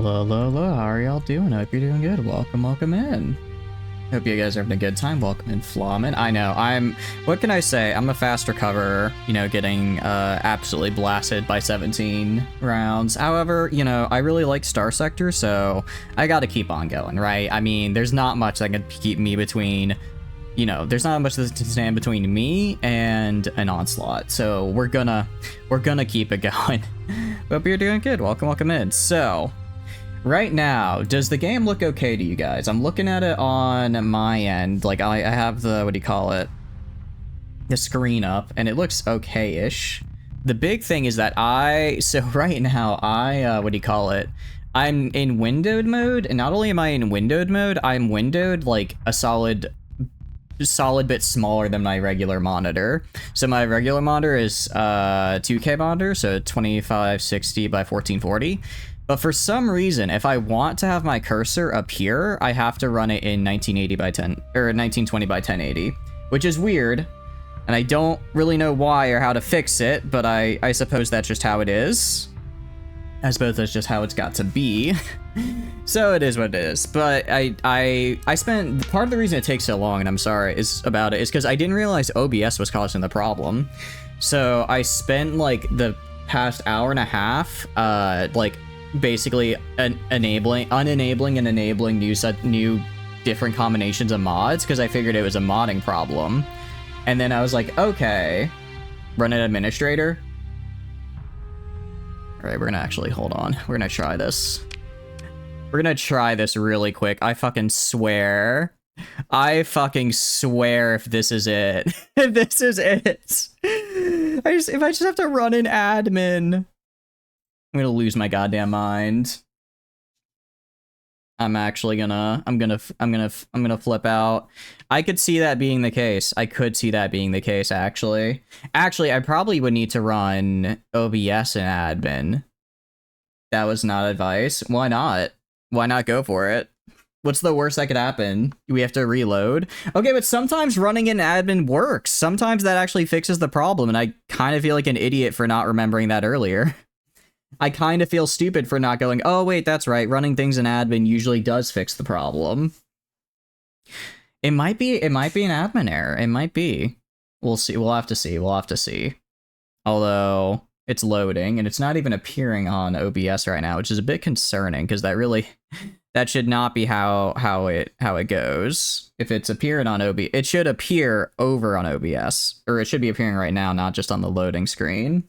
Hello, hello, hello, how are y'all doing? Hope you're doing good. Welcome in. Hope you guys are having a good time. Welcome in, Flawman. I know, what can I say? I'm a fast recoverer, you know, getting absolutely blasted by 17 rounds. However, you know, I really like Starsector, so I gotta keep on going, right? I mean, there's not much that can keep me between, you know, there's not much that can stand between me and an onslaught, so we're gonna keep it going. Hope you're doing good. Welcome in. So, right now, does the game look okay to you guys? I'm looking at it on my end. Like, I have the, what do you call it? The screen up, and it looks okay-ish. The big thing is that so right now, what do you call it? I'm in windowed mode, and not only am I in windowed mode, I'm windowed like a solid bit smaller than my regular monitor. So my regular monitor is 2K monitor, so 2560 by 1440. But for some reason, if I want to have my cursor appear, I have to run it in 1980 by 10 or 1920 by 1080, which is weird, and I don't really know why or how to fix it. But I suppose that's just how it is. I suppose that's just how it's got to be. So it is what it is. But I spent part of the reason it takes so long, and I'm sorry, is because I didn't realize OBS was causing the problem. So I spent like the past hour and a half, like basically unenabling and enabling new different combinations of mods because I figured it was a modding problem. And then I was like, okay, run an administrator. All right, we're gonna actually hold on. We're gonna try this. We're gonna try this really quick. I fucking swear if this is it. If this is it. If I just have to run an admin, I'm gonna lose my goddamn mind. I'm gonna flip out. I could see that being the case. Actually, I probably would need to run OBS and admin. That was not advice. Why not? Why not go for it? What's the worst that could happen? We have to reload? Okay, but sometimes running an admin works. Sometimes that actually fixes the problem, and I kind of feel like an idiot for not remembering that earlier. I kind of feel stupid for not going, oh wait, that's right, running things in admin usually does fix the problem. It might be an admin error. It might be. We'll see. We'll have to see. Although it's loading and it's not even appearing on OBS right now, which is a bit concerning because that should not be how it goes. If it's appearing on OBS, it should appear over on OBS, or it should be appearing right now, not just on the loading screen.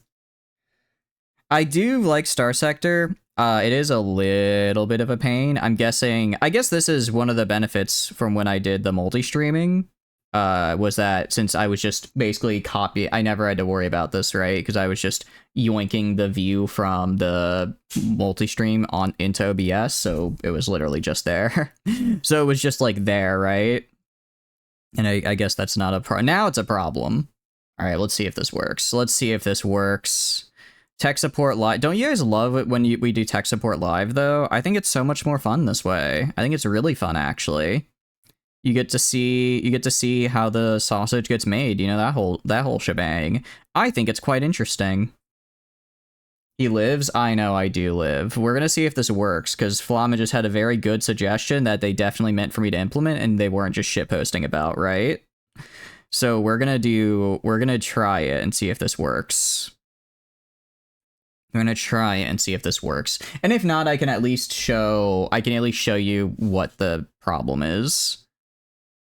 I do like Starsector. It is a little bit of a pain. I guess this is one of the benefits from when I did the multi-streaming, was that since I was just basically I never had to worry about this, right? Because I was just yoinking the view from the multi-stream into OBS, so it was literally just there. So it was just like there, right? And I guess that's not a problem. Now it's a problem. All right, let's see if this works. Tech support live. Don't you guys love it when we do tech support live though? I think it's so much more fun this way. I think it's really fun actually. You get to see how the sausage gets made, you know, that whole shebang. I think it's quite interesting. He lives? I know I do live. We're gonna see if this works, because Flama just had a very good suggestion that they definitely meant for me to implement and they weren't just shitposting about, right? So we're gonna try it and see if this works. I'm gonna try and see if this works, and if not, I can at least show you what the problem is.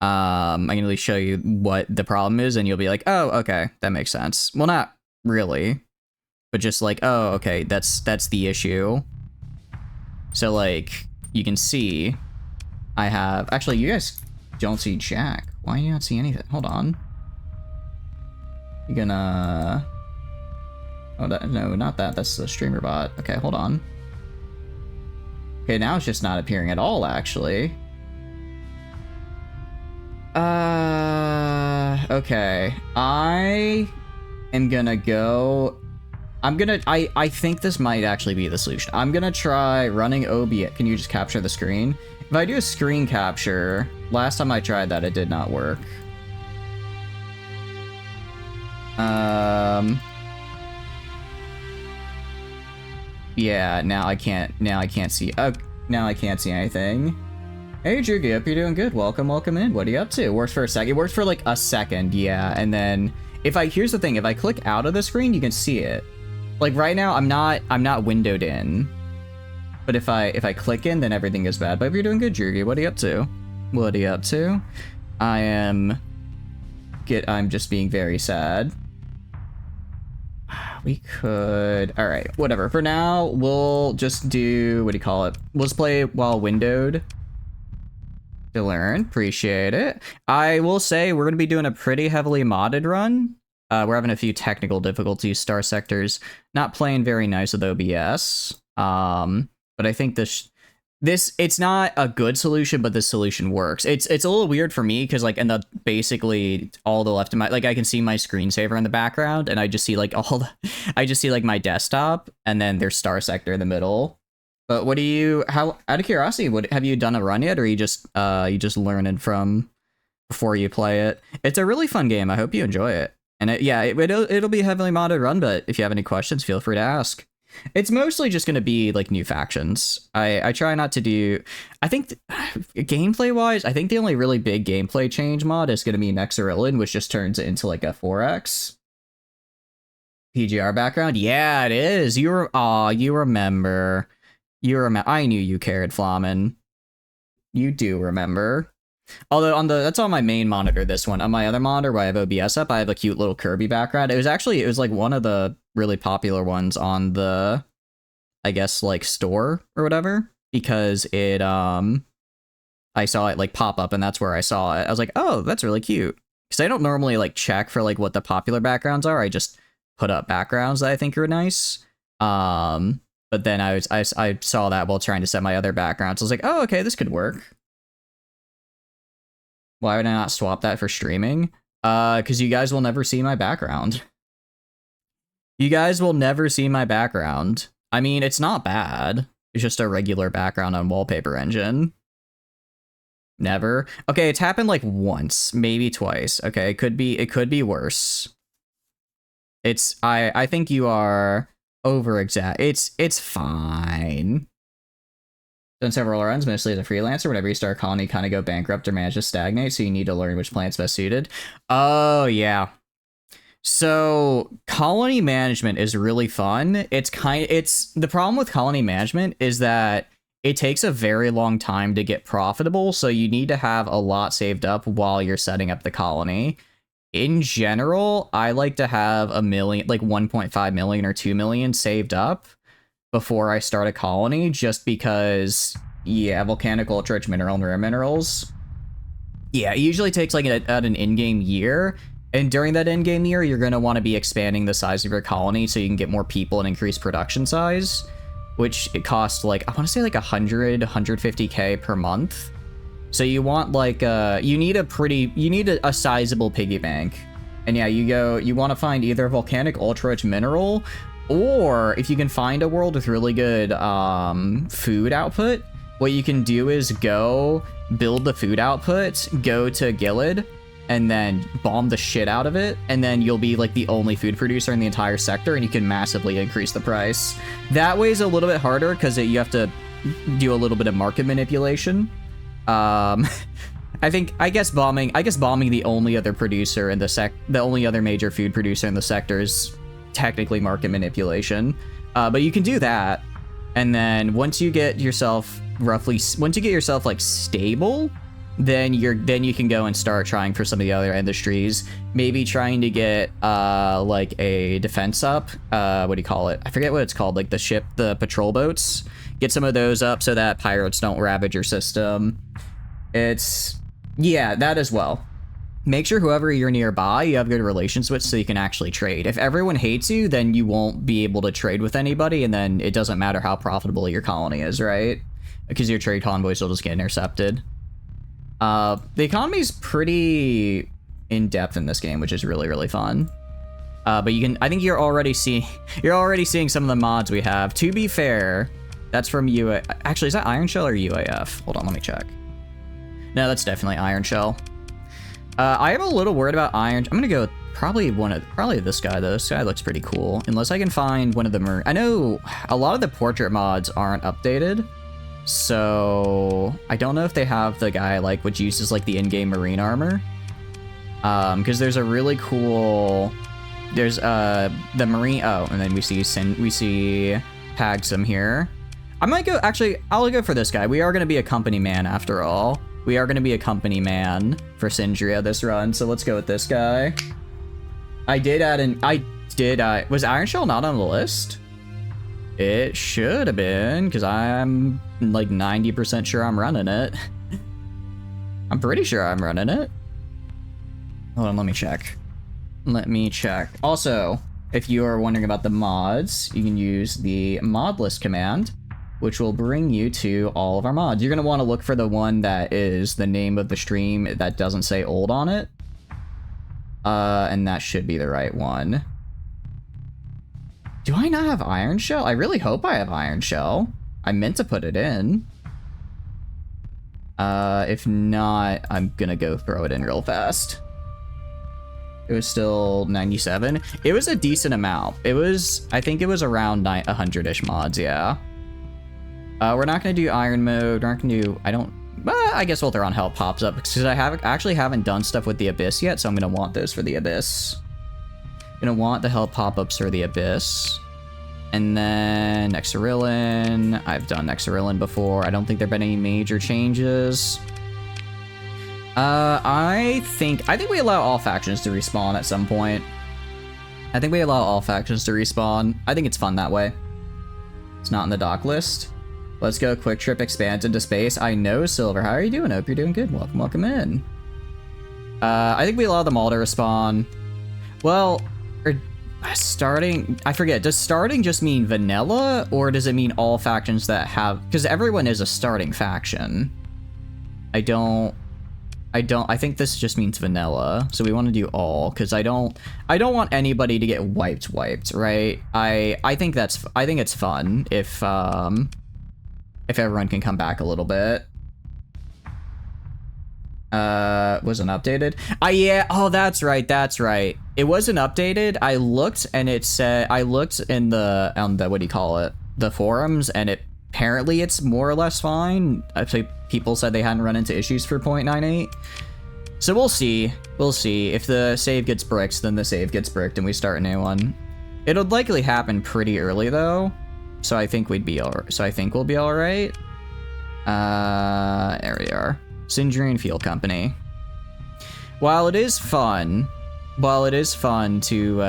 I can at least show you what the problem is, and you'll be like, oh, okay, that makes sense. Well, not really, but just like, oh, okay, that's the issue. So like, you can see, I have actually, you guys don't see Jack. Why do you not see anything? Hold on. You're gonna. Oh, no, not that. That's the streamer bot. Okay, hold on. Okay, now it's just not appearing at all, actually. Okay. I am gonna go... I think this might actually be the solution. I'm gonna try running OBS. Can you just capture the screen? If I do a screen capture, last time I tried that, it did not work. Yeah, now I can't see. Oh, now I can't see anything. Hey, Jugi, hope you're doing good. Welcome in. What are you up to? It works for a second. It works for like a second, yeah. And then here's the thing, if I click out of the screen, you can see it. Like right now, I'm not windowed in. But if I click in, then everything is bad. But if you're doing good, Jugi, what are you up to? What are you up to? I'm just being very sad. We could... Alright, whatever. For now, we'll just do... What do you call it? We'll just play while windowed. To learn. Appreciate it. I will say we're going to be doing a pretty heavily modded run. We're having a few technical difficulties. Starsector's not playing very nice with OBS. But I think this it's not a good solution, but this solution works. It's a little weird for me because like in the basically all the left of my like I can see my screensaver in the background and I just see like I just see like my desktop and then there's Starsector in the middle. But what do you out of curiosity, have you done a run yet, or you just learning from before you play it? It's a really fun game. I hope you enjoy it. And it'll be a heavily modded run, but if you have any questions, feel free to ask. It's mostly just going to be like new factions. I try not to do... I think gameplay-wise, I think the only really big gameplay change mod is going to be Nexarillan, which just turns it into like a 4X. PGR background? Yeah, it is. You remember. I knew you cared, Flamen. You do remember. Although that's on my main monitor, this one. On my other monitor where I have OBS up, I have a cute little Kirby background. It was like one of the really popular ones on the, I guess, like store or whatever, because it I saw it like pop up and that's where I saw it. I was like, oh, that's really cute. Because I don't normally like check for like what the popular backgrounds are. I just put up backgrounds that I think are nice. But then I saw that while trying to set my other backgrounds. I was like, oh, okay, this could work. Why would I not swap that for streaming? Because you guys will never see my background. You guys will never see my background. I mean, it's not bad. It's just a regular background on Wallpaper Engine. Never. Okay, it's happened like once, maybe twice. Okay, it could be worse. I think you are it's fine. Done several runs, mostly as a freelancer. Whenever you start a colony, kind of go bankrupt or manage to stagnate, so you need to learn which plan's best suited. Oh, yeah. So, colony management is really fun. The problem with colony management is that it takes a very long time to get profitable, so you need to have a lot saved up while you're setting up the colony. In general, I like to have $1 million, like 1.5 million or 2 million saved up before I start a colony, just because, yeah, volcanic, ultra-rich mineral, and rare minerals. Yeah, it usually takes like at an in-game year, and during that in-game year, you're going to want to be expanding the size of your colony so you can get more people and increase production size, which it costs like, I want to say like 150k per month. So you want like, you need a sizable piggy bank. And yeah, you want to find either volcanic, ultra-rich mineral, or if you can find a world with really good food output, what you can do is go build the food output, go to Gilead, and then bomb the shit out of it, and then you'll be like the only food producer in the entire sector, and you can massively increase the price. That way is a little bit harder because you have to do a little bit of market manipulation. I guess bombing the only other producer in the only other major food producer in the sector is technically market manipulation. But you can do that, and then once you get yourself like stable, then you can go and start trying for some of the other industries. Maybe trying to get like a defense up. What do you call it? I forget what it's called. Like the patrol boats. Get some of those up so that pirates don't ravage your system. Yeah, that as well. Make sure whoever you're nearby, you have good relations with so you can actually trade. If everyone hates you, then you won't be able to trade with anybody, and then it doesn't matter how profitable your colony is, right? Because your trade convoys will just get intercepted. The economy's pretty in-depth in this game, which is really, really fun. But I think you're already seeing some of the mods we have. To be fair, that's from actually, is that Iron Shell or UAF? Hold on, let me check. No, that's definitely Iron Shell. I am a little worried about iron. I'm gonna go with probably this guy though. This guy looks pretty cool. Unless I can find one of the I know a lot of the portrait mods aren't updated. So I don't know if they have the guy like which uses like the in-game marine armor. Because there's a really cool there's the marine and then we see Pagsum here. I might go I'll go for this guy. We are gonna be a company man after all. We are gonna be a company man for Syndria this run, so let's go with this guy. I did add in was Iron Shell not on the list? It should have been, because I'm like 90% sure I'm running it. I'm pretty sure I'm running it. Hold on, let me check. Also, if you are wondering about the mods, you can use the mod list command, which will bring you to all of our mods. You're going to want to look for the one that is the name of the stream that doesn't say old on it. And that should be the right one. Do I not have Iron Shell? I really hope I have Iron Shell. I meant to put it in. If not, I'm gonna go throw it in real fast. It was still 97. It was a decent amount. I think it was around 100-ish mods, yeah. We're not gonna do Iron Mode. We're not gonna do, I guess we'll throw on Help Pops Up, because I actually haven't done stuff with the Abyss yet, so I'm gonna want those for the Abyss. Gonna want the Help Pop-Ups for the Abyss. And then Nexarillan. I've done Nexarillan before. I don't think there've been any major changes. I think we allow all factions to respawn at some point. I think we allow all factions to respawn. I think it's fun that way. It's not in the dock list. Let's go. Quick Trip expands into space. I know, Silver. How are you doing? Hope you're doing good. Welcome in. I think we allow them all to respawn. Well, starting, I forget, does starting just mean vanilla, or does it mean all factions that have, because everyone is a starting faction. I think this just means vanilla, so we want to do all, because I don't want anybody to get wiped, right? I think it's fun if everyone can come back a little bit. Wasn't updated. Yeah, oh, that's right. It wasn't updated. I looked and it said, I looked in the, what do you call it? The forums, and apparently it's more or less fine. Actually, people said they hadn't run into issues for 0.98. So we'll see. If the save gets bricked, then the save gets bricked and we start a new one. It'll likely happen pretty early though. So I think we'll be alright. There we are. Syndrian Field Company. While it is fun to,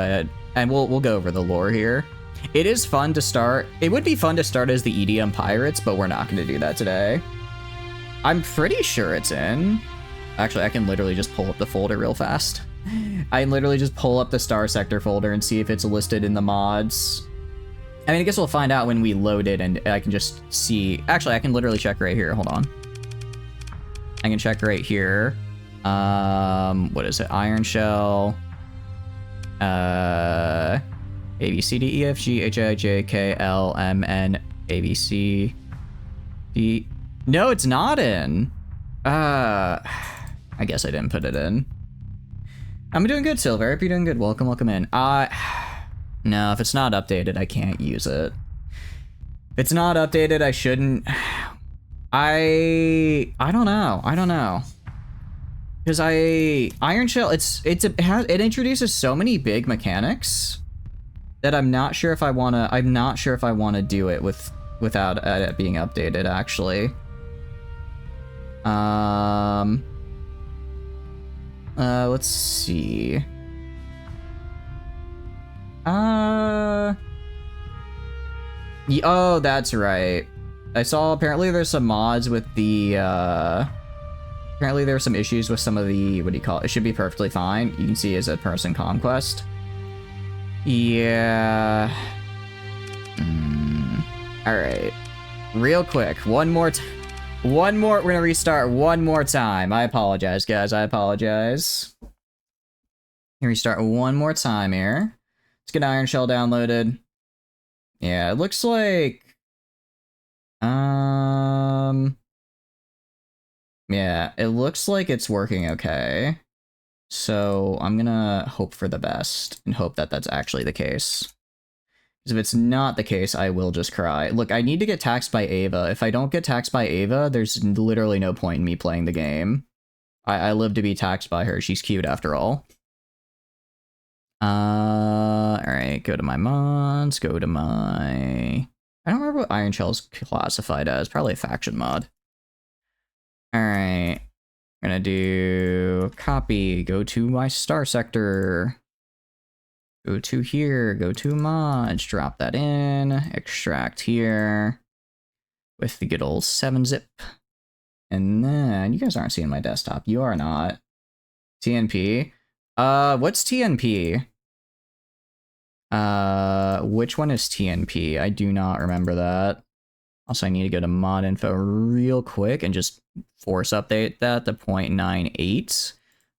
and we'll go over the lore here. It is fun to start. It would be fun to start as the EDM Pirates, but we're not going to do that today. I'm pretty sure it's in. Actually, I can literally just pull up the folder real fast. I can literally just pull up the Starsector folder and see if it's listed in the mods. I mean, I guess we'll find out when we load it, and I can just see. Actually, I can literally check right here. Hold on. I can check right here. What is it? Iron Shell. A, B, C, D, E, F, G, H, I, J, K, L, M, N, A, B, C, D. No, it's not in. I guess I didn't put it in. I'm doing good, Silver. If you're doing good, welcome in. No, if it's not updated, I can't use it. If it's not updated, I shouldn't. I don't know. Because Iron Shell, it introduces so many big mechanics that I'm not sure if I wanna do it without it being updated, actually. Let's see. Oh, that's right. I saw apparently there's some mods with the, apparently there were some issues with some of the, what do you call it? It should be perfectly fine. You can see as a person conquest. Yeah. Alright. Real quick, we're gonna restart one more time. I apologize, guys, I apologize. Restart one more time here. Let's get Iron Shell downloaded. Yeah, it looks like... Yeah, it looks like it's working okay. So I'm gonna hope for the best and hope that that's actually the case. Because if it's not the case, I will just cry. Look, I need to get taxed by Ava. If I don't get taxed by Ava, there's literally no point in me playing the game. I live to be taxed by her. She's cute after all. Alright, go to my mods, go to my... I don't remember what Iron Shell's classified as. Probably a faction mod. Alright. I'm gonna do copy, go to my Starsector. Go to here, go to mods, drop that in, extract here with the good old 7-zip. And then, you guys aren't seeing my desktop. You are not. TNP. What's TNP? Which one is TNP? I do not remember that. Also, I need to go to mod info real quick and just force update that to 0.98,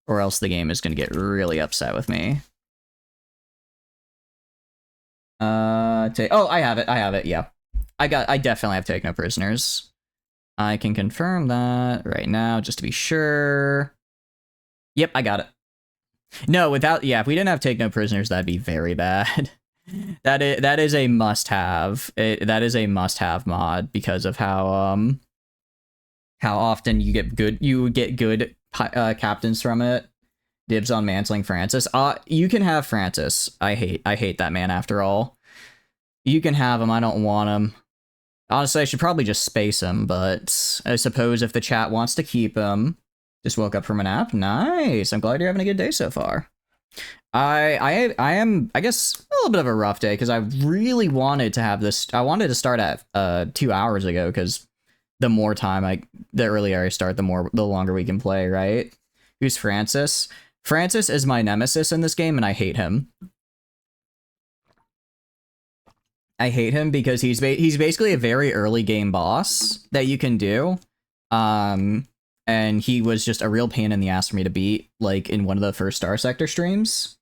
or else the game is going to get really upset with me. Oh, I have it, yeah. I definitely have Take No Prisoners. I can confirm that right now, just to be sure. Yep, I got it. No, yeah, if we didn't have Take No Prisoners, that'd be very bad. That is a must-have. That is a must-have mod because of how often you get good captains from it. Dibs on mantling Francis. You can have Francis. I hate that man after all. You can have him. I don't want him. Honestly, I should probably just space him, but I suppose if the chat wants to keep him. Just woke up from a nap. Nice. I'm glad you're having a good day so far. I am, I guess, a little bit of a rough day because I really wanted to have this. I wanted to start at 2 hours ago because the earlier I start, the longer we can play, right? Who's Francis? Francis is my nemesis in this game, and I hate him. I hate him because he's basically a very early game boss that you can do. And he was just a real pain in the ass for me to beat, like in one of the first Starsector streams.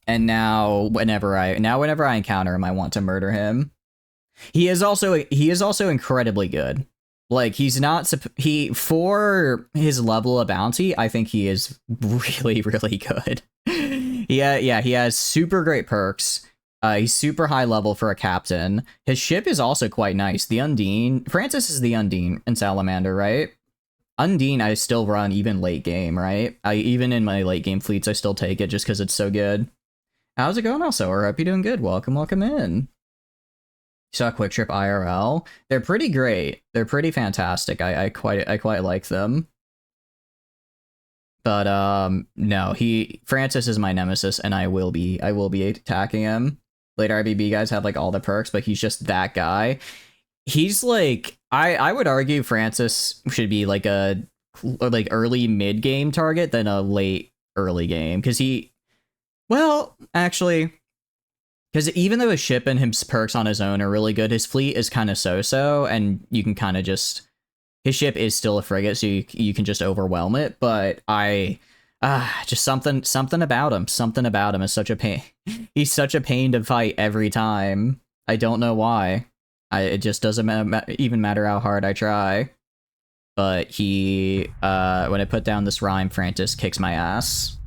And now whenever I encounter him, I want to murder him. He is also incredibly good. Like for his level of bounty, I think he is really, really good. He has super great perks. He's super high level for a captain. His ship is also quite nice. The Undine. Francis is the Undine in Salamander, right? Undine, I still run even late game, right? Even in my late game fleets, I still take it just because it's so good. How's it going, also? I hope you're doing good. Welcome in. You saw Quick Trip IRL. They're pretty great. They're pretty fantastic. I quite like them. But no, Francis is my nemesis, and I will be attacking him. Later IBB guys have like all the perks, but he's just that guy. He's like, I would argue Francis should be like a early mid game target than a late early game, because because even though his ship and his perks on his own are really good, his fleet is kind of so-so, and you can kind of just, his ship is still a frigate, so you can just overwhelm it. But just something about him is such a pain. He's such a pain to fight every time. I don't know why. It just doesn't even matter how hard I try. But when I put down this rhyme, Francis kicks my ass.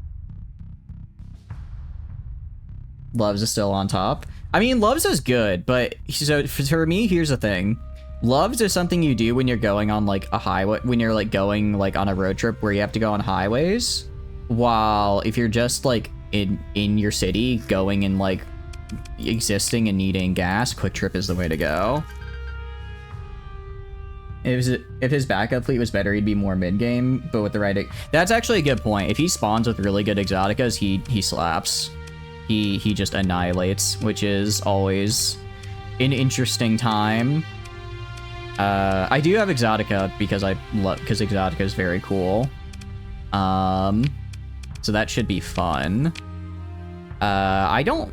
Loves is still on top. I mean, Loves is good, but so for me, here's the thing. Loves is something you do when you're going on like a highway, when you're like going like on a road trip where you have to go on highways. While if you're just like in your city going and like existing and needing gas, Quick Trip is the way to go. If his backup fleet was better, he'd be more mid-game, but with the right... That's actually a good point. If he spawns with really good exoticas, he slaps. He just annihilates, which is always an interesting time. I do have exotica because exotica is very cool. So that should be fun. I don't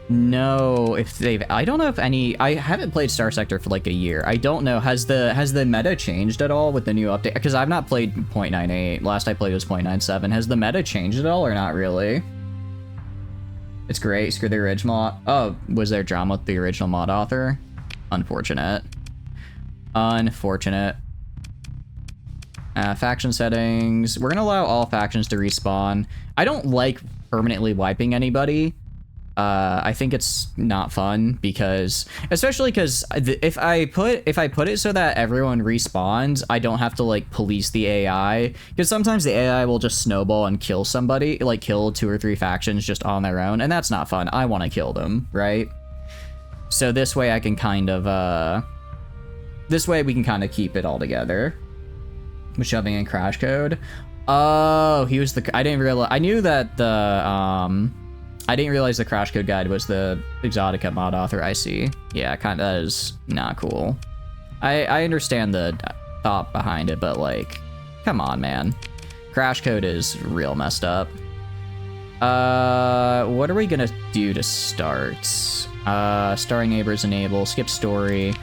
know if any. I haven't played Starsector for like a year. I don't know. Has the meta changed at all with the new update? Because I've not played 0.98. Last I played was 0.97. Has the meta changed at all or not really? It's great. Screw the original. Oh, was there drama with the original mod author? Unfortunate. Unfortunate. Faction settings. We're gonna allow all factions to respawn. I don't like permanently wiping anybody. I think it's not fun because, especially because if I put it so that everyone respawns, I don't have to like police the AI, because sometimes the AI will just snowball and kill somebody, like kill 2 or 3 factions just on their own, and that's not fun. I want to kill them, right? So this way I can kind of this way we can kind of keep it all together. With shoving in crash code. Oh, he was the. I didn't realize. I knew that the I didn't realize the crash code guide was the Exotica mod author. I see. Yeah, kind of. That is not cool. I understand the thought behind it, but like, come on, man. Crash code is real messed up. What are we gonna do to start? Starring neighbors enable. Skip story.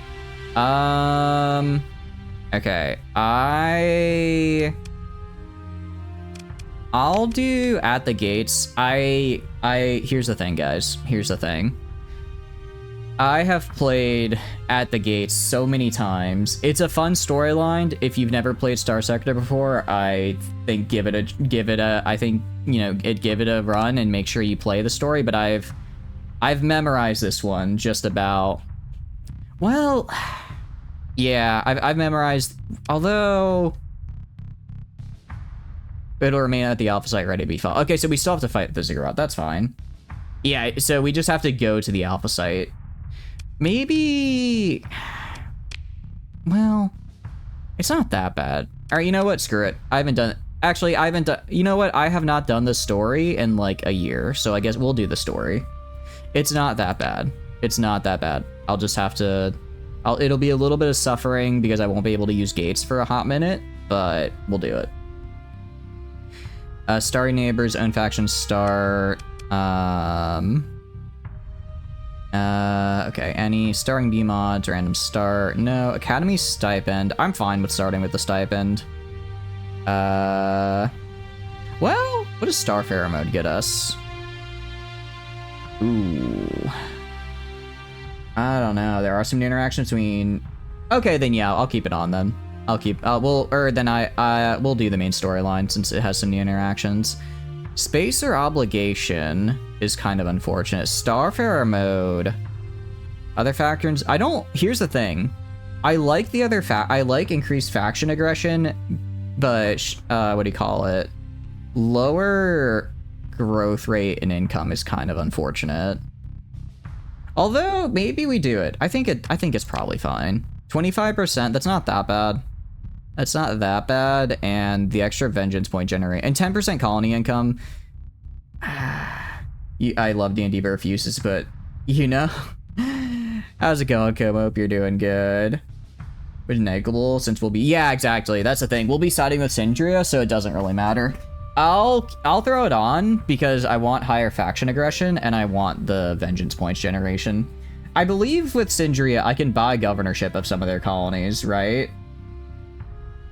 Okay. I'll do at the gates. Here's the thing, guys. Here's the thing. I have played at the gates so many times. It's a fun storyline. If you've never played Starsector before, I think give it a I think, you know, give it a run and make sure you play the story, but I've memorized this one just about, well, yeah, I've memorized, although it'll remain at the alpha site ready to be fought. Okay, so we still have to fight the ziggurat. That's fine. Yeah, so we just have to go to the alpha site. Maybe, well, it's not that bad. All right, you know what? Screw it. I haven't done, actually, I haven't done, you know what? I have not done the story in like a year, so I guess we'll do the story. It's not that bad. It's not that bad. I'll just have to, it'll be a little bit of suffering because I won't be able to use gates for a hot minute, but we'll do it. Starry neighbors, own faction start. Okay, any starring B mods, random start. No, academy stipend. I'm fine with starting with the stipend. Well, what does Starfarer mode get us? Ooh. I don't know. There are some new interactions between. Okay, then yeah, I'll keep it on then. I'll keep. We'll do the main storyline since it has some new interactions. Space or obligation is kind of unfortunate. Starfarer mode. Other factions. I don't. Here's the thing. I like the other I like increased faction aggression, but what do you call it? Lower growth rate and income is kind of unfortunate. Although maybe we do it. I think it's probably fine. 25%. That's not that bad. That's not that bad. And the extra vengeance point generate and 10% colony income. I love D&D birth uses, but you know, how's it going, Como? Hope you're doing good. Which is negligible since we'll be, yeah, exactly. That's the thing. We'll be siding with Syndria, so it doesn't really matter. I'll throw it on because I want higher faction aggression and I want the vengeance points generation. I believe with Syndria, I can buy governorship of some of their colonies, right?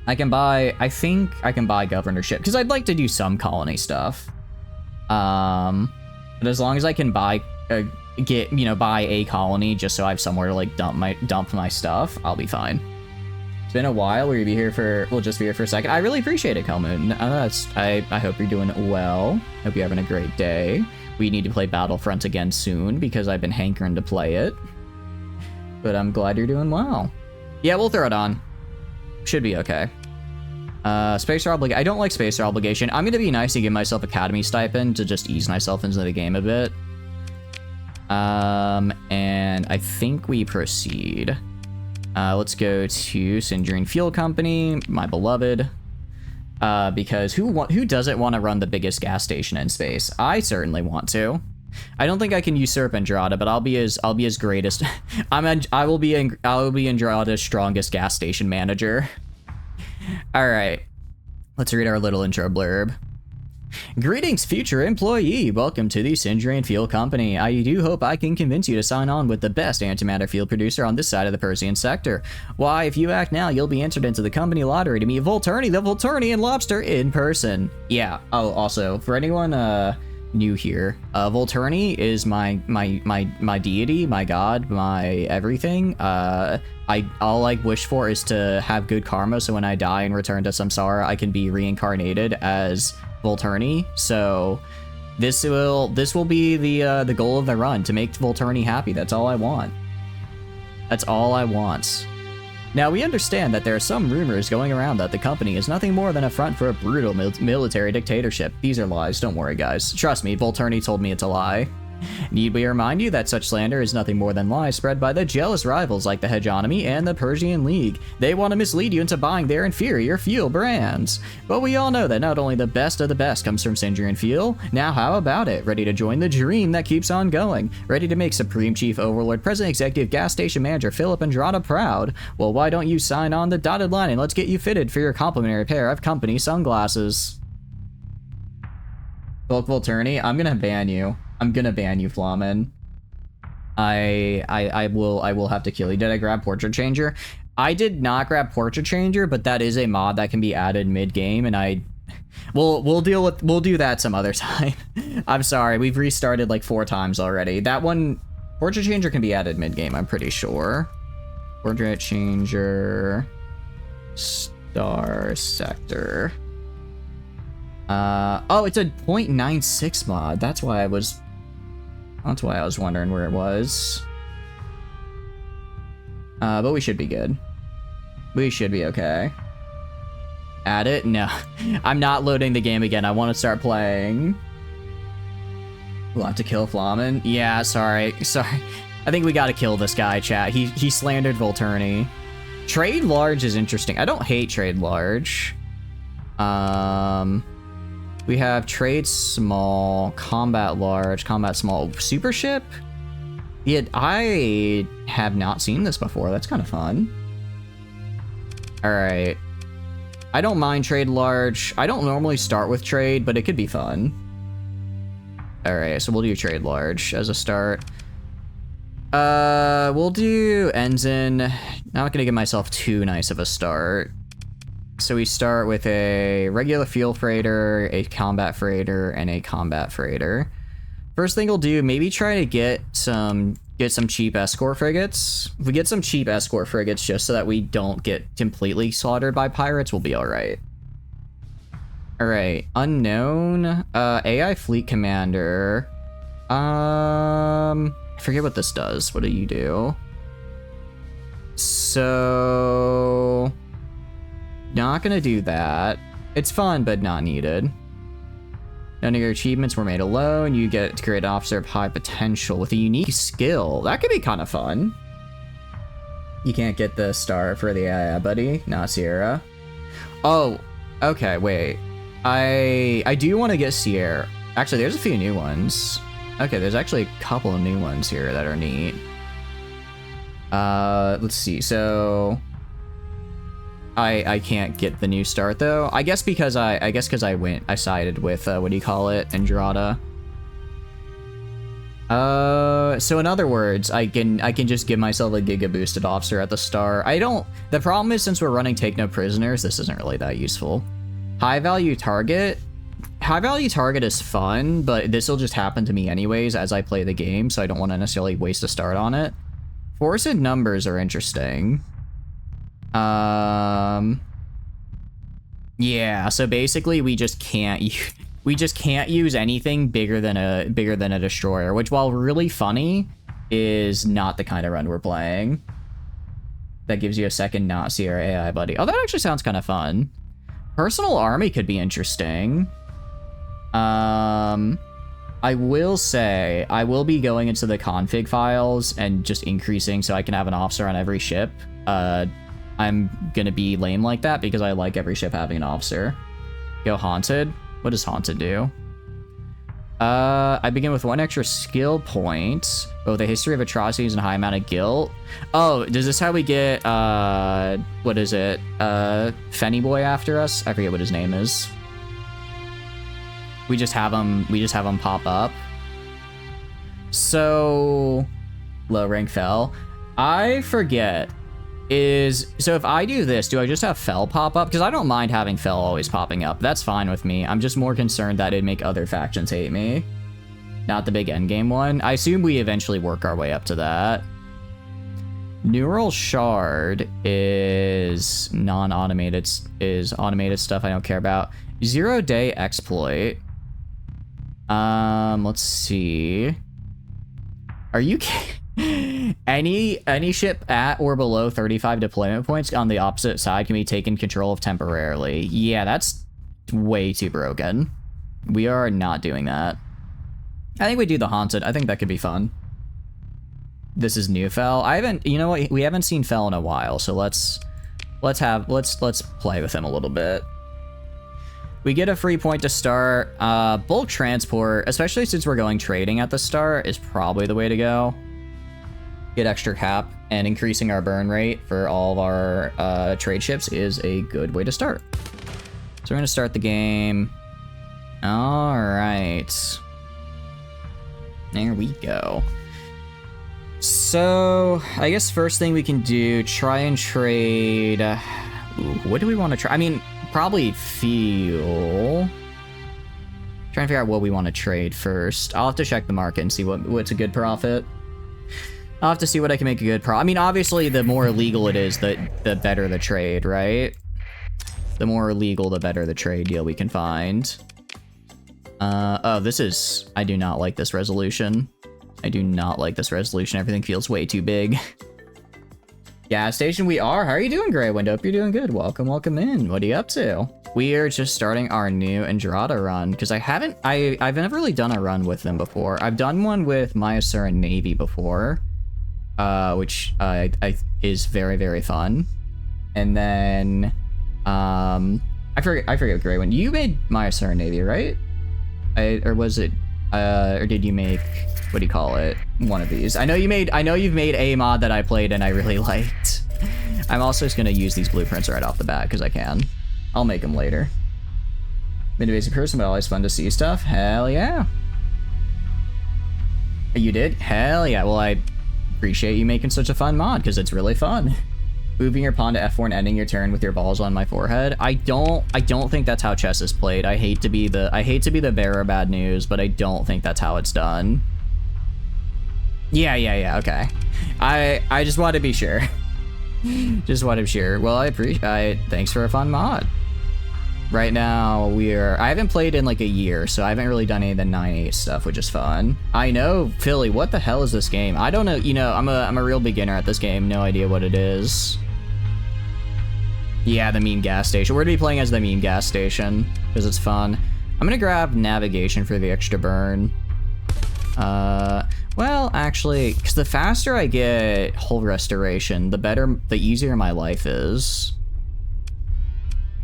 I think I can buy governorship because I'd like to do some colony stuff. But as long as I can buy a colony just so I have somewhere to like dump my stuff, I'll be fine. It's been a while. We'll just be here for a second. I really appreciate it, Kelmoon. I hope you're doing well. Hope you're having a great day. We need to play Battlefront again soon because I've been hankering to play it. But I'm glad you're doing well. Yeah, we'll throw it on. Should be okay. Spacer obligation. I don't like spacer obligation. I'm gonna be nice to give myself academy stipend to just ease myself into the game a bit. And I think we proceed. Let's go to Syndrian Fuel Company, my beloved. Because who doesn't want to run the biggest gas station in space? I certainly want to. I don't think I can usurp Andrada, but I'll be his greatest. I will be Andrada's strongest gas station manager. All right, let's read our little intro blurb. Greetings, future employee. Welcome to the Syndrian Fuel Company. I do hope I can convince you to sign on with the best antimatter fuel producer on this side of the Persian sector. Why, if you act now, you'll be entered into the company lottery to meet Volturni, the Volturnian lobster, in person. Yeah. Oh, also, for anyone new here. Volturni is my deity, my god, my everything. All I wish for is to have good karma, so when I die and return to Samsara, I can be reincarnated as Volturni. So this will be the goal of the run, to make Volturni happy. That's all I want. That's all I want. Now, we understand that there are some rumors going around that the company is nothing more than a front for a brutal military dictatorship. These are lies, don't worry guys. Trust me, Volturni told me it's a lie. Need we remind you that such slander is nothing more than lies spread by the jealous rivals like the Hegemony and the Persian League. They want to mislead you into buying their inferior fuel brands. But we all know that not only the best of the best comes from Sindrian fuel. Now how about it? Ready to join the dream that keeps on going? Ready to make Supreme Chief Overlord, President Executive Gas Station Manager Philip Andrada proud? Well, why don't you sign on the dotted line and let's get you fitted for your complimentary pair of company sunglasses. Bulk Volturni, I'm gonna ban you. I'm gonna ban you, Flamen. I will have to kill you. Did I grab Portrait Changer? I did not grab Portrait Changer, but that is a mod that can be added mid-game, and we'll do that some other time. I'm sorry, we've restarted like 4 times already. That one, Portrait Changer can be added mid-game, I'm pretty sure. Portrait Changer, Starsector. Oh, it's a 0.96 mod. That's why I was wondering where it was. But we should be good. We should be okay. Add it? No. I'm not loading the game again. I want to start playing. We'll have to kill Flamen. Yeah, sorry. I think we gotta kill this guy, chat. He slandered Volturni. Trade large is interesting. I don't hate trade large. We have trade small, combat large, combat small, super ship? Yeah, I have not seen this before. That's kind of fun. All right. I don't mind trade large. I don't normally start with trade, but it could be fun. All right, so we'll do trade large as a start. We'll do ensign. Not gonna give myself too nice of a start. So we start with a regular fuel freighter, a combat freighter, and a combat freighter. First thing we'll do, maybe try to get some cheap escort frigates. If we get some cheap escort frigates just so that we don't get completely slaughtered by pirates, we'll be alright. Alright, unknown, AI fleet commander. I forget what this does. What do you do? So not gonna do that. It's fun, but not needed. None of your achievements were made alone. You get to create an officer of high potential with a unique skill. That could be kind of fun. You can't get the star for the AI buddy, not Sierra. Oh, okay, wait. I do want to get Sierra. Actually, there's a few new ones. Okay, there's actually a couple of new ones here that are neat. Let's see. So I can't get the new start though. I guess because I sided with what do you call it, Andrada. So in other words, I can just give myself a giga boosted officer at the start. The problem is, since we're running take no prisoners, this isn't really that useful. High value target is fun, but this will just happen to me anyways as I play the game, so I don't want to necessarily waste a start on it. Force and numbers are interesting. Yeah, so basically we just can't use anything bigger than a destroyer, which, while really funny, is not the kind of run we're playing. That gives you a second not Sierra AI buddy. Oh, that actually sounds kind of fun. Personal army could be interesting. I will say I will be going into the config files and just increasing so I can have an officer on every ship. I'm gonna be lame like that because I like every ship having an officer. Go Haunted. What does Haunted do? I begin with 1 extra skill point, both a history of atrocities and a high amount of guilt. Oh, does this how we get, what is it? Fenny Boy after us? I forget what his name is. We just have him pop up. So, low rank Fell. I forget. So if I do this, do I just have Fell pop up? Because I don't mind having Fell always popping up. That's fine with me. I'm just more concerned that it'd make other factions hate me. not the big endgame one. I assume we eventually work our way up to that. Neural Shard is non-automated, is automated stuff I don't care about. 0-day exploit. Let's see. Are you any ship at or below 35 deployment points on the opposite side can be taken control of temporarily? Yeah, that's way too broken. We are not doing that. I think we do the Haunted. I think that could be fun. This is new Fel. I haven't, you know what? We haven't seen Fel in a while, so let's play with him a little bit. We get a free point to start. Bulk transport, especially since we're going trading at the start, is probably the way to go. Get extra cap, and increasing our burn rate for all of our trade ships is a good way to start. So we're gonna start the game. All right. There we go. So, I guess first thing we can do, try and trade... what do we want to try? I mean, probably fuel. Trying to figure out what we want to trade first. I'll have to check the market and see what's a good profit. I'll have to see what I can make a good profit. I mean, obviously, the more illegal it is, the better the trade, right? The more illegal, the better the trade deal we can find. Oh, this is... I do not like this resolution. I do not like this resolution. Everything feels way too big. Gas station we are. How are you doing, Grey Window? Hope you're doing good. Welcome, welcome in. What are you up to? We are just starting our new Andrada run, because I've never really done a run with them before. I've done one with Myasura Navy before, which is very, very fun. And then, I forget Grey Window. You made Myasura Navy, right? Or was it, or did you make, what do you call it? One of these. I know you've made a mod that I played and I really liked. I'm also just gonna use these blueprints right off the bat because I can. I'll make them later. Been a busy person, but always fun to see stuff. Hell yeah. You did? Hell yeah. Well, I appreciate you making such a fun mod because it's really fun. Moving your pawn to f4 and ending your turn with your balls on my forehead. I don't think that's how chess is played. I hate to be the bearer of bad news, but I don't think that's how it's done. Yeah, okay. I just want to be sure. Just want to be sure. Well, I appreciate thanks for a fun mod. Right now, I haven't played in like a year, so I haven't really done any of the 9-8 stuff, which is fun. I know, Philly, what the hell is this game? I don't know, you know, I'm a real beginner at this game, no idea what it is. Yeah, the meme gas station. We're gonna be playing as the meme gas station, because it's fun. I'm gonna grab navigation for the extra burn. Well, actually, because the faster I get hull restoration, the easier my life is.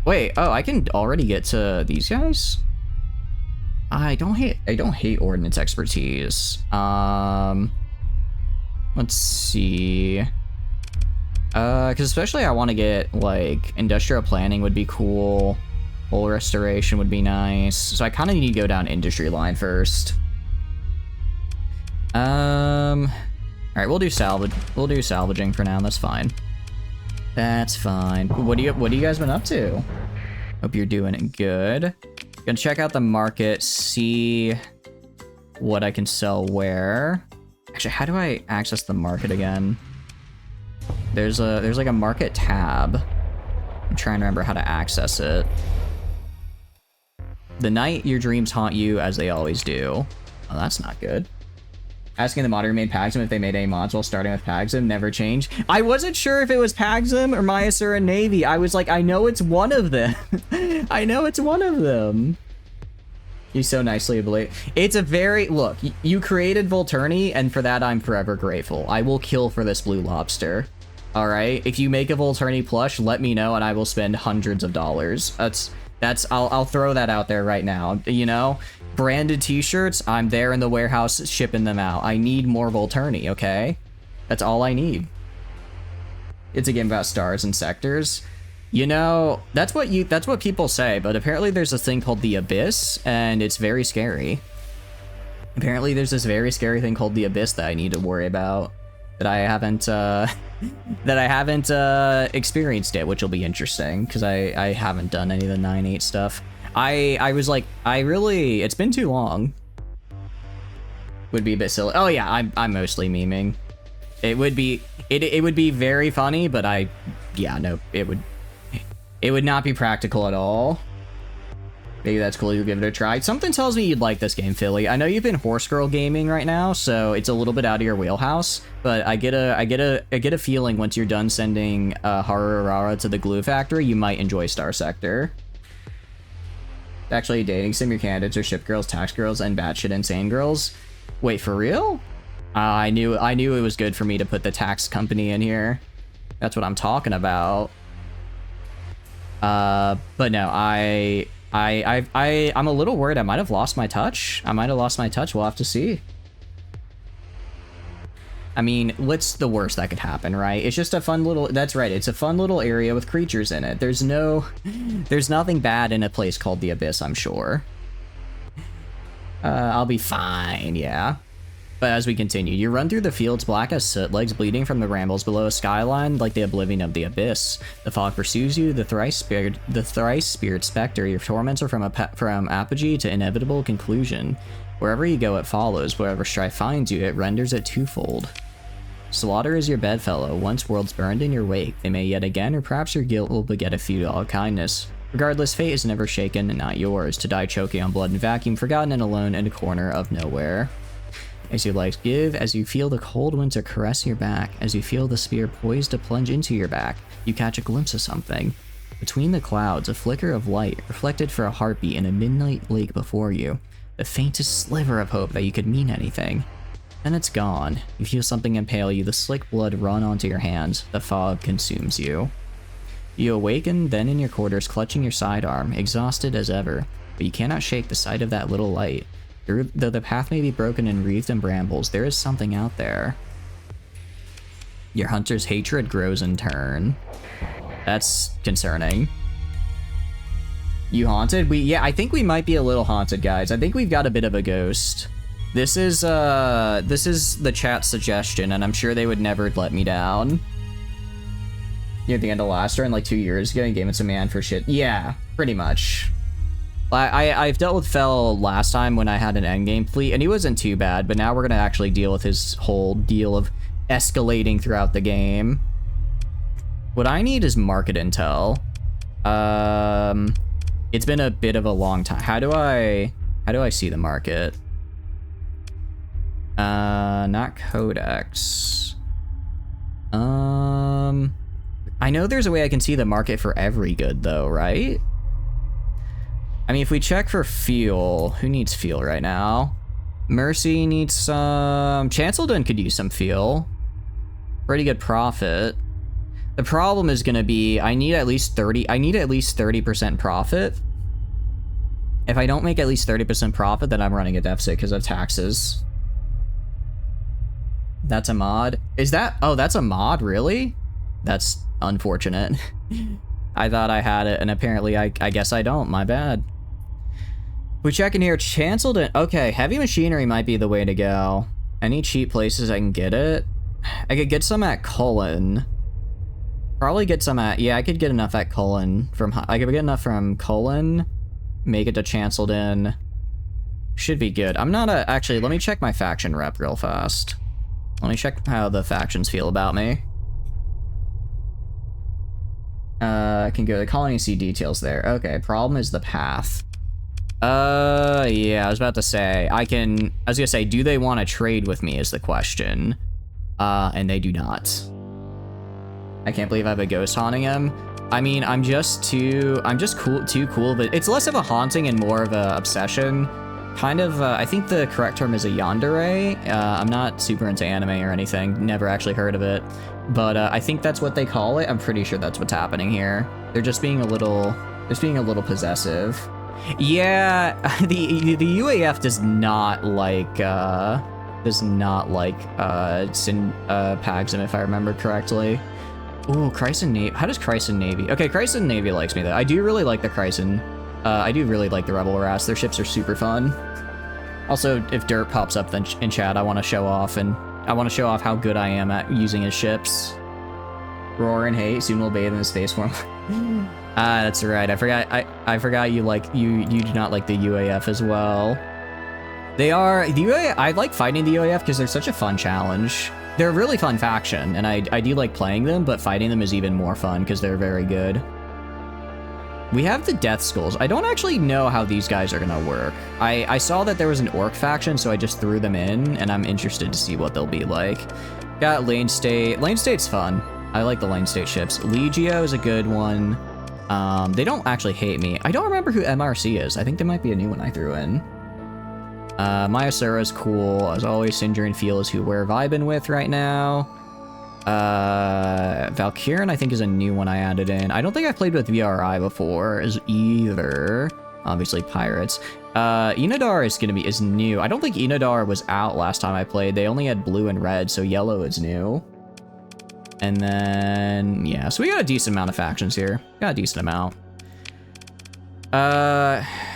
Wait, oh, I can already get to these guys? I don't hate ordnance expertise. Let's see. Because especially I want to get, like, industrial planning would be cool. Hull restoration would be nice. So I kind of need to go down industry line first. Alright, we'll do salvage. We'll do salvaging for now, that's fine. That's fine. What do you guys been up to? Hope you're doing it good. Gonna check out the market, see what I can sell where. Actually, how do I access the market again? There's like a market tab. I'm trying to remember how to access it. The night your dreams haunt you as they always do. Oh, that's not good. Asking the modder who made Paxim if they made any mods while starting with Paxim never changed. I wasn't sure if it was Paxim or Myasura Navy. I was like, I know it's one of them. I know it's one of them. You so nicely ablaze. It's a very, look, you created Volturni, and for that I'm forever grateful. I will kill for this blue lobster. All right, if you make a Volturni plush, let me know and I will spend hundreds of dollars. I'll throw that out there right now, you know? Branded t-shirts, I'm there in the warehouse shipping them out. I need more Volturni, okay? That's all I need. It's a game about stars and sectors. You know, that's what people say, but apparently there's this thing called the Abyss, and it's very scary. Apparently there's this very scary thing called the Abyss that I need to worry about. That I haven't experienced it, which will be interesting, because I haven't done any of the 9-8 stuff. I was like, it's been too long. would be a bit silly. Oh yeah, I'm mostly memeing. It would be very funny, but yeah, no, it would not be practical at all. Maybe that's cool, you'll give it a try. Something tells me you'd like this game, Philly. I know you've been horse girl gaming right now, so it's a little bit out of your wheelhouse, but I get a feeling once you're done sending Harurara to the glue factory, you might enjoy Starsector. Actually dating sim, your candidates are ship girls, tax girls, and batshit insane girls. Wait, for real? I knew it was good for me to put the tax company in here. That's what I'm talking about. But no, I'm a little worried I might have lost my touch. We'll have to see. I mean, what's the worst that could happen, right? It's just a fun little, that's right, it's a fun little area with creatures in it. There's nothing bad in a place called the Abyss, I'm sure. I'll be fine, yeah. But as we continue, you run through the fields black as soot, legs bleeding from the rambles below a skyline like the oblivion of the abyss. The fog pursues you, the thrice-speared specter, your tormentor from apogee to inevitable conclusion. Wherever you go, it follows. Wherever strife finds you, it renders it twofold. Slaughter is your bedfellow. Once worlds burned in your wake, they may yet again, or perhaps your guilt will beget a futile kindness. Regardless, fate is never shaken and not yours, to die choking on blood and vacuum, forgotten and alone in a corner of nowhere. As your legs give, as you feel the cold winter caress your back, as you feel the spear poised to plunge into your back, you catch a glimpse of something. Between the clouds, a flicker of light, reflected for a heartbeat in a midnight lake before you. The faintest sliver of hope that you could mean anything. Then it's gone. You feel something impale you, the slick blood run onto your hands. The fog consumes you. You awaken, then in your quarters, clutching your sidearm, exhausted as ever, but you cannot shake the sight of that little light. Though the path may be broken and wreathed in brambles, there is something out there. Your hunter's hatred grows in turn. That's concerning. You haunted? Yeah, I think we might be a little haunted, guys. I think we've got a bit of a ghost. This is the chat suggestion, and I'm sure they would never let me down. Near the end of last run, like 2 years ago, you gave it to man for shit. Yeah, pretty much. I've dealt with Fel last time when I had an endgame fleet, and he wasn't too bad, but now we're gonna actually deal with his whole deal of escalating throughout the game. What I need is market intel. It's been a bit of a long time. How do I see the market? Not codex. I know there's a way I can see the market for every good though, right? I mean, if we check for fuel, who needs fuel right now? Mercy needs some. Chanceldon could use some fuel. Pretty good profit. The problem is gonna be I need at least 30% profit. If I don't make at least 30% profit, then I'm running a deficit because of taxes. That's a mod. Is that? Oh, that's a mod, really? That's unfortunate. I thought I had it, and apparently I guess I don't. My bad. We check in here. Chanceldon. Okay, heavy machinery might be the way to go. Any cheap places I can get it? I could get some at Cullen. Probably get some at. Yeah, I could get enough at Cullen. I could get enough from Cullen. Make it to Chanceldon. Should be good. I'm not a. Actually, let me check my faction rep real fast. Let me check how the factions feel about me. I can go to the colony and see details there. Okay, problem is the path. Yeah, I was about to say, I was gonna say, do they want to trade with me is the question. And they do not. I can't believe I have a ghost haunting him. I mean, I'm just too cool, but it's less of a haunting and more of a obsession. Kind of, I think the correct term is a yandere. I'm not super into anime or anything, never actually heard of it. But I think that's what they call it. I'm pretty sure that's what's happening here. They're just being a little possessive. Yeah, the UAF does not like Paxim, if I remember correctly. Ooh, Chryson Navy. How does Chryson Navy? Okay, Chryson Navy likes me though. I do really like the Chryson. I do really like the Rebel Rats. Their ships are super fun. Also, if Dirt pops up then in chat, I want to show off how good I am at using his ships. Roar and hate. Soon we'll bathe in the space form. That's right. I forgot you do not like the UAF as well. They are, the UAF, I like fighting the UAF because they're such a fun challenge. They're a really fun faction, and I do like playing them, but fighting them is even more fun because they're very good. We have the Death Skulls. I don't actually know how these guys are gonna work. I saw that there was an Orc faction, so I just threw them in, and I'm interested to see what they'll be like. Got Lane State. Lane State's fun. I like the Lane State ships. Legio is a good one. They don't actually hate me. I don't remember who MRC is. I think there might be a new one I threw in. Mayasura's cool. As always, Sindri and Feel is who we're vibing with right now. Valkyrian, I think, is a new one I added in. I don't think I've played with VRI before either. Obviously, Pirates. Enadar is new. I don't think Enadar was out last time I played. They only had blue and red, so yellow is new. And then, yeah, so we got a decent amount of factions here. Got a decent amount.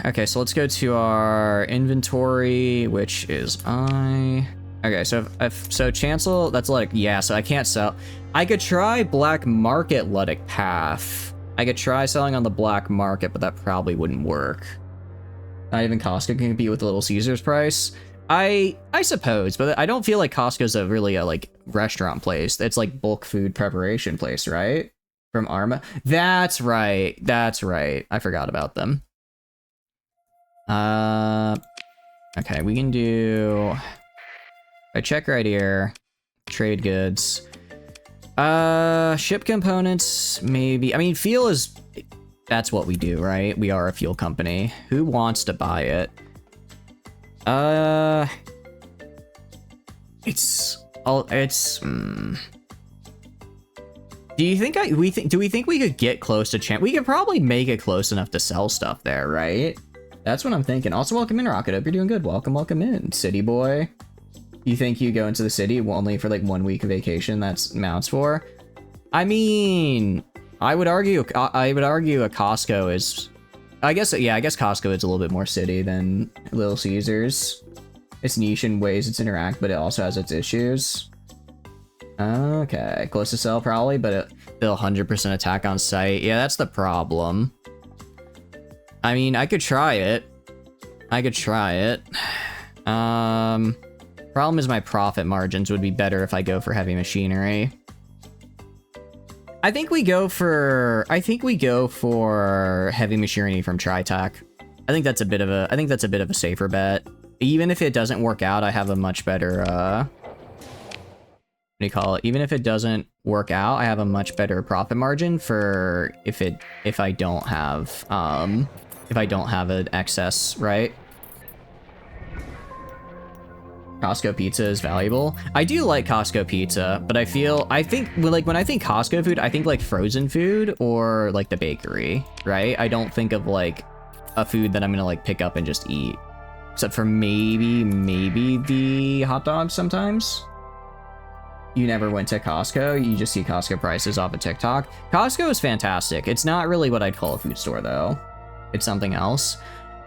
Okay, so let's go to our inventory, which is okay, so so Chancel, that's like, yeah, so I can't sell. I could try Black Market Ludic Path. I could try selling on the black market, but that probably wouldn't work. Not even Costco can compete with Little Caesars price. I suppose, but I don't feel like Costco's really a like restaurant place. It's like bulk food preparation place, right? From Arma. That's right. That's right. I forgot about them. Okay, we can do. I check right here. Trade goods. Ship components, maybe. I mean, fuel is. That's what we do, right? We are a fuel company. Who wants to buy it? Do you think do we think we could get close to we could probably make it close enough to sell stuff there, right? That's what I'm thinking. Also, welcome in, Rocket. Hope you're doing good. Welcome in, City Boy. You think you go into the city only for like 1 week of vacation? That's mounts for. I mean, I would argue a Costco is. I guess Costco is a little bit more city than Little Caesars. It's niche in ways it's interact, but it also has its issues. Okay, close to sell probably, but they'll 100% attack on site. Yeah, that's the problem. I mean, I could try it. Problem is my profit margins would be better if I go for heavy machinery. I think we go for heavy machinery from Tritech. I think that's a bit of a safer bet. Even if it doesn't work out, I have a much better what do you call it? Even if it doesn't work out, I have a much better profit margin for if I don't have an excess, right? Costco pizza is valuable. I do like Costco pizza, but I think like when I think Costco food, I think like frozen food or like the bakery, right? I don't think of like a food that I'm gonna like pick up and just eat. Except for maybe the hot dogs sometimes. You never went to Costco, you just see Costco prices off of TikTok. Costco is fantastic. It's not really what I'd call a food store though. It's something else.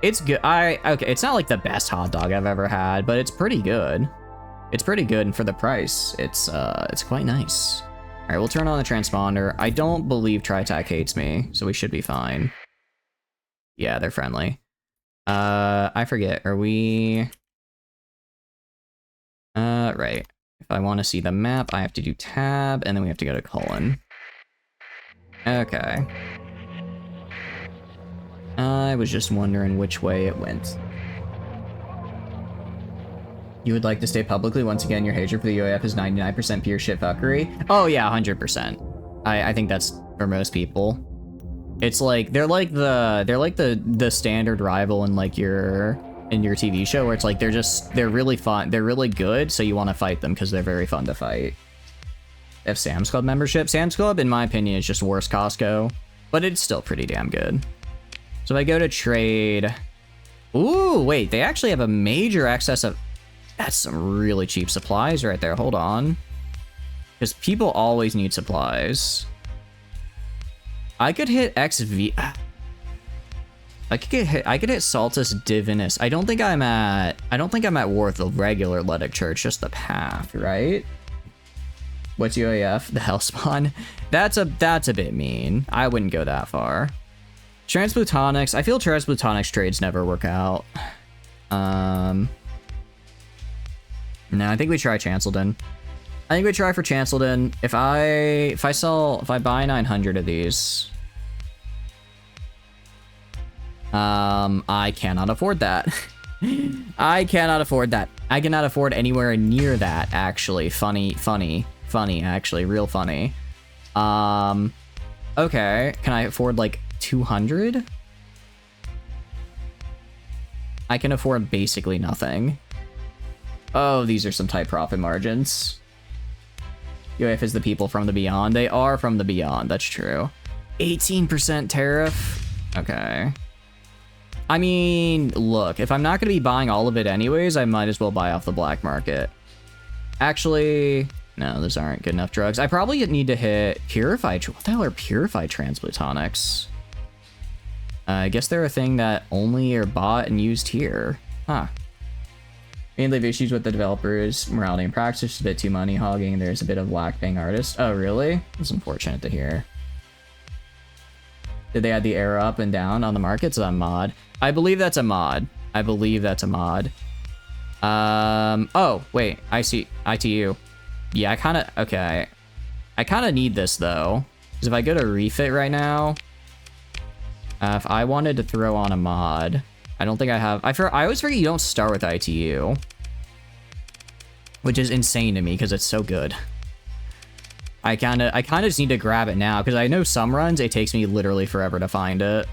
It's good. Okay, it's not like the best hot dog I've ever had, but it's pretty good. It's pretty good, and for the price, it's quite nice. All right, we'll turn on the transponder. I don't believe Tritech hates me, so we should be fine. Yeah, they're friendly. I forget, are we... right. If I want to see the map, I have to do tab, and then we have to go to colon. Okay. I was just wondering which way it went. You would like to stay publicly? Once again, your hatred for the UAF is 99% pure shit fuckery. Oh yeah, 100%. I think that's for most people. It's like they're like the standard rival in like your TV show where it's like they're really fun, they're really good, so you want to fight them because they're very fun to fight. They have Sam's Club membership. Sam's Club, in my opinion, is just worse Costco, but it's still pretty damn good. So if I go to trade, ooh, wait, they actually have a major excess of, that's some really cheap supplies right there. Hold on, because people always need supplies. I could hit XV. I could hit Saltus Divinus. I don't think I'm at worth the regular Ludic Church, just the path, right? What's UAF? The Hellspawn? That's a bit mean. I wouldn't go that far. Transplutonics. I feel Transplutonics trades never work out. No, I think we try Chanseldon. I think we try for Chanseldon. If I buy 900 of these, I cannot afford that. I cannot afford that. I cannot afford anywhere near that, actually. Funny, actually, real funny. Okay, can I afford like 200? I can afford basically nothing. Oh, these are some tight profit margins. UAF is the people from the beyond. They are from the beyond, that's true. 18% tariff? Okay. I mean, look, if I'm not going to be buying all of it anyways, I might as well buy off the black market. Actually, no, those aren't good enough drugs. I probably need to hit purified. What the hell are purified transplutonics? I guess they're a thing that only are bought and used here. Huh. Mainly have issues with the developers, morality and practice, just a bit too money hogging. There's a bit of lack being artists. Oh, really? It's unfortunate to hear. Did they add the arrow up and down on the markets? Is that a mod? I believe that's a mod. I believe that's a mod. Oh, wait, I see. ITU. Yeah, okay. I kind of need this, though. Because if I go to refit right now, if I wanted to throw on a mod, I don't think I have... I always forget you don't start with ITU. Which is insane to me, because it's so good. I kind of just need to grab it now, because I know some runs, it takes me literally forever to find it.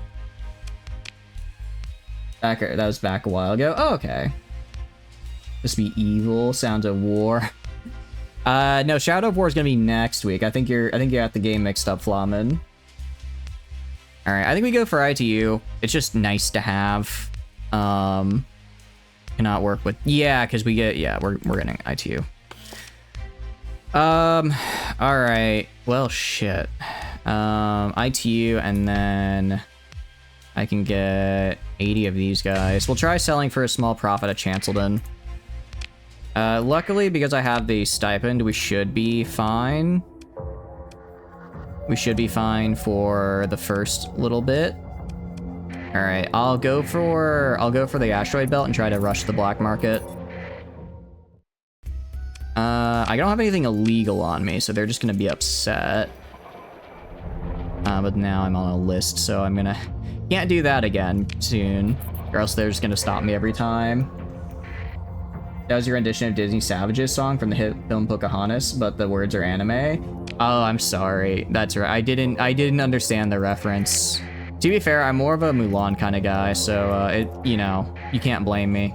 That was back a while ago. Oh, okay. This be evil, Sounds of War. No, Shadow of War is gonna be next week. I think you got the game mixed up, Flamin. All right, I think we go for ITU. It's just nice to have. Cannot work with, yeah, because we get, yeah, we're getting ITU. All right, well, shit. ITU, and then I can get 80 of these guys. We'll try selling for a small profit at Chanseldon. Luckily, because I have the stipend, we should be fine. We should be fine for the first little bit. All right, I'll go for the asteroid belt and try to rush the black market. I don't have anything illegal on me, so they're just gonna be upset. But now I'm on a list, so I'm gonna... Can't do that again soon, or else they're just gonna stop me every time. That was your rendition of Disney Savages song from the hit film Pocahontas, but the words are anime. Oh, I'm sorry. That's right. I didn't understand the reference. To be fair, I'm more of a Mulan kind of guy, so you know, you can't blame me.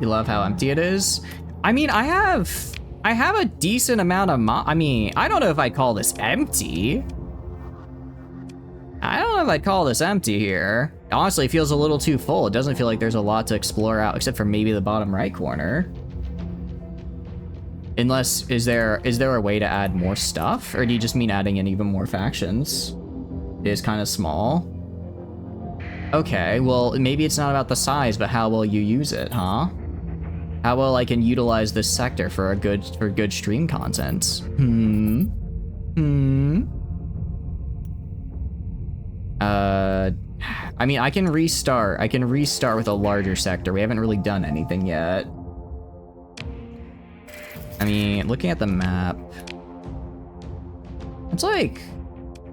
You love how empty it is? I mean, I have a decent amount of I mean, I don't know if I'd call this empty. I don't know if I'd call this empty here. Honestly, it feels a little too full. It doesn't feel like there's a lot to explore out, except for maybe the bottom right corner. Unless, is there a way to add more stuff? Or do you just mean adding in even more factions? It is kind of small. Okay, well, maybe it's not about the size, but how well you use it, huh? How well I can utilize this sector for good stream content. I mean, I can restart with a larger sector. We haven't really done anything yet. I mean, looking at the map, it's like,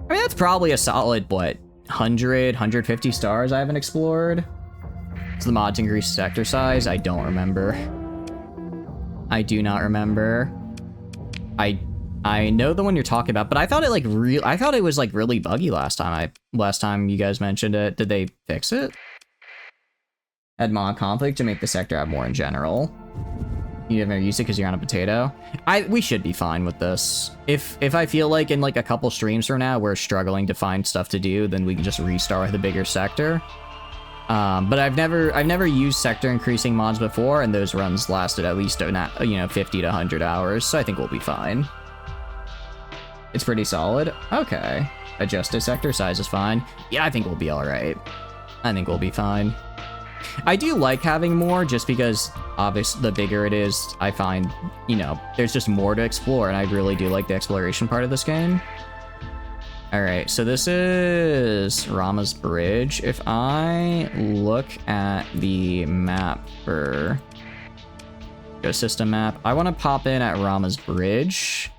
I mean, that's probably a solid, what, 100, 150 stars I haven't explored? Is the mod to increase sector size? I don't remember. I do not remember. I know the one you're talking about, but I thought it was like really buggy last time you guys mentioned it. Did they fix it? Add mod conflict to make the sector have more in general. You never use it because you're on a potato. We should be fine with this. If I feel like in like a couple streams from now we're struggling to find stuff to do, then we can just restart with a bigger sector. But I've never used sector increasing mods before, and those runs lasted at least 50 to 100 hours, so I think we'll be fine. It's pretty solid. Okay. Adjusted sector size is fine. Yeah, I think we'll be all right. I think we'll be fine. I do like having more just because obviously the bigger it is, I find, there's just more to explore, and I really do like the exploration part of this game. All right, so this is Rama's Bridge. If I look at the map for Go system map. I want to pop in at Rama's Bridge.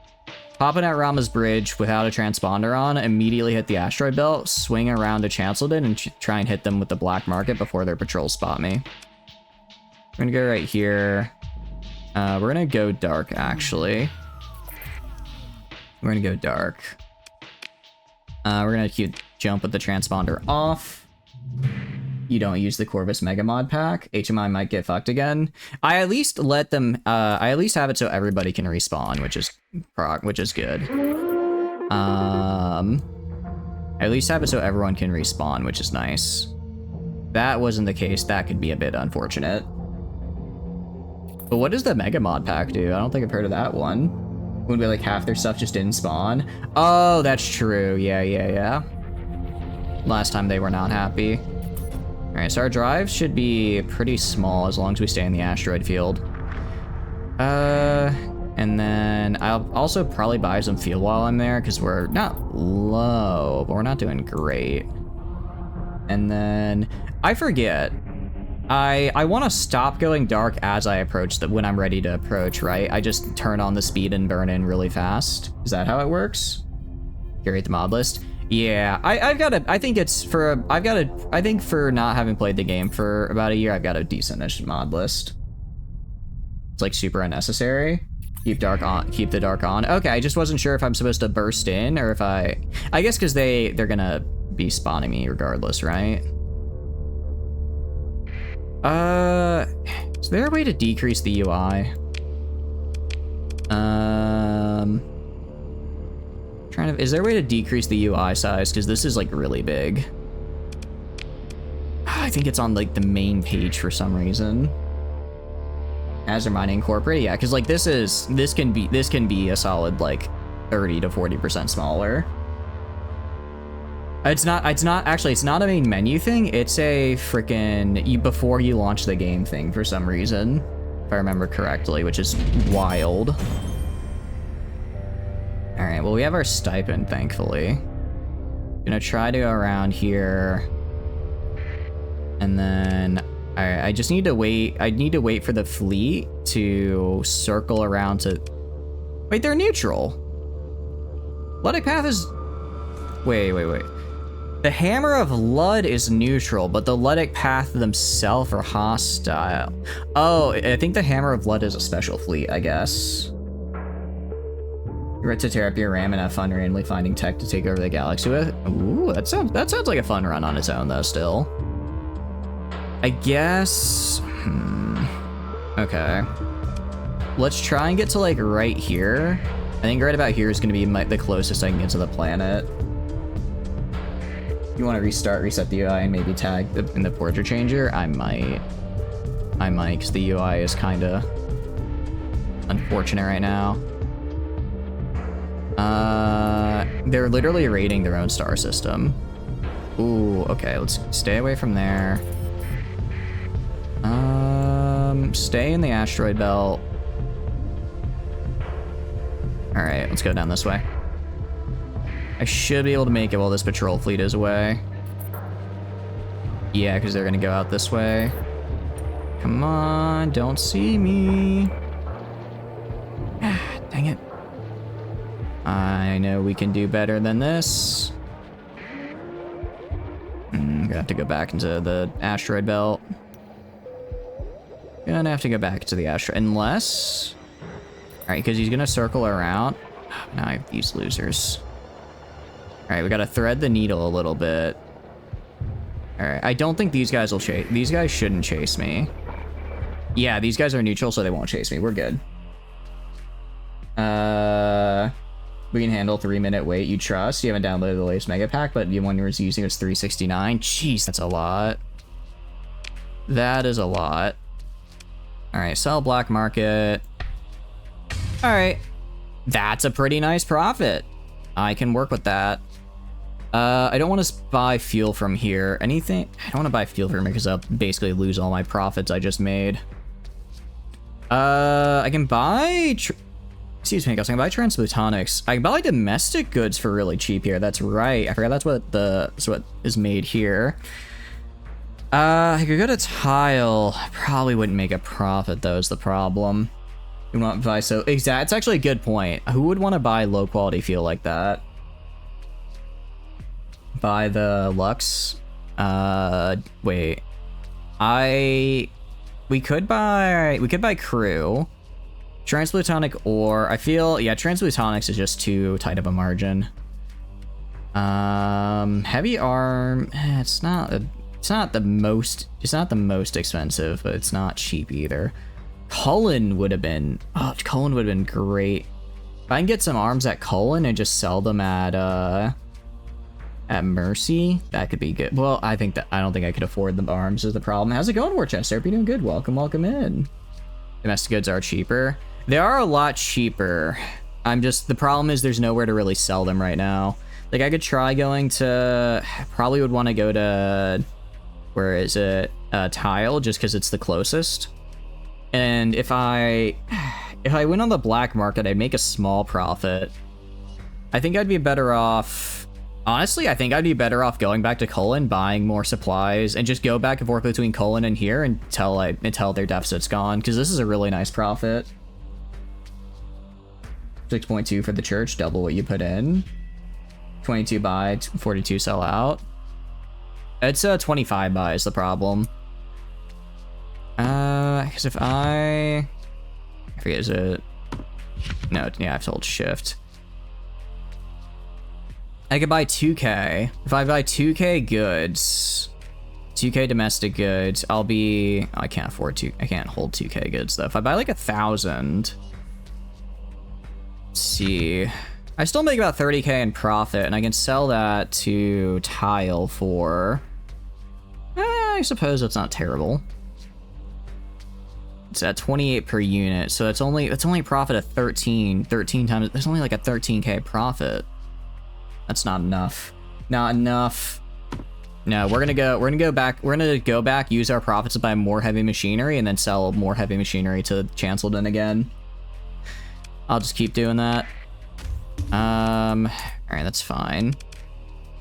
Pop in at Rama's Bridge without a transponder on, immediately hit the asteroid belt, swing around to Chanceldon, and try and hit them with the black market before their patrols spot me. We're gonna go right here. We're gonna go dark, actually. We're gonna go dark. We're gonna jump with the transponder off. You don't use the Corvus Mega Mod pack. HMI might get fucked again. I at least let them. I at least have it so everybody can respawn, which is good. I at least have it so everyone can respawn, which is nice. That wasn't the case. That could be a bit unfortunate. But what does the Mega Mod pack do? I don't think I've heard of that one. Would be like half their stuff just didn't spawn. Oh, that's true. Yeah. Last time they were not happy. All right, so our drive should be pretty small as long as we stay in the asteroid field. And then I'll also probably buy some fuel while I'm there because we're not low, but we're not doing great. And then I forget. I want to stop going dark as I approach when I'm ready to approach, right? I just turn on the speed and burn in really fast. Is that how it works? Curate the mod list. Yeah, I think for not having played the game for about a year, I've got a decent-ish mod list. It's like super unnecessary. Keep the dark on. Okay, I just wasn't sure if I'm supposed to burst in or if I guess because they're gonna be spawning me regardless, right? Is there a way to decrease the UI? Is there a way to decrease the UI size? Because this is like really big. I think it's on like the main page for some reason. Azure Mining Incorporated, yeah, because like this can be a solid like 30 to 40% smaller. It's not a main menu thing. It's a freaking before you launch the game thing for some reason, if I remember correctly, which is wild. All right, well, we have our stipend, thankfully. Gonna try to go around here. And then, all right, I just need to wait. I need to wait for the fleet to circle around to, wait, they're neutral. Luddic Path is, wait. The Hammer of Lud is neutral, but the Luddic Path themselves are hostile. Oh, I think the Hammer of Lud is a special fleet, I guess. You're right to tear up your RAM and have fun randomly finding tech to take over the galaxy with. Ooh, that sounds like a fun run on its own, though, still. I guess... Okay. Let's try and get to, like, right here. I think right about here is going to be the closest I can get to the planet. You want to reset the UI and maybe tag in the portrait changer? I might, because the UI is kind of unfortunate right now. They're literally raiding their own star system. Ooh, okay, let's stay away from there. Stay in the asteroid belt. All right, let's go down this way. I should be able to make it while this patrol fleet is away. Yeah, because they're gonna go out this way. Come on, don't see me. Dang it. I know we can do better than this. Gonna have to go back into the asteroid belt. Gonna have to go back to the asteroid, unless... Alright, because he's gonna circle around. Now I have these losers. Alright, we gotta thread the needle a little bit. Alright, I don't think these guys will chase... These guys shouldn't chase me. Yeah, these guys are neutral, so they won't chase me. We're good. We can handle 3-minute wait. You trust? You haven't downloaded the latest mega pack, but the one you were using was 369. Jeez, that's a lot. That is a lot. Alright, sell black market. Alright. That's a pretty nice profit. I can work with that. I don't want to buy fuel from here. Anything? I don't want to buy fuel from here because I'll basically lose all my profits I just made. I can buy... Excuse me, I can buy transplutonics. I can buy domestic goods for really cheap here. That's right. I forgot that's what is made here. I could go to tile. Probably wouldn't make a profit though, is the problem. You want to buy so exact. It's actually a good point. Who would want to buy low quality fuel like that? Buy the Lux. Wait. We could buy crew. Transplutonic ore. I feel transplutonics is just too tight of a margin. Heavy arm. It's not the most expensive, but it's not cheap either. Cullen would have been great. If I can get some arms at Cullen and just sell them at Mercy, that could be good. Well, I don't think I could afford the arms is the problem. How's it going, Worcester? Hope you're doing good. Welcome in. Domestic goods are cheaper. They are a lot cheaper. The problem is there's nowhere to really sell them right now. Like I could try going to, probably would want to go to, where is it? Tile, just because it's the closest. And if I went on the black market, I'd make a small profit. I think I'd be better off, honestly, I think I'd be better off going back to Cullen, buying more supplies, and just go back and forth between Cullen and here until their deficit's gone, because this is a really nice profit. 6.2 for the church, double what you put in. 22 buy, 42 sell out. It's 25 buy is the problem. Because if I forget, is it? No, yeah, I've told shift. I could buy 2K. If I buy 2K goods, 2K domestic goods, I can't afford I can't hold 2K goods though. If I buy like 1,000, let's see. I still make about 30K in profit, and I can sell that to Tile for, I suppose that's not terrible. It's at 28 per unit, so that's only a profit of 13 times. There's only like a 13K profit. That's not enough. Not enough. No, we're gonna go back, use our profits to buy more heavy machinery, and then sell more heavy machinery to Chanceldon again. I'll just keep doing that. Alright, that's fine.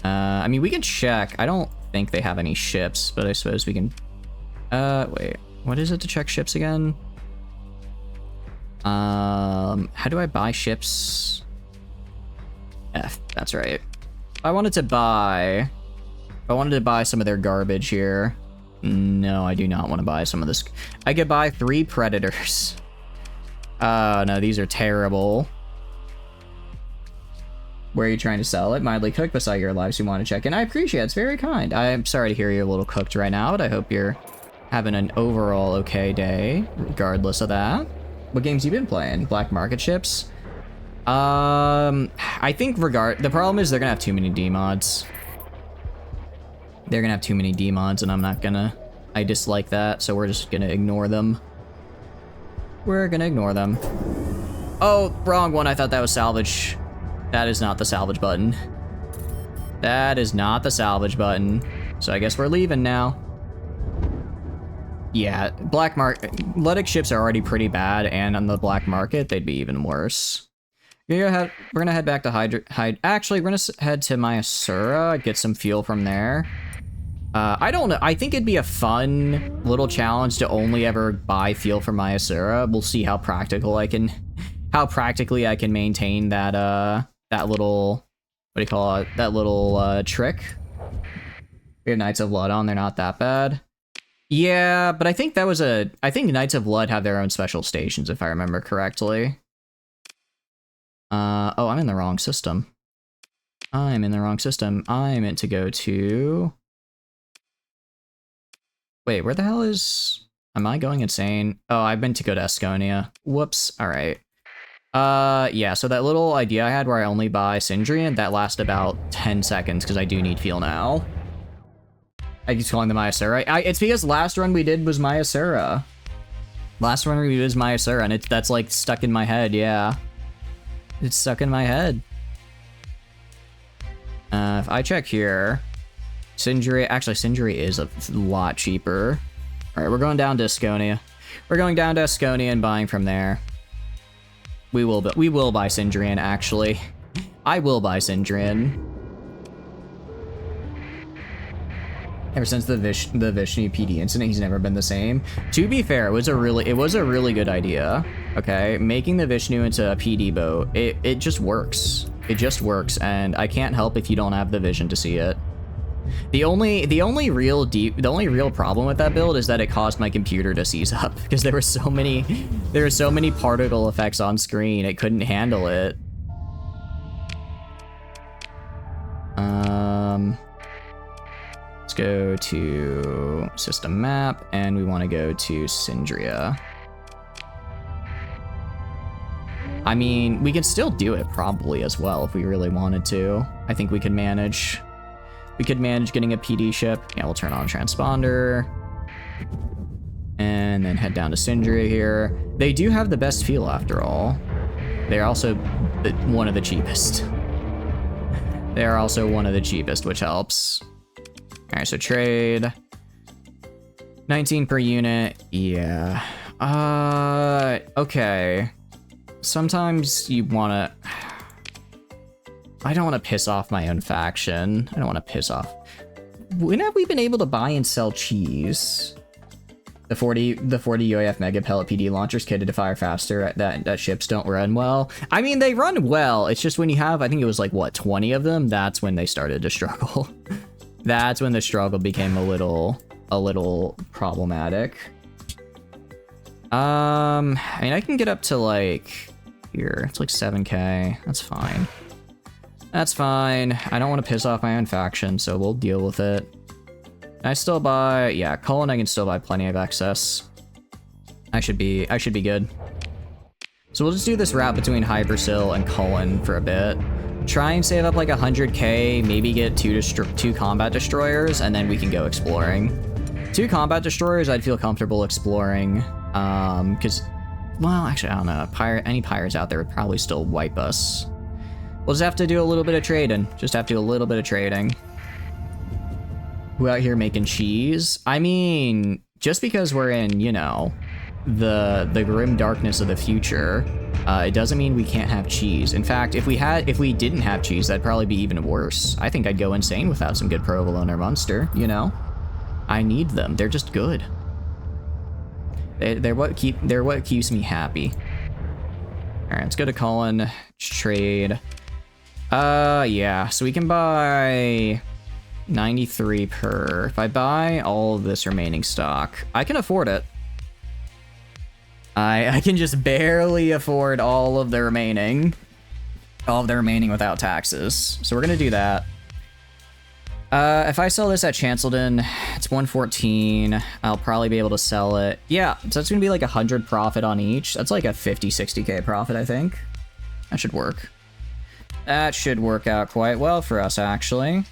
I mean, we can check. I don't think they have any ships, but I suppose we can, wait, what is it to check ships again? How do I buy ships? F, that's right. I wanted to buy some of their garbage here. No, I do not want to buy some of this. I could buy 3 predators. No, these are terrible. Where are you trying to sell it? Mildly cooked, but saw your lives you want to check in. I appreciate it. It's very kind. I'm sorry to hear you're a little cooked right now, but I hope you're having an overall okay day, regardless of that. What games you been playing? Black market ships? I think the problem is they're gonna have too many D-mods. They're gonna have too many D-mods, and I dislike that, so we're just gonna ignore them. We're gonna ignore them. Oh, wrong one. I thought that was salvage. That is not the salvage button. That is not the salvage button. So I guess we're leaving now. Yeah, black market. Ludic ships are already pretty bad, and on the black market, they'd be even worse. We're gonna head back to Actually, we're gonna head to Myasura, get some fuel from there. I don't know. I think it'd be a fun little challenge to only ever buy fuel from Myasura. We'll see how practically I can maintain that that little, what do you call it? That little trick. We have Knights of Blood on. They're not that bad. Yeah, but I think I think Knights of Blood have their own special stations, if I remember correctly. Oh, I'm in the wrong system. I meant to go to... Wait, where the hell is... Am I going insane? Oh, I meant to go to Asconia. Whoops. Alright. Yeah, so that little idea I had where I only buy Sindrian, that lasts about 10 seconds, because I do need fuel now. I keep calling the Myasura. It's because last run we did was Myasura. And that's like stuck in my head, yeah. It's stuck in my head. If I check here, Sindri is a lot cheaper. All right, we're going down to Asconia. We're going down to Asconia and buying from there. We will buy Sindrian, actually. I will buy Sindrian. Ever since the Vishnu PD incident, he's never been the same. To be fair, it was a really good idea. Okay, making the Vishnu into a PD boat, it just works. It just works, and I can't help if you don't have the vision to see it. The only real problem with that build is that it caused my computer to seize up because there were so many particle effects on screen, it couldn't handle it. Let's go to system map, and we want to go to Syndria. I mean, we can still do it probably as well if we really wanted to. I think we could manage. We could manage getting a PD ship. Yeah, we'll turn on transponder. And then head down to Syndria here. They do have the best fuel after all. They're also one of the cheapest. They are also one of the cheapest, which helps. All right, so trade. 19 per unit. Yeah. Okay. Sometimes you want to... I don't want to piss off my own faction. I don't want to piss off... When have we been able to buy and sell cheese? The 40 UAF Mega Pellet PD launchers kitted to fire faster that ships don't run well. I mean, they run well. It's just when you have, I think it was like, what, 20 of them? That's when they started to struggle. That's when the struggle became a little problematic. I mean, I can get up to like here. It's like 7K. That's fine. That's fine. I don't want to piss off my own faction, so we'll deal with it. I still buy, yeah, Cullen I can still buy plenty of excess. I should be good. So we'll just do this route between Hypersil and Cullen for a bit. Try and save up like 100K, maybe get two combat destroyers, and then we can go exploring. 2 combat destroyers I'd feel comfortable exploring, because, well, actually, I don't know. Any pirates out there would probably still wipe us. We'll just have to do a little bit of trading. Just have to do a little bit of trading. Who out here making cheese? I mean, just because we're in, you know, the grim darkness of the future, it doesn't mean we can't have cheese. In fact, if we didn't have cheese, that'd probably be even worse. I think I'd go insane without some good provolone or Munster, you know? I need them. They're just good. They're what keeps me happy. All right, let's go to Cullen. Trade. Yeah, so we can buy 93 per. If I buy all of this remaining stock, I can afford it. I can just barely afford all of the remaining without taxes. So we're gonna do that. If I sell this at Chanceldon, it's 114. I'll probably be able to sell it. Yeah, so that's gonna be like 100 profit on each. That's like a 60K profit, I think. That should work. That should work out quite well for us, actually.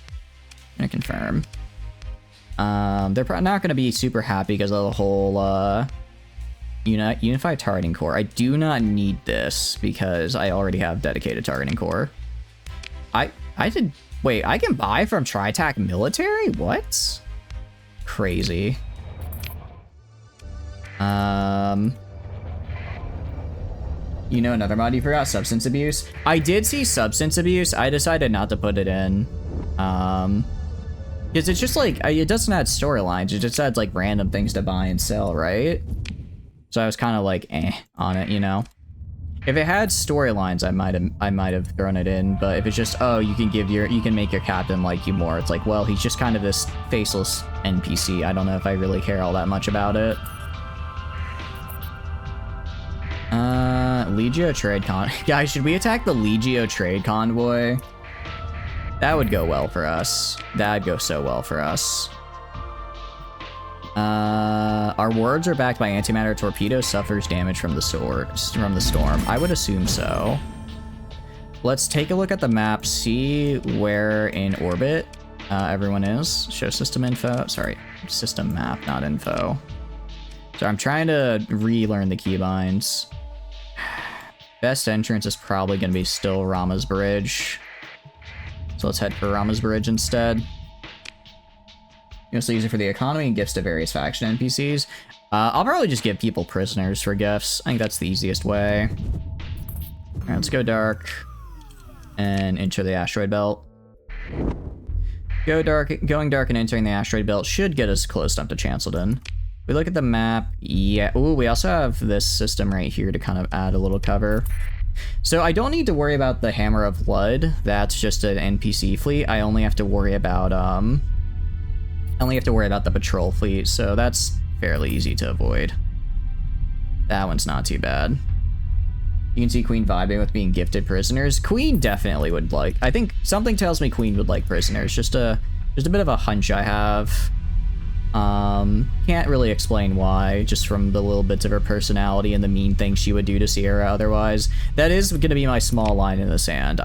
I confirm. They're probably not going to be super happy because of the whole unified targeting core. I do not need this because I already have dedicated targeting core. Wait, I can buy from Tritac Military? What? Crazy. You know another mod you forgot? Substance abuse. I did see substance abuse. I decided not to put it in. Because it's just like, it doesn't add storylines. It just adds like random things to buy and sell, right? So I was kind of like, on it, you know? If it had storylines, I might have thrown it in. But if it's just, oh, you can make your captain like you more. It's like, well, he's just kind of this faceless NPC. I don't know if I really care all that much about it. Legio trade con. Guys, should we attack the Legio trade convoy? That would go well for us. That'd go so well for us. Our wards are backed by antimatter torpedo, suffers damage from the storm. I would assume so. Let's take a look at the map, see where in orbit everyone is. Show system info. Sorry, system map, not info. So I'm trying to relearn the keybinds. Best entrance is probably going to be still Rama's Bridge. So let's head for Rama's Bridge instead. Mostly use it for the economy and gifts to various faction NPCs. I'll probably just give people prisoners for gifts. I think that's the easiest way. Alright, let's go dark. And enter the asteroid belt. Going dark and entering the asteroid belt should get us close enough to Chanceldon. We look at the map. Yeah. Ooh, we also have this system right here to kind of add a little cover. So I don't need to worry about the Hammer of Blood. That's just an NPC fleet. I only have to worry about the patrol fleet. So that's fairly easy to avoid. That one's not too bad. You can see Queen vibing with being gifted prisoners. Queen definitely would like. I think something tells me Queen would like prisoners. Just a bit of a hunch I have. Can't really explain why, just from the little bits of her personality and the mean things she would do to Sierra otherwise. That is going to be my small line in the sand.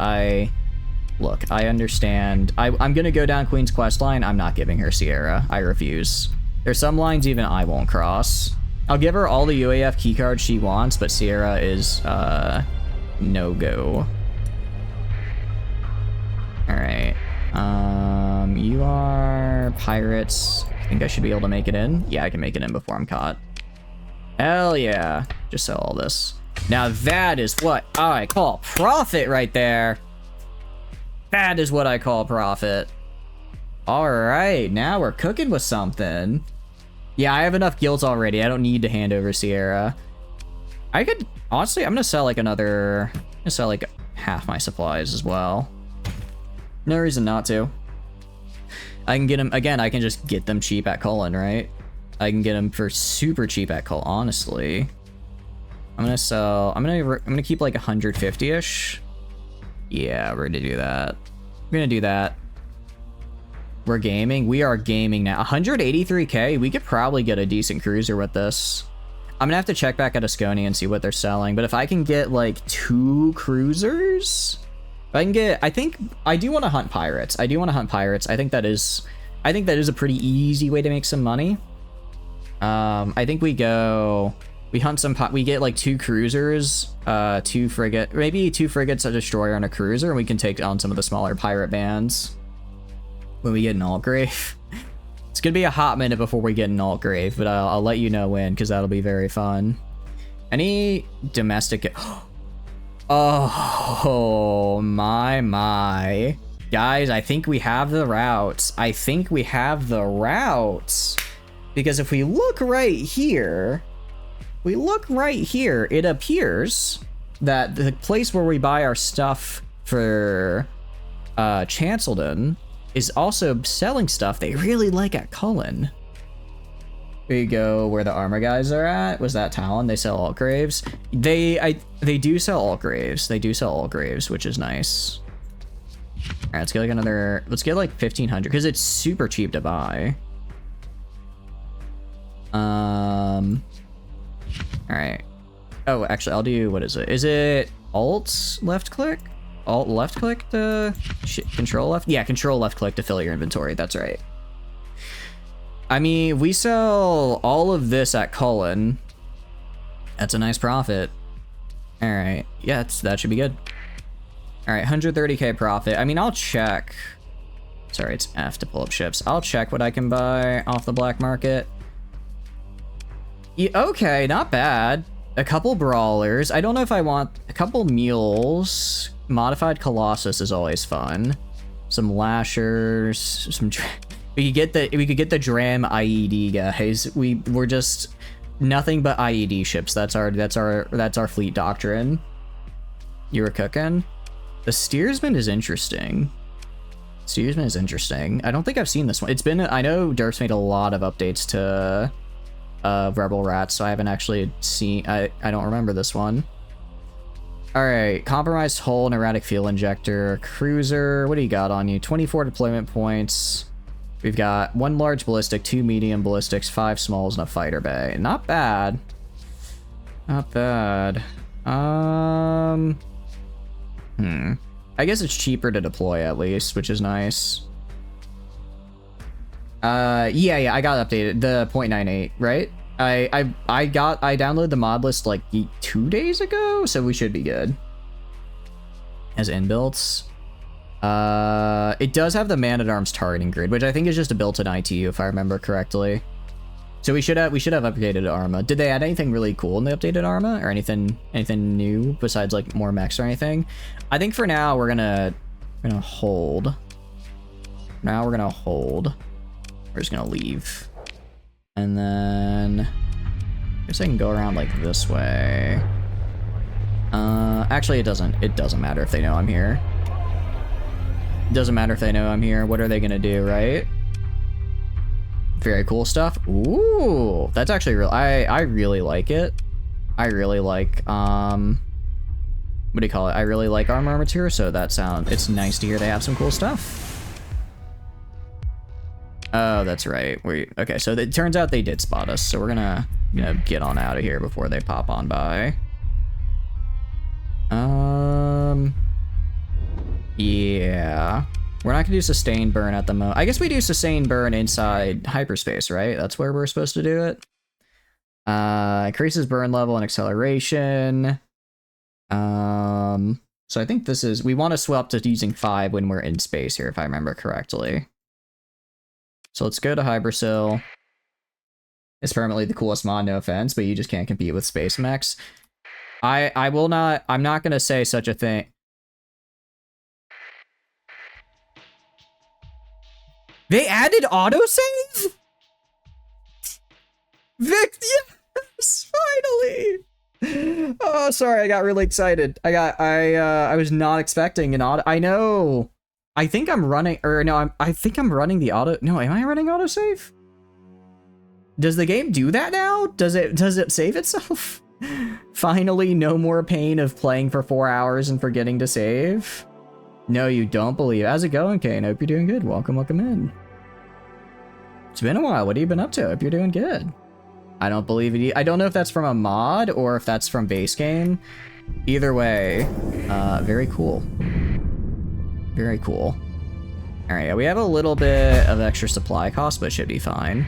Look, I understand. I'm going to go down Queen's quest line. I'm not giving her Sierra. I refuse. There's some lines even I won't cross. I'll give her all the UAF keycards she wants, but Sierra is, no-go. Alright. You are pirates. I think I should be able to make it in. Yeah, I can make it in before I'm caught. Hell yeah. Just sell all this. Now that is what I call profit right there. That is what I call profit. Alright, now we're cooking with something. Yeah, I have enough guilds already. I don't need to hand over Sierra. I could, honestly, I'm gonna sell like half my supplies as well. No reason not to. I can get them, again, I can just get them cheap at Cullen, right? I can get them for super cheap at Cullen, honestly. I'm gonna keep like 150-ish. Yeah, we're gonna do that. We're gonna do that. We're gaming. We are gaming now. 183k. We could probably get a decent cruiser with this. I'm gonna have to check back at Asconi and see what they're selling. But if I can get like 2 cruisers, if I can get, I think I do want to hunt pirates. I think that is a pretty easy way to make some money. I think we hunt some, we get like 2 cruisers, 2 frigate, maybe 2 frigates, a destroyer, and a cruiser, and we can take on some of the smaller pirate bands when we get an Altgrave. It's gonna be a hot minute before we get an Altgrave, but I'll let you know when, because that'll be very fun. Any domestic... Oh my. Guys, I think we have the routes. Because if we look right here, it appears that the place where we buy our stuff for Chanceldon is also selling stuff they really like at Cullen. Here you go, where the armor guys are at. Was that Talon? They sell Altgraves. They do sell Altgraves, which is nice. Alright, let's get like let's get like 1500, because it's super cheap to buy. Alright. Oh, actually, I'll do, what is it? Is it Alt left click? Alt left click to control left? Yeah, control left click to fill your inventory. That's right. I mean, we sell all of this at Cullen. That's a nice profit. All right. Yeah, that should be good. All right, 130k profit. I mean, I'll check. Sorry, it's F to pull up ships. I'll check what I can buy off the black market. Yeah, okay, not bad. A couple brawlers. I don't know if I want a couple mules. Modified Colossus is always fun. Some lashers, some we could get the Dram IED guys. We're just nothing but IED ships. That's our fleet doctrine. You were cooking. The Steersman is interesting. I don't think I've seen this one. I know Derp's made a lot of updates to Rebel Rats, so I haven't actually seen. I don't remember this one. All right, compromised hull and erratic fuel injector, cruiser. What do you got on you? 24 deployment points. We've got 1 large ballistic, 2 medium ballistics, 5 smalls, and a fighter bay. Not bad. I guess it's cheaper to deploy at least, which is nice. Yeah, I got updated. The 0.98, right? I downloaded the mod list like 2 days ago, so we should be good. As inbuilts. It does have the man-at-arms targeting grid, which I think is just a built-in ITU if I remember correctly. So we should have updated Arma. Did they add anything really cool in the updated Arma, or anything new besides like more mechs or anything? I think for now we're gonna hold. Now we're gonna hold. We're just gonna leave. And then I guess I can go around like this way. Actually it doesn't matter if they know I'm here. It doesn't matter if they know I'm here. What are they gonna do, right? Very cool stuff. Ooh, that's actually real. I really like it. I really like, what do you call it? I really like armor material, so it's nice to hear they have some cool stuff. Oh, that's right. Okay, so it turns out they did spot us, so we're gonna get on out of here before they pop on by. Yeah. We're not gonna do sustained burn at the moment. I guess we do sustained burn inside hyperspace, right? That's where we're supposed to do it. Increases burn level and acceleration. So I think we want to swap to using 5 when we're in space here, if I remember correctly. So let's go to Hypersil. It's permanently the coolest mod, no offense, but you just can't compete with space mechs. I'm not gonna say such a thing. They added autosave? Vic, yes, finally. Oh, sorry, I got really excited. I was not expecting an auto. I know. I think I'm running, or no, I think I'm running the auto. No, am I running autosave? Does the game do that now? Does it save itself? Finally, no more pain of playing for 4 hours and forgetting to save. No, you don't believe. How's it going, Kane? Hope you're doing good. Welcome in. It's been a while. What have you been up to? Hope you're doing good. I don't believe it. I don't know if that's from a mod or if that's from base game. Either way, very cool. Very cool. All right, yeah, we have a little bit of extra supply cost, but it should be fine.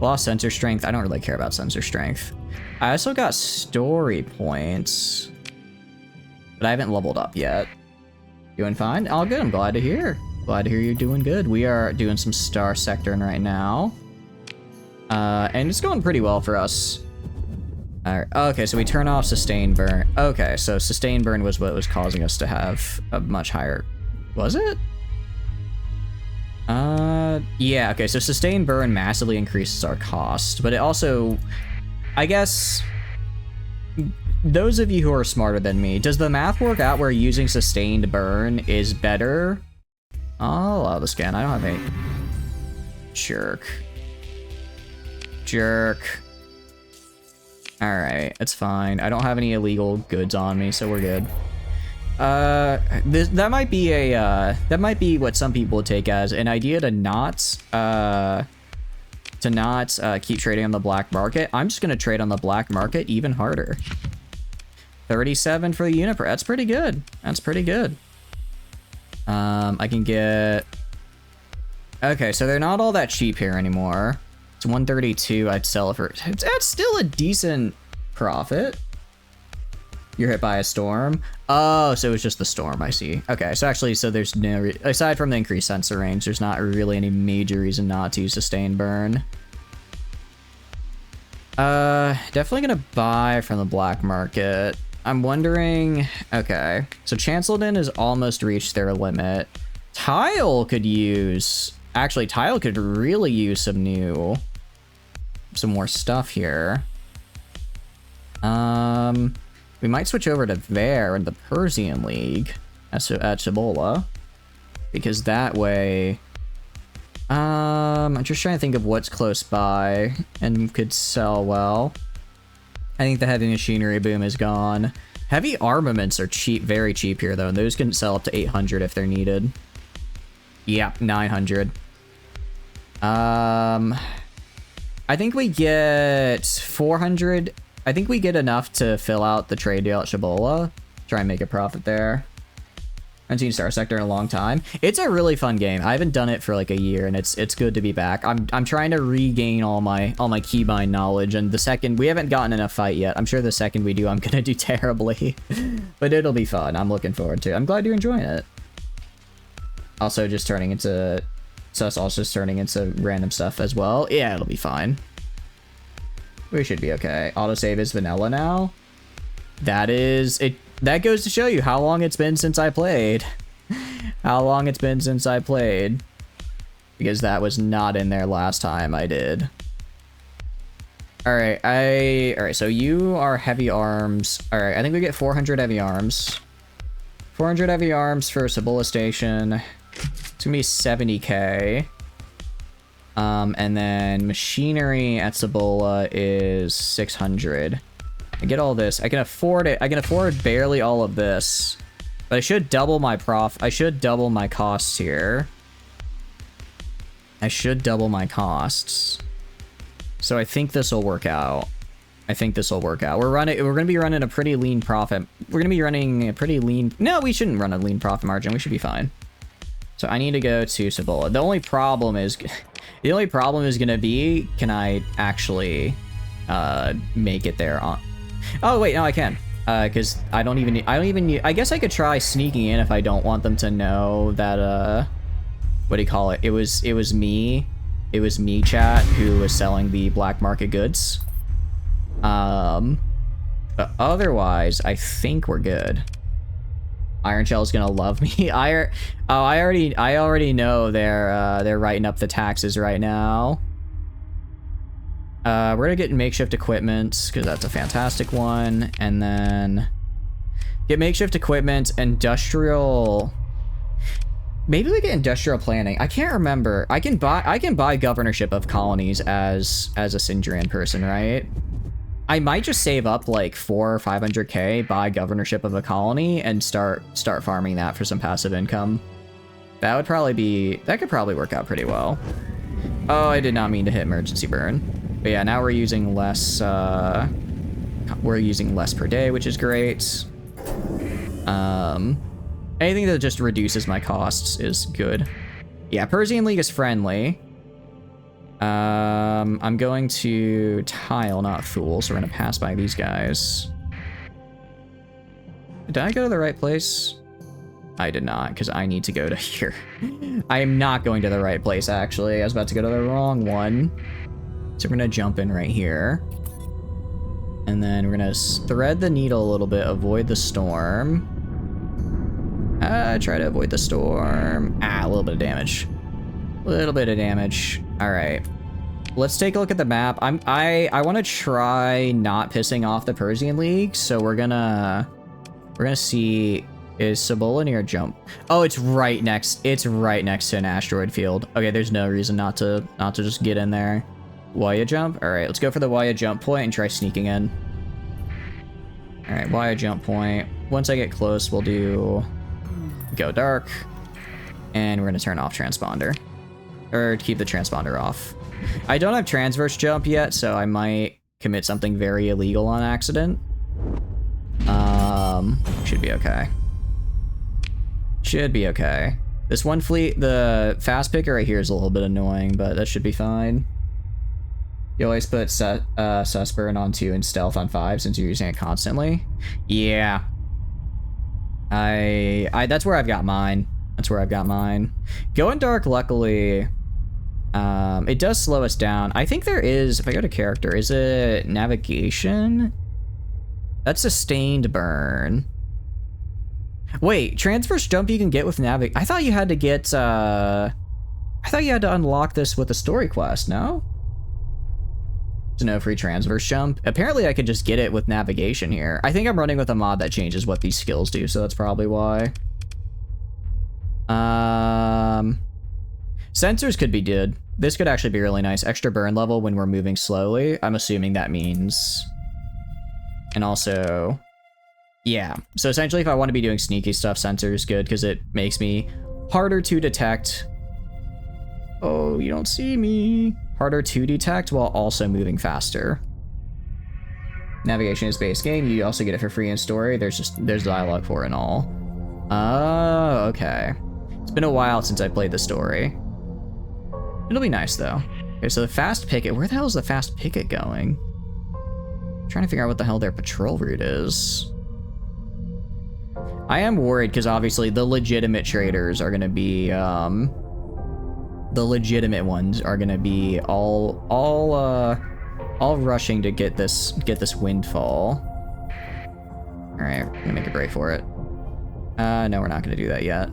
Lost sensor strength. I don't really care about sensor strength. I also got story points, but I haven't leveled up yet. Doing fine? All good. I'm glad to hear. Glad to hear you're doing good. We are doing some Starsector right now. And it's going pretty well for us. Alright, okay, so we turn off sustained burn. Okay, so sustained burn was what was causing us to have a much higher... Was it? Yeah, okay, so sustained burn massively increases our cost, but it also... I guess... Those of you who are smarter than me, does the math work out where using sustained burn is better? I'll allow the scan. I don't have any... Jerk. Alright, it's fine. I don't have any illegal goods on me, so we're good. That might be what some people would take as an idea to not keep trading on the black market. I'm just gonna trade on the black market even harder. 37 for the unit. That's pretty good. That's pretty good. I can get... Okay, so they're not all that cheap here anymore. It's 132. I'd sell it for... That's still a decent profit. You're hit by a storm. Oh, so it's just the storm, I see. Okay, so actually, so there's no... Aside from the increased sensor range, there's not really any major reason not to use sustained burn. Definitely gonna buy from the black market. I'm wondering... Okay, so Chanceldon has almost reached their limit. Tile could use... Actually, Tile could really use some more stuff here. We might switch over to Vare in the Persian League at Cibola, because that way... I'm just trying to think of what's close by and could sell well. I think the heavy machinery boom is gone. Heavy armaments are cheap, very cheap here though, and those can sell up to 800 if they're needed. Yep, 900. I think we get 400. I think we get enough to fill out the trade deal at Cibola. Try and make a profit there. I haven't seen Starsector in a long time. It's a really fun game. I haven't done it for like a year, and it's good to be back. I'm trying to regain all my keybind knowledge, and the second we haven't gotten in a fight yet. I'm sure the second we do, I'm gonna do terribly, but it'll be fun. I'm looking forward to it. I'm glad you're enjoying it. Also, just turning into random stuff as well. Yeah, it'll be fine. We should be okay. Autosave is vanilla now. That is it. That goes to show you how long it's been since I played. how long it's been since I played. Because that was not in there last time I did. Alright, alright, so you are heavy arms. Alright, I think we get 400 heavy arms. 400 heavy arms for Cibola Station. It's gonna be 70k. And then machinery at Cibola is 600. I get all this. I can afford it. I can afford barely all of this. But I should double my I should double my costs here. I should double my costs. So I think this will work out. I think this will work out. We're gonna be running a pretty lean profit. We're gonna be running a pretty lean. No, we shouldn't run a lean profit margin. We should be fine. So I need to go to Cibola. The only problem is gonna be, can I actually make it there on? Oh wait, no, I can. Because I guess I could try sneaking in if I don't want them to know that what do you call it? It was me, chat, who was selling the black market goods. But otherwise, I think we're good. Iron Shell's gonna love me. I already know they're writing up the taxes right now. We're gonna get makeshift equipment because that's a fantastic one, and then get makeshift equipment, industrial. Maybe we get industrial planning. I can't remember. I can buy governorship of colonies as a Syndrian person, right? I might just save up like 400 or 500k, buy governorship of a colony, and start farming that for some passive income. That could probably work out pretty well. Oh, I did not mean to hit emergency burn. But yeah, now we're using less per day, which is great. Anything that just reduces my costs is good. Yeah, Persian League is friendly. I'm going to tile, not fool, so we're gonna pass by these guys. Did I go to the right place? I did not, because I need to go to here. I am not going to the right place, actually. I was about to go to the wrong one. So we're gonna jump in right here. And then we're gonna thread the needle a little bit, avoid the storm. Try to avoid the storm. A little bit of damage. All right. Let's take a look at the map. I want to try not pissing off the Persian League, so we're gonna see, is Cibola near jump? Oh, it's right next to an asteroid field. Okay, there's no reason not to just get in there. Waya jump? All right, let's go for the Waya jump point and try sneaking in. All right, Waya jump point. Once I get close, we'll do go dark, and we're gonna turn off transponder, or keep the transponder off. I don't have transverse jump yet, so I might commit something very illegal on accident. Should be okay. Should be okay. This one fleet, the fast picker right here is a little bit annoying, but that should be fine. You always put Susburn on 2 and stealth on 5 since you're using it constantly. Yeah. That's where I've got mine. Going dark, luckily, it does slow us down. I think there is, if I go to character, is it navigation? That's sustained burn. Wait, transverse jump you can get with I thought you had to get, I thought you had to unlock this with a story quest, no? There's no free transverse jump. Apparently I could just get it with navigation here. I think I'm running with a mod that changes what these skills do, so that's probably why. Sensors could be good. This could actually be really nice. Extra burn level when we're moving slowly. I'm assuming that means... And also... Yeah. So essentially if I want to be doing sneaky stuff, sensor is good because it makes me harder to detect. Oh, you don't see me. Harder to detect while also moving faster. Navigation is base game. You also get it for free in story. There's dialogue for it and all. Oh, okay. It's been a while since I played the story. It'll be nice though. Okay, so the fast picket. Where the hell is the fast picket going? I'm trying to figure out what the hell their patrol route is. I am worried because obviously the legitimate traders are gonna be the legitimate ones are gonna be all rushing to get this windfall. All right, we're gonna make a break for it. No, we're not gonna do that yet.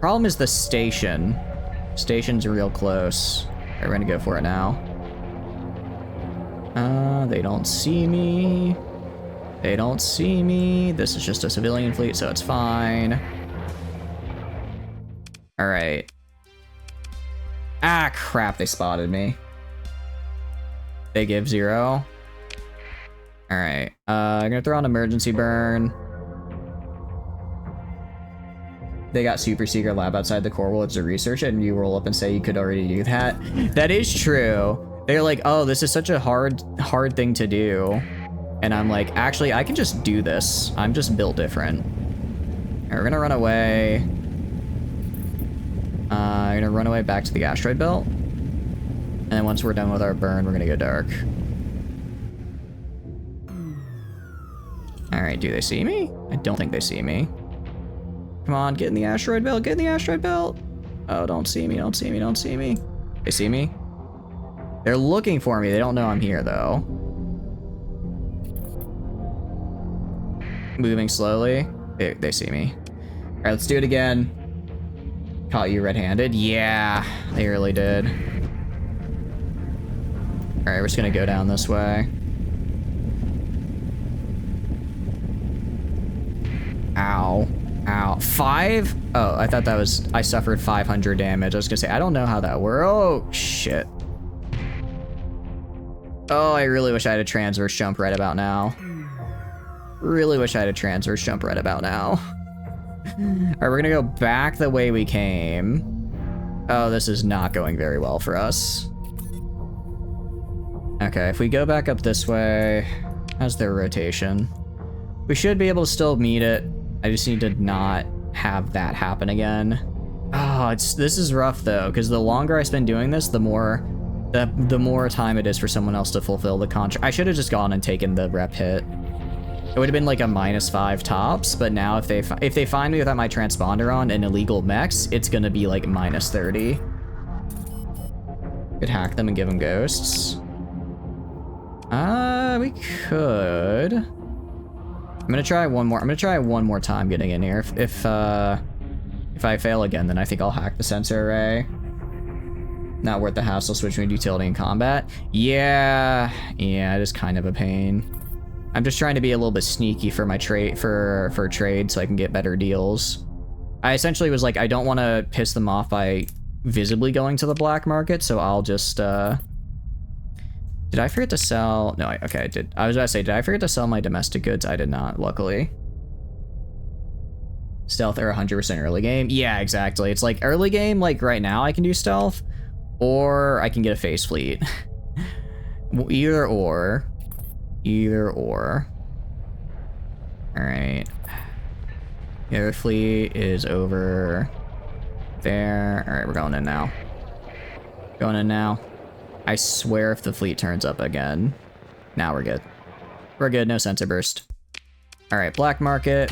Problem is the station. Station's real close. Alright, we're gonna go for it now. They don't see me. They don't see me. This is just a civilian fleet, so it's fine. Alright. Ah, crap, they spotted me. They give 0. Alright, I'm gonna throw on emergency burn. They got super secret lab outside the core world to research it, and you roll up and say you could already do that. That is true. They're like, oh, this is such a hard thing to do. And I'm like, actually, I can just do this. I'm just built different. All right, we're gonna run away. I'm gonna run away back to the asteroid belt. And then once we're done with our burn, we're gonna go dark. All right, do they see me? I don't think they see me. Come on, get in the asteroid belt, get in the asteroid belt. Oh, don't see me, don't see me, don't see me. They see me? They're looking for me. They don't know I'm here, though. Moving slowly. They see me. All right, let's do it again. Caught you red-handed. Yeah, they really did. All right, we're just gonna go down this way. Ow. Ow. 5? Oh, I thought that was... I suffered 500 damage. I was gonna say, I don't know how that works. Oh, shit. Oh, I really wish I had a transverse jump right about now. Really wish I had a transverse jump right about now. Alright, we're gonna go back the way we came. Oh, this is not going very well for us. Okay, if we go back up this way... How's their rotation? We should be able to still meet it. I just need to not have that happen again. Oh, this is rough though, because the longer I spend doing this, the more time it is for someone else to fulfill the contract. I should have just gone and taken the rep hit. It would have been like a -5 tops, but now if they find me without my transponder on and illegal mechs, it's gonna be like -30. Could hack them and give them ghosts. We could. I'm gonna try one more. I'm gonna try one more time getting in here. If I fail again, then I think I'll hack the sensor array. Not worth the hassle switching to utility and combat. Yeah, it is kind of a pain. I'm just trying to be a little bit sneaky for my trade for trade so I can get better deals. I essentially was like, I don't want to piss them off by visibly going to the black market, so I'll just did I forget to sell? No, okay, I did. I was about to say, did I forget to sell my domestic goods? I did not, luckily. Stealth or 100% early game? Yeah, exactly. It's like early game, like right now I can do stealth, or I can get a phase fleet. Either or. Either or. Alright. The other fleet is over there. Alright, we're going in now. Going in now. I swear if the fleet turns up again. Now we're good. We're good, no sensor burst. Alright, black market.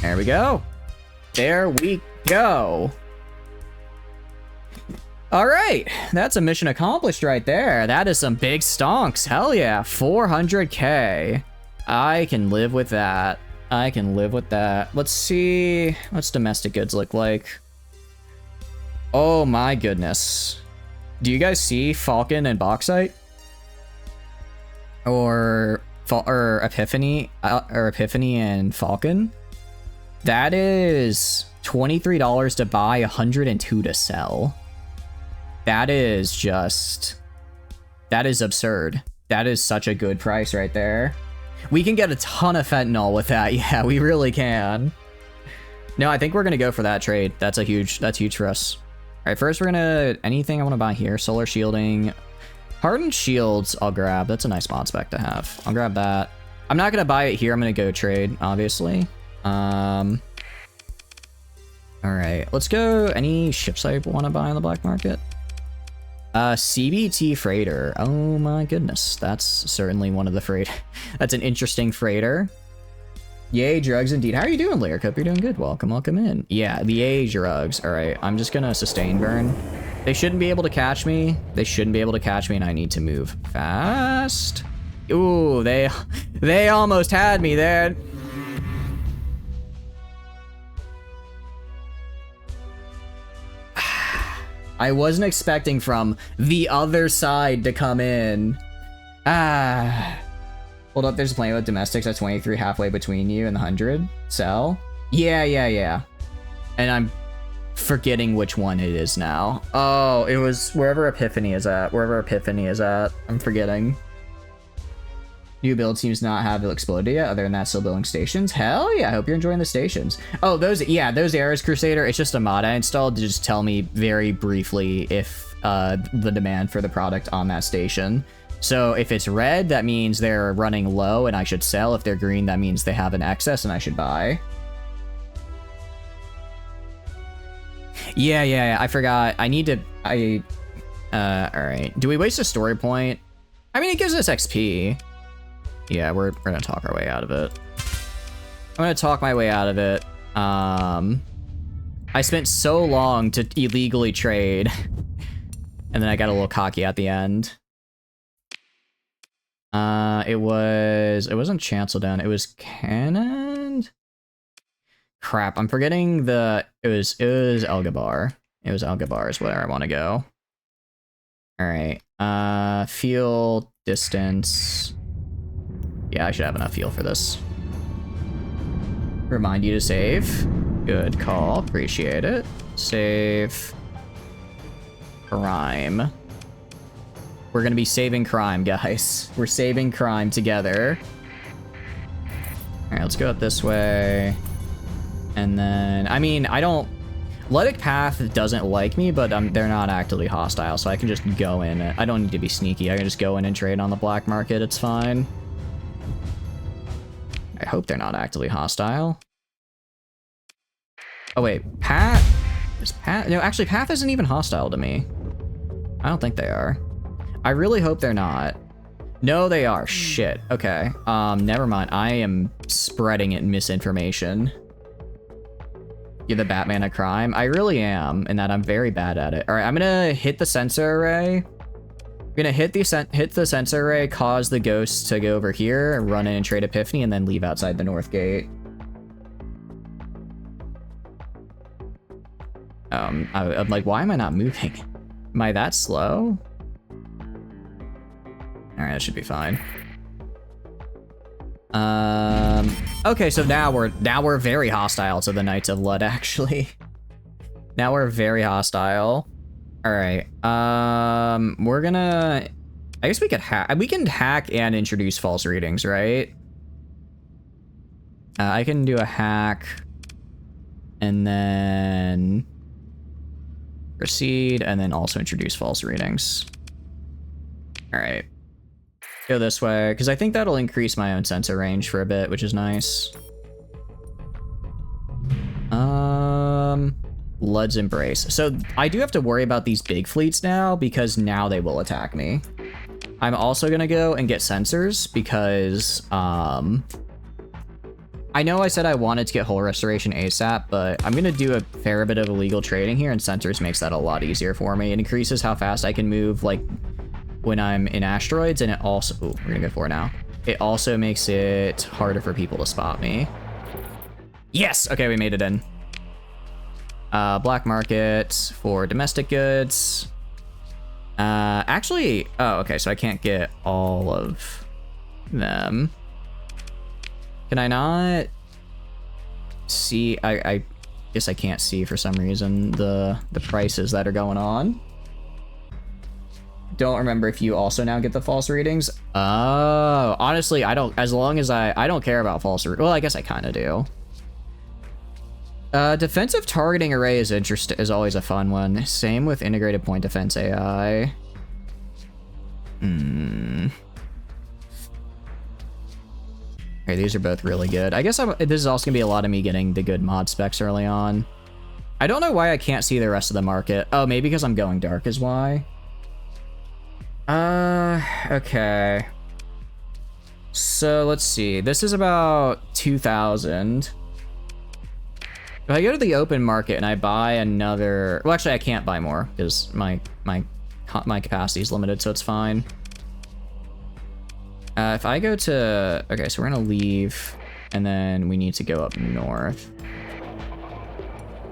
There we go. There we go. Alright, that's a mission accomplished right there. That is some big stonks. Hell yeah, 400k. I can live with that. I can live with that. Let's see, what's domestic goods look like? Oh my goodness. Do you guys see Falcon and Bauxite? Or Epiphany and Falcon? That is $23 to buy, $102 to sell. That is just... That is absurd. That is such a good price right there. We can get a ton of fentanyl with that. Yeah, we really can. No, I think we're gonna go for that trade. That's huge for us. All right, first we're gonna, anything I wanna buy here. Solar shielding. Hardened shields I'll grab. That's a nice mod spec to have. I'll grab that. I'm not gonna buy it here. I'm gonna go trade, obviously. All right, let's go. Any ships I wanna buy on the black market? CBT freighter. Oh my goodness. That's certainly one of the freight. That's an interesting freighter. Yay, drugs indeed. How are you doing, Layer Cup? You're doing good. Welcome in. Yeah, the yay drugs. All right, I'm just gonna sustain burn. They shouldn't be able to catch me. They shouldn't be able to catch me, and I need to move fast. Ooh, they almost had me there. I wasn't expecting from the other side to come in. Hold up, there's plenty of domestics at 23 halfway between you and the 100. Sell? Yeah. And I'm forgetting which one it is now. Oh, it was wherever Epiphany is at. I'm forgetting. New build seems not have exploded yet. Other than that, still building stations. Hell yeah, I hope you're enjoying the stations. Oh, those Eras Crusader, it's just a mod I installed to just tell me very briefly if the demand for the product on that station. So if it's red, that means they're running low and I should sell. If they're green, that means they have an excess and I should buy. Yeah, I forgot. I need to, alright. Do we waste a story point? I mean, it gives us XP. Yeah, we're gonna talk our way out of it. I'm gonna talk my way out of it. I spent so long to illegally trade. And then I got a little cocky at the end. It wasn't Chanceldown, it was Cannon? Crap, I'm forgetting it was Elgabar. It was Elgabar is where I want to go. Alright, fuel, distance. Yeah, I should have enough fuel for this. Remind you to save. Good call, appreciate it. Save. Crime. We're gonna be saving crime, guys. We're saving crime together. Alright, let's go up this way. And then, I mean, Luddic Path doesn't like me, but they're not actively hostile, so I can just go in. I don't need to be sneaky. I can just go in and trade on the black market. It's fine. I hope they're not actively hostile. Oh wait, Path? Is Path? No, actually, Path isn't even hostile to me. I don't think they are. I really hope they're not. No, they are. Shit. Okay. Never mind. I am spreading it misinformation. You're the Batman of crime. I really am, in that I'm very bad at it. All right, I'm gonna hit the sensor array. I'm gonna hit the sensor array, cause the ghosts to go over here, run in and trade Epiphany, and then leave outside the north gate. I'm like, why am I not moving? Am I that slow? All right, that should be fine. Okay, so now we're very hostile to the Knights of Lud, actually. Now we're very hostile. All right. We're gonna. I guess we could hack. We can hack and introduce false readings, right? I can do a hack, and then proceed, and then also introduce false readings. All right. Go this way, because I think that'll increase my own sensor range for a bit, which is nice. Lud's Embrace. So I do have to worry about these big fleets now, because now they will attack me. I'm also gonna go and get sensors, because I know I said I wanted to get hull restoration ASAP, but I'm gonna do a fair bit of illegal trading here, and sensors makes that a lot easier for me. It increases how fast I can move, like, when I'm in asteroids, and it also, ooh, we're gonna go for it now. It also makes it harder for people to spot me. Yes, okay, we made it in. Black market for domestic goods. Actually, oh, okay, so I can't get all of them. Can I not see? I guess I can't see for some reason the prices that are going on. Don't remember if you also now get the false readings. Oh, honestly, I don't, as long as I don't care about false readings. Well, I guess I kind of do. Defensive targeting array is always a fun one. Same with integrated point defense AI. Okay, these are both really good. I guess this is also gonna be a lot of me getting the good mod specs early on. I don't know why I can't see the rest of the market. Oh, maybe because I'm going dark is why. Okay. So let's see. This is about 2,000. If I go to the open market and I buy another, well, actually I can't buy more because my capacity is limited, so it's fine. If I go to, okay, so we're gonna leave, and then we need to go up north.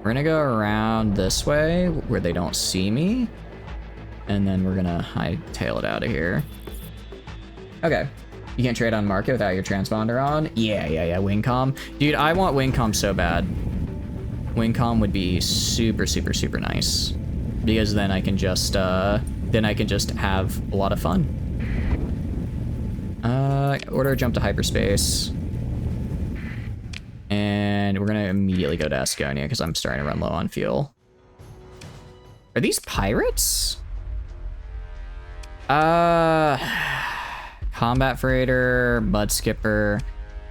We're gonna go around this way where they don't see me. And then we're gonna hightail it out of here. Okay. You can't trade on market without your transponder on? Yeah, Wingcom. Dude, I want Wingcom so bad. Wingcom would be super, super, super nice. Because then I can just have a lot of fun. Order a jump to hyperspace. And we're gonna immediately go to Asconia because I'm starting to run low on fuel. Are these pirates? Combat freighter, mud skipper.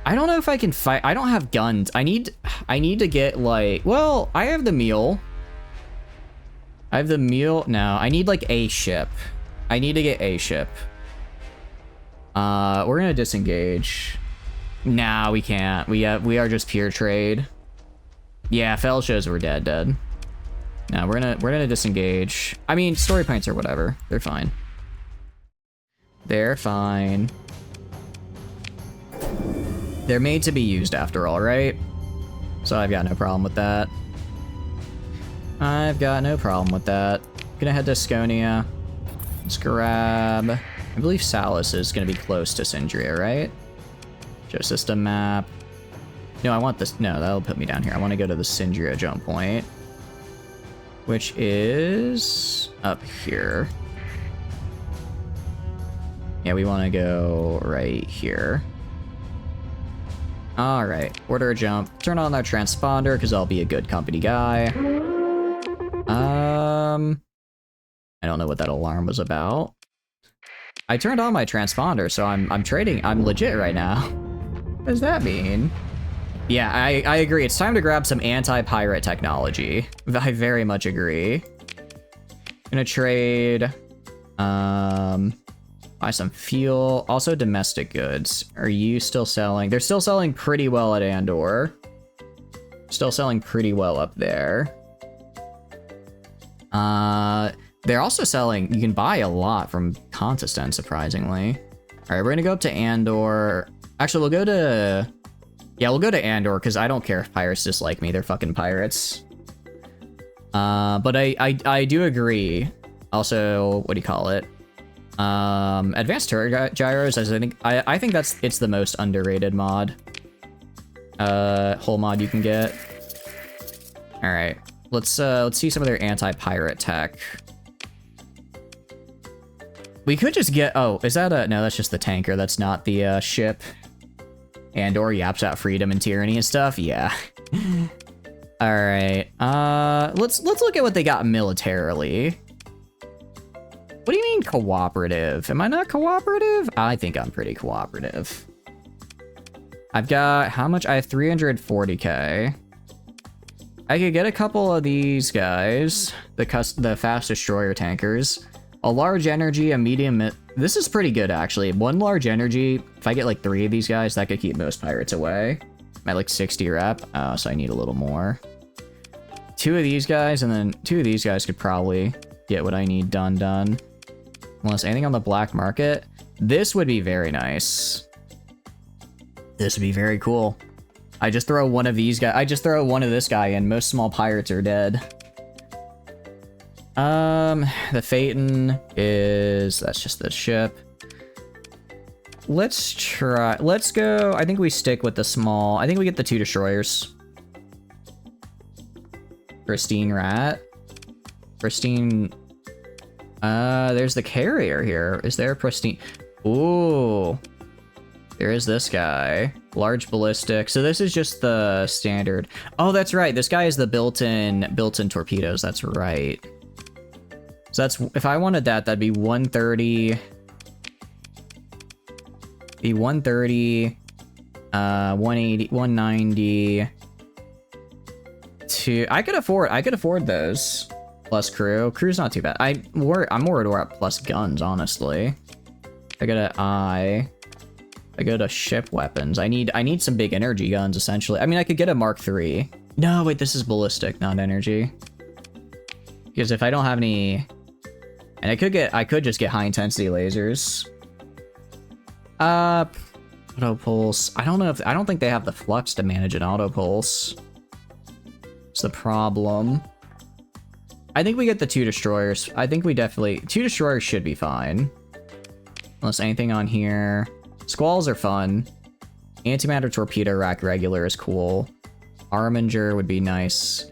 I don't know if I can fight. I don't have guns. I need to get like, well, I have the mule. No, I need like a ship. I need to get a ship. We're gonna disengage. Nah, we can't. We are just pure trade. Yeah, Fel shows we're dead. No, we're gonna disengage. I mean, story points or whatever. They're fine. They're fine. They're made to be used after all, right? So I've got no problem with that. Gonna head to Asconia. Let's grab... I believe Salus is gonna be close to Syndria, right? Show system map. No, I want this. No, that'll put me down here. I want to go to the Syndria jump point, which is up here. Yeah, we want to go right here. All right, order a jump. Turn on that transponder because I'll be a good company guy. I don't know what that alarm was about. I turned on my transponder, so I'm trading. I'm legit right now. What does that mean? Yeah, I agree. It's time to grab some anti-pirate technology. I very much agree. Gonna trade, buy some fuel. Also domestic goods. Are you still selling? They're still selling pretty well at Andor. Still selling pretty well up there. They're also selling, you can buy a lot from Contestant, surprisingly. All right, we're gonna go up to Andor. Actually, we'll go to Andor because I don't care if pirates dislike me. They're fucking pirates. But I do agree. Also, what do you call it? Advanced turret gyros. I think it's the most underrated mod. Whole mod you can get. All right, let's see some of their anti-pirate tech. We could just get. Oh, is that a? No, that's just the tanker. That's not the ship. Andor yaps out freedom and tyranny and stuff. Yeah. All right. Let's look at what they got militarily. What do you mean cooperative? Am I not cooperative? I think I'm pretty cooperative. I've got how much? I have 340k. I could get a couple of these guys, the fast destroyer tankers, a large energy, a medium. This is pretty good actually. One large energy. If I get like 3 of these guys, that could keep most pirates away. I'm at like 60 rep. Oh, so I need a little more. 2 of these guys, and then 2 of these guys could probably get what I need done. Unless anything on the black market. This would be very nice. This would be very cool. I just throw one of these guys. I just throw one of this guy in. Most small pirates are dead. The Phaeton is... That's just the ship. Let's try... Let's go... I think we stick with the small... I think we get the 2 destroyers. Pristine rat. Pristine... there's the carrier here. Is there a pristine... Ooh. There is this guy. Large ballistic. So this is just the standard. Oh, that's right. This guy is the built-in torpedoes. That's right. So that's... If I wanted that, that'd be 130... Be 130... 180... 190... I could afford those. Plus crew. Crew's not too bad. I'm worried we're at plus guns, honestly. I go to ship weapons. I need some big energy guns, essentially. I mean, I could get a Mark III. No, wait, this is ballistic, not energy. Because if I don't have any... And I could just get high intensity lasers. Auto pulse. I don't think they have the flux to manage an auto pulse. So the problem. I think we get the 2 destroyers. I think we definitely... 2 destroyers should be fine. Unless anything on here. Squalls are fun. Antimatter torpedo rack regular is cool. Arminger would be nice.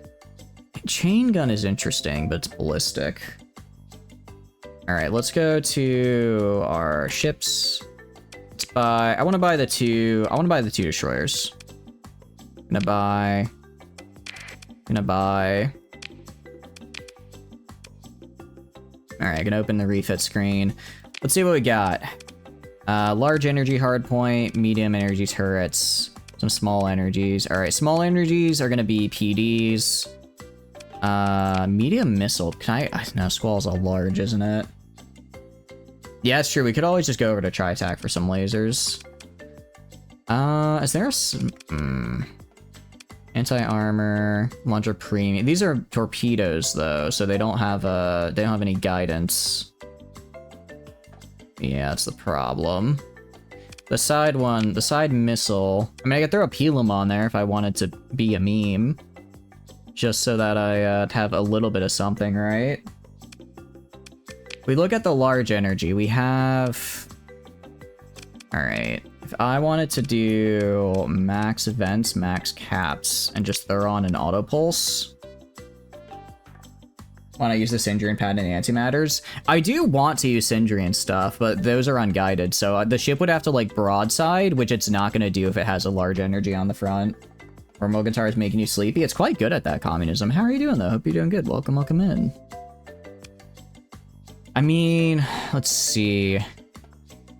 Chain gun is interesting, but it's ballistic. Alright, let's go to our ships. Let's buy... I want to buy the 2 destroyers. Gonna buy... Alright, gonna open the refit screen. Let's see what we got. Large energy hardpoint, medium energy turrets, some small energies. Alright, small energies are gonna be PDs. Medium missile. Can I... No, Squall's all large, isn't it? Yeah, it's true. We could always just go over to Tri-Tac for some lasers. Is there some... Anti-armor, launcher premium. These are torpedoes, though, so they don't have any guidance. Yeah, that's the problem. The side one, the side missile. I mean, I could throw a Pelum on there if I wanted to be a meme. Just so that I have a little bit of something, right? We look at the large energy. We have... Alright. If I wanted to do max events, max caps, and just throw on an auto pulse... Why not use the Sindrian pad and antimatters? I do want to use Sindrian stuff, but those are unguided, so the ship would have to, like, broadside, which it's not going to do if it has a large energy on the front. Or Mogentar is making you sleepy. It's quite good at that, communism. How are you doing, though? Hope you're doing good. Welcome, welcome in. I mean, let's see.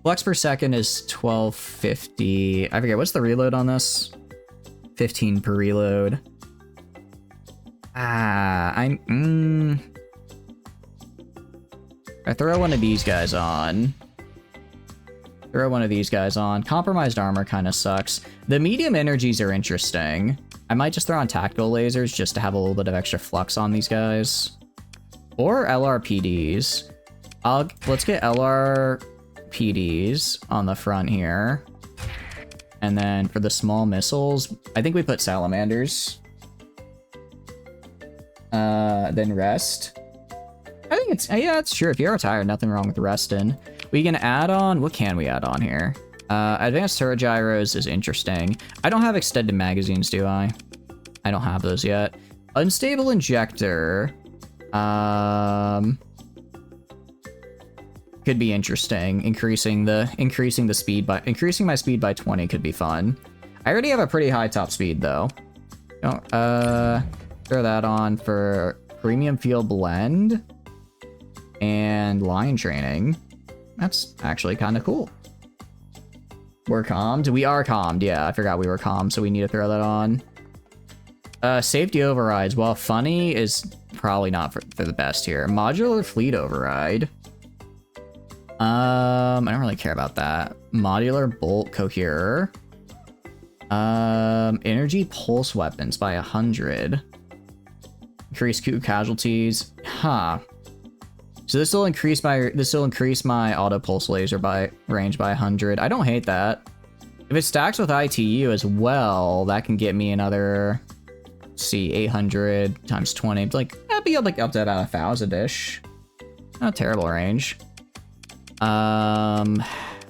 Flex per second is 1250. I forget, what's the reload on this? 15 per reload. I throw one of these guys on. Compromised armor kind of sucks. The medium energies are interesting. I might just throw on tactical lasers just to have a little bit of extra flux on these guys. Or LRPDs. Let's get LRPDs on the front here. And then for the small missiles, I think we put salamanders. Then rest. I think it's, yeah, it's true. If you're tired, nothing wrong with resting. We can add on, what can we add on here? Advanced turret gyros is interesting. I don't have extended magazines, do I? I don't have those yet. Unstable injector. Could be interesting. Increasing my speed by 20 could be fun. I already have a pretty high top speed though. Throw that on for premium field blend and line training. That's actually kind of cool. We're calmed. We are calmed. Yeah, I forgot we were calmed, so we need to throw that on. Safety overrides. Well, funny is probably not for the best here. Modular fleet override. I don't really care about that. Modular bolt coherer. Energy pulse weapons by 100. Increase coup casualties. Huh. So this will increase my auto pulse laser by range by 100. I don't hate that. If it stacks with ITU as well, that can get me another, let's see, 800 times 20. Like, that'd be like up to about 1,000-ish. Not a terrible range. Let's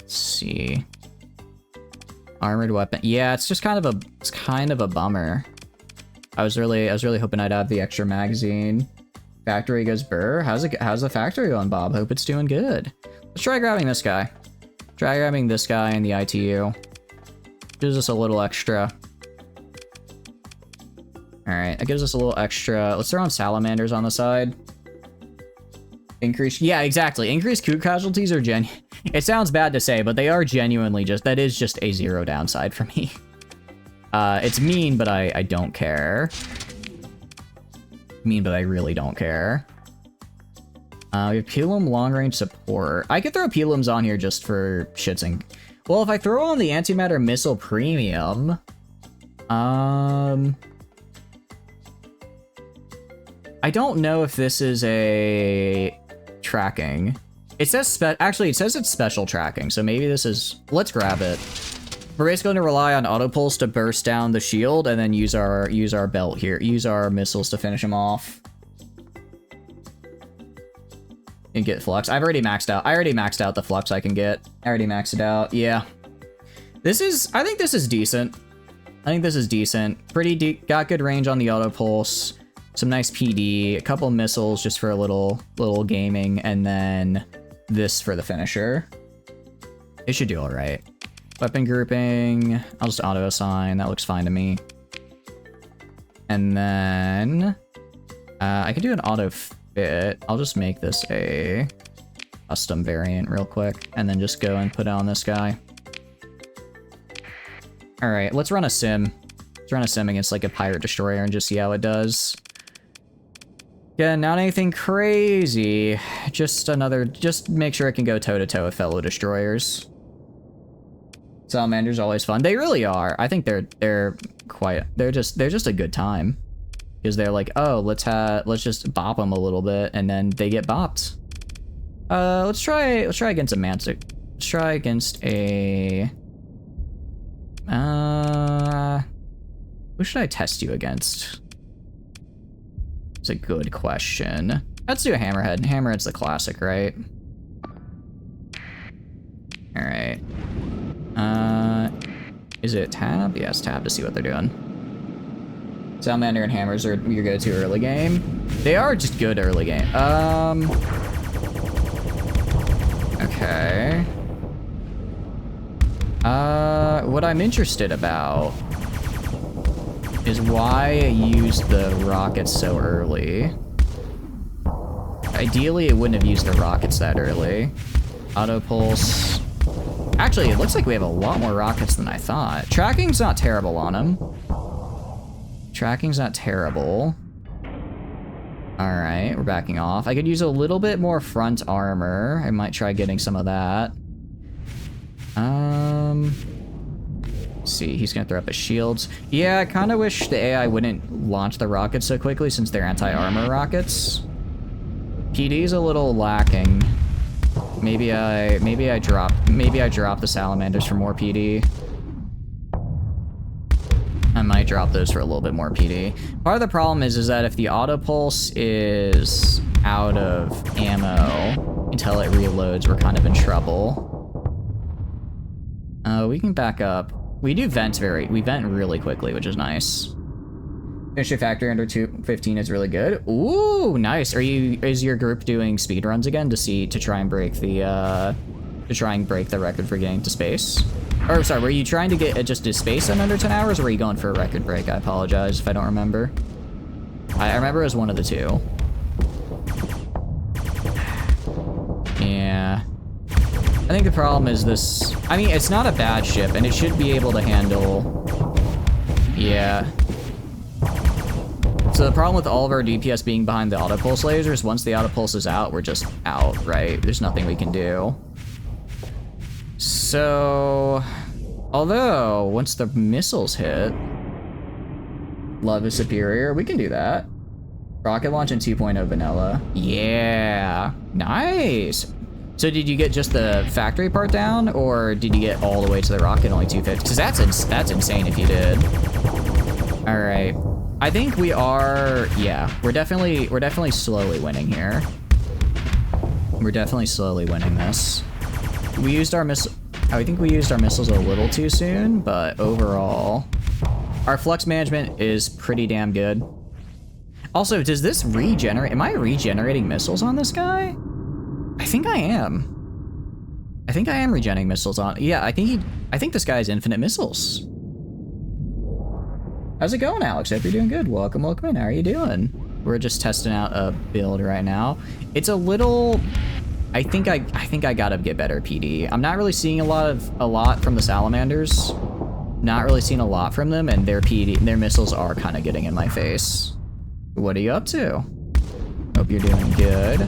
see. Armored weapon. Yeah, it's just kind of a bummer. I was really hoping I'd have the extra magazine. Factory goes burr. How's the factory going, Bob? Hope it's doing good. Let's try grabbing this guy. Try grabbing this guy in the ITU. Gives us a little extra. Alright, that gives us a little extra. Let's throw on salamanders on the side. Increase, yeah, exactly. Increased coup casualties are it sounds bad to say, but they are genuinely that is just a zero downside for me. It's mean, but I don't care. Mean, but I really don't care. We have Pelum long-range support. I could throw Pelums on here just for shits and... Well, if I throw on the antimatter missile premium... I don't know if this is a... tracking. It says actually, it says it's special tracking, so maybe this is... Let's grab it. We're basically going to rely on auto pulse to burst down the shield, and then use our belt here. Use our missiles to finish him off. And get flux. I've already maxed out. I already maxed out the flux I can get. I already maxed it out. Yeah. I think this is decent. I think this is decent. Pretty deep. Got good range on the auto pulse. Some nice PD. A couple missiles just for a little gaming, and then this for the finisher. It should do all right. Weapon grouping. I'll just auto assign. That looks fine to me. And then I can do an auto fit. I'll just make this a custom variant real quick, and then just go and put it on this guy. All right, let's run a sim. Let's run a sim against like a pirate destroyer and just see how it does. Yeah, not anything crazy. Just make sure it can go toe to toe with fellow destroyers. Salamander's always fun. They really are. I think they're just a good time. Because they're like, oh, let's just bop them a little bit, and then they get bopped. Let's try against a Mantic. Let's try against a who should I test you against? It's a good question. Let's do a Hammerhead. Hammerhead's the classic, right? All right. Is it tab? Yes, tab to see what they're doing. Salamander and hammers are your go-to early game. They are just good early game. Okay. What I'm interested about is why I used the rockets so early. Ideally, it wouldn't have used the rockets that early. Auto pulse. Actually, it looks like we have a lot more rockets than I thought. Tracking's not terrible on them. Tracking's not terrible. All right, we're backing off. I could use a little bit more front armor. I might try getting some of that. Let's see, he's gonna throw up his shields. Yeah, I kind of wish the AI wouldn't launch the rockets so quickly since they're anti-armor rockets. PD's a little lacking. Maybe I drop the salamanders for more PD. I might drop those for a little bit more PD. Part of the problem is that if the auto pulse is out of ammo until it reloads, we're kind of in trouble. We can back up. We vent really quickly, which is nice. Finisher factor under 215 is really good. Ooh, nice. Is your group doing speed runs again to try and break the record for getting to space? Or sorry, were you trying to get just to space in under 10 hours, or were you going for a record break? I apologize if I don't remember. I remember it was one of the two. Yeah. I think the problem is this. I mean, it's not a bad ship, and it should be able to handle. Yeah. So the problem with all of our DPS being behind the auto pulse lasers, once the auto pulse is out, we're just out, right? There's nothing we can do. So, although once the missiles hit, love is superior, we can do that. Rocket launch in 2.0 vanilla. Yeah, nice. So did you get just the factory part down, or did you get all the way to the rocket only 250? Because that's insane if you did. All right, I think we are. Yeah, we're definitely slowly winning here. We're definitely slowly winning this. We used our missile. I think we used our missiles a little too soon, but overall, our flux management is pretty damn good. Also, does this regenerate? Am I regenerating missiles on this guy? I think I am. I think I am regenerating missiles on. Yeah, I think this guy has infinite missiles. How's it going, Alex? Hope you're doing good. Welcome in. How are you doing? We're just testing out a build right now. It's a little. I think I gotta get better PD. I'm not really seeing a lot from the salamanders. Not really seeing a lot from them, and their missiles are kind of getting in my face. What are you up to? Hope you're doing good.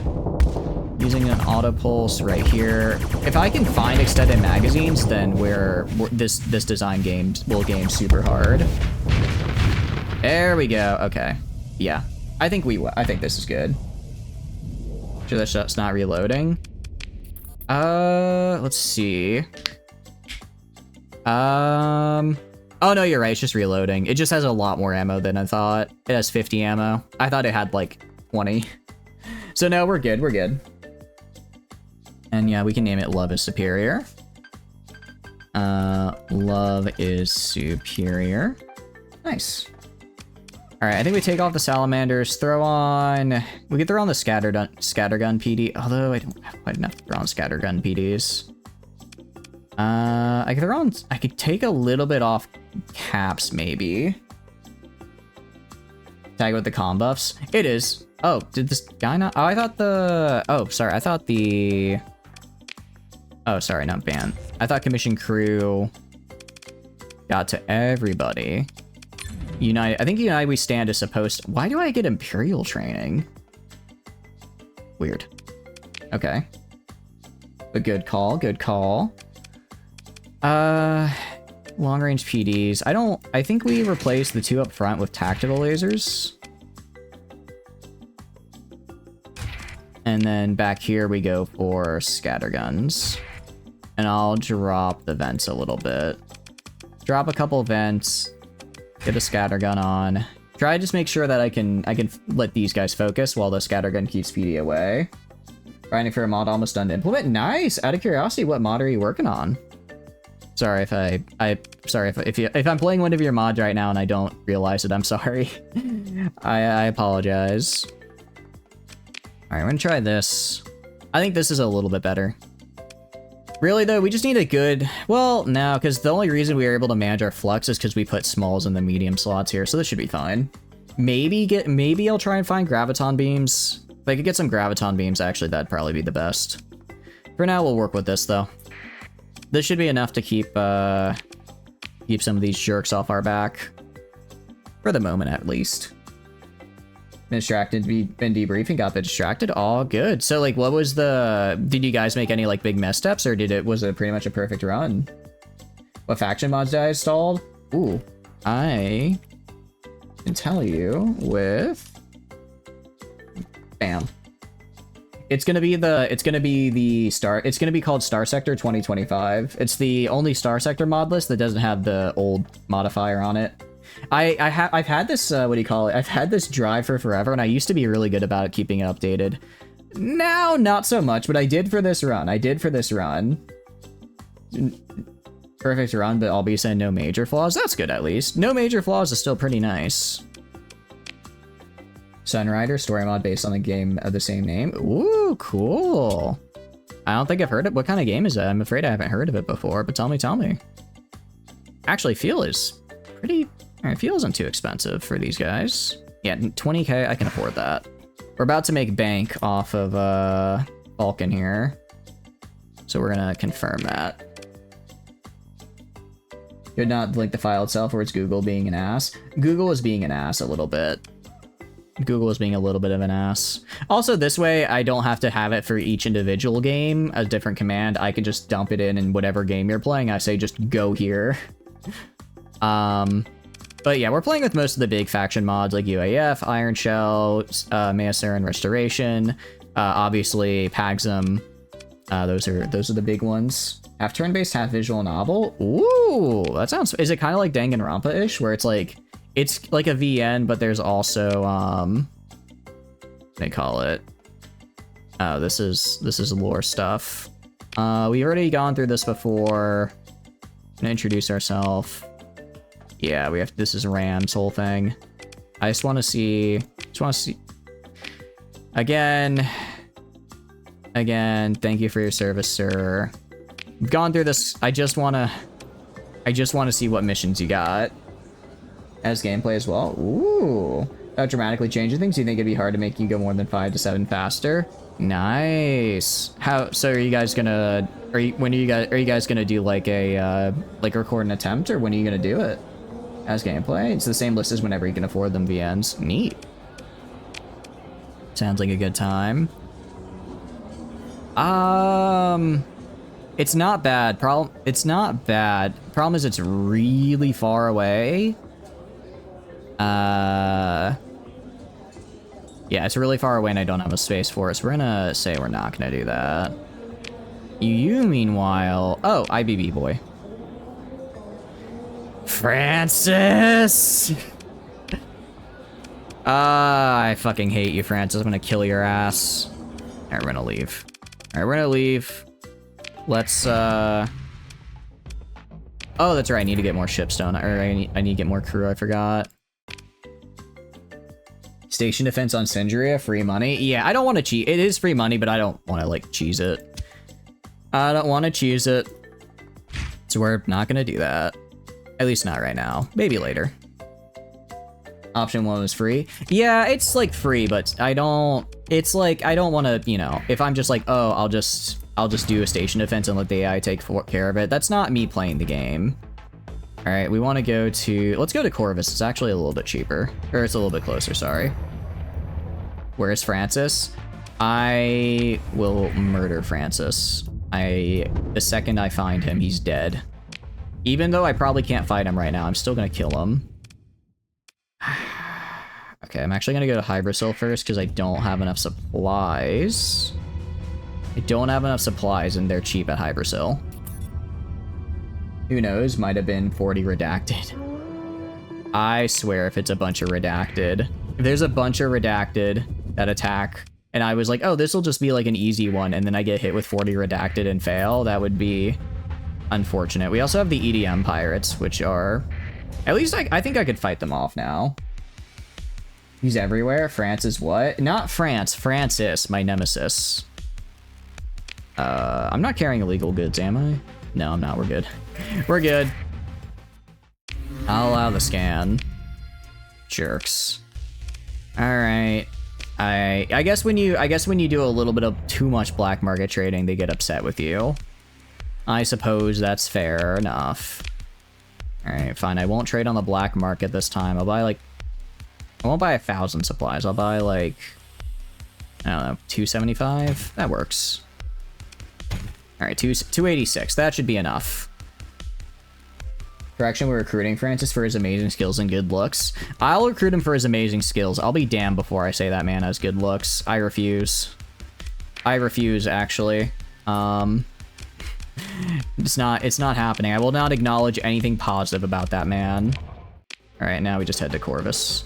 Using an auto pulse right here. If I can find extended magazines, then this design game will game super hard. There we go. Okay. Yeah. I think this is good. Sure that shot's not reloading. Let's see. Oh no, you're right. It's just reloading. It just has a lot more ammo than I thought. It has 50 ammo. I thought it had like 20. So no, we're good. We're good. And yeah, we can name it Love is Superior. Love is Superior. Nice. All right, I think we take off the salamanders. Throw on. We could throw on the scattergun PD. Although I don't have quite enough to throw on scattergun PDs. I could throw on. I could take a little bit off caps maybe. Tag with the comm buffs. It is. Oh, did this guy not? Oh, I thought the. Oh, sorry. I thought the. Oh, sorry, not ban. I thought commission crew got to everybody. United. I think United We Stand is supposed to. Why do I get Imperial training? Weird. Okay. But good call. Good call. Long range PDs. I think we replaced the 2 up front with tactical lasers. And then back here we go for scatterguns. And I'll drop the vents a little bit. Drop a couple vents. Get a scattergun on. Try to just make sure that I can let these guys focus while the scattergun keeps PD away. Grinding for a mod almost done to implement. Nice! Out of curiosity, what mod are you working on? Sorry if if I'm playing one of your mods right now and I don't realize it, I'm sorry. I apologize. Alright, I'm gonna try this. I think this is a little bit better. Really though, we just need a good, well, no, because the only reason we were able to manage our flux is because we put smalls in the medium slots here, so this should be fine. Maybe I'll try and find graviton beams. If I could get some graviton beams, actually, that'd probably be the best. For now, we'll work with this though. This should be enough to keep some of these jerks off our back. For the moment, at least. Been distracted, been debriefing, got bit distracted. All good. So, like, what was the... Did you guys make any, like, big mess steps, or was it pretty much a perfect run? What faction mods did I install? Ooh. I can tell you with... Bam. It's gonna be called Starsector 2025. It's the only Starsector mod list that doesn't have the old modifier on it. I've had this what do you call it? I've had this drive for forever, and I used to be really good about keeping it updated. Now, not so much, but I did for this run. Perfect run, but albeit saying no major flaws. That's good at least. No major flaws is still pretty nice. Sunrider, story mod based on a game of the same name. Ooh, cool. I don't think I've heard it. What kind of game is that? I'm afraid I haven't heard of it before, but tell me. Actually, Feel is pretty... Feel isn't too expensive for these guys. Yeah, 20k, I can afford that. We're about to make bank off of Vulcan here. So we're gonna confirm that. Did not link the file itself, or it's Google being an ass. Google is being an ass a little bit. Google is being a little bit of an ass. Also, this way, I don't have to have it for each individual game, a different command. I can just dump it in whatever game you're playing. I say just go here. But yeah, we're playing with most of the big faction mods like UAF, Iron Shell, Mayasaran Restoration, obviously Paxum. Those are the big ones. Half turn-based, half visual novel. Ooh, that sounds... Is it kind of like Danganronpa-ish, where it's like a VN, but there's also what they call it. Oh, this is lore stuff. We've already gone through this before. I'm gonna introduce ourselves. Yeah, we have. This is Ram's whole thing. I just want to see. Again. Thank you for your service, sir. We've gone through this. I just want to see what missions you got. As gameplay as well. Ooh. Without dramatically changing things, you think it'd be hard to make you go more than 5 to 7 faster? Nice. How? So are you guys gonna? Are you guys gonna do like a record an attempt, or when are you gonna do it? As gameplay? It's the same list as whenever you can afford them VNs. Neat. Sounds like a good time. It's not bad. It's not bad. Problem is it's really far away. Yeah, it's really far away and I don't have a space for it, so we're gonna say we're not gonna do that. You meanwhile... Oh, IBB boy. Francis! I fucking hate you, Francis. I'm gonna kill your ass. Alright, we're gonna leave. Alright, we're gonna leave. Let's, Oh, that's right. I need to get more ships, don't I? Or I need to get more crew. I forgot. Station defense on Syndria, free money. Yeah, I don't want to cheat. It is free money, but I don't want to, like, cheese it. I don't want to cheese it. So we're not gonna do that. At least not right now. Maybe later. Option 1 was free. Yeah, it's like free, but I don't. It's like I don't want to. You know, if I'm just like, oh, I'll just do a station defense and let the AI take care of it. That's not me playing the game. All right, we want to go to. Let's go to Corvus. It's actually a little bit cheaper, or it's a little bit closer. Sorry. Where's Francis? I will murder Francis. The second I find him, he's dead. Even though I probably can't fight him right now, I'm still gonna kill him. Okay, I'm actually gonna go to Hybrasil first because I don't have enough supplies. I don't have enough supplies and they're cheap at Hybrasil. Who knows? Might have been 40 redacted. I swear if it's a bunch of redacted. If there's a bunch of redacted that attack and I was like, oh, this will just be like an easy one and then I get hit with 40 redacted and fail, that would be unfortunate. We also have the EDM pirates, which are... At least I think I could fight them off now. He's everywhere. Francis what? Not France. Francis, my nemesis. I'm not carrying illegal goods, am I? No, I'm not. We're good. We're good. I'll allow the scan. Jerks. All right. I guess when you do a little bit of too much black market trading, they get upset with you. I suppose that's fair enough. All right, fine. I won't trade on the black market this time. I'll buy like, I won't buy 1,000 supplies. I'll buy like, I don't know, 275. That works. All right, 286. That should be enough. Correction, we're recruiting Francis for his amazing skills and good looks. I'll recruit him for his amazing skills. I'll be damned before I say that man has good looks. I refuse. I refuse, actually. It's not happening. I will not acknowledge anything positive about that man. All right, now we just head to Corvus.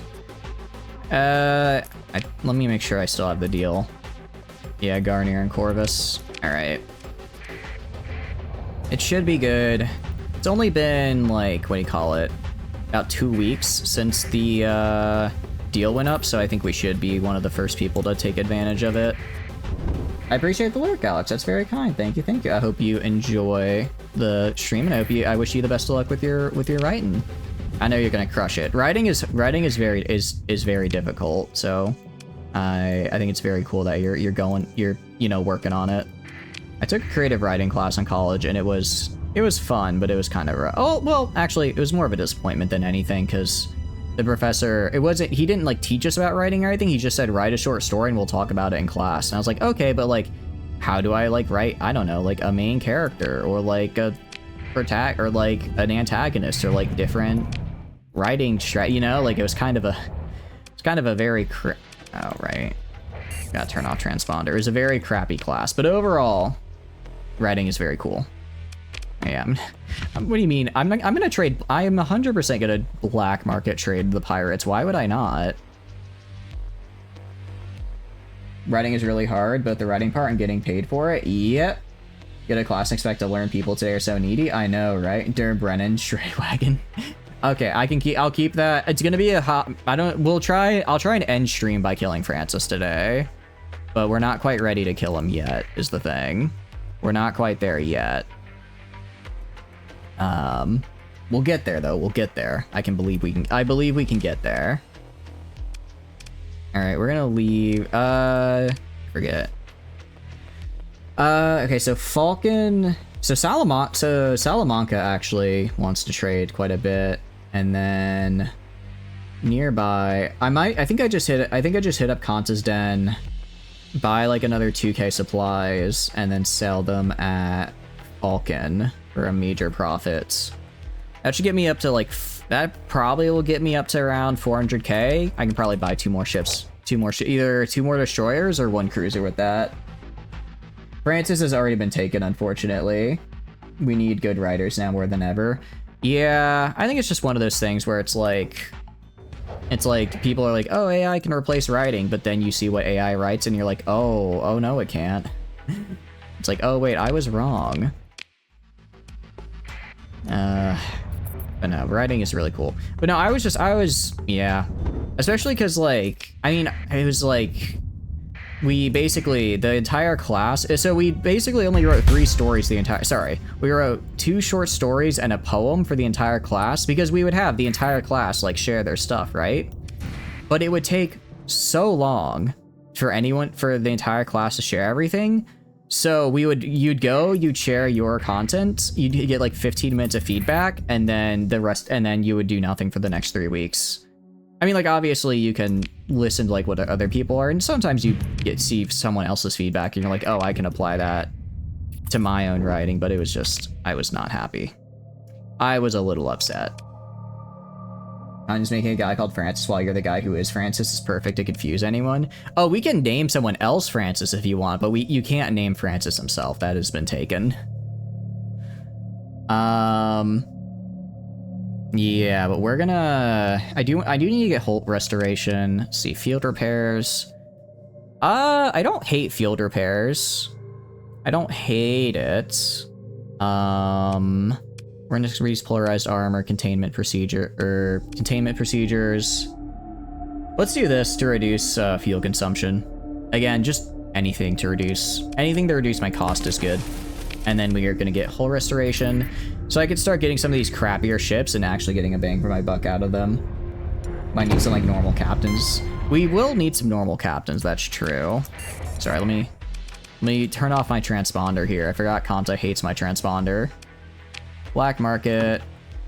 Let me make sure I still have the deal. Yeah, Garnier and Corvus. All right. It should be good. It's only been, like, what do you call it? About 2 weeks since the deal went up, so I think we should be one of the first people to take advantage of it. I appreciate the lurk, Alex. That's very kind. Thank you, thank you. I hope you enjoy the stream, and I wish you the best of luck with your writing. I know you're gonna crush it. Writing is very difficult, so I think it's very cool that you're you know, working on it. I took a creative writing class in college, and it was fun, but it was kind of rough. Oh, well, actually, it was more of a disappointment than anything, because the professor, he didn't, like, teach us about writing or anything. He just said, write a short story and we'll talk about it in class. And I was like, okay, but, like, how do I, like, write, I don't know, like, a main character, or, like, or, like, an antagonist, or, like, different writing you know? Like, it was kind of a very oh, right. Gotta turn off transponder. It was a very crappy class, but overall, writing is very cool. Yeah, what do you mean? I'm gonna trade. I am 100% gonna black market trade the pirates. Why would I not? Writing is really hard, but the writing part and getting paid for it. Yep. Get a class and expect to learn people today are so needy. I know, right? Der Brennan Stray Wagon. Okay, I'll keep that. It's gonna be a hot. I'll try and end stream by killing Francis today, but we're not quite ready to kill him yet. Is the thing. We're not quite there yet. We'll get there though. We'll get there. I believe we can get there. All right, we're gonna leave. Forget. Okay, so Falcon. So Salamanca actually wants to trade quite a bit, and then nearby, I think I just hit up Kanta's Den, buy like another 2k supplies, and then sell them at Falcon for a major profit. That should get me up to like, that probably will get me up to around 400k. I can probably buy two more ships, either two more destroyers or one cruiser with that. Francis has already been taken, unfortunately. We need good riders now more than ever. Yeah, I think it's just one of those things where it's like people are like, oh, AI can replace writing, but then you see what AI writes and you're like, oh no, it can't. It's like, oh wait, I was wrong. But no, writing is really cool. But no, yeah. Especially because, like, I mean, it was like, we basically, the entire class, so we basically only wrote 3 stories we wrote 2 short stories and a poem for the entire class, because we would have the entire class, like, share their stuff, right? But it would take so long for the entire class to share everything. So you'd share your content, you'd get like 15 minutes of feedback, and then you would do nothing for the next 3 weeks. I mean, like, obviously you can listen to like what other people are, and sometimes you see someone else's feedback and you're like, oh, I can apply that to my own writing, but it was just, I was not happy. I was a little upset. I'm just making a guy called Francis while you're the guy who is Francis is perfect to confuse anyone. Oh, we can name someone else Francis if you want, but you can't name Francis himself. That has been taken. Yeah, but we're gonna... I do need to get Holt restoration. Let's see, field repairs. I don't hate field repairs. I don't hate it. We're gonna reduce polarized armor, containment procedures. Let's do this to reduce fuel consumption. Again, just anything to reduce my cost is good. And then we are gonna get hull restoration, so I could start getting some of these crappier ships and actually getting a bang for my buck out of them. Might need some like normal captains. We will need some normal captains, that's true. Sorry, let me turn off my transponder here. I forgot Kanta hates my transponder. Black market.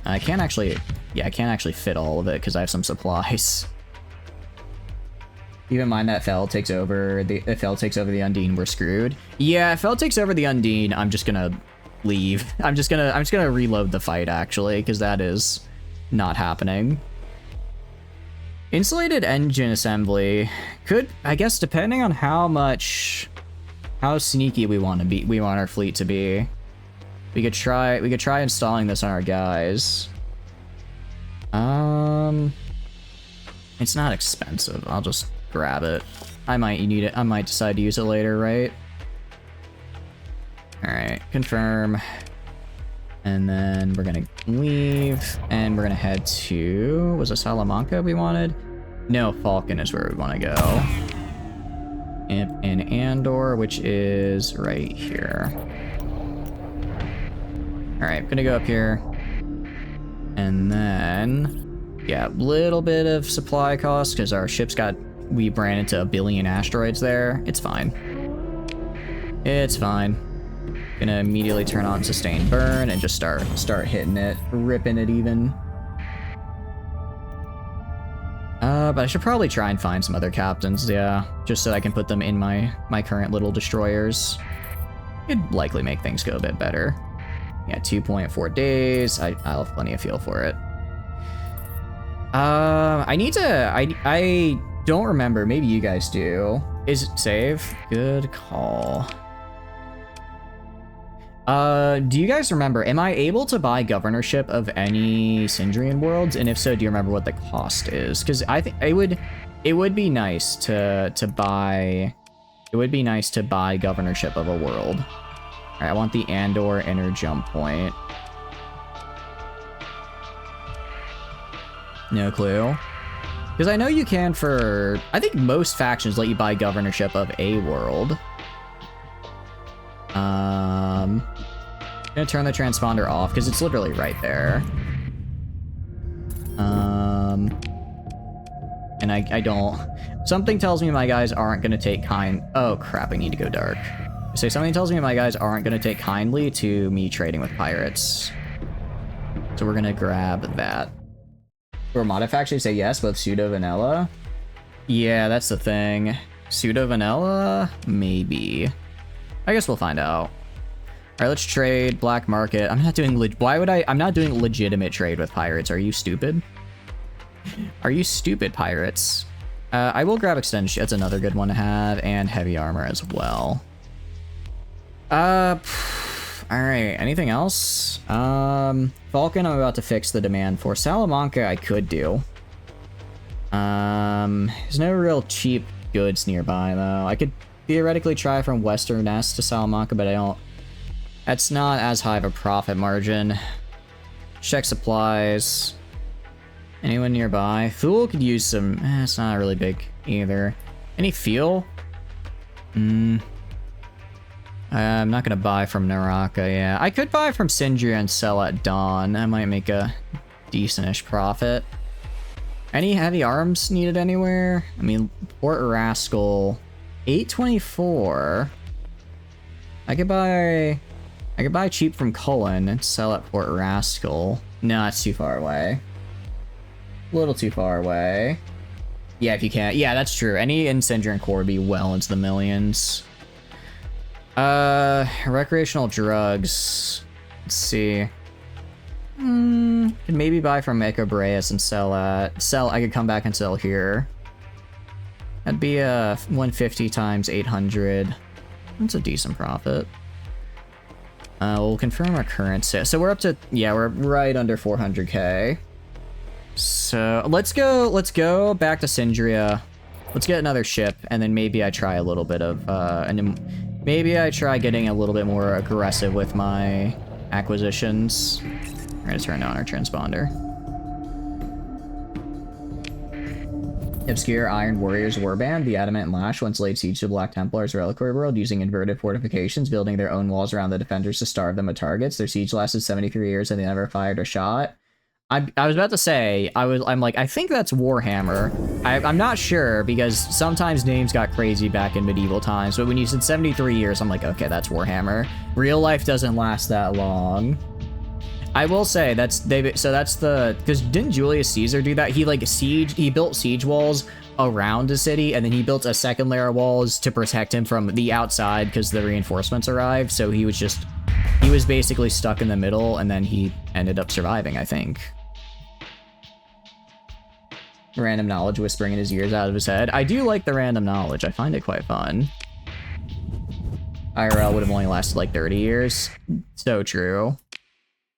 I can't actually fit all of it because I have some supplies. Keep in mind that Fel takes over the Undine, we're screwed. Yeah, if Fel takes over the Undine, I'm just gonna leave. I'm just gonna reload the fight actually, because that is not happening. Insulated engine assembly could, I guess, depending on how sneaky we want our fleet to be. We could try installing this on our guys. It's not expensive. I'll just grab it. I might need it. I might decide to use it later, right? All right, confirm. And then we're gonna leave, and we're gonna head to, was it Salamanca we wanted? No, Falcon is where we want to go. In Andor, which is right here. All right, gonna go up here. And then, yeah, little bit of supply cost because our ship's we ran into 1 billion asteroids there. It's fine. It's fine. Gonna immediately turn on sustained burn and just start hitting it, ripping it even. But I should probably try and find some other captains, yeah, just so I can put them in my current little destroyers. It'd likely make things go a bit better. Yeah, 2.4 days. I'll have plenty of fuel for it. I don't remember. Maybe you guys do. Is it save? Good call. Do you guys remember, am I able to buy governorship of any Syndrian worlds? And if so, do you remember what the cost is? Because I think it would be nice to buy governorship of a world. All right, I want the Andor inner jump point. No clue. Because I know you can for, I think most factions let you buy governorship of a world. I'm gonna turn the transponder off because it's literally right there. And I don't, something tells me my guys aren't gonna take oh crap, I need to go dark. So something tells me my guys aren't gonna take kindly to me trading with pirates. So we're gonna grab that. Or Modif actually say yes, both pseudo vanilla. Yeah, that's the thing. Pseudo vanilla? Maybe. I guess we'll find out. All right, let's trade black market. I'm not doing I'm not doing legitimate trade with pirates. Are you stupid? Are you stupid, pirates? I will grab extended. That's another good one to have, and heavy armor as well. I Alright, anything else? Falcon I'm about to fix the demand for. Salamanca I could do. There's no real cheap goods nearby though. I could theoretically try from Western S to Salamanca, but I don't... That's not as high of a profit margin. Check supplies. Anyone nearby? Thule could use some... it's not really big either. Any fuel? I'm not gonna buy from Naraka, yeah. I could buy from Sindria and sell at Dawn. I might make a decentish profit. Any heavy arms needed anywhere? I mean, Port Rascal, 824. I could buy cheap from Cullen and sell at Port Rascal. No, it's too far away. A little too far away. Yeah, if you can't. Yeah, that's true. Any Incendiary core would be well into the millions. Recreational drugs. Let's see. Could maybe buy from Echo Breas and sell at... I could come back and sell here. That'd be 150 times 800. That's a decent profit. We'll confirm our current sale. So we're up to... Yeah, we're right under 400k. So let's go back to Sindria. Let's get another ship, and then maybe I try a little bit of... and then maybe I try getting a little bit more aggressive with my acquisitions. We're gonna turn on our transponder. Obscure Iron Warriors Warband, the Adamant Lash once laid siege to Black Templar's reliquary world using inverted fortifications, building their own walls around the defenders to starve them with targets. Their siege lasted 73 years and they never fired a shot. I was about to say, I'm like, I think that's Warhammer. I'm not sure because sometimes names got crazy back in medieval times, but when you said 73 years, I'm like, okay, that's Warhammer. Real life doesn't last that long. I will say because didn't Julius Caesar do that? He built siege walls around a city, and then he built a second layer of walls to protect him from the outside because the reinforcements arrived. So he was basically stuck in the middle, and then he ended up surviving, I think. Random knowledge whispering in his ears out of his head. I do like the random knowledge. I find it quite fun. IRL would have only lasted like 30 years. So true.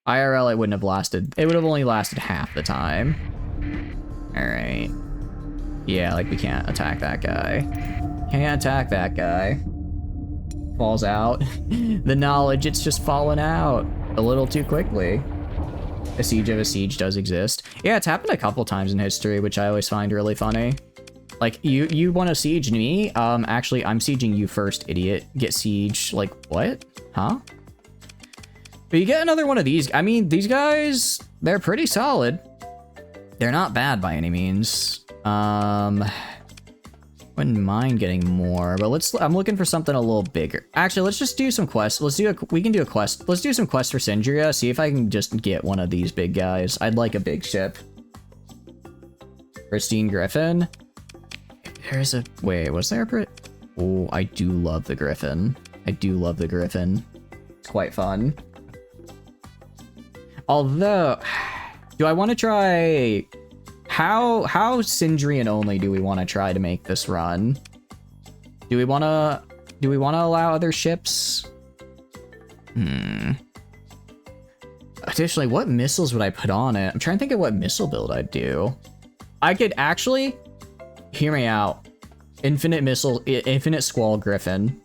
IRL, it wouldn't have lasted. It would have only lasted half the time. Alright. Yeah, like we can't attack that guy. Can't attack that guy. Falls out. The knowledge, it's just fallen out a little too quickly. A siege of a siege does exist. Yeah, it's happened a couple times in history, which I always find really funny. Like, you want to siege me? Actually, I'm sieging you first, idiot. Get siege. Like, what? Huh? But you get another one of these. I mean, these guys, they're pretty solid. They're not bad by any means. Wouldn't mind getting more, but I'm looking for something a little bigger. Actually, let's just do some quests. We can do a quest. Let's do some quests for Sindria. See if I can just get one of these big guys. I'd like a big ship. Pristine Griffin. Wait, was there a Oh, I do love the Griffin. I do love the Griffin. It's quite fun. Although, do I want to try... How Sindrian only do we want to try to make this run? Do we want to allow other ships? Additionally, what missiles would I put on it? I'm trying to think of what missile build I'd do. I could actually... Hear me out. Infinite missile... Infinite Squall Griffin.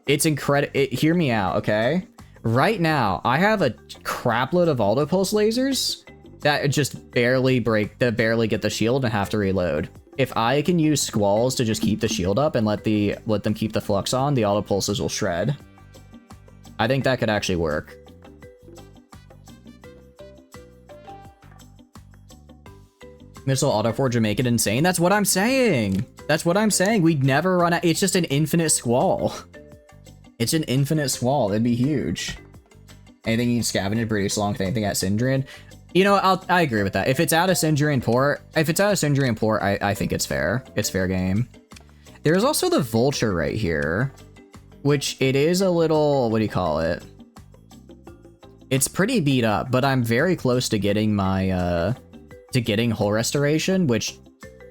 It's incredible... Hear me out, okay? Right now, I have a crapload of Autopulse lasers that just barely get the shield and have to reload. If I can use Squalls to just keep the shield up and let them keep the flux on, the Autopulses will shred. I think that could actually work. Missile Autoforge would make it insane. That's what I'm saying. That's what I'm saying. We'd never run out. It's just an infinite Squall. It's an infinite Squall. That'd be huge. Anything you can scavenge and produce along with anything at Sindrian. You know, I agree with that. If it's out of Sindrian Port, I think it's fair. It's fair game. There's also the Vulture right here, which it is a little, what do you call it? It's pretty beat up, but I'm very close to getting my, getting hull restoration,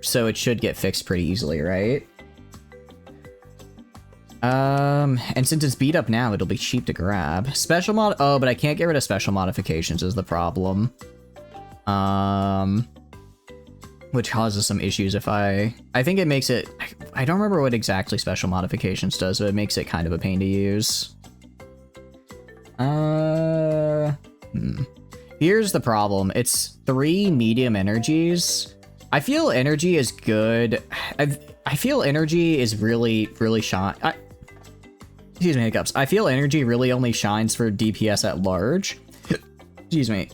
so it should get fixed pretty easily, right? And since it's beat up now, it'll be cheap to grab. Special mod, oh, but I can't get rid of special modifications is the problem. Which causes some issues if I think it makes it, I don't remember what exactly special modifications does, but it makes it kind of a pain to use. Here's the problem. It's 3 medium energies. I feel energy is good. I feel energy is really shine. Excuse me, hiccups. I feel energy really only shines for DPS at large. Excuse me.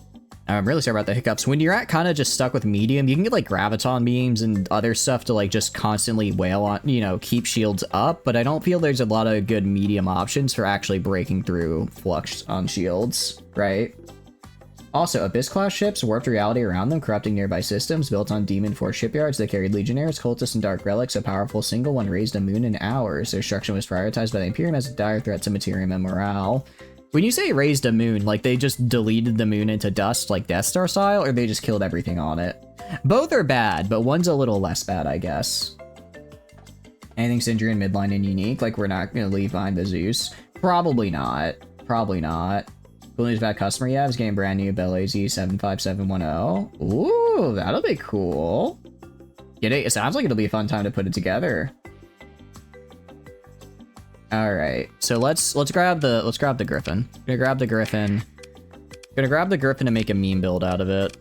I'm really sorry about the hiccups. When you're at kind of just stuck with medium, you can get like graviton beams and other stuff to like just constantly wail on, you know, keep shields up, but I don't feel there's a lot of good medium options for actually breaking through flux on shields, right? Also, Abyss-class ships warped reality around them, corrupting nearby systems. Built on Demon Force shipyards, they carried legionnaires, cultists, and dark relics. A powerful single one raised a moon in hours. Their destruction was prioritized by the Imperium as a dire threat to Materium and morale. When you say raised a moon, like they just deleted the moon into dust like Death Star style, or they just killed everything on it? Both are bad, but one's a little less bad, I guess. Anything Syndrian, midline, and unique? Like we're not going to leave behind the Zeus? Probably not. Probably not. Cool news about customer, yeah, is getting brand new Bell AZ 75710. Ooh, that'll be cool. It sounds like it'll be a fun time to put it together. All right, so let's grab the Griffin. Gonna grab the Griffin. Gonna grab the Griffin and make a meme build out of it.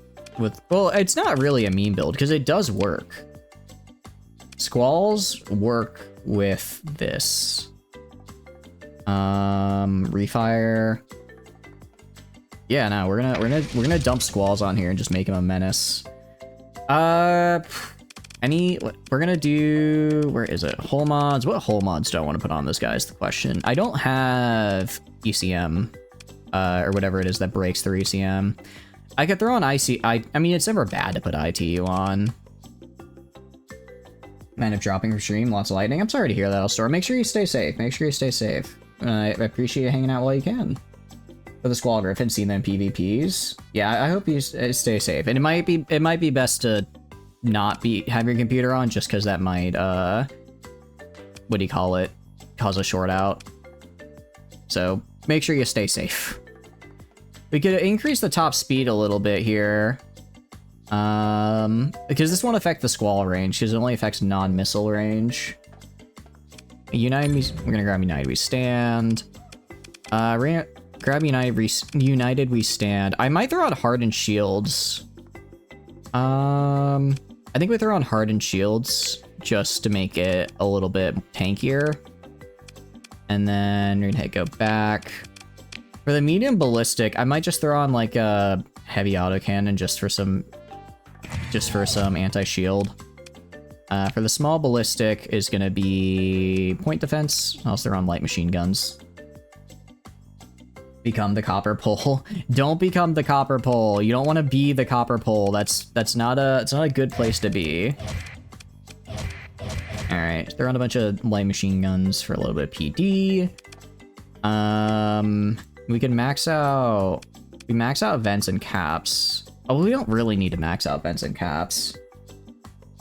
Well, it's not really a meme build because it does work. Squalls work with this. Refire. Yeah, no, we're gonna dump Squalls on here and just make him a menace. We're gonna do, where is it? Hull mods. What hull mods do I want to put on this guy is the question. I don't have ECM, or whatever it is that breaks through ECM. I could throw on I mean, it's never bad to put ITU on. Man of dropping from stream, lots of lightning. I'm sorry to hear that, Elstor. Make sure you stay safe. Make sure you stay safe. I appreciate you hanging out while you can. For the Squall Griffin, see them in PvPs. Yeah, I hope you stay safe. And it might be best to not have your computer on just because that might, what do you call it? Cause a short out. So make sure you stay safe. We could increase the top speed a little bit here. Because this won't affect the Squall range, because it only affects non-missile range. United, we're gonna grab United We Stand. Grab United We Stand. I might throw out Hardened Shields. I think we throw on Hardened Shields just to make it a little bit tankier. And then we're gonna hit go back. For the medium ballistic, I might just throw on like a heavy autocannon just for some anti-shield. For the small ballistic is gonna be point defense. I'll throw on light machine guns. Become the copper pole. Don't become the copper pole. You don't want to be the copper pole. It's not a good place to be. All right, throw on a bunch of light machine guns for a little bit of PD. We can max out. We max out vents and caps. Oh, we don't really need to max out vents and caps.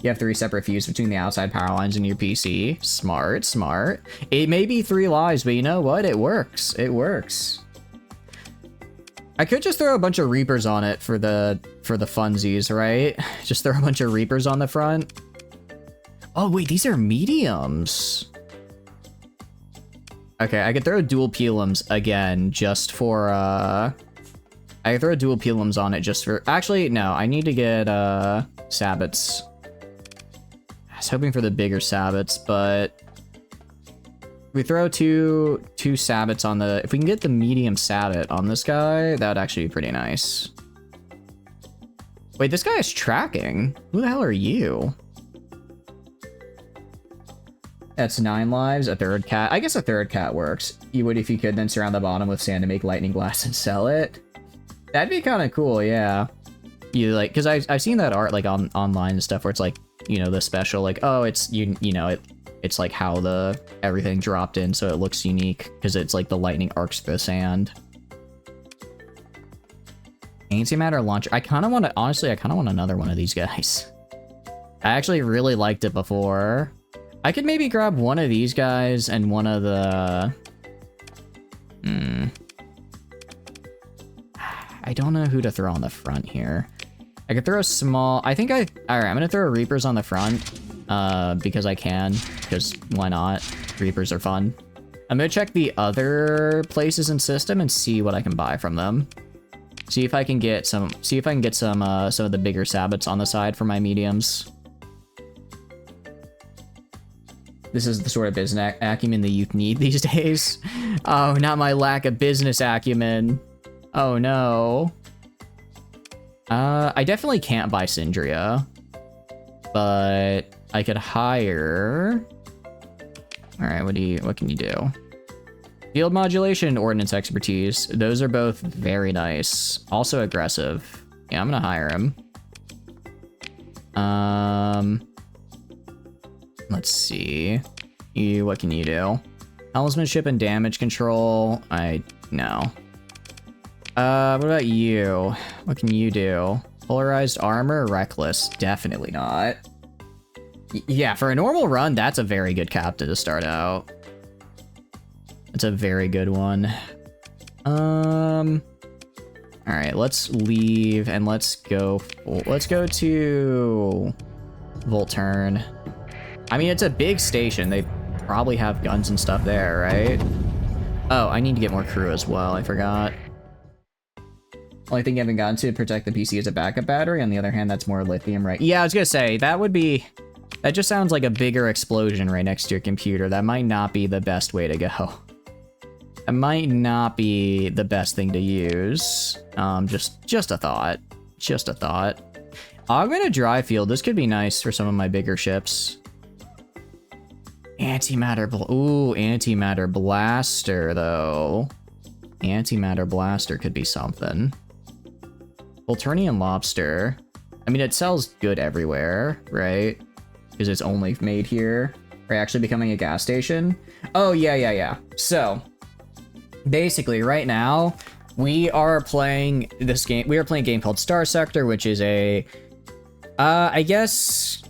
You have 3 separate fuses between the outside power lines and your PC. Smart, smart. It may be 3 lives, but you know what? It works. It works. I could just throw a bunch of Reapers on it for the funsies, right? Just throw a bunch of Reapers on the front. Oh wait, these are mediums. Okay, I could throw dual Pelums again just for I could throw dual Pelums on it just for, actually no, I need to get Sabbats. I was hoping for the bigger Sabbats, but we throw two Sabbats on the... If we can get the medium Sabbat on this guy, that would actually be pretty nice. Wait, this guy is tracking. Who the hell are you? That's 9 lives, a third cat. I guess a third cat works. You would if you could then surround the bottom with sand to make lightning glass and sell it. That'd be kind of cool, yeah. You like, because I've seen that art like online and stuff where it's like, you know, the special, like, oh, it's, you know, it's like how everything dropped in, so it looks unique because it's like the lightning arcs through the sand. Antimatter launcher. I kind of want to, honestly, I kind of want another one of these guys. I actually really liked it before. I could maybe grab one of these guys and one of the... I don't know who to throw on the front here. I could throw a small... Alright, I'm gonna throw Reapers on the front. Because I can. Because why not? Reapers are fun. I'm gonna check the other places in system and see what I can buy from them. See if I can get some of the bigger sabots on the side for my mediums. This is the sort of business acumen that you need these days. Oh, not my lack of business acumen. Oh no. I definitely can't buy Syndria, but I could hire. All right, what can you do? Field modulation, ordnance expertise. Those are both very nice. Also aggressive. Yeah, I'm gonna hire him. Let's see. What can you do? Helmsmanship and damage control. No. What about you? What can you do? Polarized armor, reckless. Definitely not. Yeah, for a normal run, that's a very good captain to start out. It's a very good one. All right, let's leave and let's go to Volturn. I mean, it's a big station. They probably have guns and stuff there, right? Oh, I need to get more crew as well. I forgot. Only thing you haven't gotten to protect the PC is a backup battery. On the other hand, that's more lithium, right? Yeah, I was gonna say, that just sounds like a bigger explosion right next to your computer. That might not be the best way to go. It might not be the best thing to use. Just a thought. Just a thought. Augmented dry field. This could be nice for some of my bigger ships. Antimatter blaster, though. Antimatter blaster could be something. Volturnian lobster. I mean, it sells good everywhere, right? Because it's only made here. Are you actually becoming a gas station? Oh, yeah. So, basically, right now, we are playing this game. We are playing a game called Starsector, which is a, I guess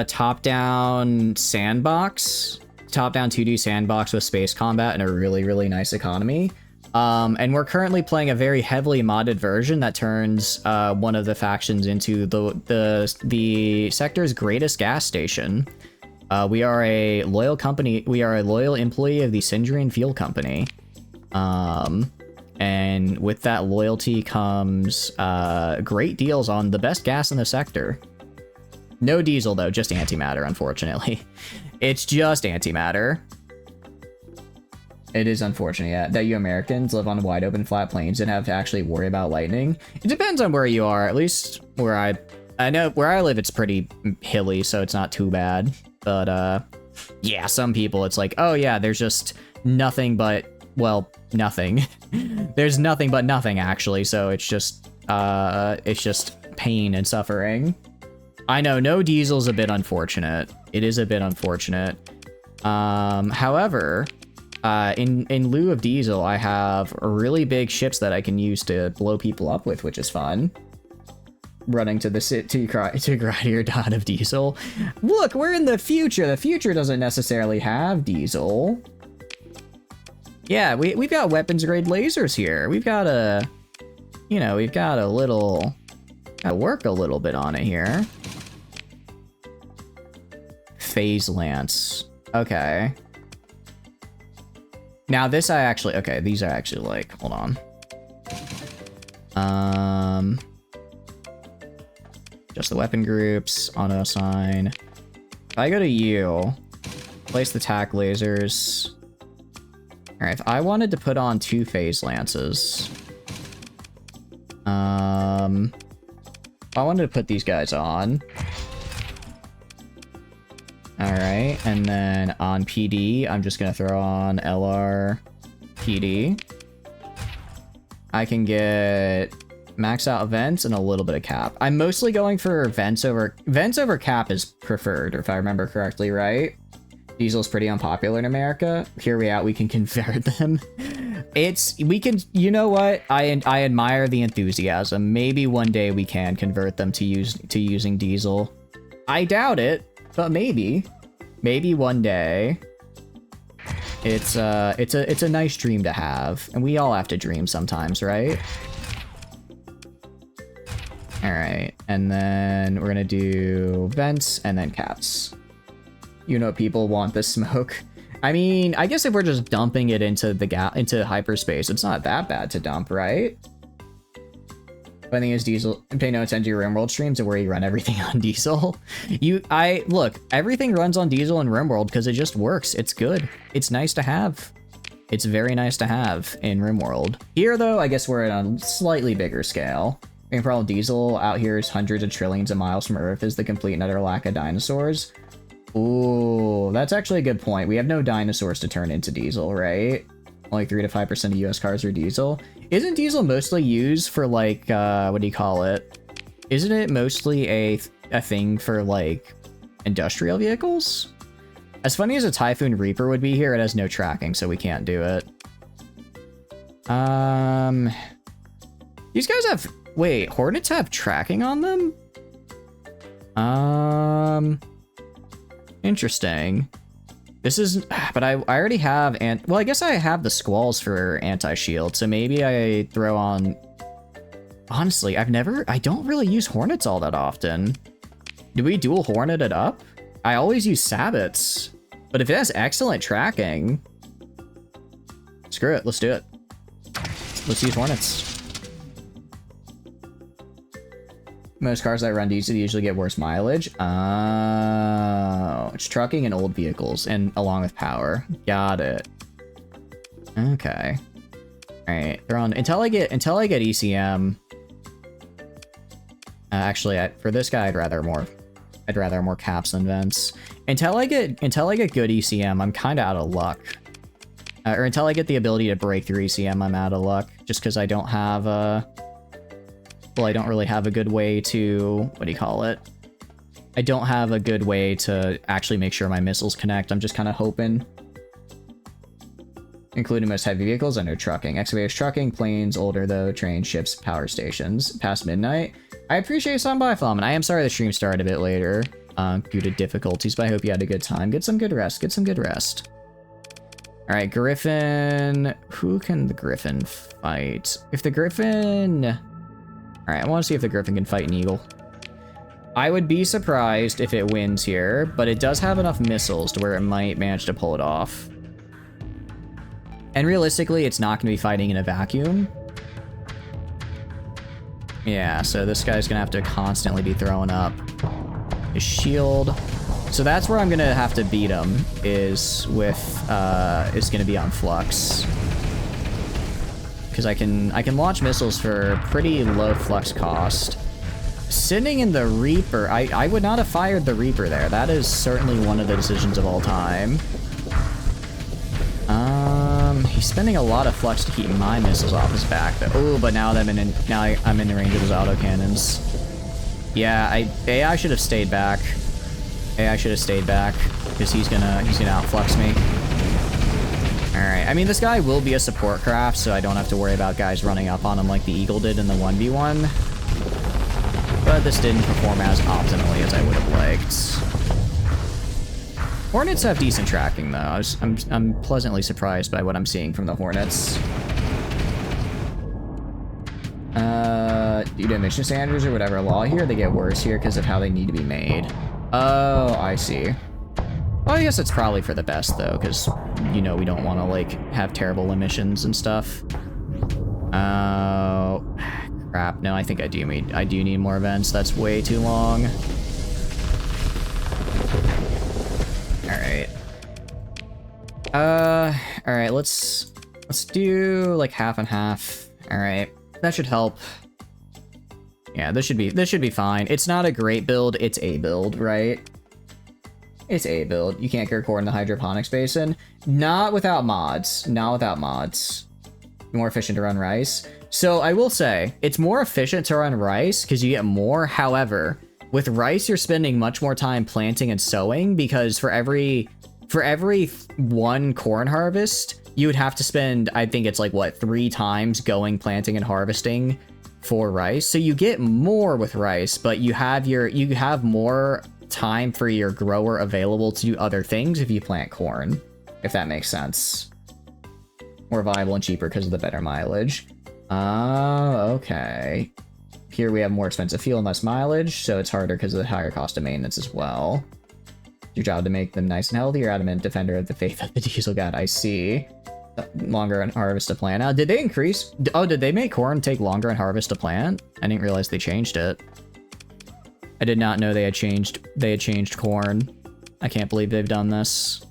top-down sandbox. Top-down 2D sandbox with space combat and a really, really nice economy. And we're currently playing a very heavily modded version that turns one of the factions into the sector's greatest gas station. We are a loyal company. We are a loyal employee of the Syndrian Fuel Company. And with that loyalty comes great deals on the best gas in the sector. No diesel, though, just antimatter, unfortunately. It's just antimatter. It is unfortunate, yeah, that you Americans live on wide open flat plains and have to actually worry about lightning. It depends on where you are. At least where I know where I live, it's pretty hilly, so it's not too bad. But yeah, some people it's like, oh yeah, there's just nothing but, well, nothing. There's nothing but nothing actually, so it's just pain and suffering. I know, no diesel's a bit unfortunate. It is a bit unfortunate. However, in lieu of diesel, I have really big ships that I can use to blow people up with, which is fun. Running to the to Gradier Dawn of diesel. Look, we're in the future. The future doesn't necessarily have diesel. Yeah, we've got weapons grade lasers here. We've got a, you know, we've got a little, gotta work a little bit on it here. Phase Lance. Okay. Now this okay, these are actually like, hold on. Just the weapon groups, auto assign. If I go to you, place the tack lasers. All right, if I wanted to put on 2 phase lances. If I wanted to put these guys on. All right, and then on PD, I'm just gonna throw on LR PD. I can get max out vents and a little bit of cap. I'm mostly going for vents over cap is preferred, if I remember correctly, right? Diesel's pretty unpopular in America. Here we can convert them. You know what? I admire the enthusiasm. Maybe one day we can convert them to using diesel. I doubt it. but maybe one day. It's a nice dream to have, and we all have to dream sometimes, right? All right, and then we're gonna do vents and then caps. You know, people want the smoke. I mean, I guess if we're just dumping it into into hyperspace, it's not that bad to dump, right? But I think it's Diesel. Pay no attention to your RimWorld streams and where you run everything on Diesel. Look, everything runs on Diesel in RimWorld because it just works. It's good. It's nice to have. It's very nice to have in RimWorld. Here, though, I guess we're at a slightly bigger scale. Main problem Diesel out here is hundreds of trillions of miles from Earth is the complete and utter lack of dinosaurs. Ooh, that's actually a good point. We have no dinosaurs to turn into Diesel, right? Only 3 to 5% of US cars are Diesel. Isn't Diesel mostly used for, like, what do you call it? Isn't it mostly a thing for, like, industrial vehicles? As funny as a Typhoon Reaper would be here, it has no tracking, so we can't do it. These guys have... Wait, Hornets have tracking on them? Interesting. This is... But I already have... Well, I guess I have the Squalls for anti-shield, so maybe I throw on... Honestly, I don't really use Hornets all that often. Do we dual Hornet it up? I always use Sabbats. But if it has excellent tracking... Screw it, let's do it. Let's use Hornets. Most cars that run diesel usually get worse mileage. Oh, it's trucking and old vehicles, and along with power. Got it. Okay. All right, they're on until I get ECM. Actually, for this guy, I'd rather more caps than vents. Until I get good ECM, I'm kind of out of luck. Or until I get the ability to break through ECM, I'm out of luck. Just because I don't have well, I don't really have a good way to... What do you call it? I don't have a good way to actually make sure my missiles connect. I'm just kind of hoping. Including most heavy vehicles under trucking. Excavators, trucking, planes, older though, trains, ships, power stations. Past midnight. I appreciate some by Flom, and I am sorry the stream started a bit later due to difficulties, but I hope you had a good time. Get some good rest. Get some good rest. All right, Griffin. Who can the Griffin fight? If the Griffin... All right, I want to see if the Griffin can fight an Eagle. I would be surprised if it wins here, but it does have enough missiles to where it might manage to pull it off. And realistically, it's not going to be fighting in a vacuum. Yeah, so this guy's going to have to constantly be throwing up his shield. So that's where I'm going to have to beat him, is with, is going to be on Flux. Because I can launch missiles for pretty low flux cost. Sitting in the Reaper, I would not have fired the Reaper there. That is certainly one of the decisions of all time. He's spending a lot of flux to keep my missiles off his back, though. Oh, but now I'm in the range of his autocannons. Yeah, I should have stayed back. I should have stayed back because he's gonna outflux me. Alright, I mean, this guy will be a support craft, so I don't have to worry about guys running up on him like the Eagle did in the 1v1. But this didn't perform as optimally as I would have liked. Hornets have decent tracking, though. I'm pleasantly surprised by what I'm seeing from the Hornets. Due to emission standards or whatever law here, they get worse here because of how they need to be made. Oh, I see. Well, I guess it's probably for the best, though, because, you know, we don't want to, like, have terrible emissions and stuff. Oh, crap. No, I think I do need more events. That's way too long. Alright. Alright, let's do, like, half and half. Alright. That should help. Yeah, this should be fine. It's not a great build, it's a build, right? It's a build. You can't get core in the hydroponics basin. Not without mods. Not without mods. More efficient to run rice. So I will say, it's more efficient to run rice because you get more. However, with rice, you're spending much more time planting and sowing because for every one corn harvest, you would have to spend, I think it's like, what, 3 times going, planting, and harvesting for rice. So you get more with rice, but you have more time for your grower available to do other things if you plant corn, if that makes sense. More viable and cheaper because of the better mileage. Okay. Here we have more expensive fuel and less mileage, so it's harder because of the higher cost of maintenance as well. Your job to make them nice and healthy. You're adamant defender of the faith of the diesel god. I see. Longer on harvest to plant. Now, did they increase? Oh, did they make corn take longer on harvest to plant? I didn't realize they changed it. I did not know they had changed corn. I can't believe they've done this.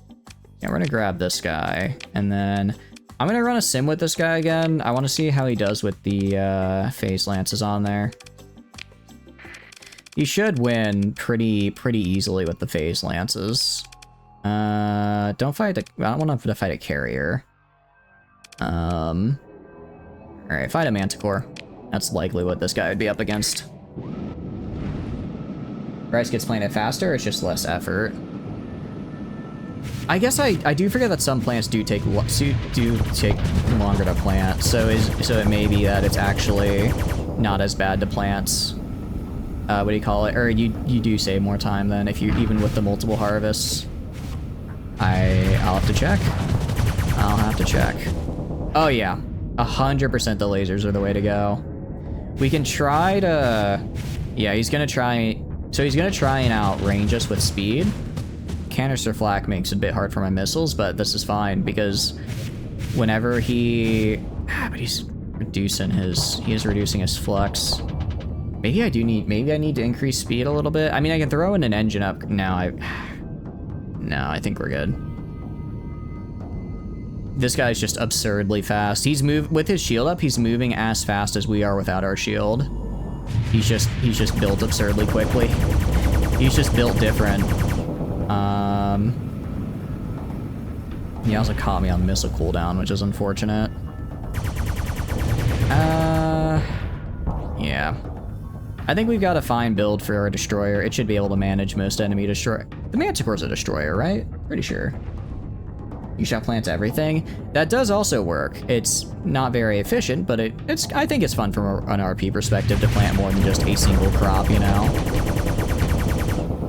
Yeah, we're gonna grab this guy, and then I'm gonna run a sim with this guy again. I want to see how he does with the phase lances on there. He should win pretty easily with the phase lances. Don't fight. I don't want to fight a carrier. All right, fight a manticore. That's likely what this guy would be up against. Rice gets planted faster. It's just less effort. I guess I do forget that some plants do take longer to plant. So it may be that it's actually not as bad to plants. What do you call it? Or you do save more time then if you even with the multiple harvests. I'll have to check. I'll have to check. Oh yeah, 100% the lasers are the way to go. We can try to. Yeah, he's gonna try. So he's gonna try and outrange us with speed. Canister flak makes it a bit hard for my missiles, but this is fine because whenever he, but he's reducing his flux. Maybe I need to increase speed a little bit. I mean, I can throw in an engine up now. No, I think we're good. This guy's just absurdly fast. With his shield up, he's moving as fast as we are without our shield. He's just built absurdly quickly. He's just built different. He also caught me on missile cooldown, which is unfortunate. Yeah. I think we've got a fine build for our destroyer. It should be able to manage most enemy destroyer. The Manticore's a destroyer, right? Pretty sure. You shall plant everything. That does also work. It's not very efficient, but I think it's fun from an RP perspective to plant more than just a single crop, you know?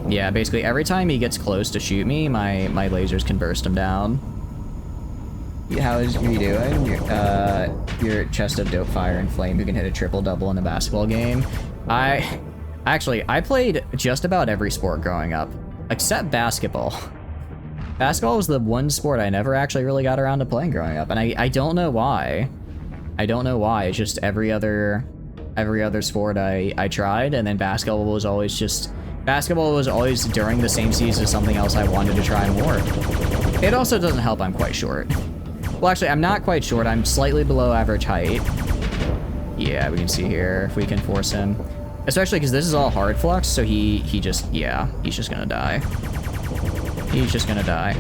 Yeah, basically every time he gets close to shoot me, my lasers can burst him down. How is you doing? Your chest of dope fire and flame who can hit a triple-double in a basketball game. I played just about every sport growing up, except basketball. Basketball was the one sport I never actually really got around to playing growing up, and I don't know why. I don't know why. It's just every other sport I tried, and then basketball was always during the same season as something else I wanted to try more. It also doesn't help I'm quite short. Well, actually, I'm not quite short. I'm slightly below average height. Yeah, we can see here if we can force him. Especially because this is all hard flux, so he's just gonna die. He's just gonna die.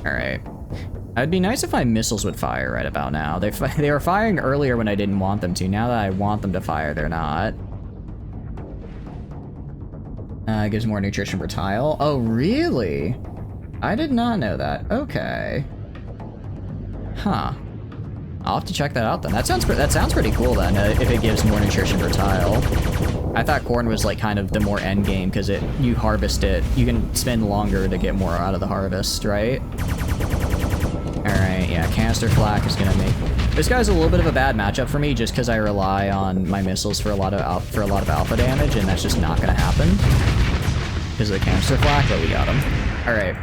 All right. It'd be nice if my missiles would fire right about now. They were firing earlier when I didn't want them to. Now that I want them to fire, they're not. It gives more nutrition per tile. Oh, really? I did not know that. Okay. Huh. I'll have to check that out then. That sounds pretty cool then, if it gives more nutrition per tile. I thought corn was like kind of the more end game because you harvest it. You can spend longer to get more out of the harvest, right? Alright, yeah, canister flak is gonna make... This guy's a little bit of a bad matchup for me just because I rely on my missiles for a lot of alpha damage, and that's just not gonna happen. Because of the canister flak, but we got him. Alright.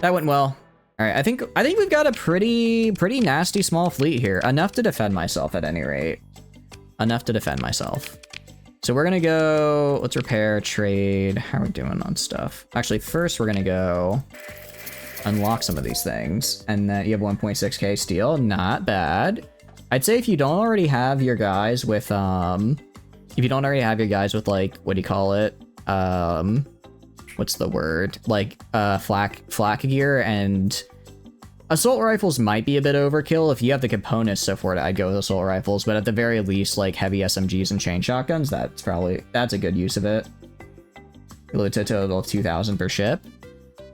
That went well. Alright, I think we've got a pretty nasty small fleet here. Enough to defend myself at any rate. Enough to defend myself. So we're gonna go, let's repair, trade. How are we doing on stuff? Actually, first we're gonna go unlock some of these things. And then you have 1.6k steel, not bad. I'd say if you don't already have your guys with, like, what do you call it? What's the word? Like, flak gear and assault rifles might be a bit overkill. If you have the components so for it, I'd go with assault rifles, but at the very least, like heavy SMGs and chain shotguns, that's a good use of it. Load to a total of 2,000 per ship.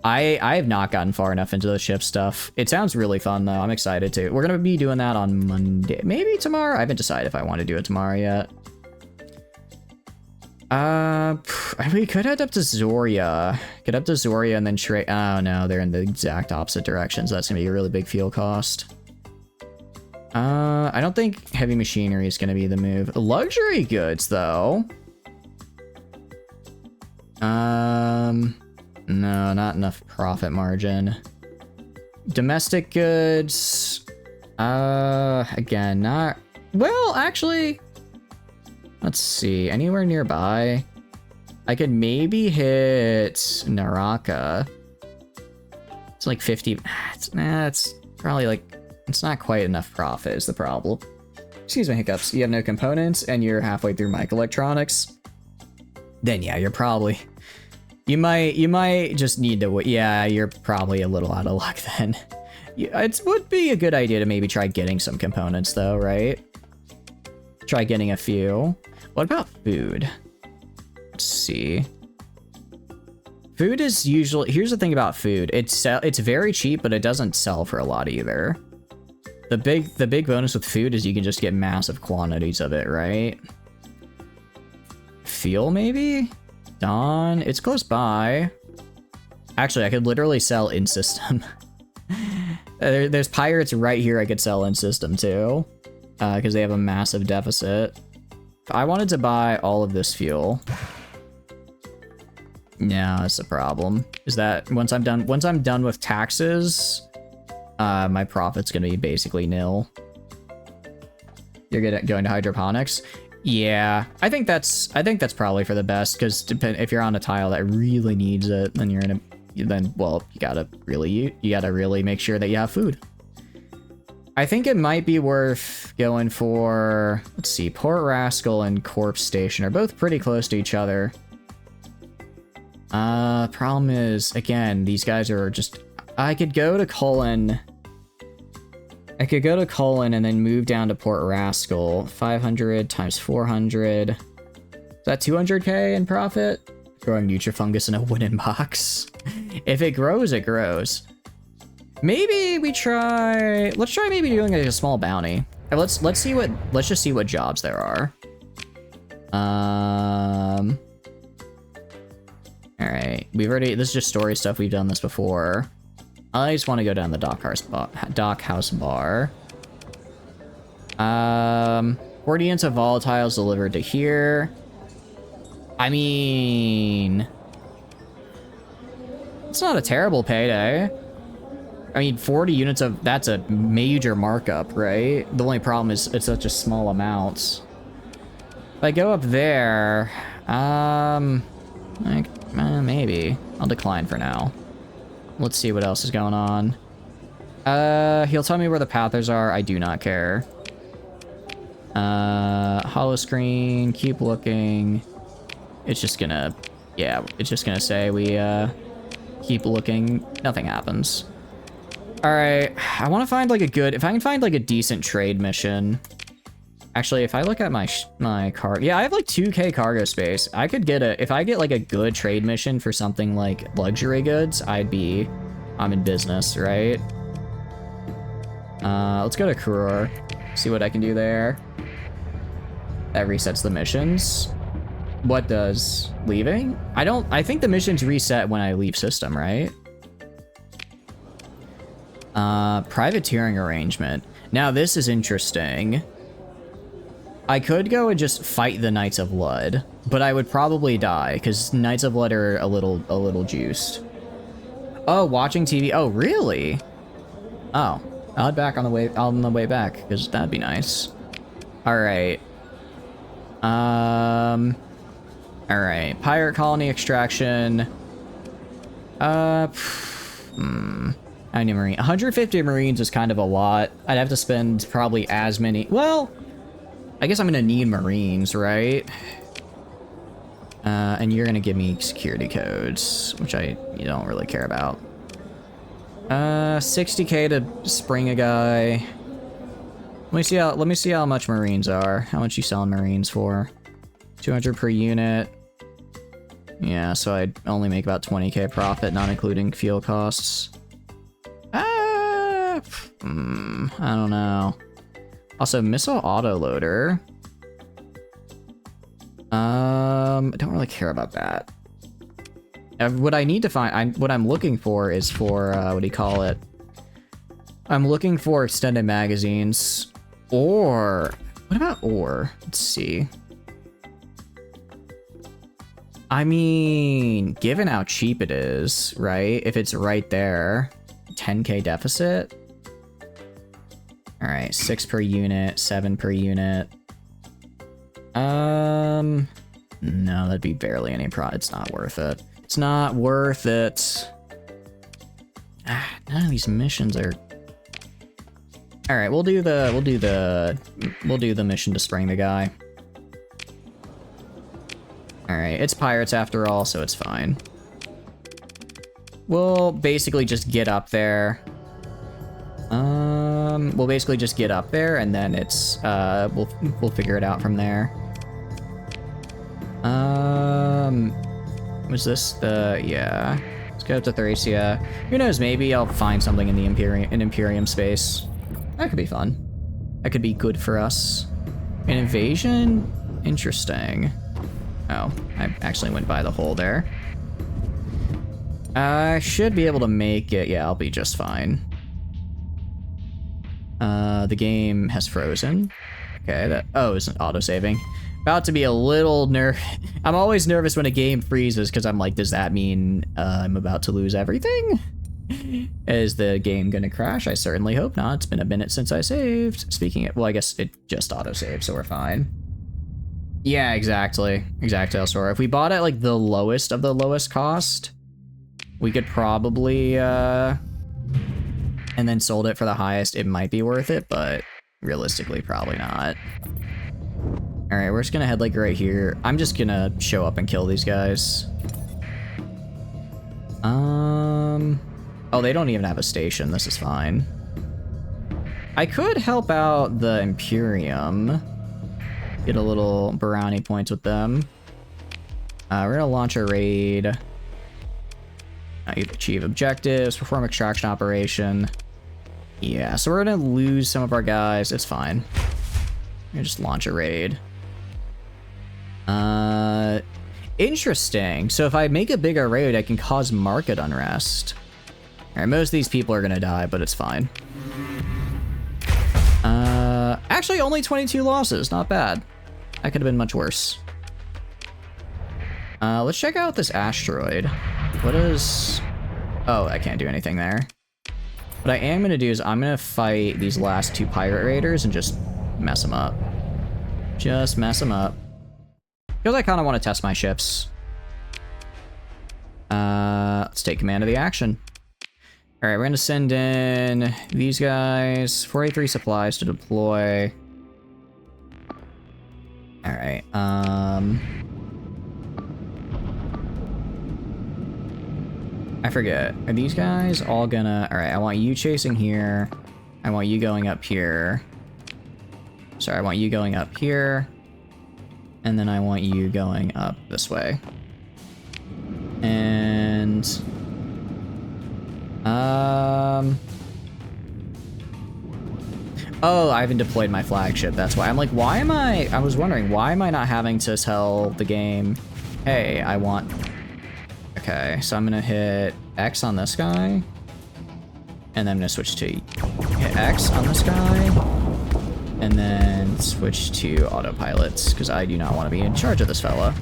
I have not gotten far enough into the ship stuff. It sounds really fun though. I'm excited to. We're gonna be doing that on Monday, maybe tomorrow. I haven't decided if I want to do it tomorrow yet. We could head up to Zoria. Get up to Zoria and then trade. Oh no, they're in the exact opposite directions. That's gonna be a really big fuel cost. I don't think heavy machinery is gonna be the move. Luxury goods, though. No, not enough profit margin. Domestic goods. Again, not. Well, actually. Let's see, anywhere nearby? I could maybe hit Naraka. It's like 50, it's probably like, it's not quite enough profit is the problem. Excuse my hiccups. You have no components and you're halfway through microelectronics. Then yeah, you're probably, you might just need to, yeah, you're probably a little out of luck then. It would be a good idea to maybe try getting some components though, right? Try getting a few. What about food? Let's see. Food is usually, here's the thing about food. It's very cheap, but it doesn't sell for a lot either. The big bonus with food is you can just get massive quantities of it, right? Fuel maybe? Dawn, it's close by. Actually, I could literally sell in system. There's pirates right here I could sell in system too. Because they have a massive deficit. I wanted to buy all of this fuel. Yeah, that's the problem. Is that once I'm done with taxes, my profit's gonna be basically nil. You're good at going to hydroponics? Yeah, I think that's probably for the best, because if you're on a tile that really needs it, then well, you gotta really make sure that you have food. I think it might be worth going for, let's see, Port Rascal and Corpse Station are both pretty close to each other. Problem is, again, these guys are just, I could go to Cullen and then move down to Port Rascal. 500 times 400. Is that 200k in profit? Growing Nutrifungus in a wooden box. If it grows, it grows. Maybe let's try maybe doing like a small bounty. Let's just see what jobs there are. All right, this is just story stuff. We've done this before. I just want to go down the dock house bar. 40 units of volatiles delivered to here. I mean, it's not a terrible payday. I mean, 40 units of, that's a major markup, right? The only problem is it's such a small amount. If I go up there, maybe. I'll decline for now. Let's see what else is going on. He'll tell me where the pathers are. I do not care. Hollow screen, keep looking. It's just gonna, yeah, it's just gonna say we, keep looking. Nothing happens. All right, I want to find like if I can find like a decent trade mission. Actually, if I look at my car, yeah, I have like 2k cargo space. I could get if I get like a good trade mission for something like luxury goods, I'm in business, right? Let's go to Kuror, see what I can do there. That resets the missions. What does leaving? I think the missions reset when I leave system, right? Privateering arrangement. Now this is interesting. I could go and just fight the Knights of Blood, but I would probably die because Knights of Blood are a little juiced. Oh, watching TV. Oh, really? Oh, I'll head back on the way back because that'd be nice. All right. All right. Pirate colony extraction. I need Marine. 150 Marines is kind of a lot. I'd have to spend probably as many. Well, I guess I'm gonna need Marines, right? And you're gonna give me security codes, which you don't really care about. 60k to spring a guy. Let me see how much Marines are. How much you selling Marines for? 200 per unit. Yeah, so I'd only make about 20k profit, not including fuel costs. I don't know. Also, missile autoloader. I don't really care about that. What I need to find, what I'm looking for is for, what do you call it? I'm looking for extended magazines, or, what about ore? Let's see. I mean, given how cheap it is, right? If it's right there, 10k deficit. All right, 6 per unit, 7 per unit. No, that'd be barely any it's not worth it. It's not worth it. None of these missions are. All right, we'll do the mission to spring the guy. All right, it's pirates after all, so it's fine. We'll basically just get up there. We'll basically just get up there, and then it's we'll figure it out from there. Was this the yeah? Let's go to Thracia. Who knows? Maybe I'll find something in the Imperium space. That could be fun. That could be good for us. An invasion? Interesting. Oh, I actually went by the hole there. I should be able to make it. Yeah, I'll be just fine. The game has frozen. Okay, that. Oh, isn't auto-saving. About to be a little I'm always nervous when a game freezes because I'm like, does that mean I'm about to lose everything? Is the game gonna crash? I certainly hope not. It's been a minute since I saved. Speaking of, well, I guess it just auto-saved, so we're fine. Yeah, exactly. Exactly, Elsora. If we bought it like the lowest of the lowest cost, we could probably, and then sold it for the highest, it might be worth it, but realistically, probably not. All right, we're just gonna head like right here. I'm just gonna show up and kill these guys. Oh, they don't even have a station. This is fine. I could help out the Imperium. Get a little brownie points with them. We're gonna launch a raid. Achieve objectives, perform extraction operation. Yeah, so we're gonna lose some of our guys. It's fine. We're gonna just launch a raid. Interesting. So if I make a bigger raid, I can cause market unrest. All right, most of these people are gonna die, but it's fine. Actually, only 22 losses. Not bad. That could have been much worse. Let's check out this asteroid. What is... Oh, I can't do anything there. What I am gonna do is I'm gonna fight these last two pirate raiders and just mess them up. Just mess them up. Because I kind of want to test my ships. Let's take command of the action. All right, we're gonna send in these guys. 43 supplies to deploy. All right. I forget. Are these guys all gonna... All right, I want you chasing here. I want you going up here. Sorry, I want you going up here. And then I want you going up this way. And... Oh, I haven't deployed my flagship. That's why. I'm like, why am I was wondering, why am I not having to tell the game, hey, I want... Okay, so I'm gonna hit X on this guy. And then I'm gonna switch to hit X on this guy. And then switch to autopilots, because I do not want to be in charge of this fella.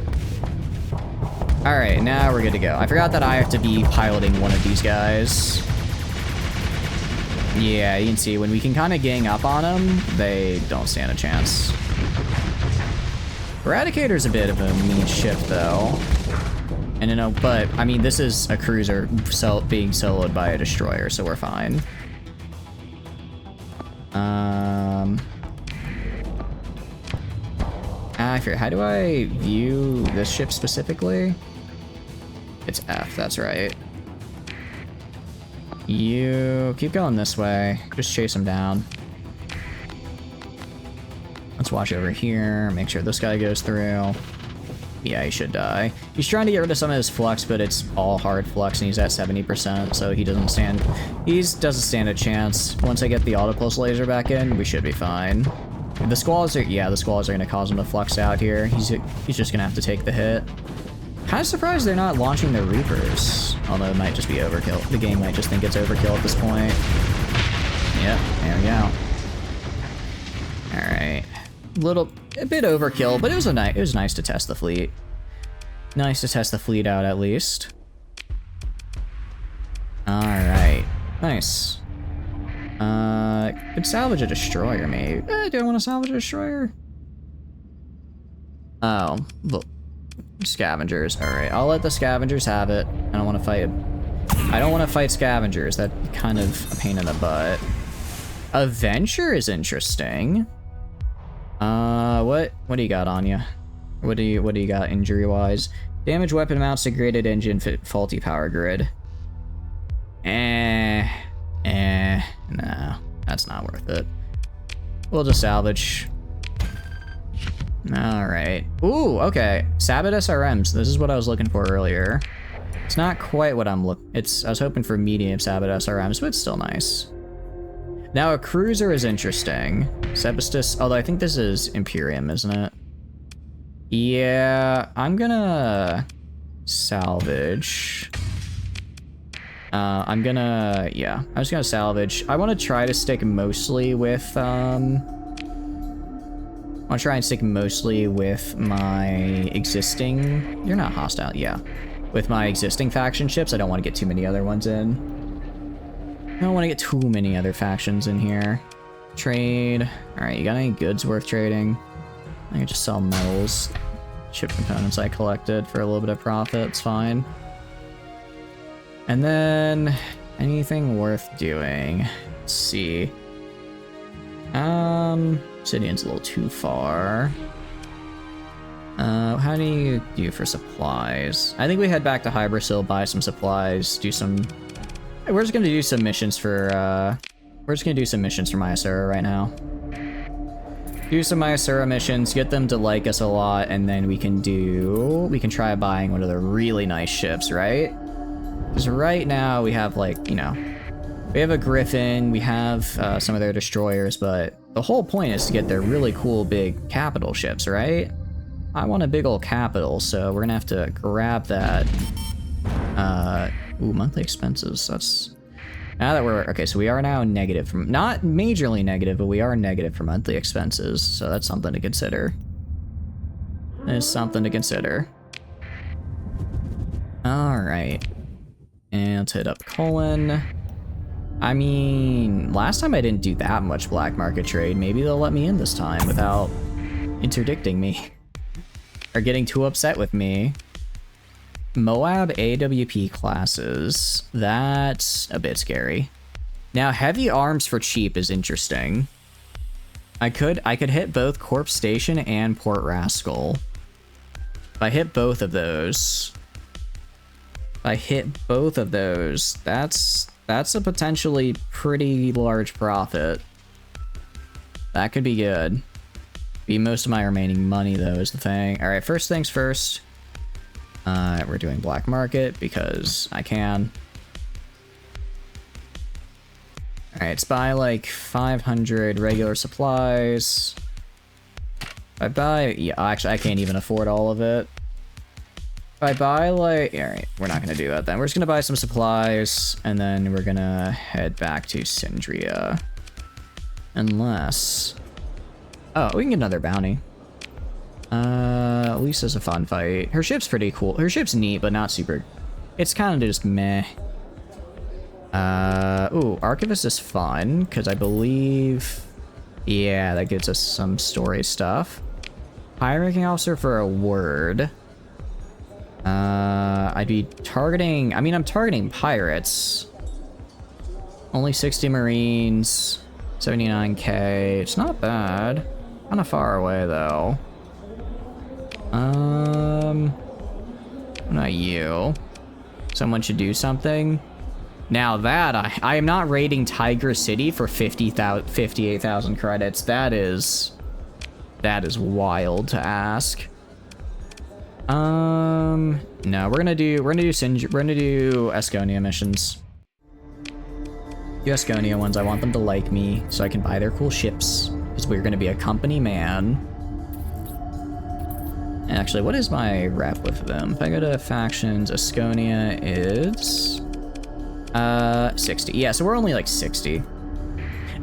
Alright, now we're good to go. I forgot that I have to be piloting one of these guys. Yeah, you can see, when we can kind of gang up on them, they don't stand a chance. Eradicator's a bit of a mean ship, though. And you know, but, I mean, this is a cruiser being soloed by a destroyer, so we're fine. I forget, how do I view this ship specifically? It's F, that's right. You keep going this way. Just chase him down. Let's watch over here, make sure this guy goes through. Yeah, he should die. He's trying to get rid of some of his flux, but it's all hard flux, and he's at 70%, so he doesn't stand a chance. Once I get the autopulse laser back in, we should be fine. The squalls are, yeah, the squalls are gonna cause him to flux out here. He's just gonna have to take the hit. Kind of surprised they're not launching the Reapers. Although it might just be overkill. The game might just think it's overkill at this point. Yep, there we go. Alright. A bit overkill, but it was nice to test the fleet. Nice to test the fleet out at least. Alright. Nice. Could salvage a destroyer, maybe. Do I want to salvage a destroyer? Oh, look. Scavengers. Alright, I'll let the scavengers have it. I don't want to fight. I don't want to fight scavengers. That'd be kind of a pain in the butt. Adventure is interesting. What do you got on you? What do you got injury-wise? Damage weapon mounts, degraded engine, faulty power grid. No, that's not worth it. We'll just salvage. Alright. Ooh, okay. Sabot SRMs. This is what I was looking for earlier. It's not quite what I'm looking. I was hoping for medium Sabot SRMs, but it's still nice. Now a cruiser is interesting. Sebastus, although I think this is Imperium, isn't it? Yeah, I'm gonna salvage. I'm just gonna salvage. I want to try to stick mostly with, I'll try and stick mostly with my existing... You're not hostile, yeah. With my existing faction ships, I don't want to get too many other ones in. I don't want to get too many other factions in here. Trade. Alright, you got any goods worth trading? I can just sell metals. Ship components I collected for a little bit of profit, it's fine. And then... anything worth doing? Let's see. Obsidian's a little too far. How do you do for supplies? I think we head back to Hybrasil, buy some supplies, do some... We're just gonna do some missions for, we're just gonna do some missions for Myasura right now. Do some Myasura missions, get them to like us a lot, and then we can try buying one of the really nice ships, right? Because right now we have, like, you know, we have a Griffin, we have some of their destroyers, but the whole point is to get their really cool big capital ships, right? I want a big old capital, so we're gonna have to grab that. Ooh, monthly expenses, that's... Now that we're... Okay, so we are now negative from... Not majorly negative, but we are negative for monthly expenses, so that's something to consider. That is something to consider. Alright. And let's hit up Cullen. I mean, last time I didn't do that much black market trade. Maybe they'll let me in this time without interdicting me. Or getting too upset with me. Moab AWP classes. That's a bit scary. Now, heavy arms for cheap is interesting. I could hit both Corpse Station and Port Rascal. If I hit both of those... that's a potentially pretty large profit. That could be good. Be most of my remaining money, though, is the thing. Alright, first things first. We're doing black market because I can. Alright, let's buy like 500 regular supplies. If I buy... Yeah, actually, I can't even afford all of it. If I buy like... Alright, we're not going to do that then. We're just going to buy some supplies, and then we're going to head back to Syndria. Unless... Oh, we can get another bounty. Lisa's a fun fight. Her ship's pretty cool. Her ship's neat, but not super... It's kind of just meh. Ooh, Archivist is fun, because I believe... Yeah, that gives us some story stuff. High-ranking officer for a word. I'd be targeting... I mean, I'm targeting pirates. Only 60 Marines. 79k. It's not bad. Kind of far away, though. Not you. Someone should do something. Now that, I am not raiding Tiger City for 58,000 credits. That is wild to ask. No, we're gonna do Esconia missions. The Esconia ones, I want them to like me so I can buy their cool ships. because we're going to be a company man. And actually, what is my rep with them? If I go to factions, Asconia is 60. Yeah, so we're only like 60.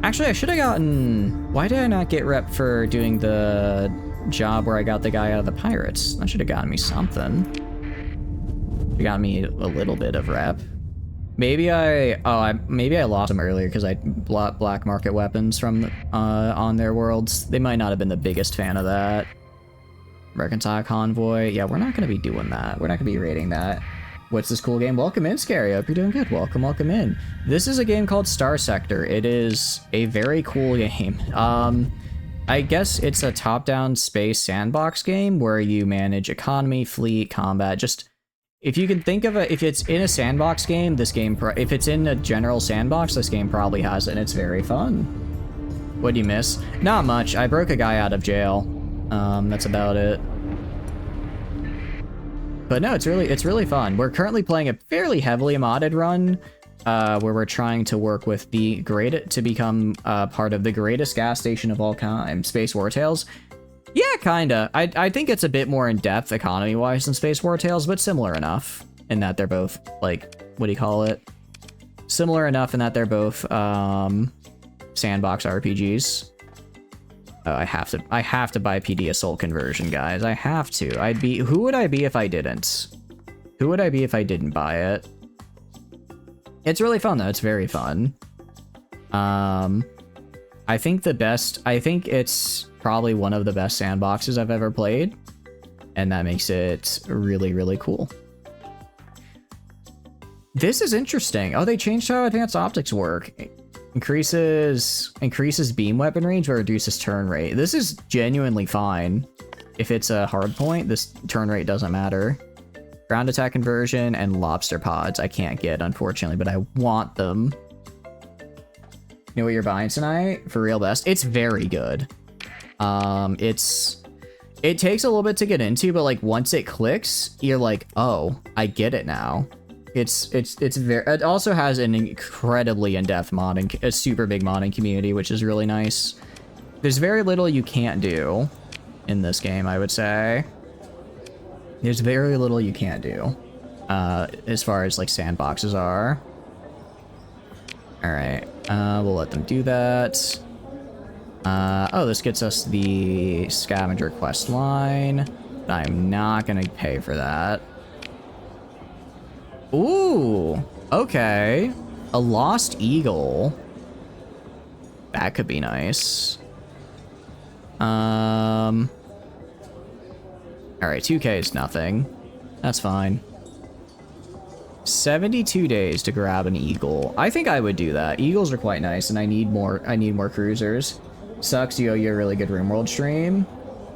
Actually, I should have gotten... Why did I not get rep for doing the job where I got the guy out of the pirates? That should have gotten me something. It got me a little bit of rep. Maybe maybe I lost them earlier because I bought black market weapons from on their worlds. They might not have been the biggest fan of that. Mercantile Convoy. Yeah, we're not going to be doing that. We're not going to be raiding that. What's this cool game? Welcome in, Scary. Hope you're doing good. Welcome in. This is a game called Starsector. It is a very cool game. I guess it's a top-down space sandbox game where you manage economy, fleet, combat. Just, if you can think of it, if it's in a sandbox game, this game, if it's in a general sandbox, this game probably has it, and it's very fun. What'd you miss? Not much. I broke a guy out of jail. That's about it. But no, it's really fun. We're currently playing a fairly heavily modded run, where we're trying to work with to become part of the greatest gas station of all time, Space War Tales. Yeah, kinda. I think it's a bit more in depth economy-wise than Space War Tales, but similar enough in that they're both like, what do you call it? Similar enough in that they're both sandbox RPGs. Oh, I have to buy PD Assault Conversion, guys. I have to. Who would I be if I didn't? Who would I be if I didn't buy it? It's really fun though. It's very fun. I think it's probably one of the best sandboxes I've ever played, and that makes it really, really cool. This is interesting. Oh, they changed how advanced optics work. Increases beam weapon range or reduces turn rate. This is genuinely fine. If it's a hard point, this turn rate doesn't matter. Ground attack conversion and lobster pods I can't get, unfortunately, but I want them. You know what you're buying tonight? For real best. It's very good. It takes a little bit to get into, but like once it clicks, you're like, oh, I get it now. It also has an incredibly in-depth modding, a super big modding community, which is really nice. There's very little you can't do in this game, I would say. There's very little you can't do, as far as like sandboxes are. All right, we'll let them do that. Oh, this gets us the scavenger quest line. I'm not gonna pay for that. Ooh, okay. A lost eagle. That could be nice. All right, 2K is nothing. That's fine. 72 days to grab an eagle. I think I would do that. Eagles are quite nice, and I need more cruisers. Sucks you owe you a really good RimWorld stream.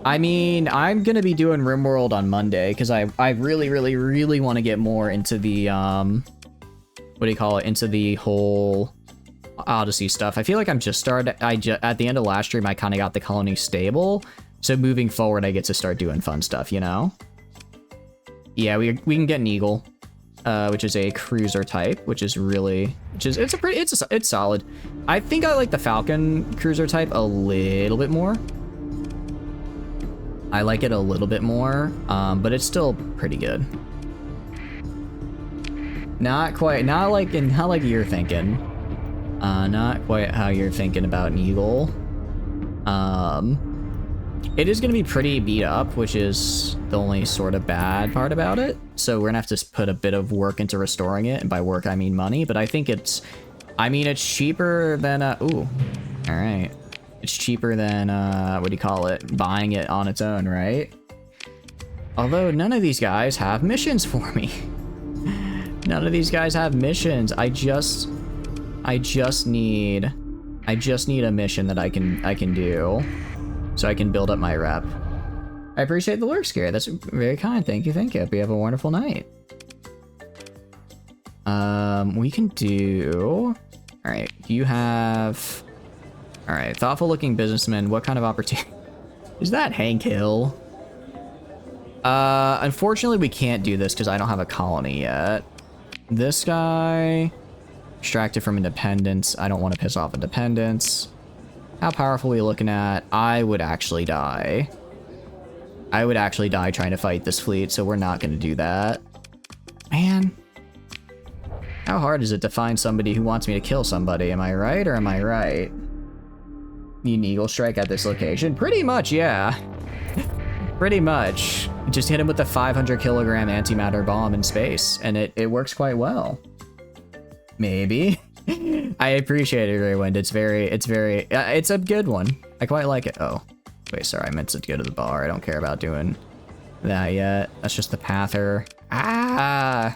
I mean, I'm gonna be doing RimWorld on Monday because I really, really, really want to get more into the what do you call it? Into the whole Odyssey stuff. I feel like I'm just started. At the end of last stream, I kind of got the colony stable, so moving forward, I get to start doing fun stuff. You know? Yeah, we can get an eagle, which is a cruiser type, which is it's solid. I think I like the Falcon cruiser type a little bit more. I like it a little bit more, but it's still pretty good. Not like you're thinking. Not quite how you're thinking about an eagle. It is gonna be pretty beat up, which is the only sort of bad part about it. So we're gonna have to put a bit of work into restoring it, and by work I mean money. But I think it's cheaper than ooh, all right. It's cheaper than, what do you call it? Buying it on its own, right? Although none of these guys have missions for me. None of these guys have missions. I just need a mission that I can do, so I can build up my rep. I appreciate the lurk scare. That's very kind. Thank you. Thank you. Hope you have a wonderful night. We can do. All right. You have. All right, thoughtful looking businessman. What kind of opportunity? Is that Hank Hill? Unfortunately, we can't do this because I don't have a colony yet. This guy, extracted from independence. I don't want to piss off independence. How powerful are we looking at? I would actually die. I would actually die trying to fight this fleet, so we're not going to do that. Man. How hard is it to find somebody who wants me to kill somebody? Am I right or am I right? Need an eagle strike at this location? Pretty much, yeah. Pretty much. Just hit him with a 500 kilogram antimatter bomb in space, and it works quite well. Maybe. I appreciate it, Greywind. It's a good one. I quite like it. Oh, wait, sorry, I meant to go to the bar. I don't care about doing that yet. That's just the pather. Ah!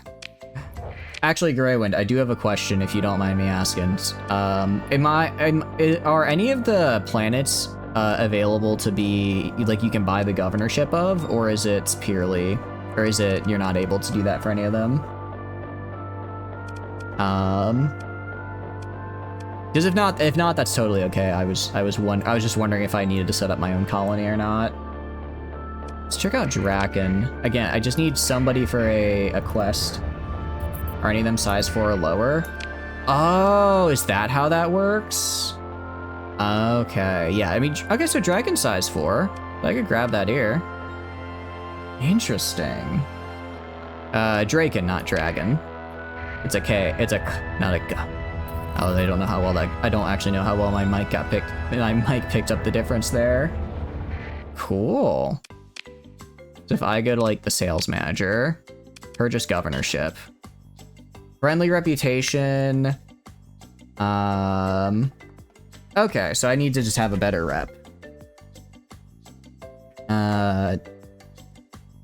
Actually, Greywind, I do have a question if you don't mind me asking. Are any of the planets available to be, like, you can buy the governorship of, or is it purely, or is it you're not able to do that for any of them? Because if not, that's totally okay. I was just wondering if I needed to set up my own colony or not. Let's check out Draken. Again, I just need somebody for a quest. Are any of them size 4 or lower? Oh, is that how that works? Okay, yeah, I mean, okay, so Dragon size 4. I could grab that here. Interesting. Draken, not Dragon. It's a K, not a G. Oh, they don't know how well I don't actually know how well my mic got picked. My mic picked up the difference there. Cool. So if I go to, like, the sales manager, purchase governorship. Friendly reputation. Okay, so I need to just have a better rep.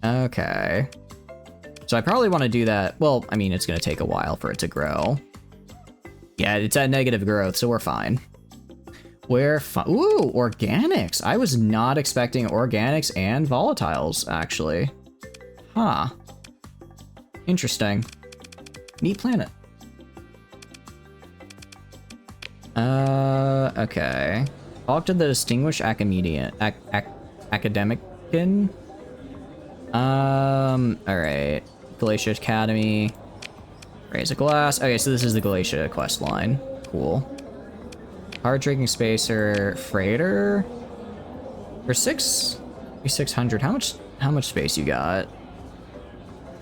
Okay. So I probably want to do that. Well, I mean, it's going to take a while for it to grow. Yeah, it's at negative growth, so we're fine. Ooh, organics. I was not expecting organics and volatiles, actually. Huh. Interesting. Neat planet. Okay. Talk to the distinguished academician. Alright. Glacier Academy. Raise a glass. Okay, so this is the Glacier quest line. Cool. Hard drinking spacer. Freighter. For 6,600. How much space you got?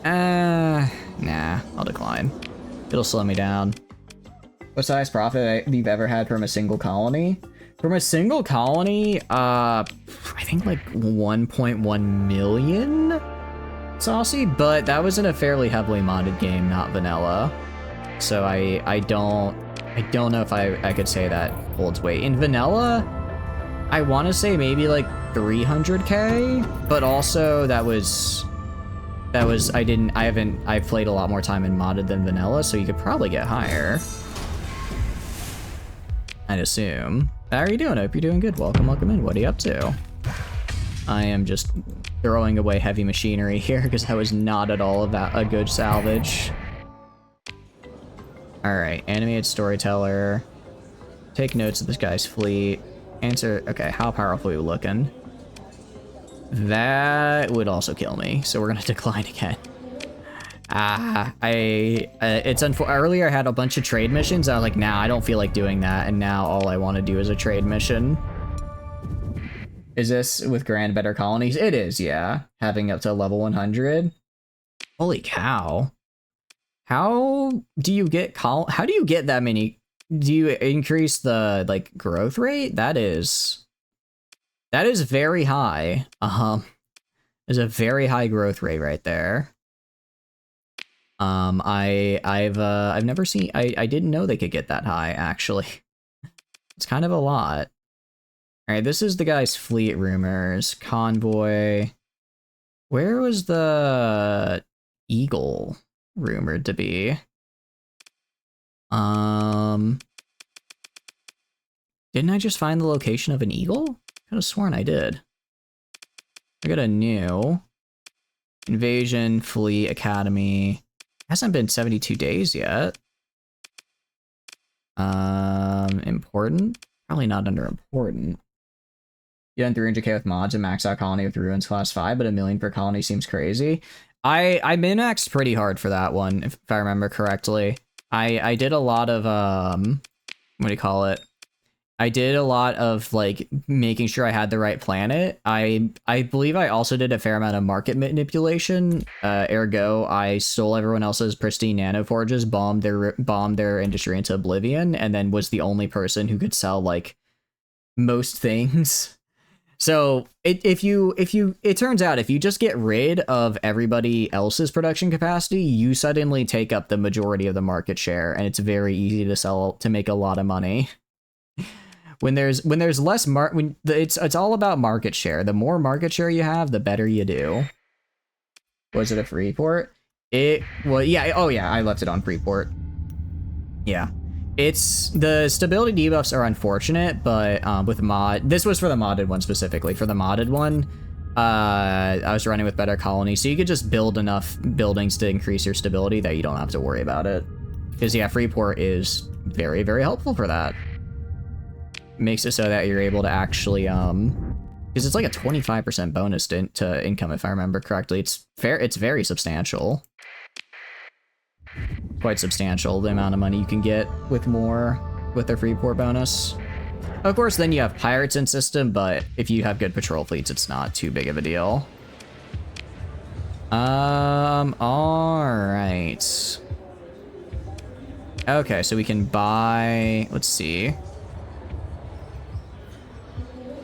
Nah, I'll decline. It'll slow me down. What's the highest profit you've ever had from a single colony? From a single colony, I think like 1.1 million saucy, but that was in a fairly heavily modded game, not vanilla. So I don't know if I could say that holds weight. In vanilla, I want to say maybe like 300k, but also I've played a lot more time in modded than vanilla, so you could probably get higher. I'd assume. How are you doing? I hope you're doing good. Welcome in. What are you up to? I am just throwing away heavy machinery here because I was not at all about a good salvage. Alright, animated storyteller. Take notes of this guy's fleet. Answer, okay, how powerful are you looking? That would also kill me, so we're gonna decline again. Earlier I had a bunch of trade missions. I was like, nah, I don't feel like doing that, and now all I want to do is a trade mission. Is this with Grand Better Colonies? It is, yeah. Having up to level 100. Holy cow. How do you get that many? Do you increase the, like, growth rate? That is very high. There's a very high growth rate right there. I've never seen, I didn't know they could get that high, actually. It's kind of a lot. Alright, this is the guy's fleet rumors. Convoy. Where was the Eagle rumored to be? Didn't I just find the location of an Eagle? Could have sworn I did. I got a new Invasion, Fleet, Academy. Hasn't been 72 days yet. Important? Probably not under important. You done 300k with mods and max out colony with ruins class 5, but 1 million per colony seems crazy. I min-maxed pretty hard for that one, if I remember correctly. I did a lot of, what do you call it? I did a lot of like making sure I had the right planet. I believe I also did a fair amount of market manipulation. Ergo, I stole everyone else's pristine nanoforges, bombed their industry into oblivion, and then was the only person who could sell like most things. So it turns out if you just get rid of everybody else's production capacity, you suddenly take up the majority of the market share, and it's very easy to make a lot of money. When there's less it's all about market share. The more market share you have, the better you do. Was it a Freeport? Well, yeah. Oh yeah, I left it on Freeport. Yeah. It's the stability debuffs are unfortunate, but with this was for the modded one specifically. For the modded one, I was running with better colonies, so you could just build enough buildings to increase your stability that you don't have to worry about it. Because yeah, Freeport is very, very helpful for that. Makes it so that you're able to actually because it's like a 25% bonus to income if I remember correctly. It's very substantial. Quite substantial, the amount of money you can get with their Freeport bonus. Of course, then you have pirates in system, but if you have good patrol fleets, it's not too big of a deal. Alright. Okay, so we can buy, let's see.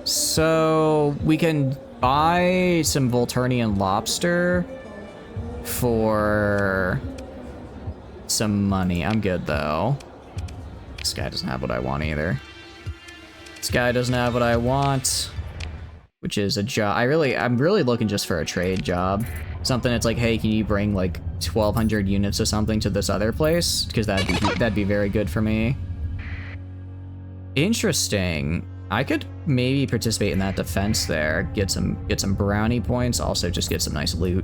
So we can buy some Volturnian lobster for some money. I'm good though. This guy doesn't have what I want either. This guy doesn't have what I want, which is a job. I'm really looking just for a trade job. Something that's like, hey, can you bring like 1,200 units or something to this other place? Because that'd be very good for me. Interesting. I could maybe participate in that defense there. Get some brownie points. Also, just get some nice loot.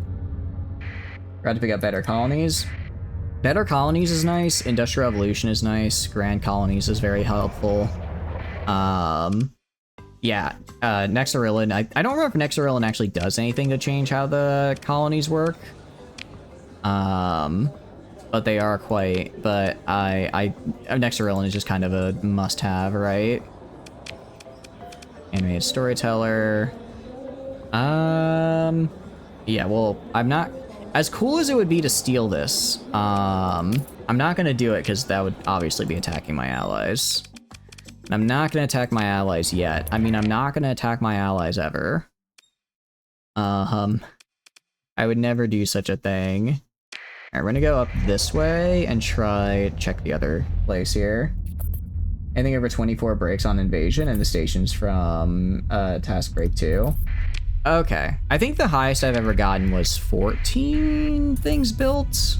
Got to pick up better colonies. Better colonies is nice. Industrial Revolution is nice. Grand colonies is very helpful. Yeah. Nexarillan. I don't remember if Nexarillan actually does anything to change how the colonies work. But they are quite. But Nexarillan is just kind of a must-have, right? Animated storyteller. Yeah, well, I'm not as cool as it would be to steal this. I'm not gonna do it because that would obviously be attacking my allies. I'm not gonna attack my allies yet. I mean, I'm not gonna attack my allies ever. I would never do such a thing. All right, we're gonna go up this way and check the other place here. Anything over 24 breaks on invasion, and the station's from task break 2. Okay, I think the highest I've ever gotten was 14 things built.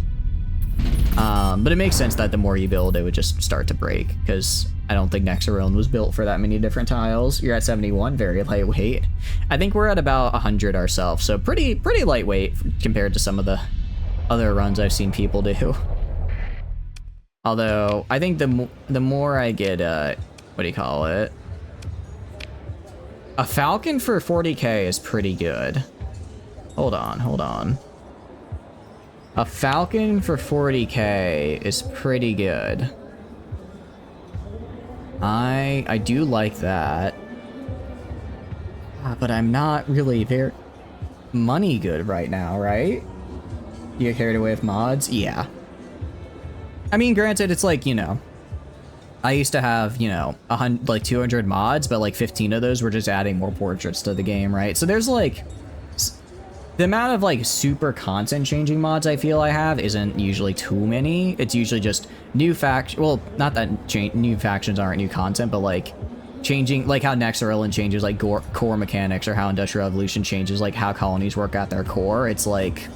But it makes sense that the more you build, it would just start to break, because I don't think Nexarillan was built for that many different tiles. You're at 71, very lightweight. I think we're at about 100 ourselves, so pretty lightweight compared to some of the other runs I've seen people do. Although, I think the more I get, what do you call it? A Falcon for 40k is pretty good. Hold on. A Falcon for 40k is pretty good. I do like that. But I'm not really very money good right now, right? You get carried away with mods? Yeah. I mean, granted, it's like, you know, I used to have, you know, 200 mods, but like 15 of those were just adding more portraits to the game, right? So there's like, the amount of like super content changing mods I feel I have isn't usually too many. It's usually just new well, not that new factions aren't new content, but like changing, like how Nexarillan changes like core mechanics, or how Industrial Revolution changes like how colonies work at their core. It's like,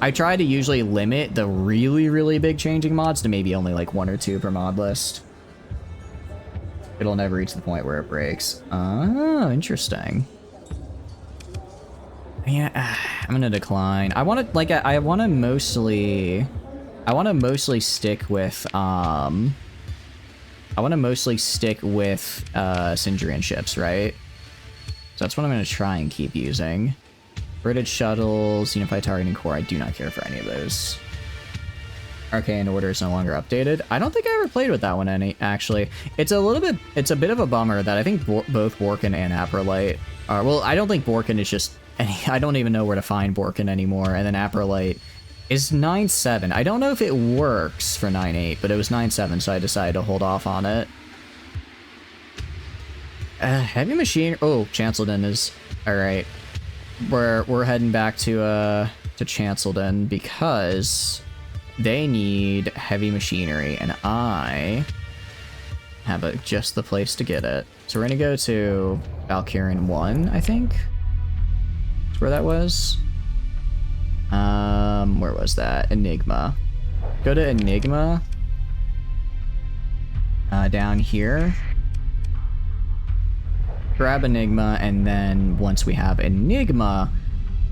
I try to usually limit the really big changing mods to maybe only like 1 or 2 per mod list. It'll never reach the point where it breaks. Oh, interesting. Yeah, I'm gonna decline. I want to like I want to mostly stick with Syndrian ships, right? So that's what I'm gonna try and keep using. British shuttles, unified targeting core. I do not care for any of those. Arcane Order is no longer updated. I don't think I ever played with that one actually. It's a bit of a bummer that I think both Borkin and Aprolite are, well, I don't think Borkin is just I don't even know where to find Borkin anymore, and then Aprolite is 9.7. I don't know if it works for 9.8, but it was 9.7, so I decided to hold off on it. Heavy Machine, oh, Chanseldon is, alright. We're heading back to Chanseldon because they need heavy machinery, and I have just the place to get it. So we're gonna go to Valkyrian 1, I think. That's where that was. Where was that? Enigma. Go to Enigma. Down here. Grab Enigma, and then once we have Enigma,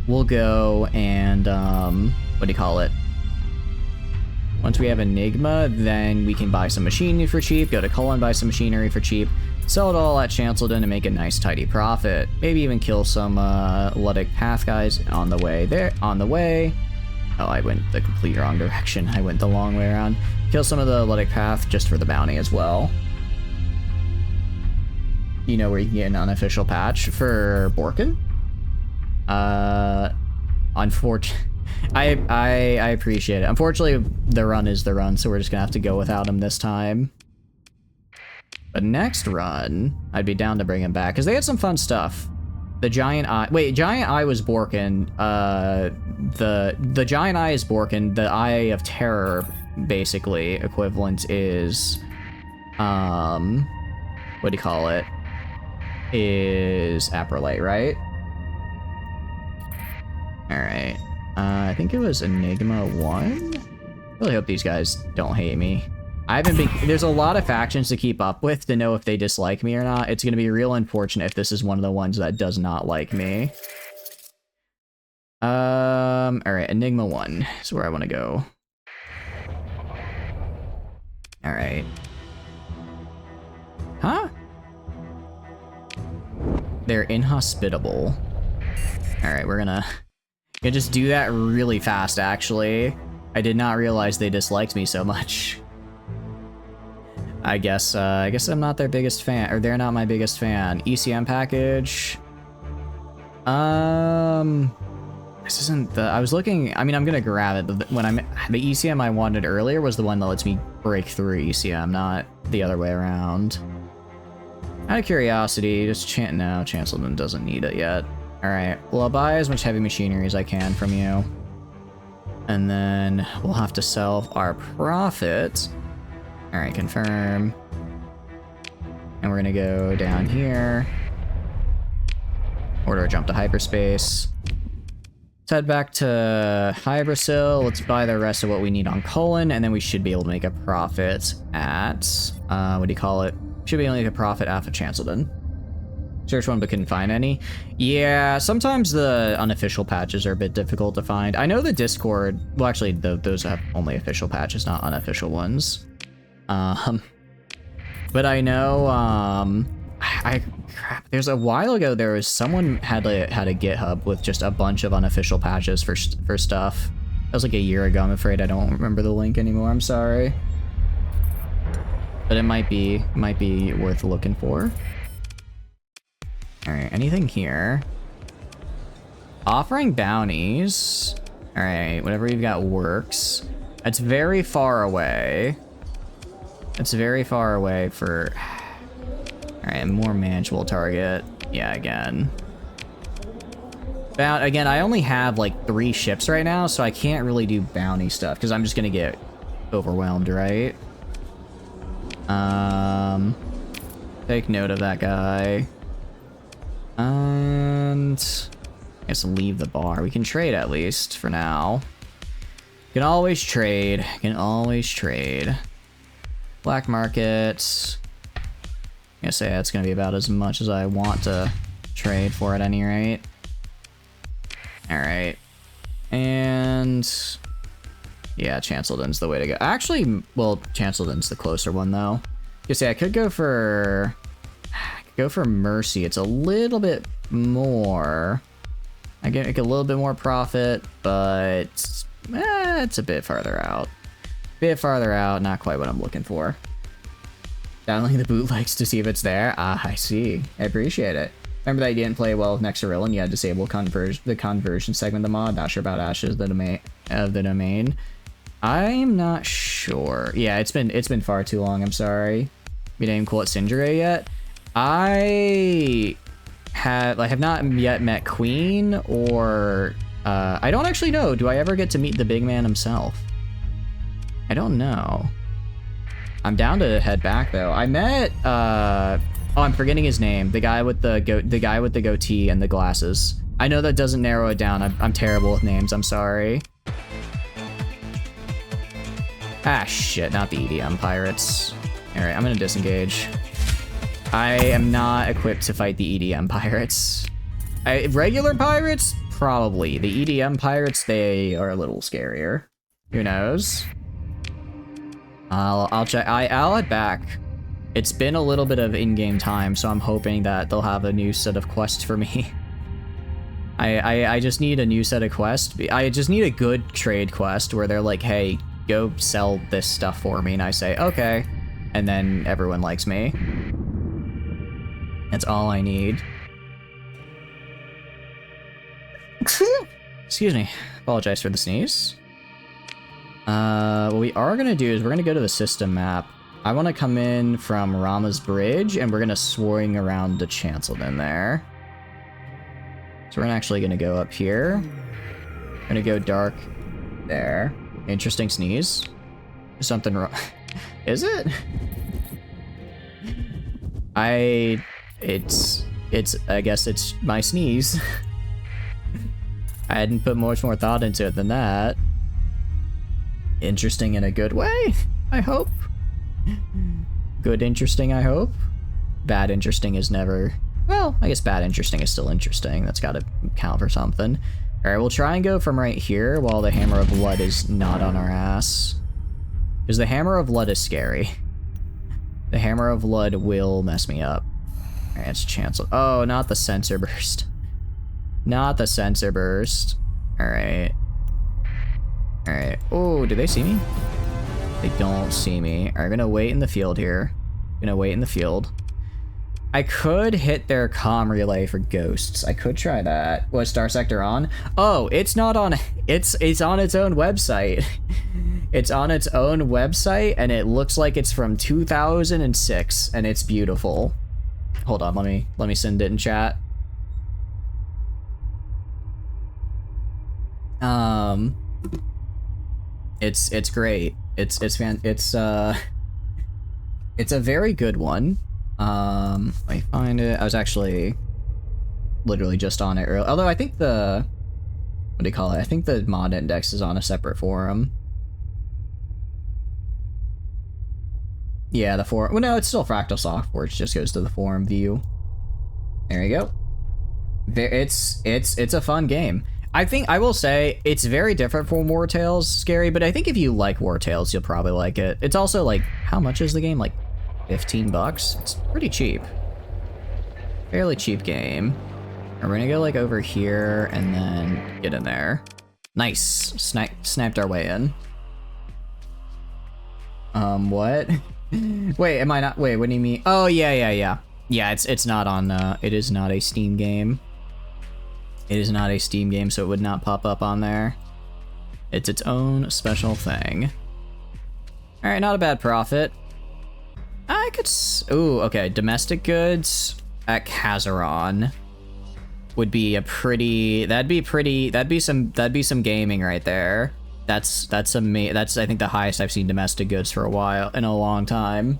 we'll go and, what do you call it? Once we have Enigma, then we can buy some machinery for cheap, go to Cullen, buy some machinery for cheap, sell it all at Chanseldon and make a nice tidy profit. Maybe even kill some Luddic Path guys on the way there. Oh, I went the complete wrong direction. I went the long way around. Kill some of the Luddic Path just for the bounty as well. You know where you can get an unofficial patch for Borkin? Unfortunately, I appreciate it. Unfortunately, the run is the run, so we're just gonna have to go without him this time. But next run, I'd be down to bring him back, because they had some fun stuff. The Giant Eye... Wait, Giant Eye was Borkin. The Giant Eye is Borkin. The Eye of Terror, basically, equivalent is... what do you call it? Is Aprolite, right? Alright. I think it was Enigma 1? Really hope these guys don't hate me. I haven't been... There's a lot of factions to keep up with to know if they dislike me or not. It's going to be real unfortunate if this is one of the ones that does not like me. Alright, Enigma 1 is where I want to go. Alright. Huh? They're inhospitable. Alright, we're gonna just do that really fast, actually. I did not realize they disliked me so much. I guess I'm not their biggest fan, or they're not my biggest fan. ECM package. This isn't the... I was looking... I mean, I'm gonna grab it, but when the ECM I wanted earlier was the one that lets me break through ECM, not the other way around. Out of curiosity, just no, Chanseldon doesn't need it yet. Alright, well, I'll buy as much heavy machinery as I can from you. And then we'll have to sell our profit. Alright, confirm. And we're gonna go down here. Order a jump to hyperspace. Let's head back to Hybrasil. Let's buy the rest of what we need on Cullen, and then we should be able to make a profit at... what do you call it? Should be able to make a profit off of Chanseldon. Search one but couldn't find any. Yeah, sometimes the unofficial patches are a bit difficult to find. I know the Discord... Well, actually, those have only official patches, not unofficial ones. But I know, crap, there's a while ago there was someone had a GitHub with just a bunch of unofficial patches for stuff. That was like a year ago. I'm afraid I don't remember the link anymore. I'm sorry. But it might be worth looking for. All right, anything here? Offering bounties. All right, whatever you've got works. It's very far away. It's very far away for... Alright, more manageable target. Yeah, again. Again, I only have like 3 ships right now, so I can't really do bounty stuff, because I'm just gonna get overwhelmed, right? Take note of that guy. And... I guess leave the bar. We can trade at least, for now. Can always trade. Can always trade. Black market. I'm gonna say that's gonna be about as much as I want to trade for at any rate. Alright. And... yeah, Chanseldon's the way to go. Actually, well, Chanseldon's the closer one, though. You say I could go for... Mercy. It's a little bit more. I get a little bit more profit, but... it's a bit farther out. Bit farther out, not quite what I'm looking for. Downloading the bootlegs to see if it's there. Ah, I see. I appreciate it. Remember that you didn't play well with Nexaril and you had to disable the conversion segment of the mod? Not sure about Ashes the domain. I'm not sure. Yeah, it's been far too long. I'm sorry. We didn't even call it Sindre yet. I have not yet met Queen or I don't actually know. Do I ever get to meet the big man himself? I don't know. I'm down to head back though. I met oh, I'm forgetting his name. The guy with the goatee and the glasses. I know that doesn't narrow it down. I'm terrible with names. I'm sorry. Ah, shit. Not the EDM pirates. All right, I'm gonna disengage. I am not equipped to fight the EDM pirates. Regular pirates, probably. The EDM pirates, they are a little scarier. Who knows? I'll check. I'll head back. It's been a little bit of in-game time, so I'm hoping that they'll have a new set of quests for me. I just need a new set of quests. I just need a good trade quest where they're like, hey, go sell this stuff for me, and I say, okay. And then everyone likes me. That's all I need. Excuse me. Apologize for the sneeze. What we are gonna do is we're gonna go to the system map. I want to come in from Rama's Bridge, and we're gonna swing around to Chanceldon there. So we're actually gonna go up here. We're gonna go dark there. Interesting sneeze. Is something wrong? Is it? I guess it's my sneeze. I hadn't put much more thought into it than that. Interesting in a good way, I hope. Good interesting, I hope. Bad interesting is never... Well, I guess bad interesting is still interesting. That's gotta count for something. Alright, we'll try and go from right here while the Hammer of Blood is not on our ass. Because the Hammer of Blood is scary. The Hammer of Blood will mess me up. Alright, it's Chancellor. Oh, not the Sensor Burst. Not the Sensor Burst. Alright. Alright. Oh, do they see me? They don't see me. Alright, I'm gonna wait in the field here. Gonna wait in the field. I could hit their comm relay for ghosts. I could try that. Was Starsector on? Oh, it's not on. It's on its own website. It's on its own website, and it looks like it's from 2006, and it's beautiful. Hold on, let me send it in chat. It's great. It's a very good one. Let me find it. I was actually literally just on it earlier. Although I think the, what do you call it? I think the mod index is on a separate forum. Yeah, the forum. Well, no, it's still Fractal Software. It just goes to the forum view. There you go. It's a fun game. I think I will say it's very different from War Tales, Scary, but I think if you like War Tales, you'll probably like it. It's also like, how much is the game? Like 15 bucks? It's pretty cheap. Fairly cheap game. And we're gonna go like over here and then get in there. Nice. Sniped our way in. What? Wait, am I not? Wait, what do you mean? Oh, yeah. Yeah, it's not on, it is not a Steam game. It is not a Steam game, so it would not pop up on there. It's its own special thing. Alright, not a bad profit. I could ooh, okay, domestic goods at Kazaron would be a pretty, that'd be some gaming right there. That's I think the highest I've seen domestic goods for a while, in a long time.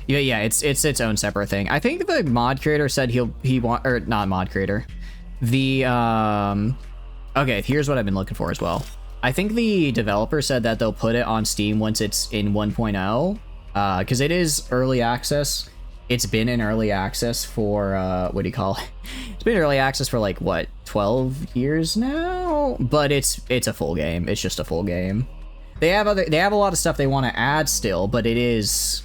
Yeah, it's its own separate thing. I think the mod creator said or not mod creator. The okay, here's what I've been looking for as well. I think the developer said that they'll put it on Steam once it's in 1.0. Because it is early access. It's been in early access for, what do you call it? It's been early access for like, what, 12 years now? But it's a full game. It's just a full game. They have a lot of stuff they want to add still, but it is,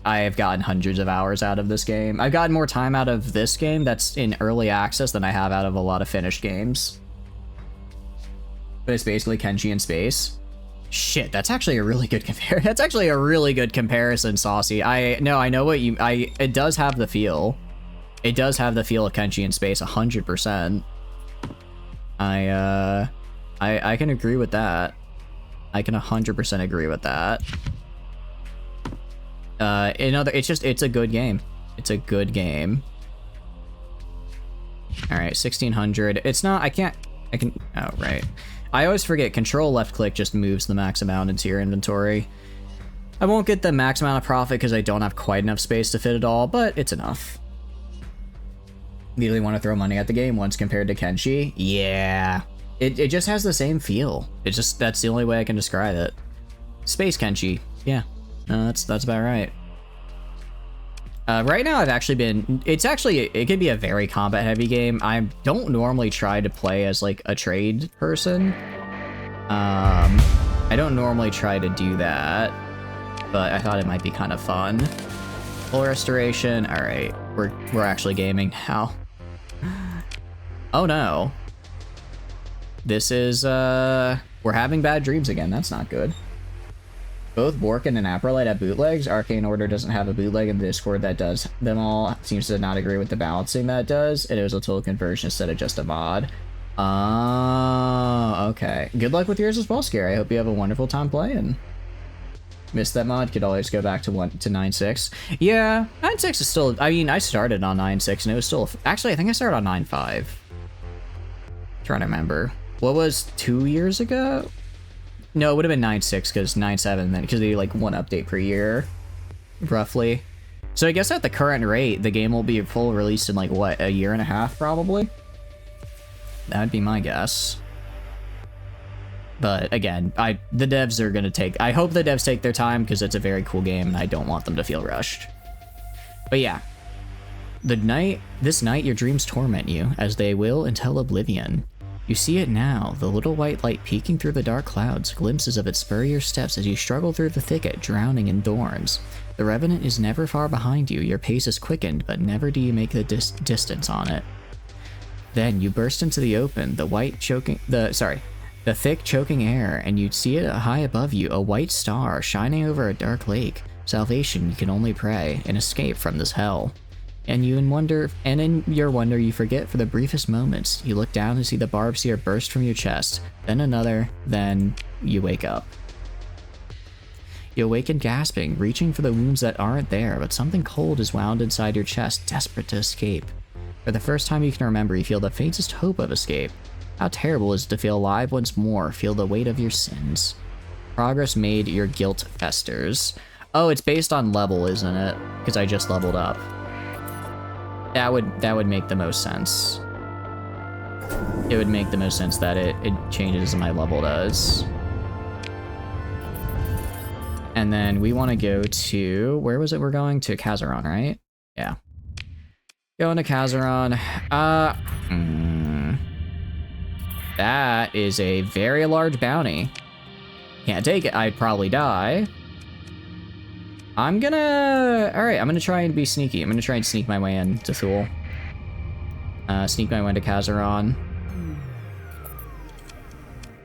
I have gotten hundreds of hours out of this game. I've gotten more time out of this game that's in early access than I have out of a lot of finished games. But it's basically Kenshi in space. Shit, that's actually a really good That's actually a really good comparison, Saucy. I know what you... It does have the feel. It does have the feel of Kenshi in space, 100%. I can agree with that. I can 100% agree with that. It's a good game. It's a good game. All right, 1600. It's not, I can, oh, right. I always forget, control left click just moves the max amount into your inventory. I won't get the max amount of profit because I don't have quite enough space to fit it all, but it's enough. Immediately want to throw money at the game once compared to Kenshi? Yeah. It just has the same feel. It's just, that's the only way I can describe it. Space Kenshi. Yeah. That's about right. Right now I've actually been, it can be a very combat heavy game. I don't normally try to play as like a trade person. I don't normally try to do that, but I thought it might be kind of fun. Full restoration. All right, we're actually gaming now. Oh no. This is, we're having bad dreams again. That's not good. Both Borkin and Aprolite have bootlegs. Arcane Order doesn't have a bootleg in the Discord that does them all. Seems to not agree with the balancing that does. And it was a total conversion instead of just a mod. Oh, okay. Good luck with yours as well, Scary. I hope you have a wonderful time playing. Missed that mod. Could always go back to 9.6. Yeah, 9.6 is still... I mean, I started on 9.6 and it was still... Actually, I think I started on 9.5. Trying to remember. What was 2 years ago? No, it would have been 9.6 because 9.7 then, because they do like one update per year, roughly. So I guess at the current rate, the game will be full released in like what, a year and a half probably? That'd be my guess. But again, the devs are gonna take, I hope the devs take their time because it's a very cool game and I don't want them to feel rushed. But yeah, this night your dreams torment you, as they will until oblivion. You see it now, the little white light peeking through the dark clouds, glimpses of it spur your steps as you struggle through the thicket, drowning in thorns. The Revenant is never far behind you, your pace is quickened, but never do you make the distance on it. Then you burst into the open, the thick choking air, and you see it high above you, a white star shining over a dark lake. Salvation you can only pray, an escape from this hell. And in your wonder, you forget for the briefest moments. You look down and see the barbed spear burst from your chest, then another, then you wake up. You awaken gasping, reaching for the wounds that aren't there, but something cold is wound inside your chest, desperate to escape. For the first time you can remember, you feel the faintest hope of escape. How terrible is it to feel alive once more, feel the weight of your sins. Progress made, your guilt festers. Oh, it's based on level, isn't it? Because I just leveled up. That would make the most sense. It would make the most sense that it changes as my level does. And then we want to go to, where was it we're going? To Kazaron, right? Yeah. Going to Kazaron. That is a very large bounty. Can't take it, I'd probably die. I'm gonna try and be sneaky. I'm gonna try and sneak my way in to Thule. Sneak my way into Kazaron.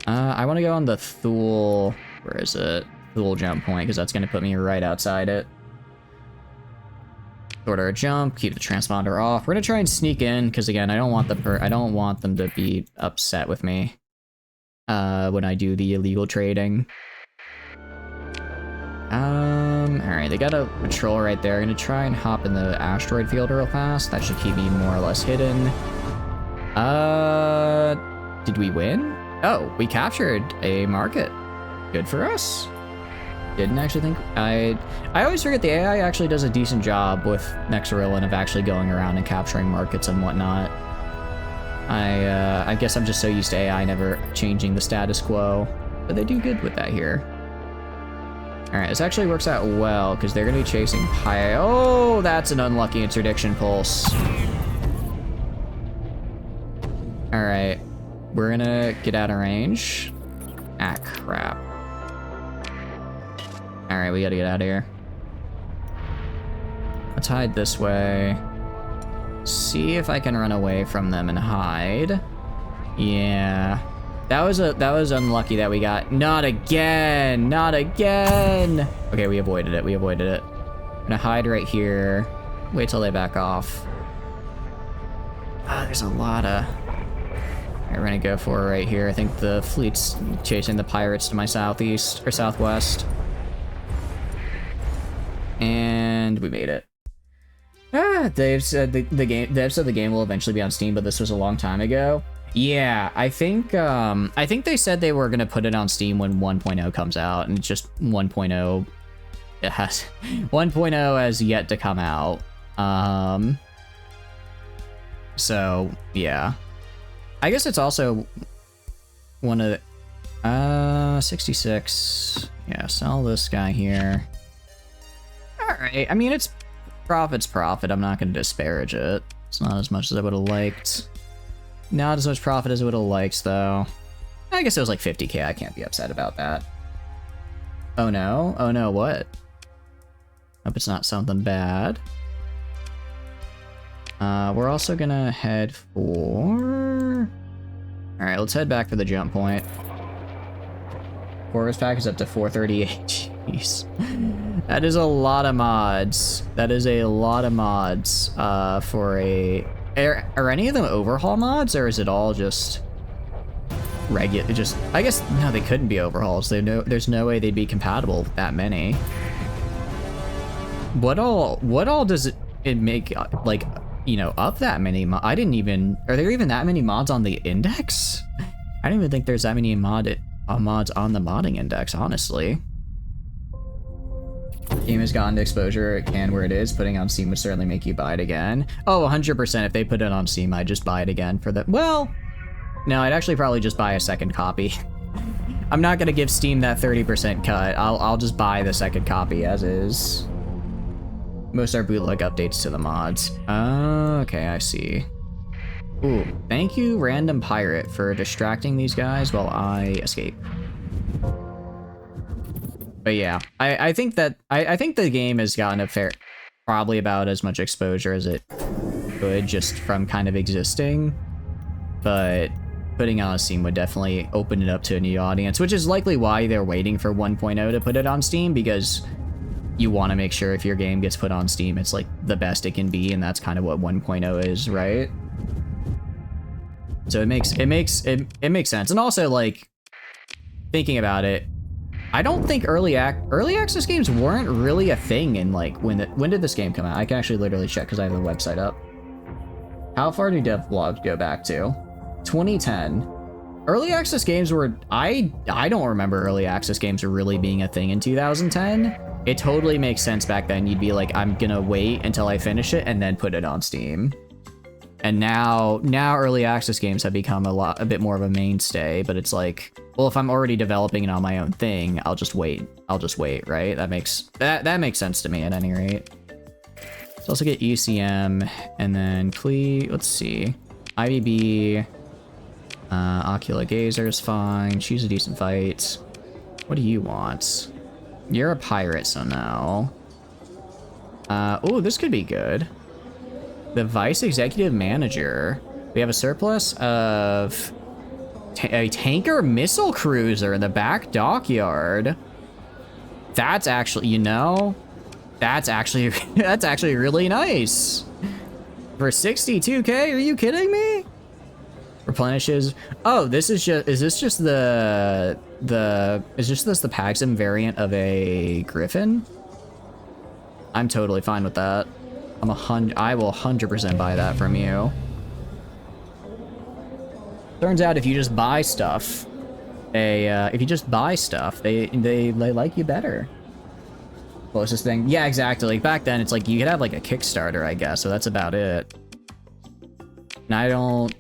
I want to go on the Thule, where is it? Thule jump point, because that's gonna put me right outside it. Order a jump, keep the transponder off. We're gonna try and sneak in, because again, I don't want them to be upset with me when I do the illegal trading. Alright, they got a patrol right there. I'm gonna try and hop in the asteroid field real fast. That should keep me more or less hidden. Did we win? Oh, we captured a market. Good for us. Didn't actually think, I always forget the AI actually does a decent job with Nexarillan of actually going around and capturing markets and whatnot. I guess I'm just so used to AI never changing the status quo, but they do good with that here. Alright, this actually works out well, because they're going to be chasing Pi. Oh, that's an unlucky interdiction pulse. Alright, we're going to get out of range. Ah, crap. Alright, we got to get out of here. Let's hide this way. See if I can run away from them and hide. Yeah. That was unlucky that we got. Not again! Not again! Okay, we avoided it. We avoided it. I'm gonna hide right here. Wait till they back off. Ah, there's a lot of... Alright, we're gonna go for it right here. I think the fleet's chasing the pirates to my southeast or southwest. And we made it. Dave said the game will eventually be on Steam, but this was a long time ago. Yeah, I think they said they were gonna put it on Steam when 1.0 comes out, and it's just 1.0. It has 1.0 has yet to come out. So yeah, I guess it's also one of the 66. Yeah, sell this guy here. All right, I mean it's profit's profit. I'm not gonna disparage it. It's not as much as I would have liked. Not as much profit as I would have liked, though. I guess it was like 50k. I can't be upset about that. Oh no? Oh no, what? Hope it's not something bad. We're also gonna head for... Alright, let's head back for the jump point. Forest pack is up to 438. Jeez. That is a lot of mods. That is a lot of mods for a... Are any of them overhaul mods, or is it all just regular? Just, I guess, no, they couldn't be overhauls. There's no way they'd be compatible with that many. What all does it make, like, you know, up that many? I didn't even, are there even that many mods on the index? I don't even think there's that many mods on the modding index, honestly. Game has gotten to exposure, it can where it is. Putting on Steam would certainly make you buy it again. Oh, 100%. If they put it on Steam, I'd just buy it again for the... Well, no, I'd actually probably just buy a second copy. I'm not gonna give Steam that 30% cut. I'll just buy the second copy as is. Most are bootleg updates to the mods. Okay, I see. Ooh, thank you, Random Pirate, for distracting these guys while I escape. But yeah, I think the game has gotten a probably about as much exposure as it could just from kind of existing. But putting on Steam would definitely open it up to a new audience, which is likely why they're waiting for 1.0 to put it on Steam, because you want to make sure if your game gets put on Steam, it's like the best it can be, and that's kind of what 1.0 is, right? So it makes sense. And also, like, thinking about it, I don't think early access games weren't really a thing in, like, when did this game come out? I can actually literally check because I have the website up. How far do dev blogs go back to? 2010. Early access games were, I don't remember early access games really being a thing in 2010. It totally makes sense back then. You'd be like, I'm gonna wait until I finish it and then put it on Steam. And now early access games have become a bit more of a mainstay, but it's like, well, if I'm already developing it on my own thing, I'll just wait, right? That makes sense to me at any rate. Let's also get ECM, and then let's see. IBB, Ocula Gazer is fine. Choose a decent fight. What do you want? You're a pirate, so no. Oh, this could be good. The Vice Executive Manager. We have a surplus of a tanker missile cruiser in the back dockyard. That's actually, you know, that's actually really nice. For 62k, are you kidding me? Replenishes. Oh, is this just the Paxim variant of a Griffin? I'm totally fine with that. I will 100% buy that from you. Turns out if you just buy stuff, they like you better. Closest thing. Yeah, exactly. Like back then it's like you could have like a Kickstarter, I guess, so that's about it. And I don't,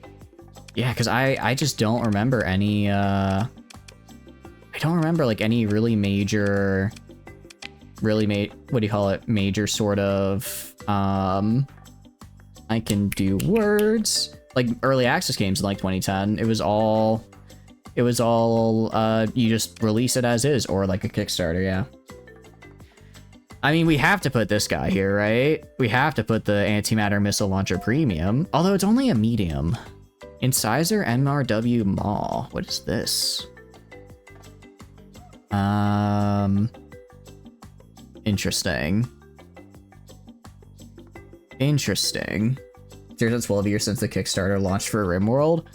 yeah, because I just don't remember any I don't remember like any really major what do you call it? Major sort of I can do words. Like early access games in like 2010, it was all you just release it as is, or like a Kickstarter, yeah. I mean, we have to put this guy here, right? We have to put the Antimatter Missile Launcher Premium, although it's only a medium. Incisor MRW Maw. What is this? Interesting. Interesting. There's been 12 years since the Kickstarter launched for RimWorld.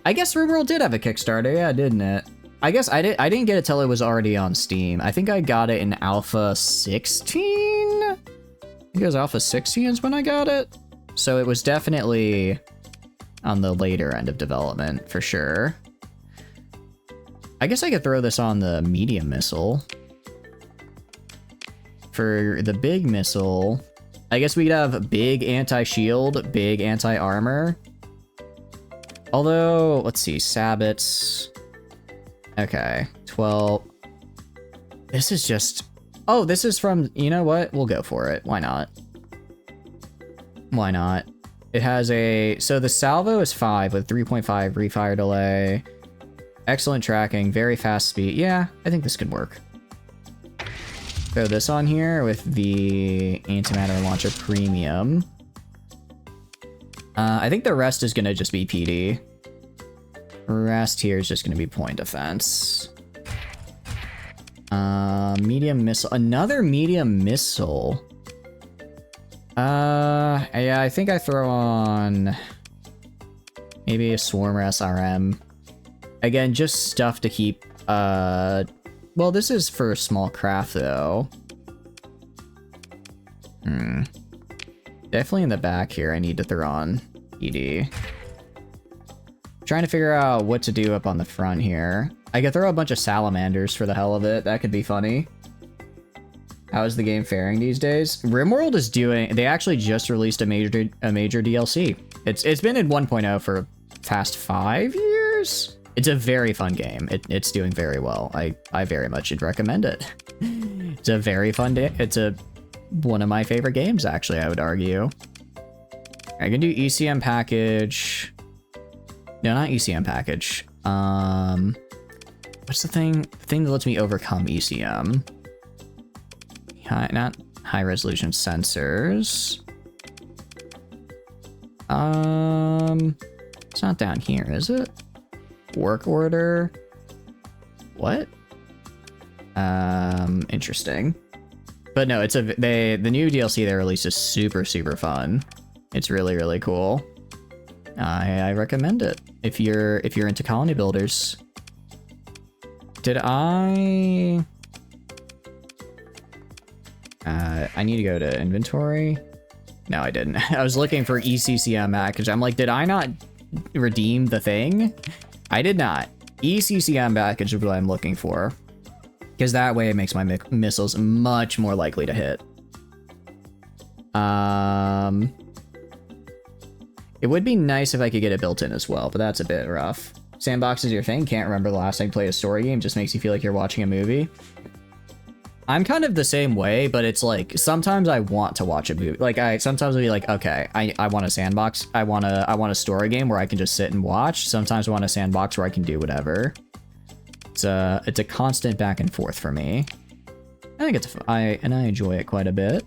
I guess RimWorld did have a Kickstarter, yeah, didn't it? I guess I didn't get it till it was already on Steam. I think I got it in Alpha 16? I think it was Alpha 16 is when I got it. So it was definitely on the later end of development, for sure. I guess I could throw this on the medium missile. For the big missile, I guess we'd have big anti-shield, big anti-armor. Although, let's see, Sabbats. Okay, 12. This is just... Oh, this is from... You know what? We'll go for it. Why not? Why not? It has a... So the salvo is 5 with 3.5 refire delay. Excellent tracking, very fast speed. Yeah, I think this could work. Throw this on here with the antimatter launcher premium. I think the rest is gonna just be PD. Rest here is just gonna be point defense. Medium missile, another medium missile. Yeah, I think I throw on maybe a Swarmer SRM. Again, just stuff to keep, well, this is for small craft, though. Definitely in the back here, I need to throw on ED. Trying to figure out what to do up on the front here. I could throw a bunch of salamanders for the hell of it. That could be funny. How is the game faring these days? RimWorld is doing... They actually just released a major DLC. It's been in 1.0 for past 5 years. It's a very fun game. It's doing very well. I very much should recommend it. It's a very fun day. It's one of my favorite games, actually, I would argue. I can do ECM package. No, not ECM package. What's the thing? The thing that lets me overcome ECM. Not high resolution sensors. It's not down here, is it? Work order. What? Interesting. But no, it's the new DLC they released is super fun. It's really cool. I recommend it if you're into colony builders. Did I need to go to inventory? No, I didn't. I was looking for ECCM package. I'm like, did I not redeem the thing? I did not. ECCM package is what I'm looking for. Because that way it makes my missiles much more likely to hit. It would be nice if I could get it built in as well, but that's a bit rough. Sandbox is your thing? Can't remember the last time you played a story game. Just makes you feel like you're watching a movie. I'm kind of the same way, but it's like, sometimes I want to watch a movie. Like, sometimes I'll be like, okay, I want a sandbox. I want a story game where I can just sit and watch. Sometimes I want a sandbox where I can do whatever. It's a constant back and forth for me. I think I enjoy it quite a bit.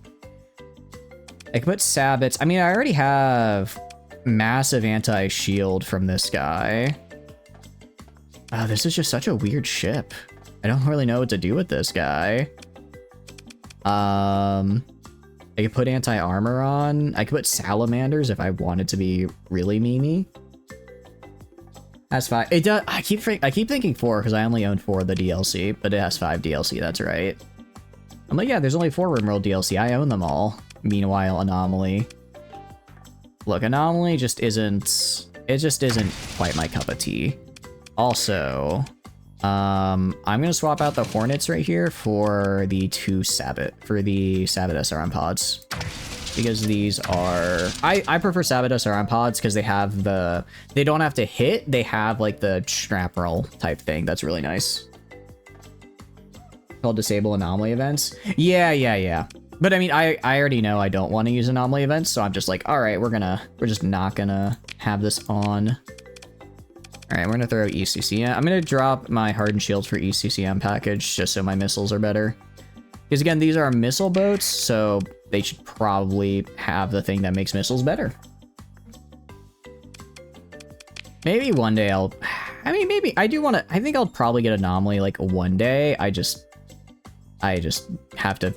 I can put Sabbats. I mean, I already have massive anti-shield from this guy. This is just such a weird ship. I don't really know what to do with this guy. I could put anti-armor on. I could put salamanders if I wanted to be really memey. That's 5. It does. I keep thinking 4 because I only own 4 of the DLC, but it has 5 DLC. That's right. I'm like, yeah, there's only 4 RimWorld DLC. I own them all. Meanwhile, Anomaly. Look, Anomaly just isn't. It just isn't quite my cup of tea. Also, I'm gonna swap out the Hornets right here for the 2 Sabbat SRM pods. Because these are... I prefer Sabbat SRM pods because they have the... They don't have to hit, they have like the shrapnel type thing. That's really nice. Called Disable Anomaly Events. Yeah. But I mean, I already know I don't want to use Anomaly Events, so I'm just like, alright, we're just not gonna have this on. Alright, we're gonna throw ECCM. I'm gonna drop my Hardened Shields for ECCM package, just so my missiles are better. Because again, these are missile boats, so they should probably have the thing that makes missiles better. Maybe one day I'll... I mean, maybe I do want to... I think I'll probably get Anomaly like one day. I just have to...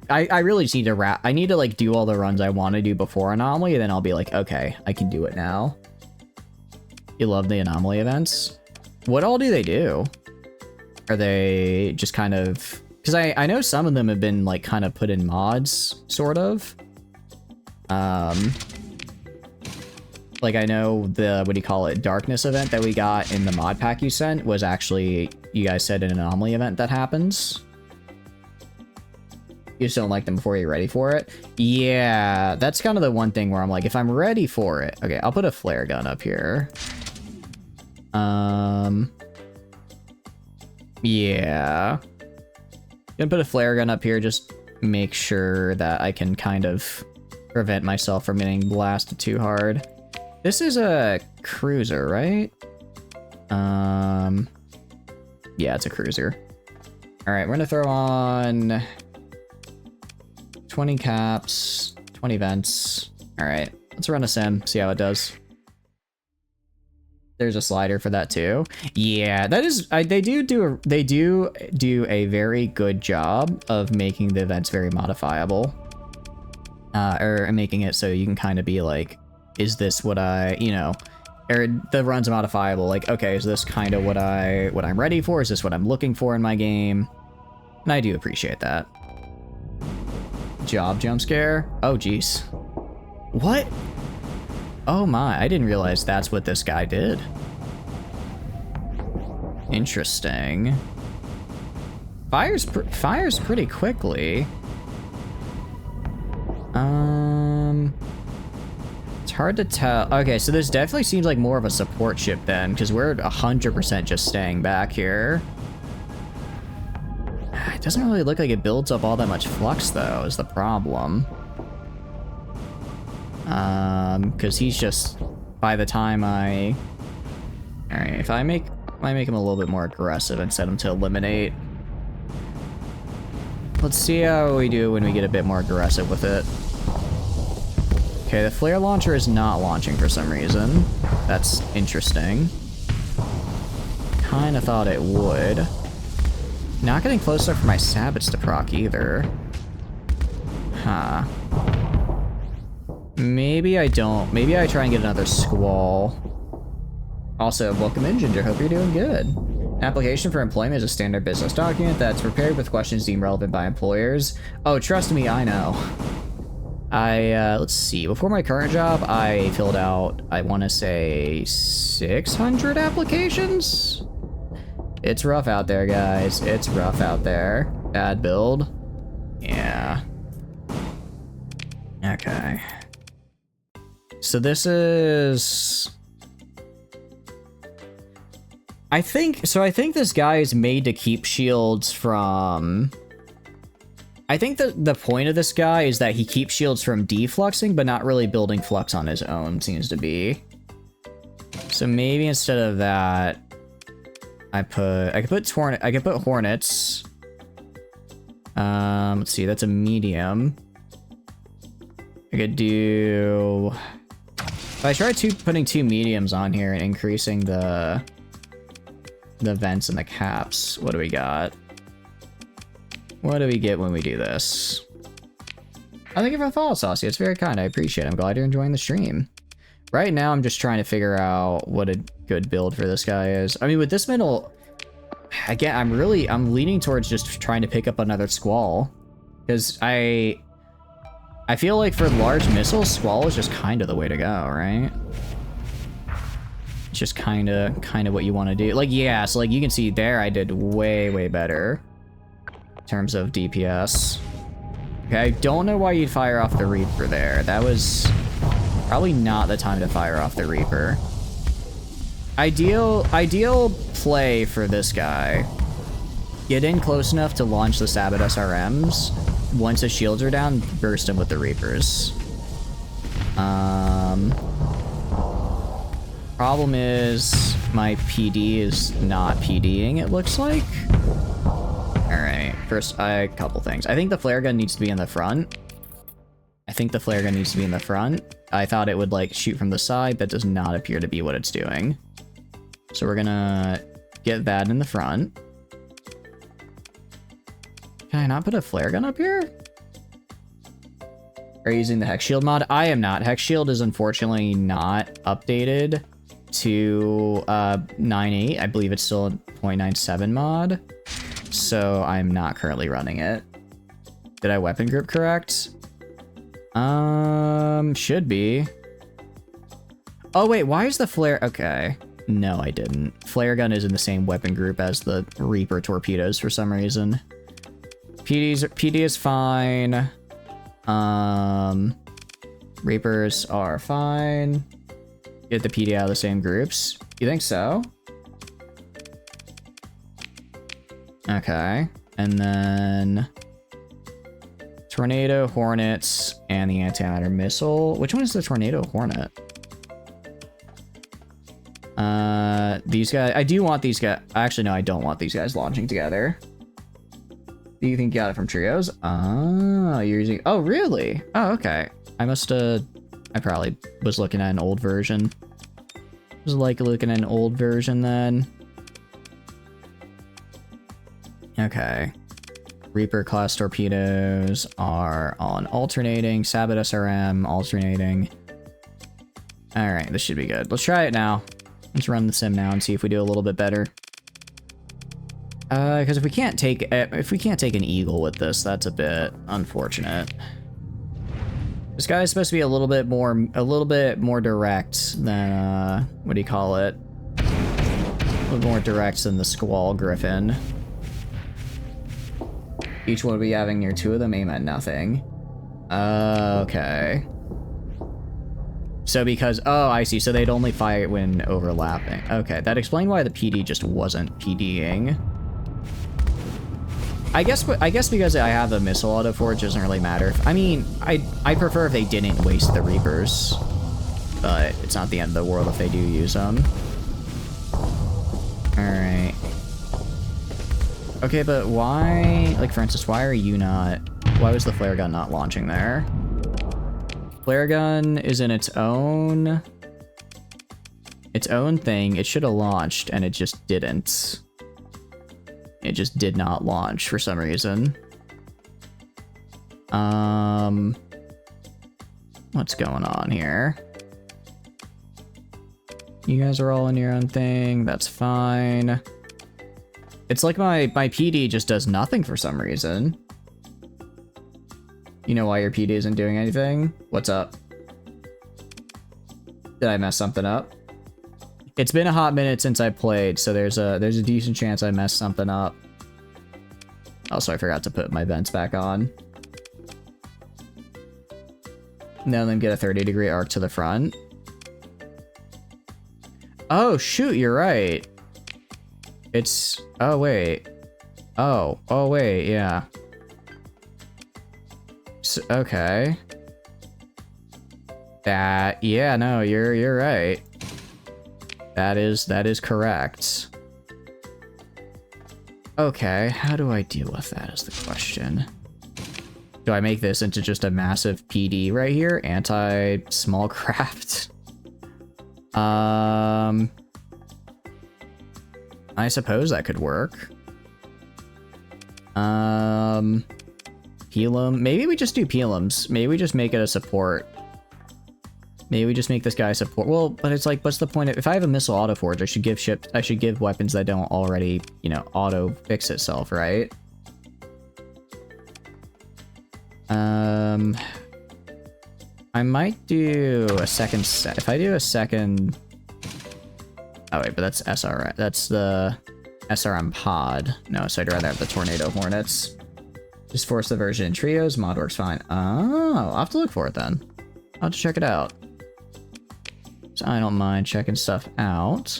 I really just need to wrap... I need to like do all the runs I want to do before Anomaly, and then I'll be like, okay, I can do it now. You love the Anomaly events? What all do they do? Are they just kind of... Because I know some of them have been like kind of put in mods, sort of. Like I know the, what do you call it, Darkness event that we got in the mod pack you sent was actually, you guys said, an Anomaly event that happens. You just don't like them before you're ready for it? Yeah, that's kind of the one thing where I'm like, if I'm ready for it... Okay, I'll put a flare gun up here. Yeah. Gonna put a flare gun up here, just make sure that I can kind of prevent myself from getting blasted too hard. This is a cruiser, right? Yeah, it's a cruiser. All right, we're gonna throw on 20 caps, 20 vents. All right, let's run a sim, see how it does. There's a slider for that too. Yeah, that is, they do a very good job of making the events very modifiable. Or making it so you can kind of be like, is this what I, you know, or the run's modifiable. Like, okay, is this kind of what I'm ready for? Is this what I'm looking for in my game? And I do appreciate that. Job jump scare? Oh, geez. What? Oh my, I didn't realize that's what this guy did. Interesting. Fires pretty quickly. It's hard to tell. Okay, so this definitely seems like more of a support ship then, because we're 100% just staying back here. It doesn't really look like it builds up all that much flux though, is the problem. Because he's just, by the time Alright, if I make him a little bit more aggressive and set him to eliminate. Let's see how we do when we get a bit more aggressive with it. Okay, the flare launcher is not launching for some reason. That's interesting. Kinda thought it would. Not getting close enough for my sabots to proc either. Huh. Maybe I don't. Maybe I try and get another squall. Also, welcome in, Ginger. Hope you're doing good. An application for employment is a standard business document that's prepared with questions deemed relevant by employers. Oh, trust me, I know. Let's see. Before my current job, I filled out, I want to say, 600 applications? It's rough out there, guys. It's rough out there. Bad build. Yeah. Okay. So this is... I think this guy is made to keep shields from... I think that the point of this guy is that he keeps shields from defluxing, but not really building flux on his own, seems to be. So maybe instead of that, I could put hornets. Let's see, that's a medium. I could do... If I try putting 2 mediums on here and increasing the vents and the caps, what do we got? What do we get when we do this? I think everyone follows Saucy. It's very kind. I appreciate it. I'm glad you're enjoying the stream. Right now, I'm just trying to figure out what a good build for this guy is. I mean, with this middle, again, I'm leaning towards just trying to pick up another Squall. Because I feel like for large missiles, Squall is just kind of the way to go, right? It's just kind of what you want to do. Like, yeah, so like you can see there, I did way better in terms of DPS. Okay, I don't know why you'd fire off the Reaper there. That was probably not the time to fire off the Reaper. Ideal play for this guy. Get in close enough to launch the Sabot SRMs. Once his shields are down, burst him with the Reapers. Problem is, my PD is not PDing, it looks like. Alright, first, a couple things. I think the flare gun needs to be in the front. I think the flare gun needs to be in the front. I thought it would like shoot from the side. That does not appear to be what it's doing. So we're gonna get that in the front. Can I not put a flare gun up here? Are you using the Hex Shield mod? I am not. Hex Shield is unfortunately not updated to 9.8. I believe it's still a 0.97 mod. So I'm not currently running it. Did I weapon group correct? Should be. Oh wait, why is the flare? Okay. No, I didn't. Flare gun is in the same weapon group as the Reaper torpedoes for some reason. PD is fine. Reapers are fine. Get the PD out of the same groups. You think so? Okay. And then Tornado, Hornets, and the antimatter missile. Which one is the Tornado Hornet? These guys. I do want these guys. Actually, no, I don't want these guys launching together. Do you think you got it from trios? Oh, you're using... Oh, really? Oh, okay. I probably was looking at an old version. Was like looking at an old version then. Okay. Reaper class torpedoes are on alternating. Sabot SRM alternating. Alright, this should be good. Let's try it now. Let's run the sim now and see if we do a little bit better. Because if we can't take an eagle with this, that's a bit unfortunate. This guy is supposed to be a little bit more direct than what do you call it? A little more direct than the Squall Griffin. Each one will be having near 2 of them aim at nothing. Okay. So because, oh, I see. So they'd only fire when overlapping. Okay, that explained why the PD just wasn't PDing. I guess because I have the missile auto forge, doesn't really matter. I mean, I prefer if they didn't waste the Reapers, but it's not the end of the world if they do use them. All right. Okay, but why? Like, for instance, why are you not? Why was the flare gun not launching there? Flare gun is in its own thing. It should have launched, and it just didn't. It just did not launch for some reason. What's going on here? You guys are all in your own thing. That's fine. It's like my PD just does nothing for some reason. You know why your PD isn't doing anything? What's up? Did I mess something up? It's been a hot minute since I played, so there's a decent chance I messed something up. Also, I forgot to put my vents back on. Now then get a 30-degree arc to the front. Oh, shoot, you're right. It's... Oh, wait. Oh, wait, yeah. So, okay. Yeah, no, you're right. That is correct. Okay, how do I deal with that is the question. Do I make this into just a massive PD right here? Anti-small craft? I suppose that could work. Pelum. Maybe we just do Pelums. Maybe we just make it a support. Maybe we just make this guy support. Well, but it's like, what's the point of, if I have a missile auto forge, I should give weapons that don't already, you know, auto fix itself, right? I might do a second set. If I do a second... Oh wait, but that's SR. That's the SRM pod. No, so I'd rather have the Tornado Hornets. Just force the version in trios. Mod works fine. Oh, I'll have to look for it then. I'll have to check it out. So I don't mind checking stuff out.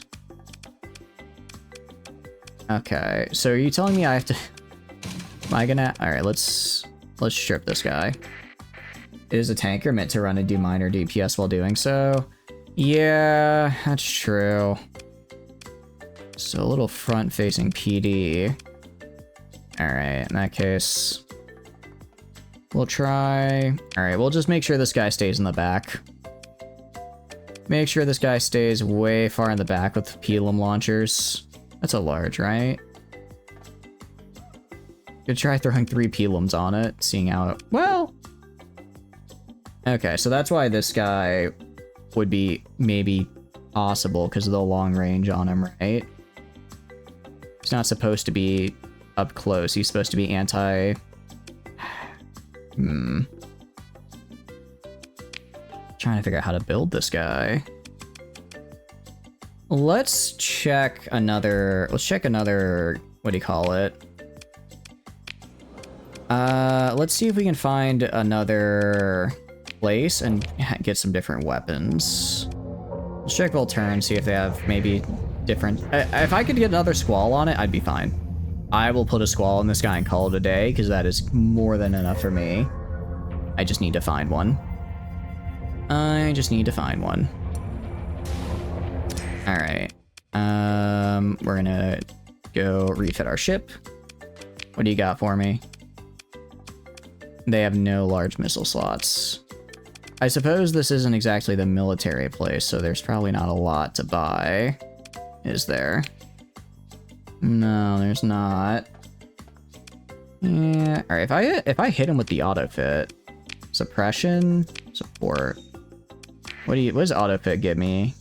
Okay, so are you telling me I have to... Am I gonna... Alright, let's strip this guy. It is a tanker meant to run and do minor DPS while doing so. Yeah, that's true. So a little front-facing PD. Alright, in that case... We'll try... Alright, we'll just make sure this guy stays in the back. Make sure this guy stays way far in the back with Pelum launchers. That's a large, right? Could try throwing 3 Pelums on it, seeing how it... Well... Okay, so that's why this guy would be maybe possible because of the long range on him, right? He's not supposed to be up close. He's supposed to be anti... Trying to figure out how to build this guy. Let's check another... What do you call it? Let's see if we can find another place and get some different weapons. Let's check Volturn, see if they have maybe different... If I could get another Squall on it, I'd be fine. I will put a Squall on this guy and call it a day, because that is more than enough for me. I just need to find one. Alright. We're gonna go refit our ship. What do you got for me? They have no large missile slots. I suppose this isn't exactly the military place, so there's probably not a lot to buy. Is there? No, there's not. Yeah. Alright, if I hit him with the auto fit. Suppression, support. What does auto fit give me?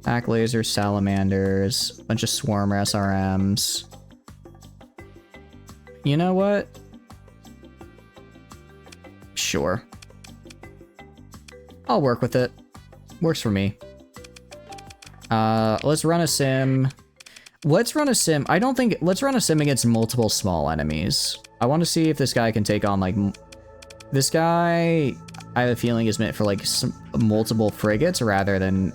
Pack lasers, salamanders, bunch of swarmer SRMs. You know what? Sure. I'll work with it. Works for me. Let's run a sim. Let's run a sim against multiple small enemies. I want to see if this guy can take on, like... This guy, I have a feeling, is meant for, like, some multiple frigates rather than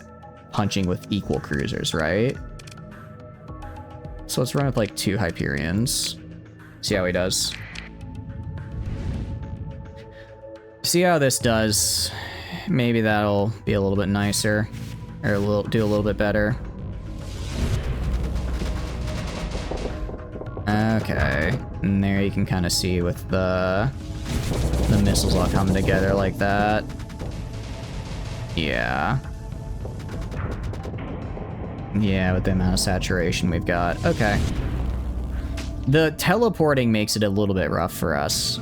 punching with equal cruisers, right? So let's run with, like, 2 Hyperions. See how he does. See how this does. Maybe that'll be a little bit nicer. Or do a little bit better. Okay. And there you can kind of see with the missiles all coming together like that. Yeah. Yeah, with the amount of saturation we've got. Okay. The teleporting makes it a little bit rough for us.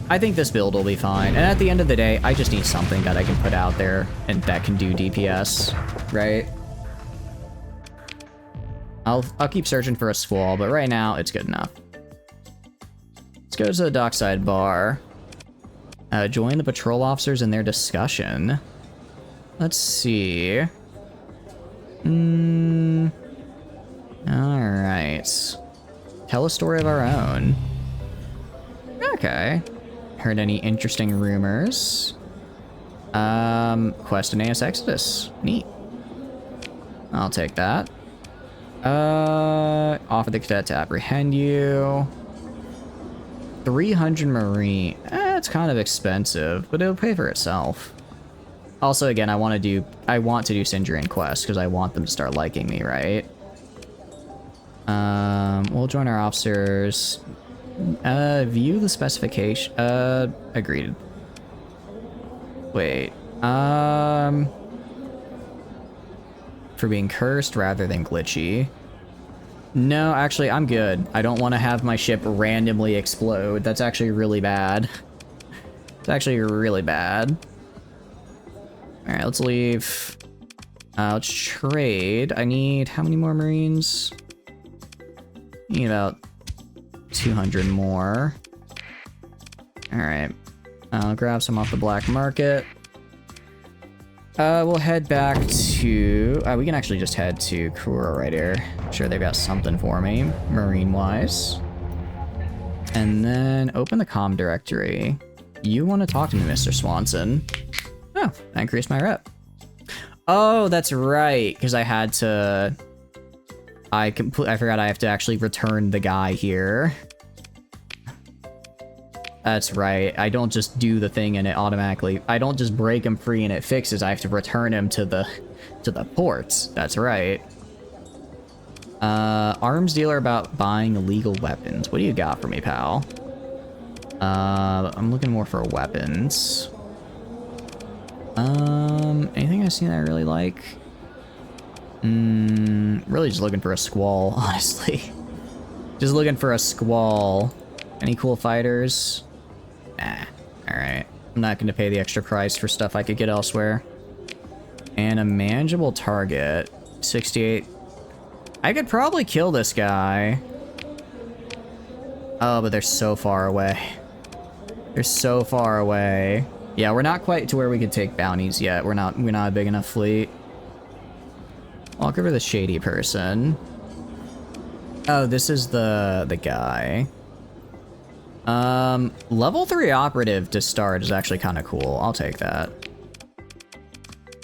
I think this build will be fine. And at the end of the day, I just need something that I can put out there and that can do DPS, right? I'll keep searching for a Squall, but right now it's good enough. Let's go to the dockside bar. Join the patrol officers in their discussion. Let's see. Alright. Tell a story of our own. Okay. Heard any interesting rumors? Quest Aeneas Exodus. Neat. I'll take that. Offer the cadet to apprehend you. 300 marine. It's kind of expensive, but it'll pay for itself. Also, again, I want to do Syndrian quests because I want them to start liking me, right? We'll join our officers. View the specification. Agreed. Wait. For being cursed rather than glitchy. No, actually, I'm good. I don't want to have my ship randomly explode. That's actually really bad. It's actually really bad. Alright, let's leave. Let's trade. I need how many more Marines? I need about 200 more. Alright. I'll grab some off the black market. We'll head back to... we can actually just head to Kura right here. I'm sure they've got something for me, marine-wise. And then open the comm directory. You want to talk to me, Mr. Swanson. Oh, that increased my rep. Oh, that's right, because I had to... I forgot I have to actually return the guy here. That's right. I don't just do the thing and it automatically... I don't just break him free and it fixes. I have to return him to the ports. That's right. Arms dealer about buying illegal weapons. What do you got for me, pal? I'm looking more for weapons. Anything I've seen that I really like? Really just looking for a squall, honestly. Just looking for a squall. Any cool fighters? Nah. Alright. I'm not gonna pay the extra price for stuff I could get elsewhere. And a manageable target. 68. I could probably kill this guy. Oh, but they're so far away. They're so far away. Yeah, we're not quite to where we could take bounties yet. We're not a big enough fleet. Walk over the shady person. Oh, this is the guy. Level 3 operative to start is actually kind of cool. I'll take that.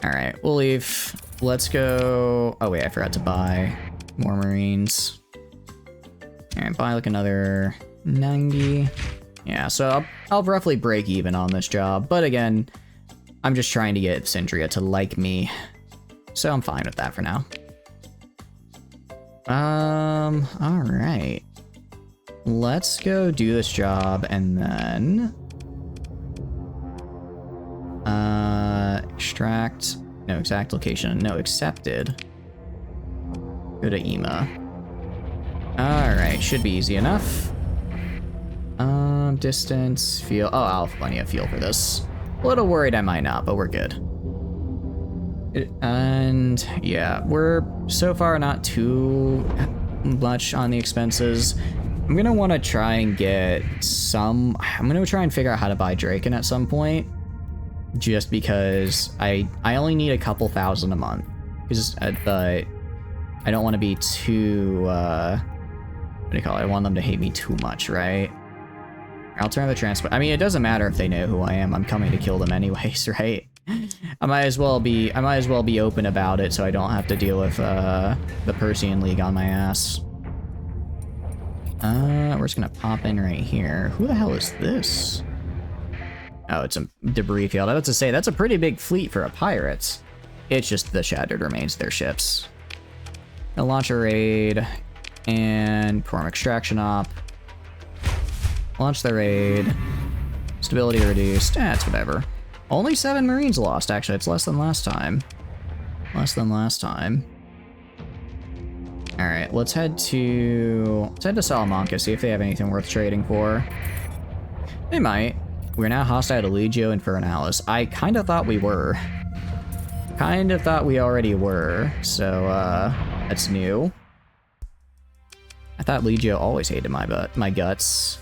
Alright, we'll leave. Let's go... Oh wait, I forgot to buy more Marines. Alright, buy like another 90. Yeah, so I'll roughly break even on this job. But again, I'm just trying to get Syndria to like me. So I'm fine with that for now. Alright. Let's go do this job and then... extract... No, exact location. No, accepted. Go to EMA. Alright, should be easy enough. Distance, fuel. Oh, I'll have plenty of fuel for this. A little worried I might not, but we're good. And yeah, we're so far not too much on the expenses. I'm gonna want to try and get some... I'm gonna try and figure out how to buy Draken at some point. Just because I only need a couple thousand a month. But I don't want to be too... what do you call it? I want them to hate me too much, right? I'll turn the transport. I mean, it doesn't matter if they know who I am. I'm coming to kill them anyways, right? I might as well be open about it so I don't have to deal with the Persian League on my ass. We're just gonna pop in right here. Who the hell is this? Oh, it's a debris field. I was about to say, that's a pretty big fleet for a pirate. It's just the shattered remains of their ships. Gonna launch a raid and perform extraction op. Launch the raid. Stability reduced. It's whatever. Only 7 Marines lost, actually. It's less than last time. Less than last time. Alright, let's head to Salamanca, see if they have anything worth trading for. They might. We're now hostile to Legio Infernalis. I kind of thought we were. Kind of thought we already were, so, that's new. I thought Legio always hated my guts.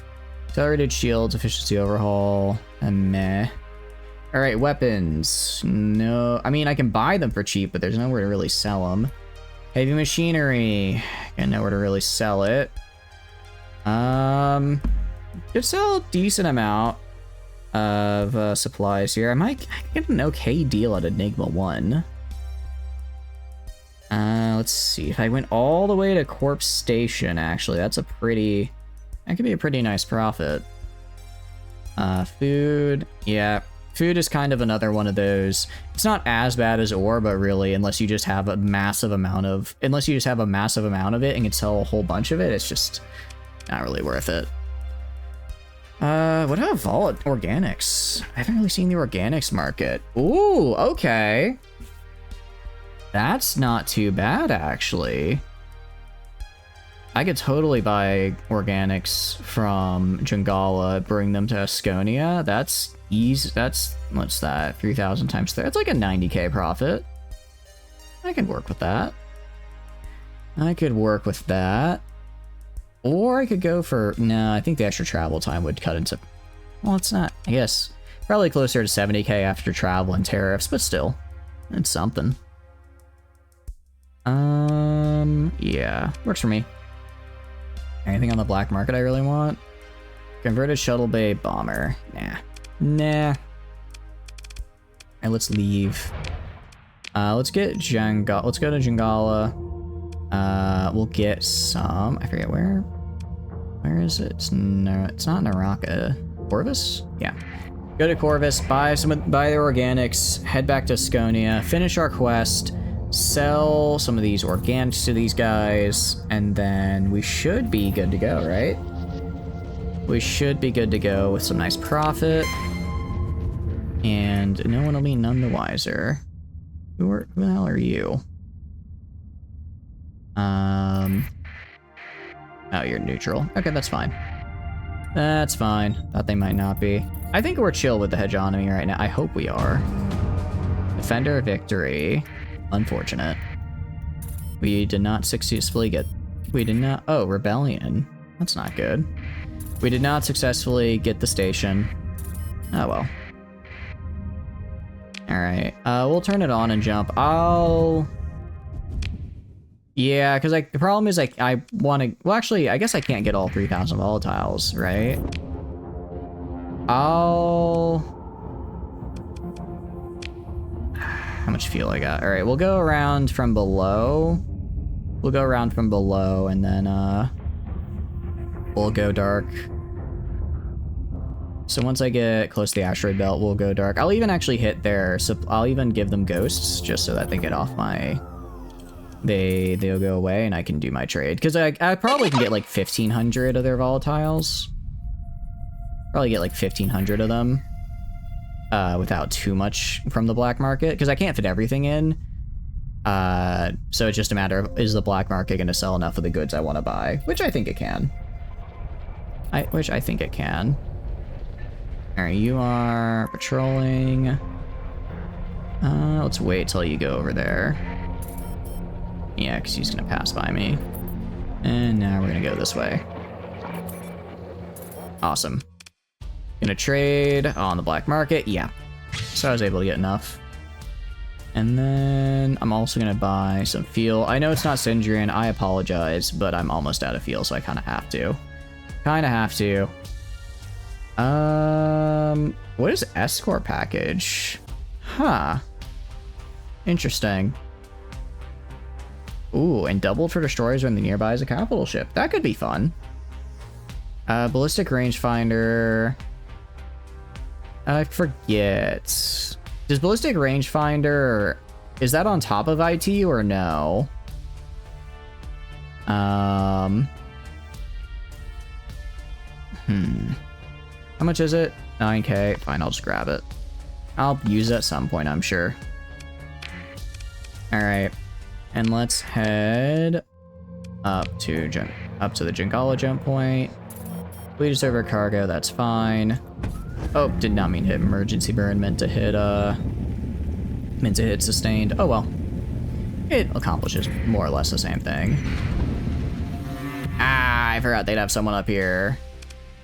Accelerated shields, efficiency overhaul, and meh. Alright, weapons. No, I mean, I can buy them for cheap, but there's nowhere to really sell them. Heavy machinery. Got nowhere to really sell it. Could sell a decent amount of supplies here. I could get an okay deal at Enigma 1. Let's see. If I went all the way to Corpse Station, actually, that could be a pretty nice profit. Food. Yeah. Food is kind of another one of those. It's not as bad as ore, but really, unless you just have a massive amount of it and can sell a whole bunch of it, it's just not really worth it. What about organics? I haven't really seen the organics market. Ooh, okay. That's not too bad, actually. I could totally buy organics from Jungala, bring them to Asconia. That's easy. What's that? 3,000 times 3. That's like a 90k profit. I could work with that. Or I could go for... No, I think the extra travel time would cut into... Well, it's not... I guess probably closer to 70k after travel and tariffs, but still. It's something. Yeah. Works for me. Anything on the black market I really want? Converted shuttle bay bomber. Nah. And let's leave. Let's get Jungala. Let's go to Jungala. We'll get some. I forget where. Where is it? It's not Naraka. Corvus? Yeah. Go to Corvus. Buy their organics. Head back to Asconia. Finish our quest. Sell some of these organics to these guys, and then we should be good to go, right? We should be good to go with some nice profit. And no one will be none the wiser. Who the hell are you? Oh, you're neutral. Okay, that's fine. That's fine. Thought they might not be. I think we're chill with the hegemony right now. I hope we are. Defender victory. Unfortunate. We did not successfully get... We did not... Oh, rebellion. That's not good. We did not successfully get the station. Oh, well. Alright. We'll turn it on and jump. Yeah, because the problem is I want to... Well, actually, I guess I can't get all 3,000 volatiles, right? How much fuel I got? Alright, we'll go around from below. We'll go around from below, and then, we'll go dark. So once I get close to the asteroid belt, we'll go dark. I'll even actually hit there, so I'll even give them ghosts, just so that they get off my... They'll go away, and I can do my trade. Because I probably can get, like, 1,500 of their volatiles. Probably get, like, 1,500 of them. Without too much from the black market, because I can't fit everything in. So it's just a matter of, is the black market going to sell enough of the goods I want to buy? Which I think it can. Which I think it can. Alright, you are patrolling. Let's wait till you go over there. Yeah, because he's going to pass by me. And now we're going to go this way. Awesome. Gonna trade on the black market. Yeah. So I was able to get enough. And then I'm also gonna buy some fuel. I know it's not Syndrian, I apologize, but I'm almost out of fuel, so I kind of have to. What is escort package? Huh. Interesting. Ooh, and doubled for destroyers when the nearby is a capital ship. That could be fun. Ballistic rangefinder. I forget. Does ballistic rangefinder, is that on top of IT or no? How much is it? 9k. Fine, I'll just grab it. I'll use it at some point, I'm sure. All right, and let's head up to the Jingala jump point. We just over cargo. That's fine. Oh, did not mean to hit emergency burn. Meant to hit sustained. Oh well. It accomplishes more or less the same thing. Ah, I forgot they'd have someone up here.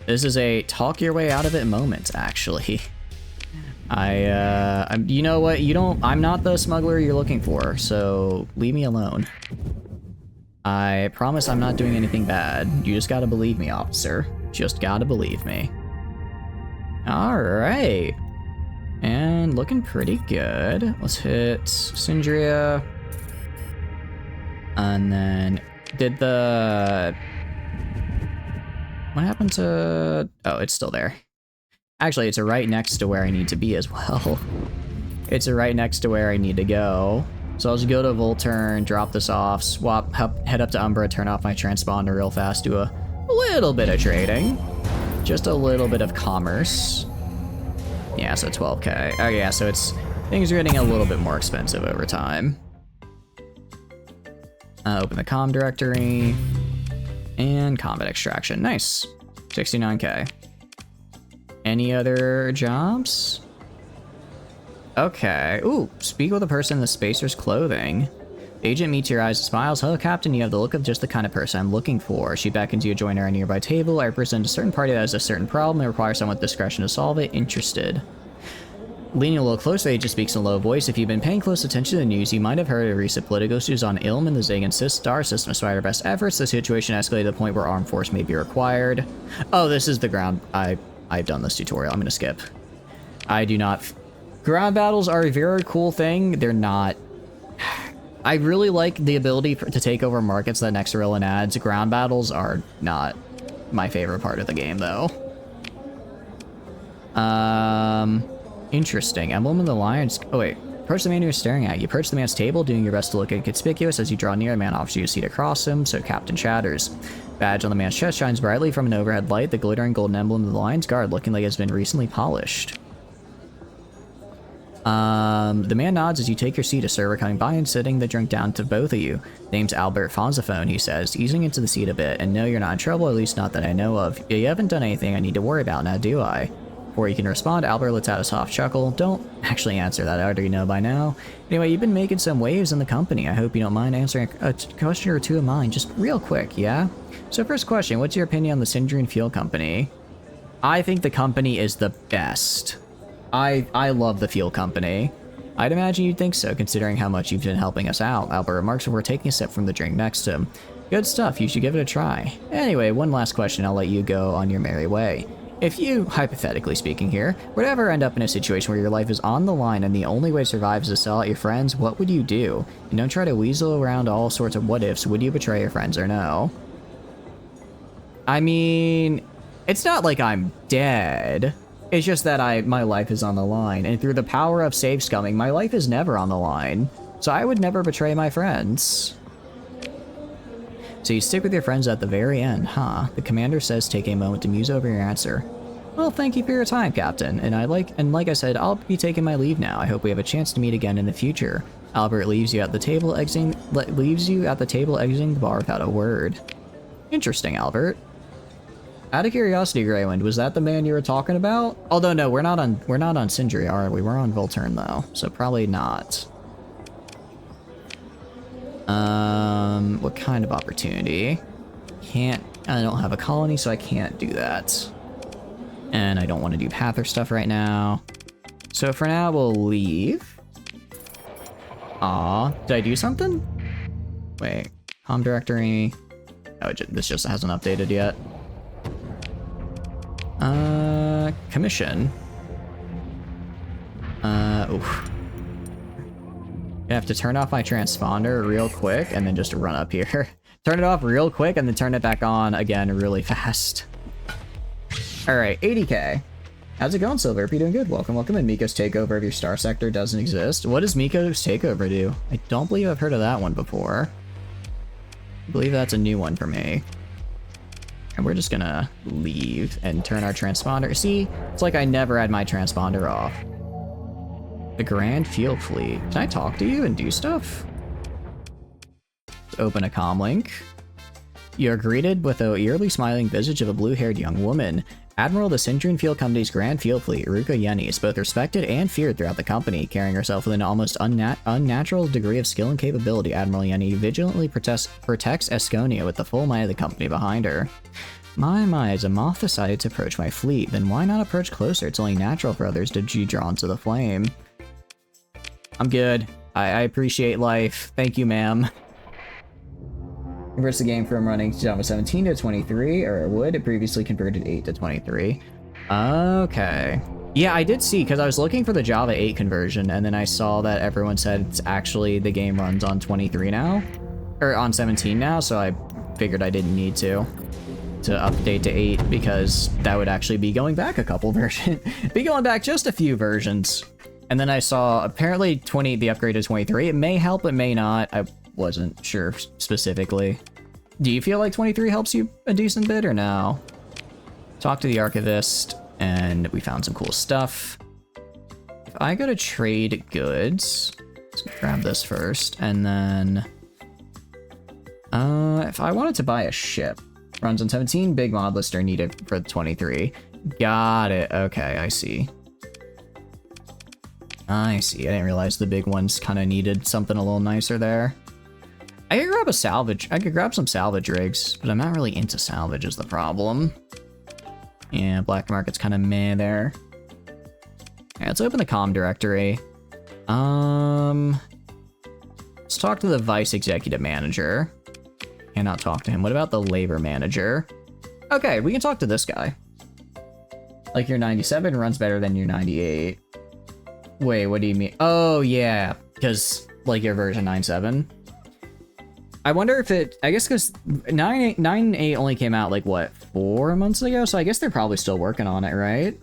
This is a talk your way out of it moment, actually. You know what? I'm not the smuggler you're looking for, so leave me alone. I promise I'm not doing anything bad. You just gotta believe me, officer. Just gotta believe me. Alright. And looking pretty good. Let's hit Syndria. And then what happened to... Oh, it's still there. Actually, it's right next to where I need to be as well. It's right next to where I need to go. So I'll just go to Volturn, drop this off, head up to Umbra, turn off my transponder real fast, do a little bit of trading. Just a little bit of commerce. Yeah, so 12k. Oh yeah, so things are getting a little bit more expensive over time. Open the comm directory. And combat extraction. Nice. 69k. Any other jobs? Okay. Ooh, speak with a person in the Spacer's clothing. The agent meets your eyes and smiles. Hello, Captain. You have the look of just the kind of person I'm looking for. She beckons you to join her at a nearby table. I represent a certain party that has a certain problem and requires someone with discretion to solve it. Interested. Leaning a little closer, the agent speaks in a low voice. If you've been paying close attention to the news, you might have heard of recent political issues on Ilm and the Zagan Star system. Despite our best efforts, the situation escalated to the point where armed force may be required. Oh, this is the ground. I've done this tutorial. I'm gonna skip. I do not... Ground battles are a very cool thing. They're not... I really like the ability to take over markets that Nexarillon adds. Ground battles are not my favorite part of the game, though. Interesting. Emblem of the Lions. Oh, wait. Approach the man who is staring at you. Approach the man's table, doing your best to look inconspicuous. As you draw near, the man offers you a seat across him, so Captain chatters. Badge on the man's chest shines brightly from an overhead light, the glittering golden emblem of the Lion's Guard looking like it's been recently polished. The man nods as you take your seat, a server coming by and sitting the drink down to both of you. Name's Albert Fonzaphone, he says, easing into the seat a bit, and no, you're not in trouble, at least not that I know of. You haven't done anything I need to worry about now, do I? Before you can respond, Albert lets out a soft chuckle. Don't actually answer that, I already know by now. Anyway, you've been making some waves in the company. I hope you don't mind answering a question or two of mine, just real quick, yeah? So first question, what's your opinion on the Syndrine Fuel Company? I think the company is the best. I love the fuel company. I'd imagine you'd think so, considering how much you've been helping us out, Albert remarks before taking a sip from the drink next to him. Good stuff, you should give it a try. Anyway, one last question, I'll let you go on your merry way. If you, hypothetically speaking here, would ever end up in a situation where your life is on the line and the only way to survive is to sell out your friends, what would you do? And don't try to weasel around all sorts of what-ifs. Would you betray your friends or no? I mean, it's not like I'm dead. It's just that my life is on the line, and through the power of save scumming, my life is never on the line. So I would never betray my friends. So you stick with your friends at the very end, huh? The commander says take a moment to muse over your answer. Well, thank you for your time, Captain. And like I said, I'll be taking my leave now. I hope we have a chance to meet again in the future. Albert leaves you at the table exiting the bar without a word. Interesting, Albert. Out of curiosity, Greywind, was that the man you were talking about? Although no, we're not on Sindri, are we? We're on Volturn though, so probably not. What kind of opportunity? I don't have a colony, so I can't do that. And I don't want to do Pather stuff right now. So for now, we'll leave. Aw, did I do something? Wait, home directory. Oh, this just hasn't updated yet. Commission. Oof. I have to turn off my transponder real quick and then just run up here. Turn it off real quick and then turn it back on again really fast. Alright, 80k. How's it going, Silver? Hope you're doing good. Welcome, welcome. And Miko's takeover of your Starsector doesn't exist. What does Miko's takeover do? I don't believe I've heard of that one before. I believe that's a new one for me. And we're just gonna leave and turn our transponder. See, it's like I never had my transponder off. The Grand Field Fleet. Can I talk to you and do stuff? Let's open a comm link. You are greeted with the eerily smiling visage of a blue-haired young woman. Admiral of the Syndrine Field Company's Grand Field Fleet, Ruka Yenni, is both respected and feared throughout the company, carrying herself with an almost unnatural degree of skill and capability. Admiral Yenni vigilantly protects Esconia with the full might of the company behind her. My, as a moth decided to approach my fleet, then why not approach closer? It's only natural for others to be drawn to the flame. I'm good. I appreciate life. Thank you, ma'am. Converts the game from running Java 17 to 23, or it would. It previously converted 8 to 23. Okay. Yeah, I did see, because I was looking for the Java 8 conversion, and then I saw that everyone said it's actually the game runs on 23 now, or on 17 now, so I figured I didn't need to update to 8, because that would actually be going back a couple versions. Be going back just a few versions. And then I saw, apparently, the upgrade to 23. It may help, it may not. I wasn't sure specifically. Do you feel like 23 helps you a decent bit or no? Talk to the archivist, and we found some cool stuff. If I go to trade goods, let's grab this first, and then if I wanted to buy a ship, runs on 17, big mod lister needed for 23. Got it. Okay, I see. I see. I didn't realize the big ones kind of needed something a little nicer there. I could grab a salvage. I could grab some salvage rigs, but I'm not really into salvage is the problem. Yeah, black market's kind of meh there. Alright, let's open the comm directory. Let's talk to the vice executive manager. Cannot talk to him. What about the labor manager? Okay, we can talk to this guy. Like your 97 runs better than your 98. Wait, what do you mean? Oh, yeah, because like your version 9.7. I wonder if it, I guess because 9.8 only came out like, what, 4 months ago? So I guess they're probably still working on it, right?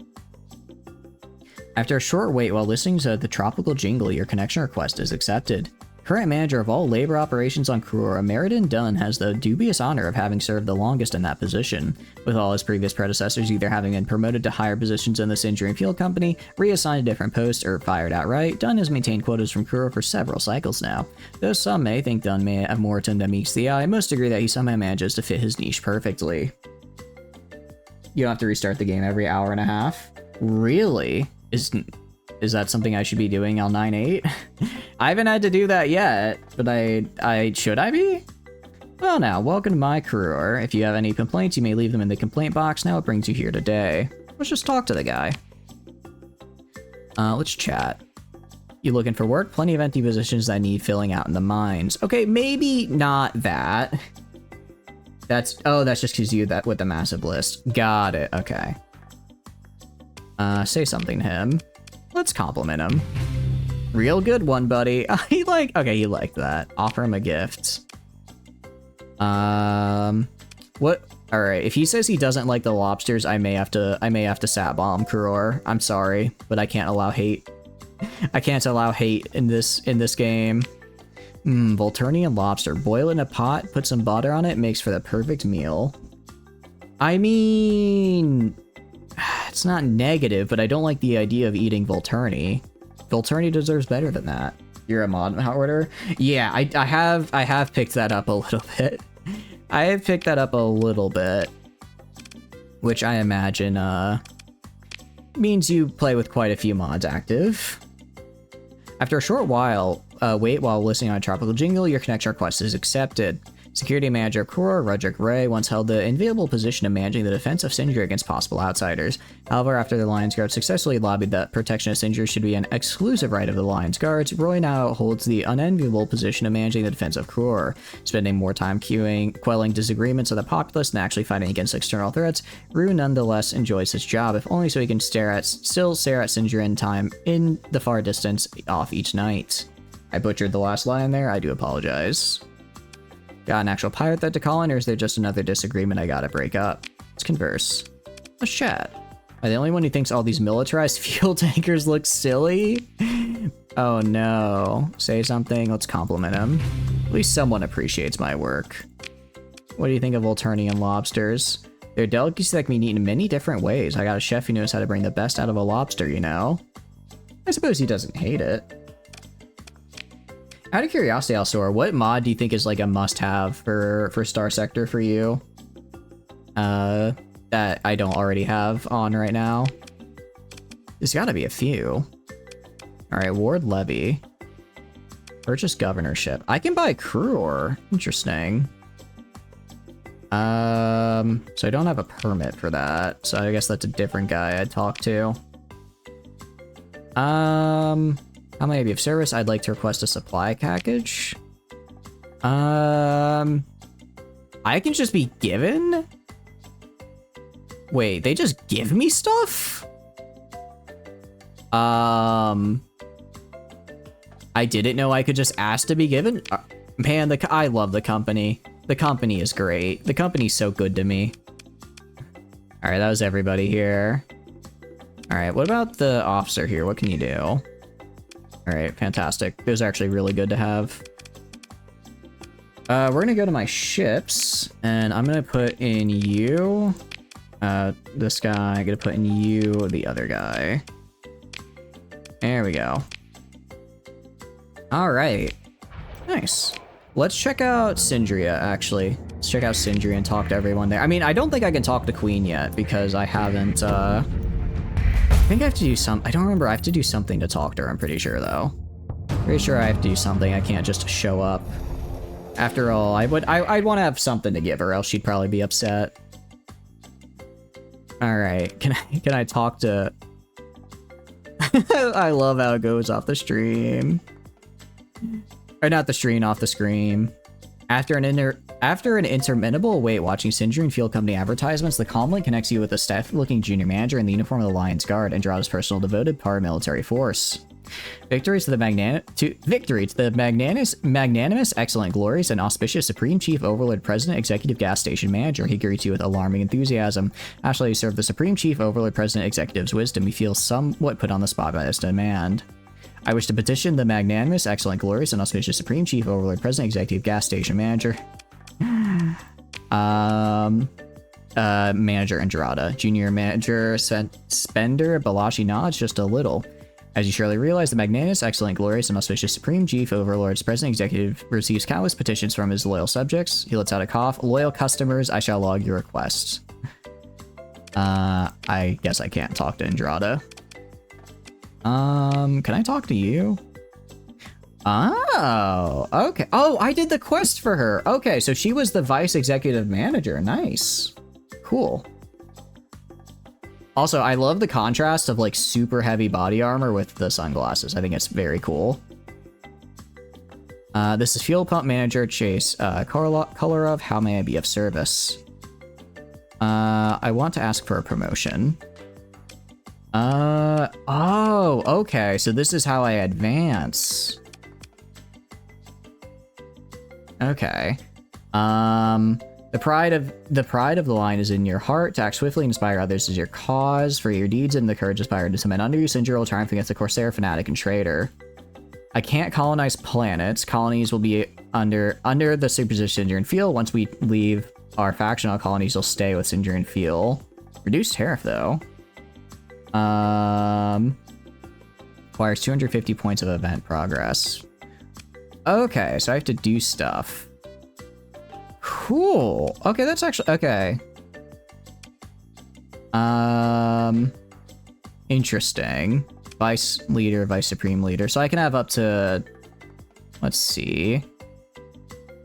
After a short wait while listening to the tropical jingle, your connection request is accepted. Current manager of all labor operations on Krura, Meriden Dunn has the dubious honor of having served the longest in that position, with all his previous predecessors either having been promoted to higher positions in the Sindri and Field Company, reassigned to different posts, or fired outright. Dunn has maintained quotas from Krura for several cycles now. Though some may think Dunn may have more than meets the eye, most agree that he somehow manages to fit his niche perfectly. You don't have to restart the game every hour and a half? Really? Is that something I should be doing on 9.8? I haven't had to do that yet, but should I be? Well now, welcome to my career. If you have any complaints, you may leave them in the complaint box. Now it brings you here today. Let's just talk to the guy. Let's chat. You looking for work? Plenty of empty positions that need filling out in the mines. Okay, maybe not that. That's just because you that with the massive list. Got it, okay. Say something to him. Let's compliment him. Real good one, buddy. He liked that. Offer him a gift. What? All right. If he says he doesn't like the lobsters, I may have to sat bomb Kuror. I'm sorry, but I can't allow hate. I can't allow hate in this game. Volturnian lobster. Boil it in a pot, put some butter on it, makes for the perfect meal. I mean, it's not negative, but I don't like the idea of eating Volturni. Volturni deserves better than that. You're a mod hoarder? Yeah, I have picked that up a little bit. I have picked that up a little bit, which I imagine means you play with quite a few mods active. After a short while, wait while listening on a tropical jingle, your connection request is accepted. Security Manager Kror Rudrick Ray once held the enviable position of managing the defense of Sindri against possible outsiders. However, after the Lions Guard successfully lobbied that protection of Sindri should be an exclusive right of the Lions Guards, Roy now holds the unenviable position of managing the defense of Kror. Spending more time quelling disagreements of the populace than actually fighting against external threats, Rue nonetheless enjoys his job, if only so he can still stare at Sindri in time in the far distance off each night. I butchered the last line there, I do apologize. Got an actual pirate threat to call in, or is there just another disagreement I gotta break up? Let's converse. Let's chat. Am I the only one who thinks all these militarized fuel tankers look silly? Oh no. Say something, let's compliment him. At least someone appreciates my work. What do you think of Volturnian lobsters? They're delicacies that can be eaten in many different ways. I got a chef who knows how to bring the best out of a lobster, you know? I suppose he doesn't hate it. Out of curiosity, Alsor, what mod do you think is like a must-have for Starsector for you? That I don't already have on right now. There's gotta be a few. Alright, Ward Levy. Purchase governorship. I can buy Krur. Interesting. So I don't have a permit for that. So I guess that's a different guy I'd talk to. How may I be of service? I'd like to request a supply package. I can just be given? Wait, they just give me stuff? I didn't know I could just ask to be given. Man, I love the company. The company is great. The company's so good to me. All right, that was everybody here. All right, what about the officer here? What can you do? All right, fantastic. Those are actually really good to have. We're gonna go to my ships, and I'm gonna put in you, this guy. I'm gonna put in you, the other guy. There we go. All right, nice. Let's check out Sindria, actually. Let's check out Sindria and talk to everyone there. I mean, I don't think I can talk to Queen yet, because I haven't, I think I have to do I don't remember, I have to do something to talk to her, I'm pretty sure, though. Pretty sure I have to do something, I can't just show up. After all, I'd want to have something to give her, else she'd probably be upset. Alright, can I talk to... I love how it goes off the stream. Or not the stream, off the screen. After an interminable wait watching Sindri and Field Company advertisements, the comlink connects you with a staff-looking junior manager in the uniform of the Lions Guard and draws personal devoted paramilitary force. Victory to the magnanimous, excellent, glorious, and auspicious Supreme Chief Overlord President Executive Gas Station Manager, he greets you with alarming enthusiasm. Actually, you serve the Supreme Chief Overlord President Executive's wisdom. You feel somewhat put on the spot by this demand. I wish to petition the magnanimous, excellent, glorious, and auspicious Supreme Chief Overlord, President, Executive, Gas Station Manager. Manager Andrada. Junior Manager Spender Balashi nods just a little. As you surely realize, the magnanimous, excellent, glorious, and auspicious Supreme Chief Overlord's President Executive receives countless petitions from his loyal subjects. He lets out a cough. Loyal customers, I shall log your requests. I guess I can't talk to Andrada. Can I talk to you? Oh, okay. Oh, I did the quest for her. Okay, so she was the vice executive manager. Nice. Cool. Also, I love the contrast of like super heavy body armor with the sunglasses. I think it's very cool. This is Fuel Pump Manager Chase Kolarov. How may I be of service? I want to ask for a promotion. Oh, okay. So this is how I advance. Okay. The pride of the line is in your heart. To act swiftly and inspire others is your cause. For your deeds and the courage inspired to summon under you, Sindri will triumph against the Corsair, fanatic, and traitor. I can't colonize planets. Colonies will be under the superposition Sindri and Feel. Once we leave our factional colonies, will stay with Sindri and Feel. Reduced tariff though. Requires 250 points of event progress. Okay, so I have to do stuff. Cool. Okay, that's actually okay. Interesting. Vice leader, vice supreme leader. So I can have up to, let's see.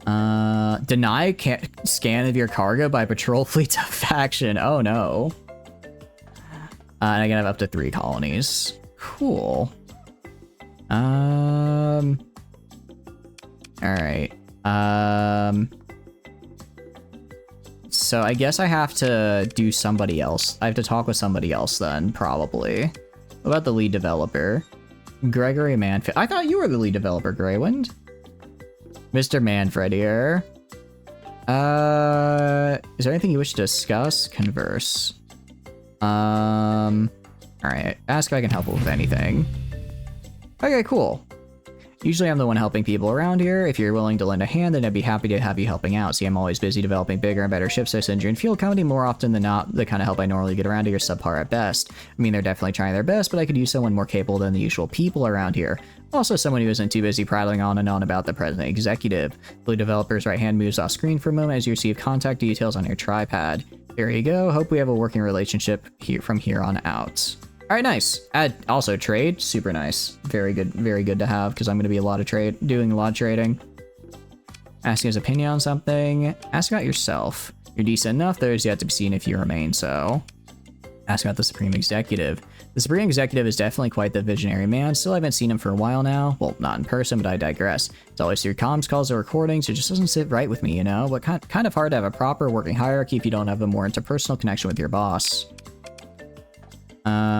Deny scan of your cargo by patrol fleets of faction. Oh no. And I can have up to 3 colonies. Cool. All right. So I guess I have to do somebody else. I have to talk with somebody else then, probably. What about the lead developer? Gregory Manfred. I thought you were the lead developer, Greywind. Mr. Manfred here. Is there anything you wish to discuss? Converse. Alright. Ask if I can help with anything. Okay, cool. Usually I'm the one helping people around here. If you're willing to lend a hand, then I'd be happy to have you helping out. See, I'm always busy developing bigger and better ships. I send you in field company more often than not. The kind of help I normally get around here is subpar at best. I mean, they're definitely trying their best, but I could use someone more capable than the usual people around here. Also, someone who isn't too busy prattling on and on about the president executive. The developer's right hand moves off screen for a moment as you receive contact details on your tripod. There you go. Hope we have a working relationship here from here on out. All right, nice. Add also trade, super nice. Very good to have because I'm going to be doing a lot of trading. Asking his opinion on something. Ask about yourself. You're decent enough. There's yet to be seen if you remain so. Ask about the Supreme Executive. The Supreme Executive is definitely quite the visionary man. Still haven't seen him for a while now. Well, not in person, but I digress. It's always through comms calls or recordings. It just doesn't sit right with me, you know? But kind of hard to have a proper working hierarchy if you don't have a more interpersonal connection with your boss.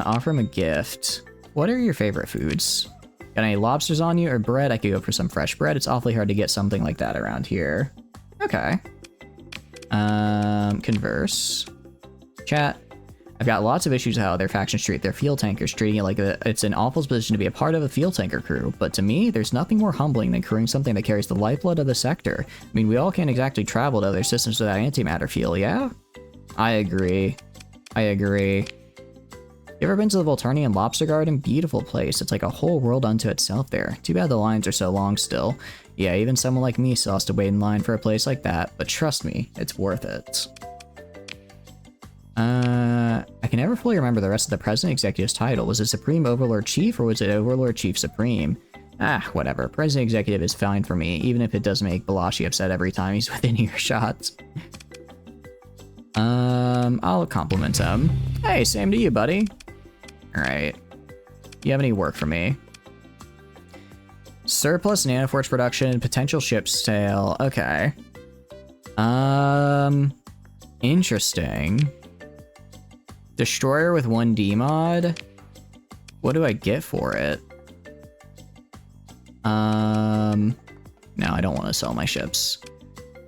Offer him a gift. What are your favorite foods? Got any lobsters on you or bread? I could go for some fresh bread. It's awfully hard to get something like that around here. Okay. Converse. Chat. I've got lots of issues with how other factions treat their fuel tankers, treating it like it's an awful position to be a part of a fuel tanker crew. But to me, there's nothing more humbling than crewing something that carries the lifeblood of the sector. I mean, we all can't exactly travel to other systems without antimatter fuel, yeah? I agree. You ever been to the Volturnian Lobster Garden? Beautiful place. It's like a whole world unto itself there. Too bad the lines are so long still. Yeah, even someone like me still has to wait in line for a place like that, but trust me, it's worth it. I can never fully remember the rest of the President Executive's title. Was it Supreme Overlord Chief or was it Overlord Chief Supreme? Ah, whatever. President Executive is fine for me, even if it does make Balashi upset every time he's within earshot. I'll compliment him. Hey, same to you, buddy. Alright. You have any work for me? Surplus nanoforge production, potential ship sale. Okay. Interesting. Destroyer with 1D mod. What do I get for it? No, I don't want to sell my ships.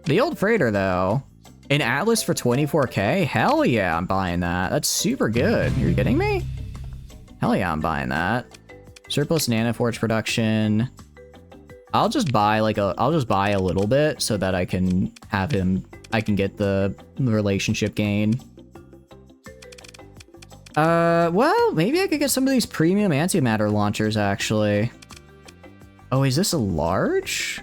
The old freighter, though. An Atlas for 24k? Hell yeah, I'm buying that. That's super good. You're kidding me? Hell yeah, I'm buying that. Surplus nanoforge production. I'll just buy a little bit so that I can have him, I can get the relationship gain. Well, maybe I could get some of these premium antimatter launchers, actually. Oh, is this a large?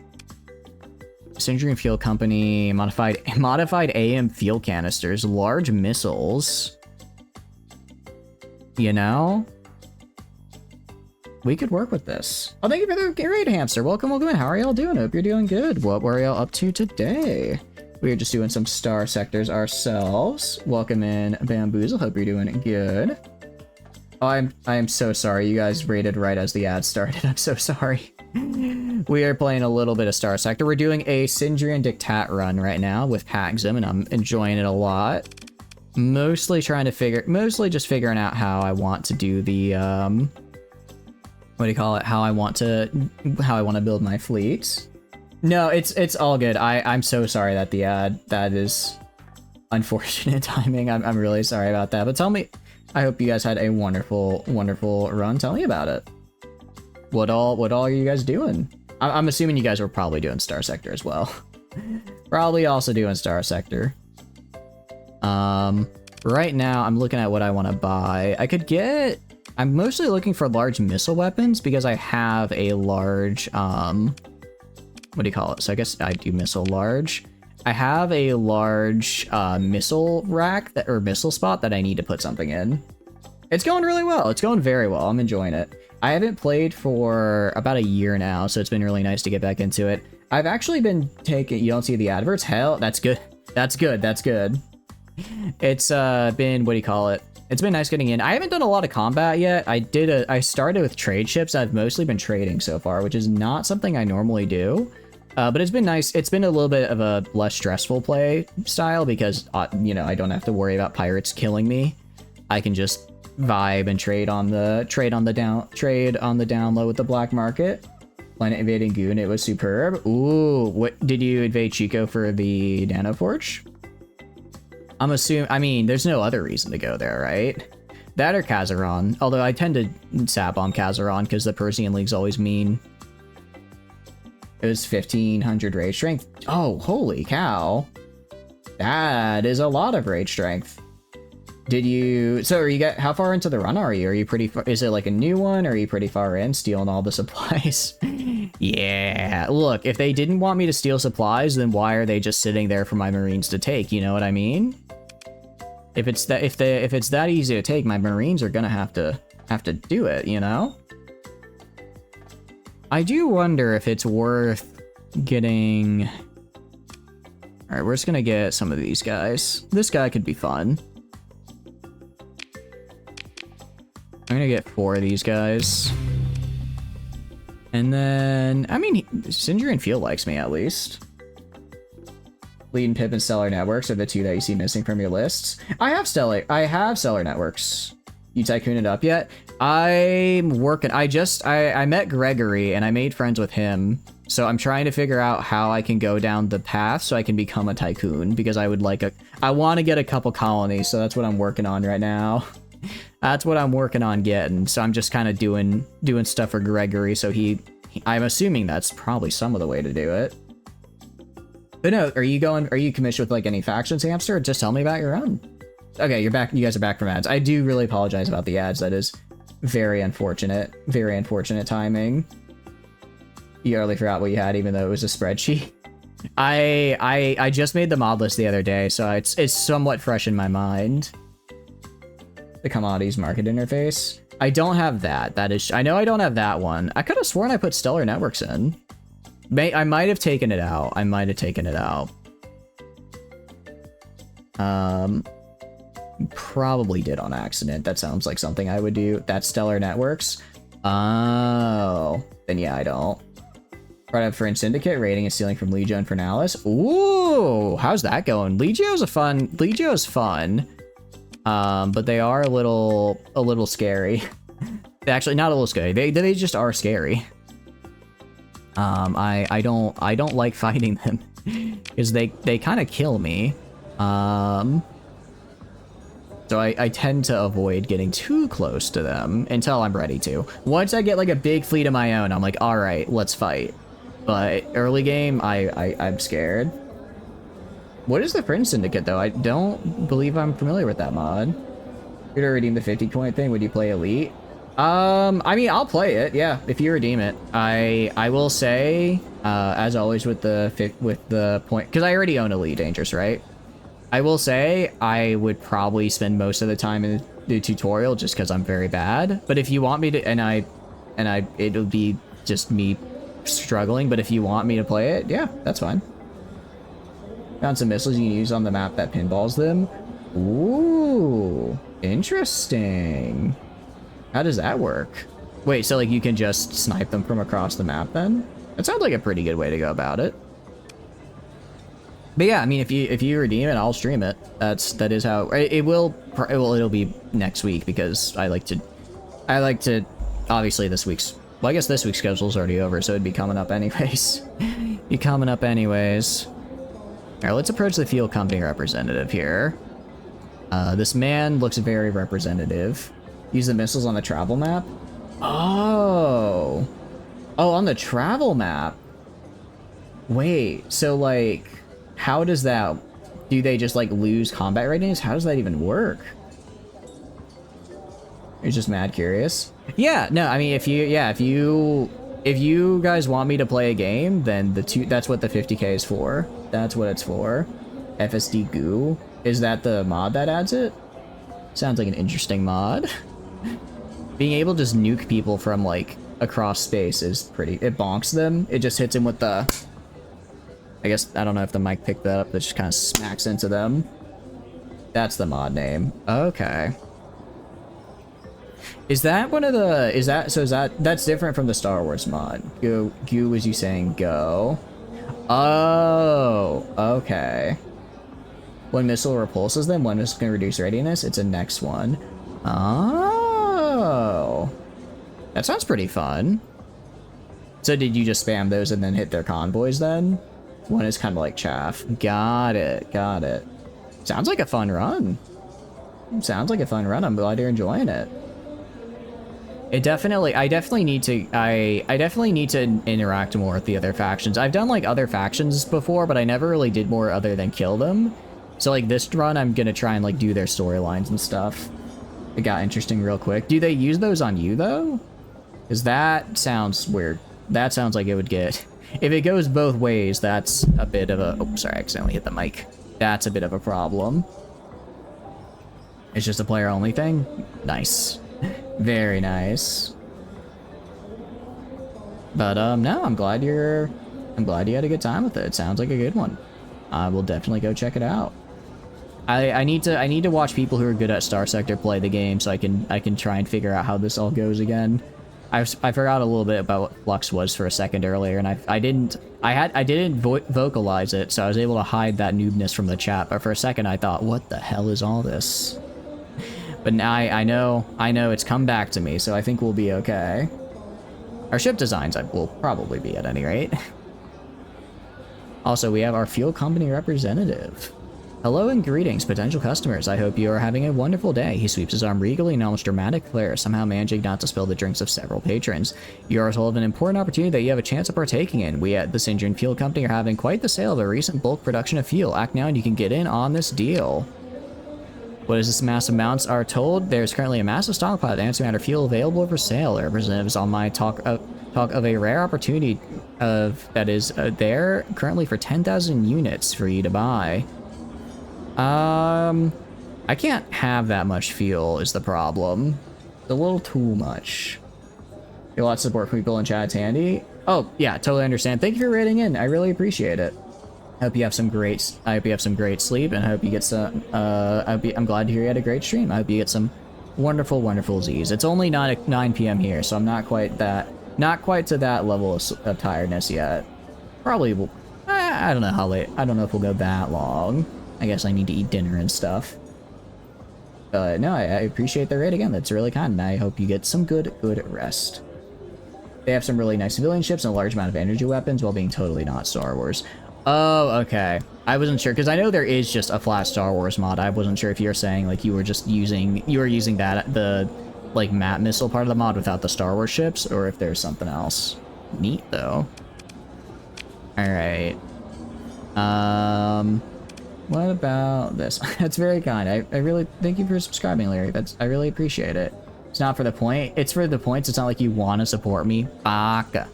Syndrome Fuel Company, modified AM fuel canisters, large missiles. You know? We could work with this. Oh, thank you for the raid, Hamster. Welcome in. How are y'all doing? Hope you're doing good. What were y'all up to today? We are just doing some star sectors ourselves. Welcome in, Bamboozle. Hope you're doing good. Oh, I am so sorry. You guys raided right as the ad started. I'm so sorry. We are playing a little bit of Star Sector. We're doing a Sindrian Dictat run right now with Paxim, and I'm enjoying it a lot. Mostly just figuring out how I want to do the, what do you call it? How I want to build my fleet. No, it's all good. I'm so sorry that the ad, that is unfortunate timing. I'm really sorry about that. But tell me, I hope you guys had a wonderful, wonderful run. Tell me about it. What all are you guys doing? I'm assuming you guys were probably doing Star Sector as well. Probably also doing Star Sector. Right now I'm looking at what I want to buy. I'm mostly looking for large missile weapons because I have a large, what do you call it? So I guess I do missile large. I have a large missile rack or missile spot that I need to put something in. It's going really well. It's going very well. I'm enjoying it. I haven't played for about a year now, so it's been really nice to get back into it. I've actually been taking... You don't see the adverts? Hell, that's good. That's good. That's good. It's been... What do you call it? It's been nice getting in. I haven't done a lot of combat yet. I started with trade ships. I've mostly been trading so far, which is not something I normally do. But it's been nice. It's been a little bit of a less stressful play style because, you know, I don't have to worry about pirates killing me. I can just vibe and trade on the down low with the black market. Planet invading Goon, it was superb. Ooh, what did you invade Chico for the Nanoforge? I mean, there's no other reason to go there, right? That or Kazaron. Although I tend to sap on Kazaron because the Persian League's always mean. It was 1500 raid strength. Oh, holy cow. That is a lot of raid strength. How far into the run are you? Are you pretty far, is it like a new one? Or are you pretty far in, stealing all the supplies? Yeah, look, if they didn't want me to steal supplies, then why are they just sitting there for my Marines to take? You know what I mean? If it's that easy to take, my Marines are gonna have to do it, you know? I do wonder if it's worth getting... Alright, we're just gonna get some of these guys. This guy could be fun. I'm gonna get 4 of these guys. And then, I mean, Sindrian Field likes me at least. Lead and Pip and Stellar Networks are the 2 that you see missing from your lists. I have Stellar Networks. You tycoon it up yet? I'm working. I met Gregory and I made friends with him. So I'm trying to figure out how I can go down the path so I can become a tycoon because I want to get a couple colonies. So that's what I'm working on right now. That's what I'm working on getting. So I'm just kind of doing stuff for Gregory. So I'm assuming that's probably some of the way to do it. But no, are you commissioned with like any factions, Hamster? Or just tell me about your own. Okay, you're back. You guys are back from ads. I do really apologize about the ads. That is very unfortunate. Very unfortunate timing. You early forgot what you had, even though it was a spreadsheet. I just made the mod list the other day, so it's somewhat fresh in my mind. The commodities market interface. I don't have that. I know I don't have that one. I could have sworn I put Stellar Networks in. I might have taken it out. Probably did on accident. That sounds like something I would do. That's Stellar Networks. Oh, then yeah, I don't. Right up for Syndicate, raiding and stealing from Legio and Fernalis. Ooh, how's that going? Legio's fun. But they are a little scary. Actually, not a little scary. They just are scary. I don't like fighting them because they kind of kill me. So I tend to avoid getting too close to them until I'm ready to. Once I get like a big fleet of my own, I'm like, all right, let's fight. But early game, I'm scared. What is the Fringe Syndicate though? I don't believe I'm familiar with that mod. You're to redeem the 50 coin thing. Would you play Elite? I mean, I'll play it. Yeah, if you redeem it. I will say, as always with the point, because I already own Elite Dangerous, right? I will say I would probably spend most of the time in the tutorial just because I'm very bad. But if you want me to, it'll be just me struggling. But if you want me to play it, yeah, that's fine. Found some missiles you can use on the map that pinballs them. Ooh, interesting. How does that work? Wait, so like you can just snipe them from across the map then? That sounds like a pretty good way to go about it. But yeah, I mean, if you redeem it, I'll stream it. That is how it'll be next week because I like to obviously well, I guess this week's schedule's already over, so it'd be coming up anyways. All right, let's approach the field company representative here. This man looks very representative. Use the missiles on the travel map. Oh, on the travel map. Wait, so like, how does that? Do they just like lose combat ratings? How does that even work? You're just mad curious. Yeah, no, I mean, if you guys want me to play a game, then that's what the 50k is for. That's what it's for. FSD goo. Is that the mod that adds it? Sounds like an interesting mod. Being able to just nuke people from like across space is pretty, it bonks them. It just hits him with the, I guess, I don't know if the mic picked that up, that just kind of smacks into them. That's the mod name. Okay. Is that one of the, that's different from the Star Wars mod. Goo was you saying go? Oh, okay. One missile repulses them, one missile can reduce readiness, it's a next one. Oh. That sounds pretty fun. So did you just spam those and then hit their convoys then? One is kind of like chaff. Got it. Sounds like a fun run. I'm glad you're enjoying it. I definitely need to interact more with the other factions. I've done like other factions before, but I never really did more other than kill them. So like this run, I'm gonna try and like do their storylines and stuff. It got interesting real quick. Do they use those on you though? Because that sounds weird. That sounds like it would get, if it goes both ways, that's a bit of a, oh, sorry, I accidentally hit the mic. That's a bit of a problem. It's just a player only thing? Nice. Very nice. But no, I'm glad you had a good time with it. It sounds like a good one. I will definitely go check it out. I need to watch people who are good at Starsector play the game so I can try and figure out how this all goes again. I forgot a little bit about what Flux was for a second earlier, and I didn't vocalize it, so I was able to hide that noobness from the chat. But for a second, I thought, what the hell is all this? But now I know it's come back to me, so I think we'll be okay. Our ship designs will probably be at any rate. Also, we have our fuel company representative. Hello and greetings, potential customers. I hope you are having a wonderful day. He sweeps his arm regally in almost dramatic flair, somehow managing not to spill the drinks of several patrons. You are told of an important opportunity that you have a chance of partaking in. We at the St. John Fuel Company are having quite the sale of a recent bulk production of fuel. Act now and you can get in on this deal. What is this massive amounts are told? There's currently a massive stockpile of antimatter fuel available for sale. The representatives on my talk of a rare opportunity that is there currently for 10,000 units for you to buy. I can't have that much fuel is the problem. It's a little too much. Get lots of support from people in chat, it's handy. Oh, yeah, totally understand. Thank you for rating in. I really appreciate it. I hope you have some great sleep, and I hope you get some, I'm glad to hear you had a great stream. I hope you get some wonderful, wonderful Z's. It's only 9 p.m. here, so I'm not quite to that level of tiredness yet. Probably will, I don't know how late, I don't know if we'll go that long. I guess I need to eat dinner and stuff. But no, I appreciate the raid again. That's really kind, and I hope you get some good rest. They have some really nice civilian ships and a large amount of energy weapons while being totally not Star Wars. Oh, okay. I wasn't sure because I know there is just a flat Star Wars mod. I wasn't sure if you were saying like you were using that the like map missile part of the mod without the Star Wars ships, or if there's something else. Neat though. All right. What about this? That's very kind. I really thank you for subscribing, Larry. I really appreciate it. It's not for the point. It's for the points. It's not like you want to support me. Baka.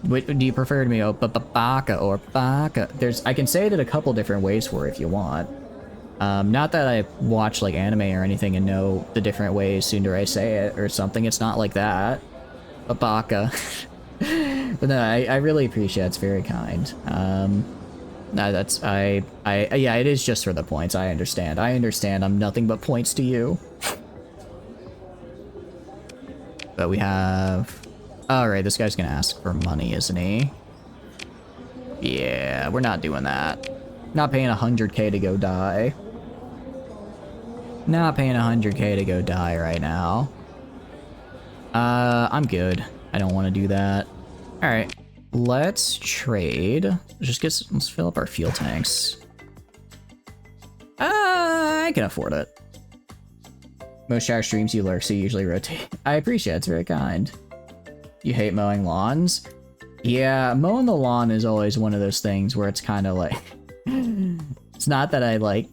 Wait, do you prefer to me baka or baka? I can say it in a couple different ways for if you want. Not that I watch like anime or anything and know the different ways sooner I say it or something. It's not like that. Baka. But no, I really appreciate it. It's very kind. No, yeah, it is just for the points. I understand. I'm nothing but points to you. But we have... Alright, this guy's gonna ask for money, isn't he? Yeah, we're not doing that. Not paying 100k to go die. Not paying 100k to go die right now. I'm good. I don't want to do that. Alright, let's trade. Let's fill up our fuel tanks. I can afford it. Most shower streams you lurk, so you usually rotate. I appreciate it, it's very kind. You hate mowing lawns? Yeah, mowing the lawn is always one of those things where it's kind of like... It's not that I like...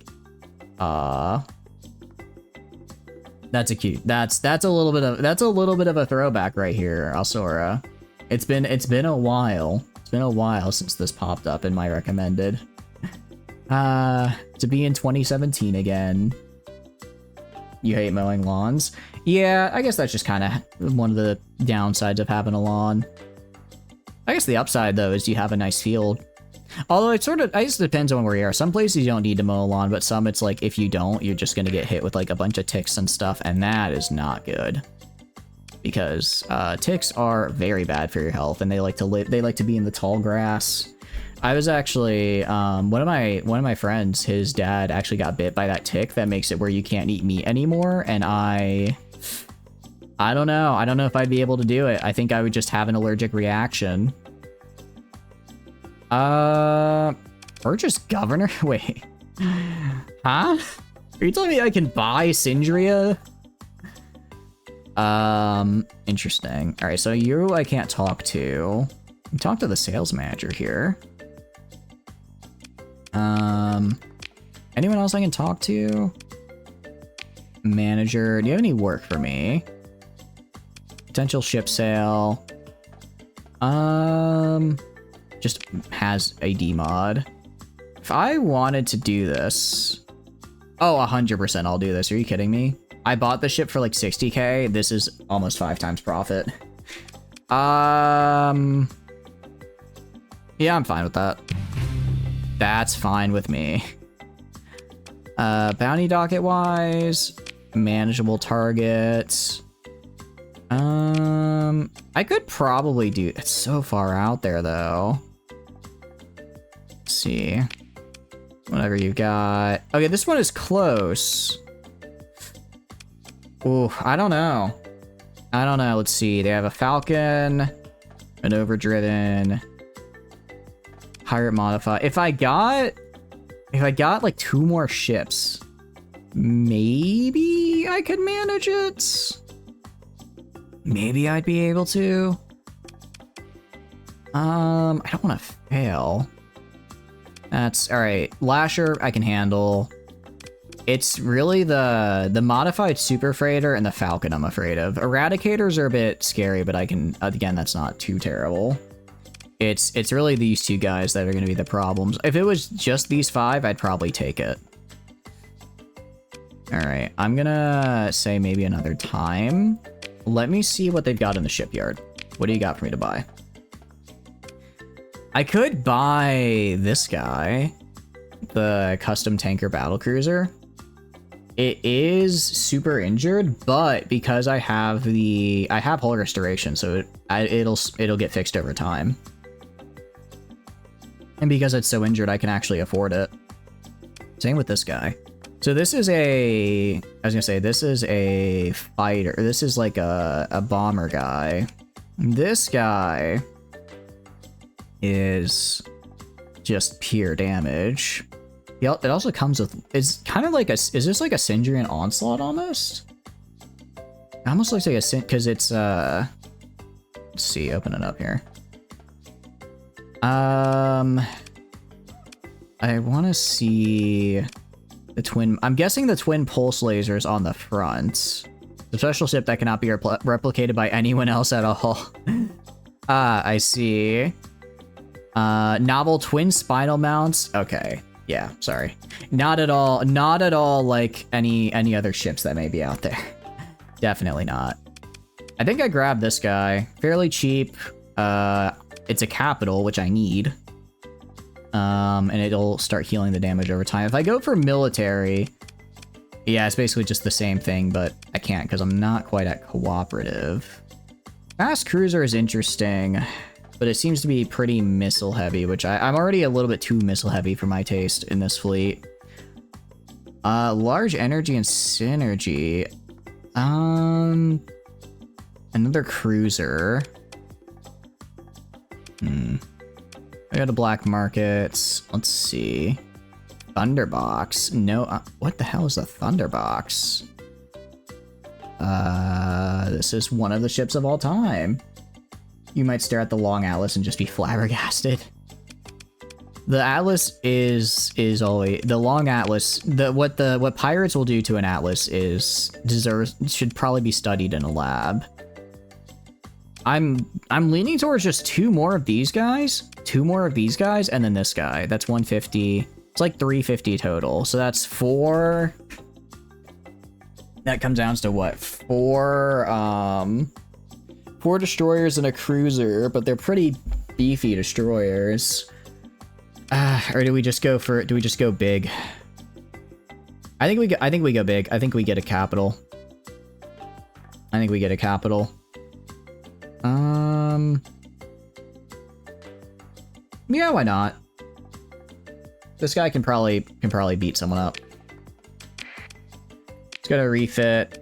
That's a cute... That's a little bit of a throwback right here, Alsora. It's been a while. It's been a while since this popped up in my recommended. To be in 2017 again. You hate mowing lawns? Yeah, I guess that's just kind of one of the downsides of having a lawn. I guess the upside, though, is you have a nice field. Although it I guess it depends on where you are. Some places you don't need to mow a lawn, but some it's like if you don't, you're just going to get hit with like a bunch of ticks and stuff, and that is not good. Because ticks are very bad for your health, and they like to be in the tall grass. I was actually one of my friends, his dad actually got bit by that tick that makes it where you can't eat meat anymore, and I don't know. I don't know if I'd be able to do it. I think I would just have an allergic reaction. Purchase governor? Wait. Huh? Are you telling me I can buy Syndria? Interesting. Alright, so you I can't talk to. Talk to the sales manager here. Anyone else I can talk to? Manager, do you have any work for me? Potential ship sale. Just has a D-mod. If I wanted to do this... Oh, 100% I'll do this. Are you kidding me? I bought the ship for like 60k. This is almost 5 times profit. Yeah, I'm fine with that. That's fine with me. Bounty docket wise, manageable targets. I could probably do, it's so far out there though. Let's see. Whatever you got. Okay, this one is close. Ooh, I don't know. Let's see. They have a Falcon, an Overdriven, Pirate Modify. If I got like 2 more ships, maybe I could manage it. Maybe I'd be able to. I don't want to fail. That's all right. Lasher, I can handle. It's really the modified Super Freighter and the Falcon I'm afraid of. Eradicators are a bit scary, but I can, again, that's not too terrible. It's really these 2 guys that are going to be the problems. If it was just these 5, I'd probably take it. All right, I'm gonna say maybe another time. Let me see what they've got in the shipyard. What do you got for me to buy? I could buy this guy, the custom tanker battlecruiser. It is super injured, but because I have hull restoration, so it'll get fixed over time. And because it's so injured, I can actually afford it. Same with this guy. So this is this is a fighter. This is like a bomber guy. This guy is just pure damage. It also comes with, it's kind of like a, is this like a Syndrian Onslaught almost? It almost looks like a because it's let's see, open it up here. I want to see the twin. I'm guessing the twin pulse lasers on the front. The special ship that cannot be replicated by anyone else at all. I see. Novel twin spinal mounts. Okay. Yeah, sorry. Not at all like any other ships that may be out there. Definitely not. I think I grabbed this guy. Fairly cheap. It's a capital, which I need. And it'll start healing the damage over time. If I go for military, yeah, it's basically just the same thing, but I can't because I'm not quite at cooperative. Fast cruiser is interesting, but it seems to be pretty missile heavy, which I'm already a little bit too missile heavy for my taste in this fleet. Large energy and synergy. Another cruiser. I got a black markets. Let's see. Thunderbox. No, what the hell is a Thunderbox? This is one of the ships of all time. You might stare at the Long Atlas and just be flabbergasted. The Atlas is always the Long Atlas. What pirates will do to an Atlas should probably be studied in a lab. I'm leaning towards just two more of these guys, and then this guy. That's 150. It's like 350 total. So that's 4. That comes down to what? 4 destroyers and a cruiser, but they're pretty beefy destroyers. Or do we just go for it? Do we just go big? I think we go big. I think we get a capital. Yeah, why not? This guy can probably beat someone up. It's got a refit.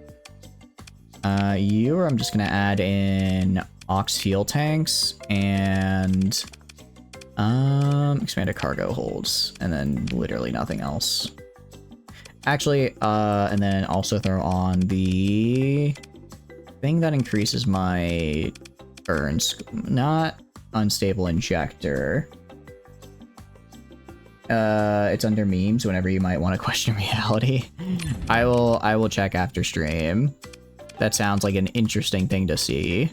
I'm just gonna add in Ox fuel tanks and expanded cargo holds, and then literally nothing else. Actually, and then also throw on the thing that increases my burns, not unstable injector. It's under memes whenever you might want to question reality. I will check after stream. That sounds like an interesting thing to see.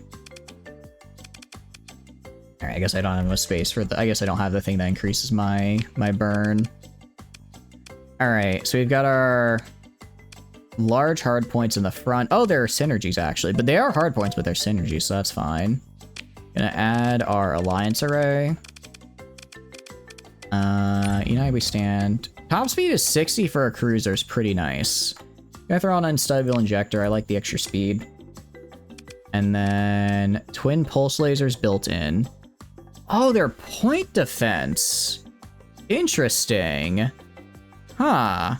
Alright, I guess I don't have enough space for I guess I don't have the thing that increases my burn. Alright, so we've got our large hard points in the front. Oh, there are synergies actually, but they are hard points, but they're synergies, so that's fine. Gonna add our alliance array. United we stand. Top speed is 60 for a cruiser, is pretty nice. Gonna throw on an unstable injector. I like the extra speed. And then twin pulse lasers built in. Oh, they're point defense. Interesting. Huh.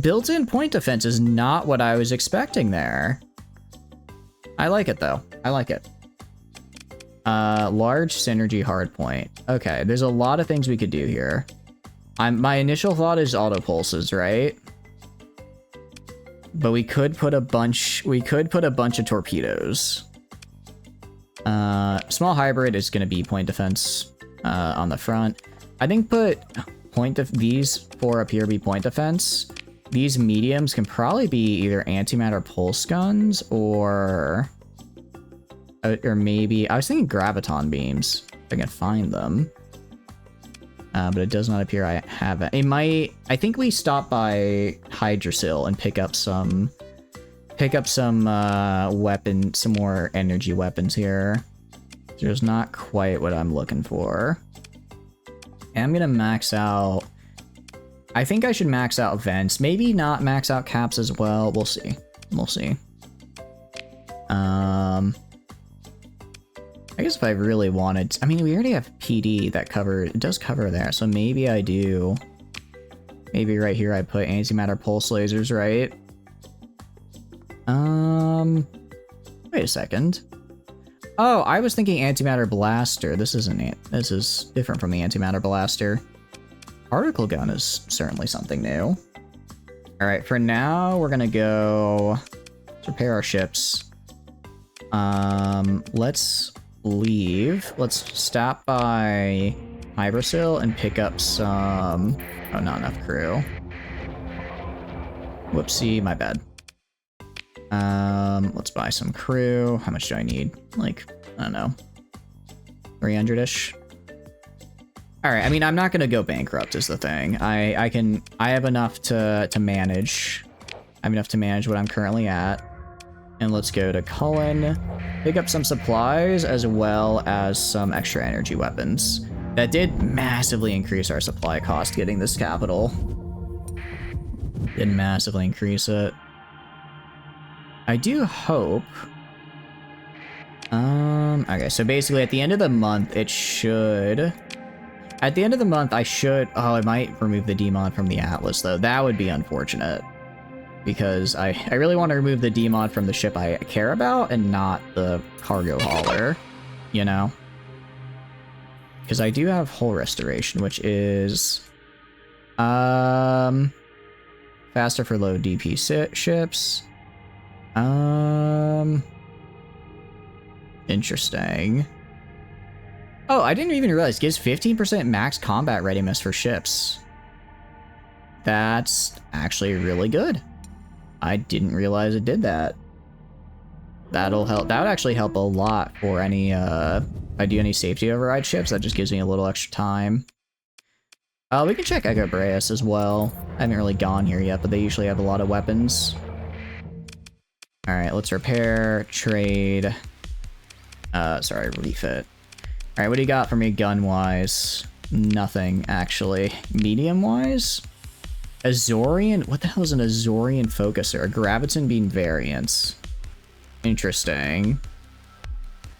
Built-in point defense is not what I was expecting there. I like it though. I like it. Large synergy hardpoint. Okay, there's a lot of things we could do here. My initial thought is auto pulses, right? But we could put a bunch of torpedoes. Small hybrid is gonna be point defense on the front. I think put these 4 up here be point defense. These mediums can probably be either antimatter pulse guns or maybe I was thinking graviton beams if I can find them. But it does not appear I have it. It might. I think we stop by Hydrasil and pick up some some more energy weapons here. There's not quite what I'm looking for. And I'm gonna max out. I think I should max out vents. Maybe not max out caps as well. We'll see. We'll see. I guess if I really wanted, I mean, we already have PD that it does cover there, so maybe I do. Maybe right here I put antimatter pulse lasers, right? Wait a second. Oh, I was thinking antimatter blaster. This isn't. This is different from the antimatter blaster. Particle gun is certainly something new. All right, for now we're gonna go repair our ships. Let's leave. Let's stop by Hybrasil and pick up some. Oh, not enough crew. Whoopsie, my bad. Let's buy some crew. How much do I need? Like, I don't know, 300-ish. All right. I mean, I'm not gonna go bankrupt is the thing. I have enough to manage. I have enough to manage what I'm currently at. And let's go to Cullen, pick up some supplies as well as some extra energy weapons. That did massively increase our supply cost getting this capital. Did massively increase it. I do hope. Okay, so basically at the end of the month, it should. At the end of the month, I should. Oh, I might remove the demon from the Atlas, though. That would be unfortunate. Because I really want to remove the demon from the ship I care about and not the cargo hauler, you know? Because I do have hull restoration, which is. Faster for low DP ships. Interesting. Oh, I didn't even realize it gives 15% max combat readiness for ships. That's actually really good. I didn't realize it did that. That'll help. That would actually help a lot for any, if I do any safety override ships. That just gives me a little extra time. We can check Echo Breas as well. I haven't really gone here yet, but they usually have a lot of weapons. Alright, let's repair, trade. Sorry, refit. Alright, what do you got for me gun-wise? Nothing, actually. Medium-wise? Azorian? What the hell is an Azorian focuser? A graviton beam variance. Interesting.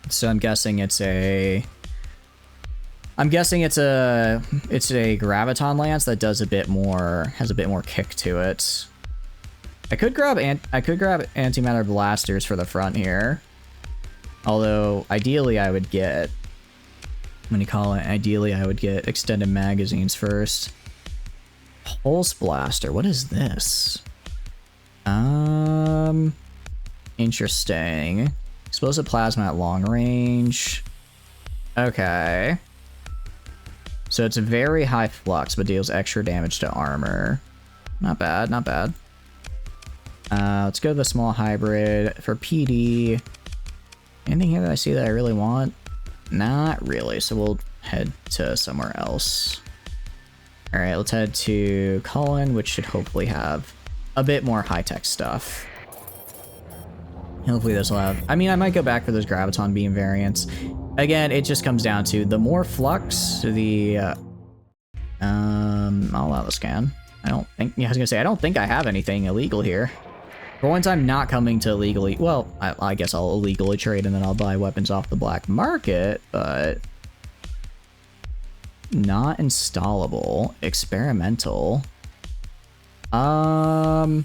So I'm guessing it's a... it's a graviton lance that does a bit more, has a bit more kick to it. I could grab antimatter blasters for the front here. Although ideally I would get, ideally I would get extended magazines first. Pulse blaster, what is this? Interesting. Explosive plasma at long range. Okay. So it's a very high flux, but deals extra damage to armor. Not bad, not bad. Let's go to the small hybrid for PD. Anything here that I see that I really want? Not really, so we'll head to somewhere else. All right, let's head to Cullen, which should hopefully have a bit more high-tech stuff. Hopefully this will have... I mean, I might go back for those graviton beam variants. Again, it just comes down to the more flux, the... I'll allow the scan. I don't think... Yeah, I was gonna say, I don't think I have anything illegal here. For once, I'm not coming to illegally... Well, I guess I'll illegally trade and then I'll buy weapons off the black market, but... Not installable. Experimental. I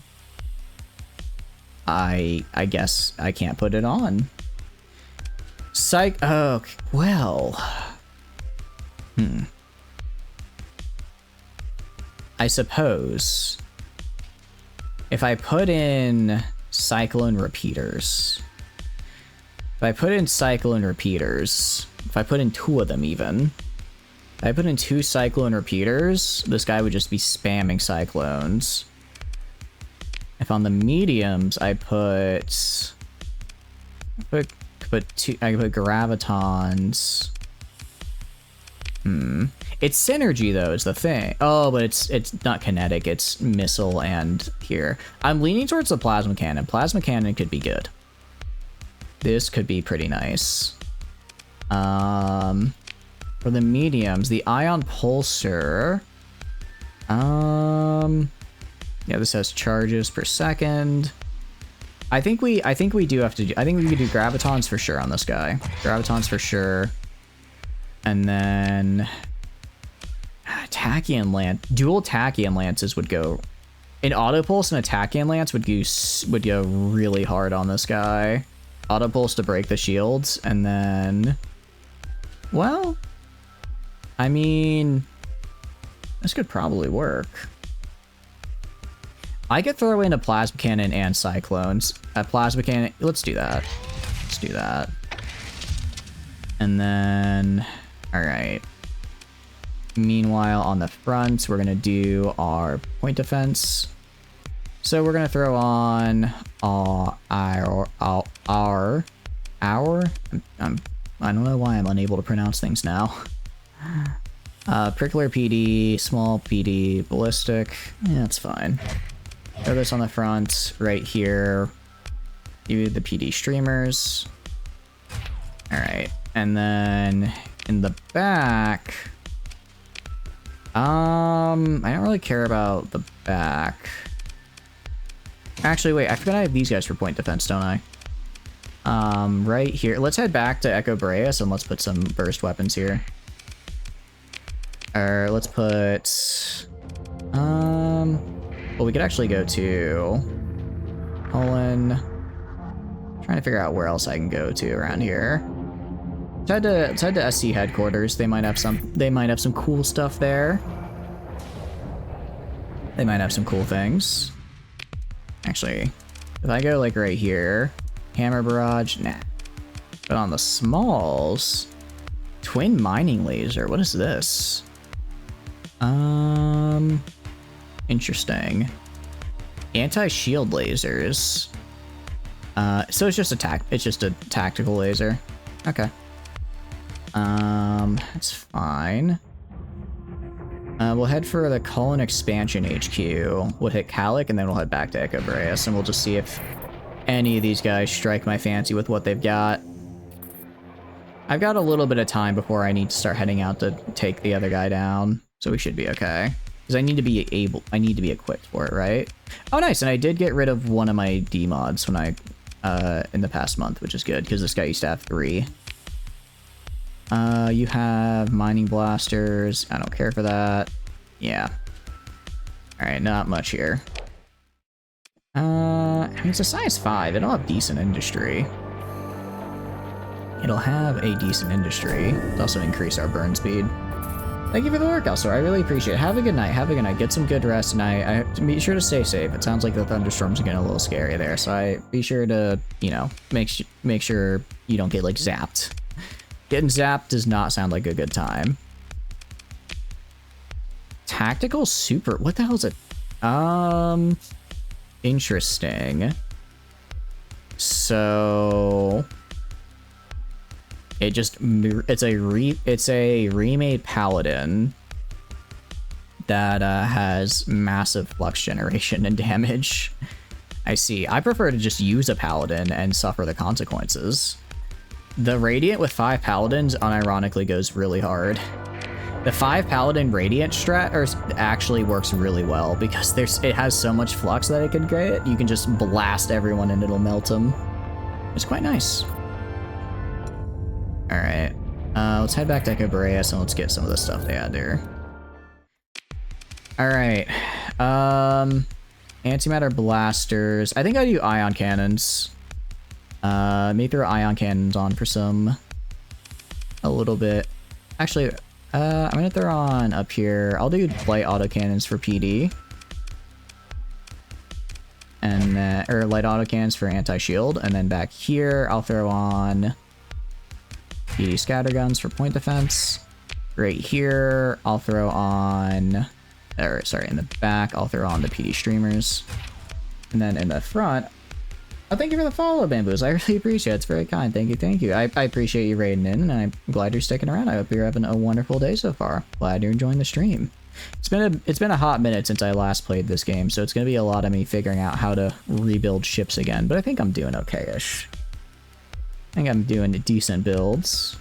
guess I can't put it on. Oh, well. I suppose if I put in cyclone repeaters, if I put in two of them even, if I put in 2 cyclone repeaters, this guy would just be spamming cyclones. If on the mediums I put gravitons. It's synergy though is the thing. Oh, but it's not kinetic, it's missile and here. I'm leaning towards the plasma cannon. Plasma cannon could be good. This could be pretty nice. For the mediums, the ion pulsar. Yeah, this has charges per second. I think we do have to do, I think we could do gravitons for sure on this guy. Gravitons for sure. And then Tachyon Lance, dual Tachyon Lances would go, an Autopulse and a Tachyon Lance would go really hard on this guy. Auto pulse to break the shields, and then... Well... I mean... This could probably work. I could throw in a plasma cannon and cyclones. A plasma cannon... Let's do that. Let's do that. And then... Alright. Meanwhile, on the front, we're going to do our point defense. So we're going to throw on our I don't know why I'm unable to pronounce things now. Prickler PD, small PD, ballistic. Yeah, that's fine. Throw this on the front, right here. Do the PD streamers. Alright, and then in the back... I don't really care about the back. Actually, wait, I forgot I have these guys for point defense, don't I? Right here. Let's head back to Echo Boreas and let's put some burst weapons here. Or let's put... Well, we could actually go to... Poland. Trying to figure out where else I can go to around here. Let's head to SC headquarters. They might have some cool stuff there. They might have some cool things. Actually, if I go like right here, hammer barrage, nah. But on the smalls, twin mining laser. What is this? Interesting. Anti-shield lasers. So it's just a tactical laser. Okay. That's fine. We'll head for the Cullen Expansion HQ. We'll hit Calic, and then we'll head back to Echo Boreas, and we'll just see if any of these guys strike my fancy with what they've got. I've got a little bit of time before I need to start heading out to take the other guy down, so we should be okay. Because I need to be equipped for it, right? Oh, nice, and I did get rid of one of my D mods when I, in the past month, which is good, because this guy used to have 3. You have mining blasters. I don't care for that. Yeah. Alright, not much here. I mean, it's a size 5. It'll have decent industry. It'll have a decent industry. It'll also increase our burn speed. Thank you for the workout, sir. I really appreciate it. Have a good night. Have a good night. Get some good rest tonight. Be sure to stay safe. It sounds like the thunderstorms are getting a little scary there, so be sure to, you know, make sure you don't get, like, zapped. Getting zapped does not sound like a good time. Tactical super... What the hell is it? Interesting. So... It's a remade paladin that has massive flux generation and damage. I see. I prefer to just use a paladin and suffer the consequences. The Radiant with 5 Paladins unironically goes really hard. The 5 Paladin Radiant strat actually works really well because it has so much flux that it can get. You can just blast everyone and it'll melt them. It's quite nice. Alright. Let's head back to Echo Boreas and let's get some of the stuff they had there. Alright. Antimatter blasters. I think I do ion cannons. Maybe throw ion cannons on for a little bit. Actually, I'm gonna throw on up here. I'll do light autocannons for PD. And then, or light autocannons for anti-shield. And then back here, I'll throw on PD scatterguns for point defense. Right here, I'll throw on, or sorry, in the back, I'll throw on the PD streamers. And then in the front, oh, thank you for the follow, Bamboos. I really appreciate it. It's very kind. Thank you, thank you. I appreciate you raiding in, and I'm glad you're sticking around. I hope you're having a wonderful day so far. Glad you're enjoying the stream. It's been a hot minute since I last played this game, so it's going to be a lot of me figuring out how to rebuild ships again, but I think I'm doing okay-ish. I think I'm doing decent builds.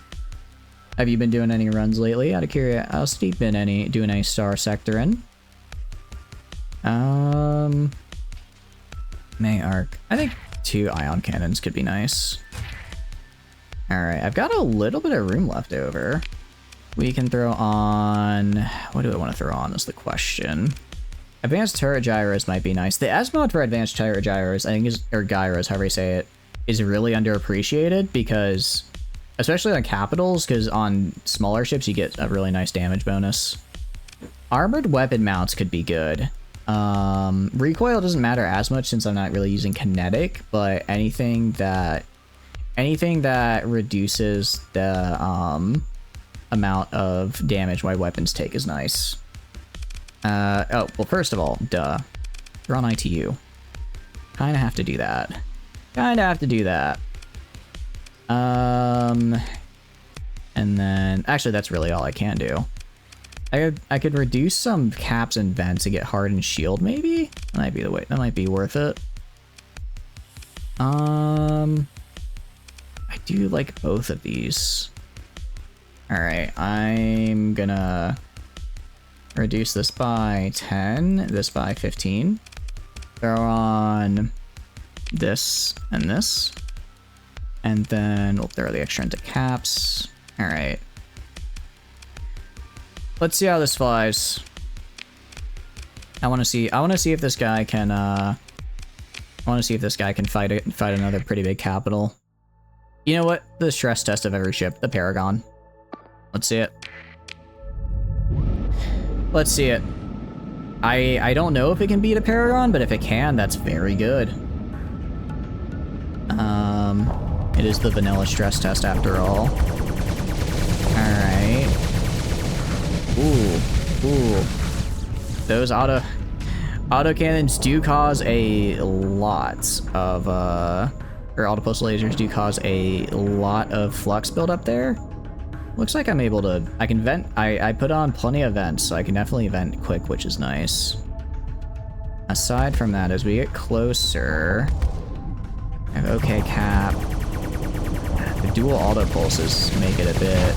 Have you been doing any runs lately? Out of curiosity, doing any Starsector in? May arc. I think 2 ion cannons could be nice. Alright, I've got a little bit of room left over. We can throw on... What do I want to throw on is the question. Advanced turret gyros might be nice. The S mod for advanced turret gyros, I think is... Or gyros, however you say it. is really underappreciated because, especially on capitals, because on smaller ships you get a really nice damage bonus. Armored weapon mounts could be good. Recoil doesn't matter as much since I'm not really using kinetic, but anything that reduces the amount of damage my weapons take is nice. Oh, well, first of all, duh. You're on ITU. Kinda have to do that. And then, actually, that's really all I can do. I could reduce some caps and vents to get hardened shield, maybe? That might be the way. That might be worth it. I do like both of these. Alright, I'm gonna reduce this by 10, this by 15. Throw on this and this. And then we'll throw the extra into caps. Alright. Let's see how this flies. I want to see if this guy can fight another pretty big capital. You know what? The stress test of every ship, the Paragon. Let's see it. Let's see it. I don't know if it can beat a Paragon, but if it can, that's very good. It is the vanilla stress test after all. Alright. Ooh. Those autocannons do cause a lot of, or autopulse lasers do cause a lot of flux build up there. Looks like I'm able to, I can vent, I put on plenty of vents, so I can definitely vent quick, which is nice. Aside from that, as we get closer, I have okay cap. The dual auto pulses make it a bit,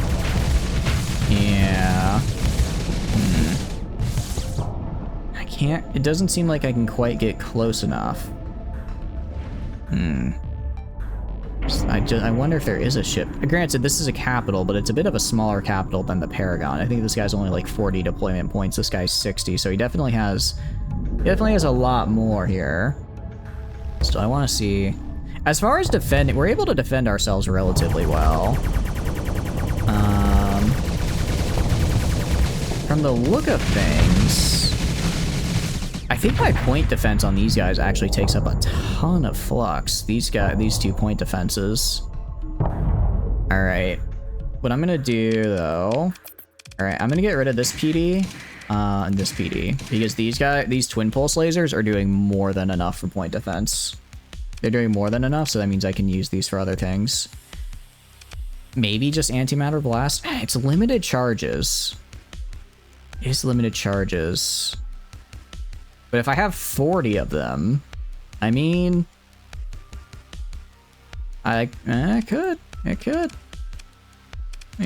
yeah. I can't, it doesn't seem like I can quite get close enough. I wonder if there is a ship. Granted, this is a capital, but it's a bit of a smaller capital than the Paragon. I think this guy's only like 40 deployment points. This guy's 60, so he definitely has a lot more here. So I want to see. As far as defending, we're able to defend ourselves relatively well. From the look of things, I think my point defense on these guys actually takes up a ton of flux. These 2 point defenses. All right, what I'm gonna do though, all right, I'm gonna get rid of this PD and this PD because these twin pulse lasers are doing more than enough for point defense. They're doing more than enough, so that means I can use these for other things. Maybe just antimatter blast. It's limited charges. It's limited charges. But if I have 40 of them, I mean, it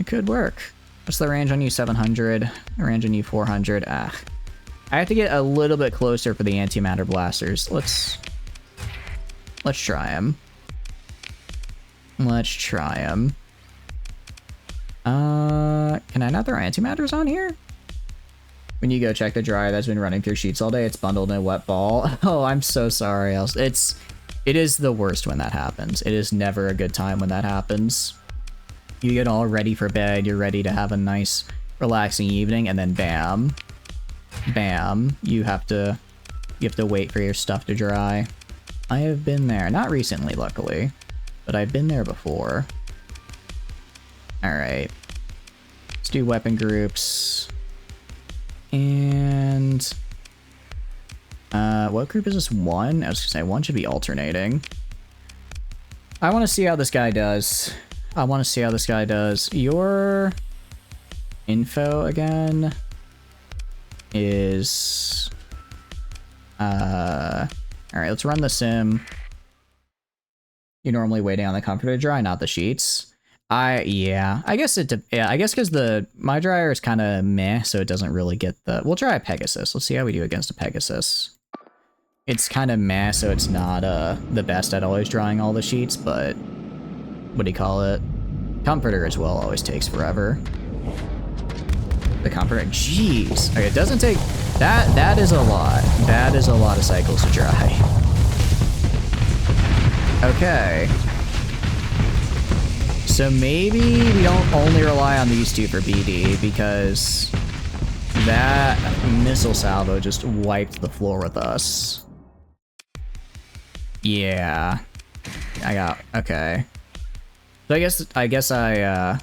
could work. What's the range on you? 700. The range on you 400. I have to get a little bit closer for the antimatter blasters. Let's try them. Let's try them. Can I not throw antimatters on here? When you go check the dryer that's been running through sheets all day, it's bundled in a wet ball. Oh, I'm so sorry. It is the worst when that happens. It is never a good time when that happens. You get all ready for bed, you're ready to have a nice, relaxing evening, and then bam. Bam. You have to wait for your stuff to dry. I have been there. Not recently, luckily. But I've been there before. Alright. Let's do weapon groups. And what group is this? 1? I was gonna say 1 should be alternating. I want to see how this guy does. Your info again is all right, let's run the sim. You're normally waiting on the comforter to dry, not the sheets. I guess because my dryer is kind of meh, so it doesn't really get the. We'll try a Pegasus. Let's see how we do against a Pegasus. It's kind of meh, so it's not the best at always drying all the sheets, but what do you call it? Comforter as well always takes forever. The comforter, jeez. Okay, it doesn't take that. That is a lot. That is a lot of cycles to dry. Okay. So maybe we don't only rely on these two for BD, because that missile salvo just wiped the floor with us. Yeah. Okay. So I guess I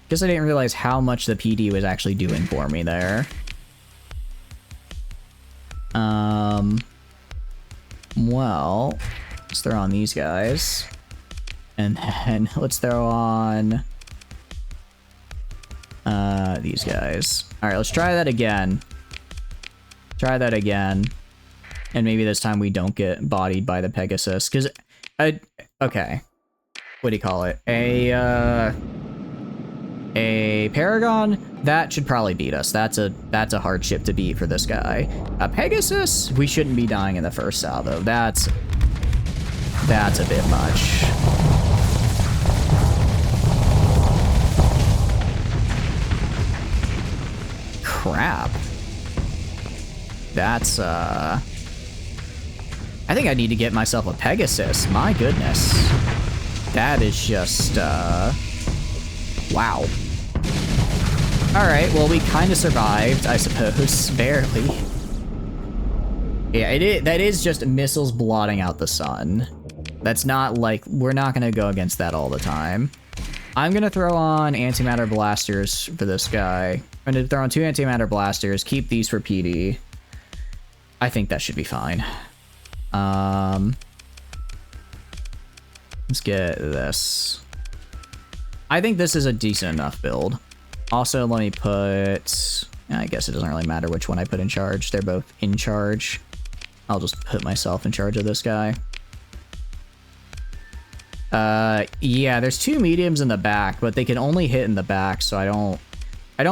didn't realize how much the PD was actually doing for me there. Well, let's throw on these guys. And then let's throw on these guys. Alright, let's try that again. Try that again. And maybe this time we don't get bodied by the Pegasus. Because, okay. What do you call it? A Paragon, that should probably beat us. That's a hard ship to beat for this guy. A Pegasus, we shouldn't be dying in the first salvo. That's a bit much. Crap. That's, I think I need to get myself a Pegasus. My goodness. That is just, wow. Alright, well, we kind of survived, I suppose. Barely. Yeah, that is just missiles blotting out the sun. That's not like, we're not going to go against that all the time. I'm going to throw on antimatter blasters for this guy. I'm going to throw on 2 antimatter blasters, keep these for PD. I think that should be fine. Let's get this. I think this is a decent enough build. Also, let me put... I guess it doesn't really matter which one I put in charge. They're both in charge. I'll just put myself in charge of this guy. Yeah, there's 2 mediums in the back, but they can only hit in the back, so I don't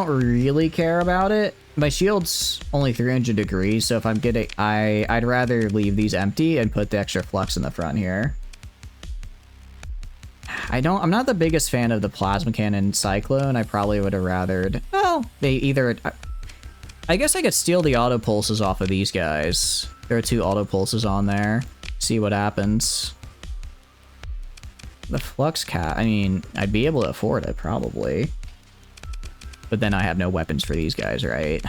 really care about it. My shield's only 300 degrees, so if I'm getting... I'd rather leave these empty and put the extra flux in the front here. I'm not the biggest fan of the plasma cannon Cyclone. I probably would have rathered... Well, they either... I guess I could steal the auto pulses off of these guys. There are 2 auto pulses on there. See what happens. The flux cap... I mean, I'd be able to afford it, probably. But then I have no weapons for these guys, right?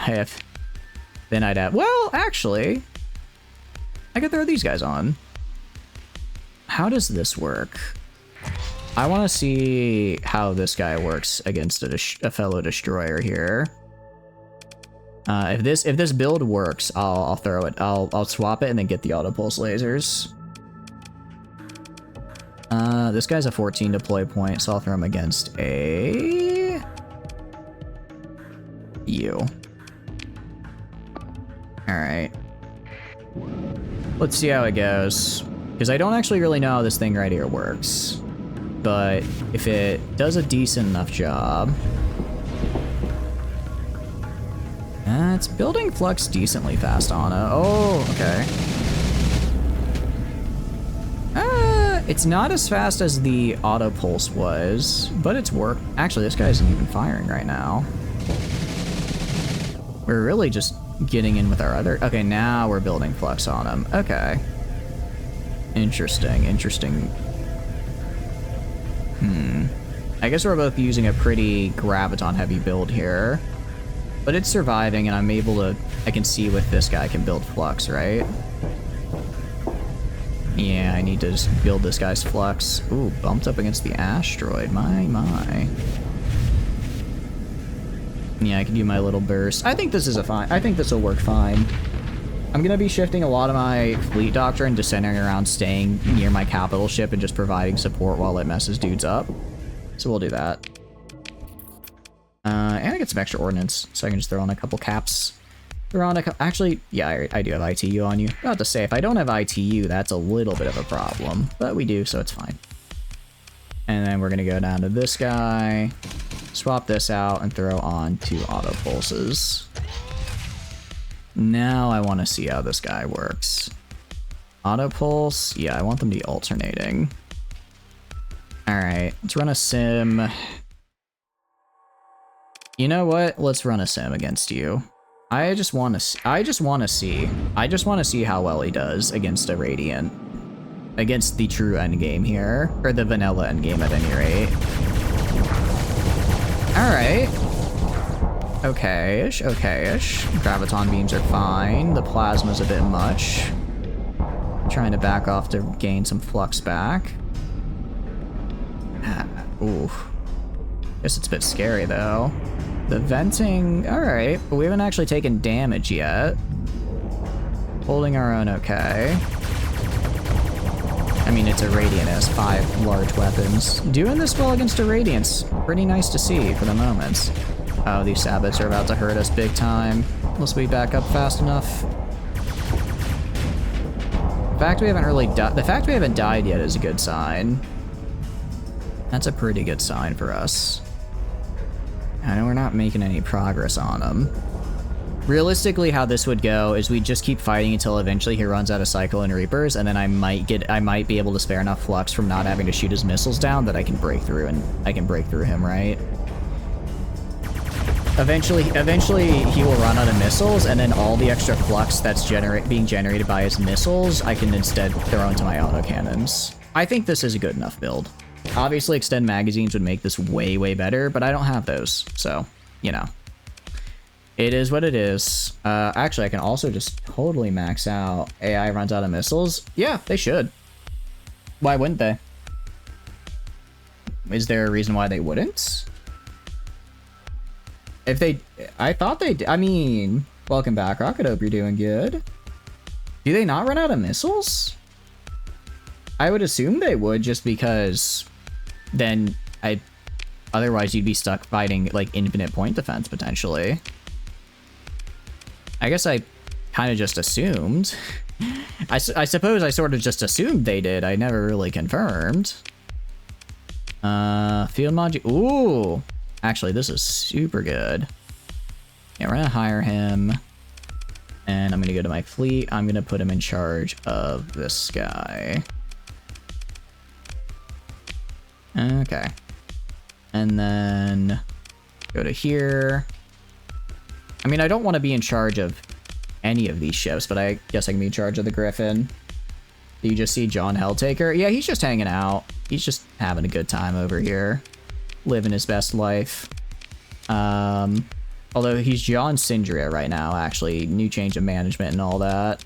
Then I'd have... Well, actually... I could throw these guys on. How does this work? I want to see how this guy works against a fellow destroyer here. If this build works, I'll throw it. I'll swap it and then get the auto pulse lasers. This guy's a 14 deploy point, so I'll throw him against a you. All right. Let's see how it goes, because I don't actually really know how this thing right here works. But if it does a decent enough job... it's building flux decently fast on it. Oh, okay. It's not as fast as the auto pulse was, but it's work. Actually, this guy isn't even firing right now. We're really just getting in with our other... Okay, now we're building flux on him. Okay. Interesting. I guess we're both using a pretty graviton heavy build here. But it's surviving, and I'm able to... I can see with this guy I can build flux, right? Yeah, I need to just build this guy's flux. Ooh, bumped up against the asteroid. My. Yeah, I can do my little burst. I think this is I think this will work fine. I'm gonna be shifting a lot of my fleet doctrine to centering around staying near my capital ship and just providing support while it messes dudes up. So we'll do that. And I get some extra ordnance, so I can just throw on a couple caps. Actually, yeah, I do have ITU on you. About to say, if I don't have ITU, that's a little bit of a problem. But we do, so it's fine. And then we're gonna go down to this guy, swap this out, and throw on 2 auto pulses. Now I want to see how this guy works. Auto pulse, yeah, I want them to be alternating. Alright, let's run a sim. You know what? Let's run a sim against you. I just want to see how well he does against a Radiant. against the true endgame here, or the vanilla endgame at any rate. Alright. Okay-ish, okay-ish. Graviton beams are fine. The plasma's a bit much. Trying to back off to gain some flux back. Ooh. Guess it's a bit scary though. The venting, alright, but we haven't actually taken damage yet. Holding our own okay. I mean, it's a Radiant, it has 5 large weapons. Doing this well against a Radiant's pretty nice to see for the moment. Oh, these Sabbats are about to hurt us big time. Unless we back up fast enough. The fact we haven't died yet is a good sign. That's a pretty good sign for us. I know we're not making any progress on him. Realistically, how this would go is we just keep fighting until eventually he runs out of Cycle and Reapers, and then I might be able to spare enough flux from not having to shoot his missiles down that I can break through, and I can break through him, right? Eventually he will run out of missiles, and then all the extra flux that's being generated by his missiles, I can instead throw into my autocannons. I think this is a good enough build. Obviously, extend magazines would make this way, way better, but I don't have those, so, you know. It is what it is. Actually, I can also just totally max out. AI runs out of missiles. Yeah, they should. Why wouldn't they? Is there a reason why they wouldn't? If they... I thought they did. I mean, welcome back, Rocket. Hope you're doing good. Do they not run out of missiles? I would assume they would, just because then otherwise you'd be stuck fighting like infinite point defense potentially. I guess I kind of just assumed. I suppose I sort of just assumed they did. I never really confirmed. Field module. Ooh, actually, this is super good. Yeah, we're gonna hire him, and I'm gonna go to my fleet. I'm gonna put him in charge of this guy. Okay. And then go to here. I mean, I don't want to be in charge of any of these ships, but I guess I can be in charge of the Griffin. Do you just see John Helltaker? Yeah, he's just hanging out. He's just having a good time over here. Living his best life. Although he's John Syndria right now, actually. New change of management and all that.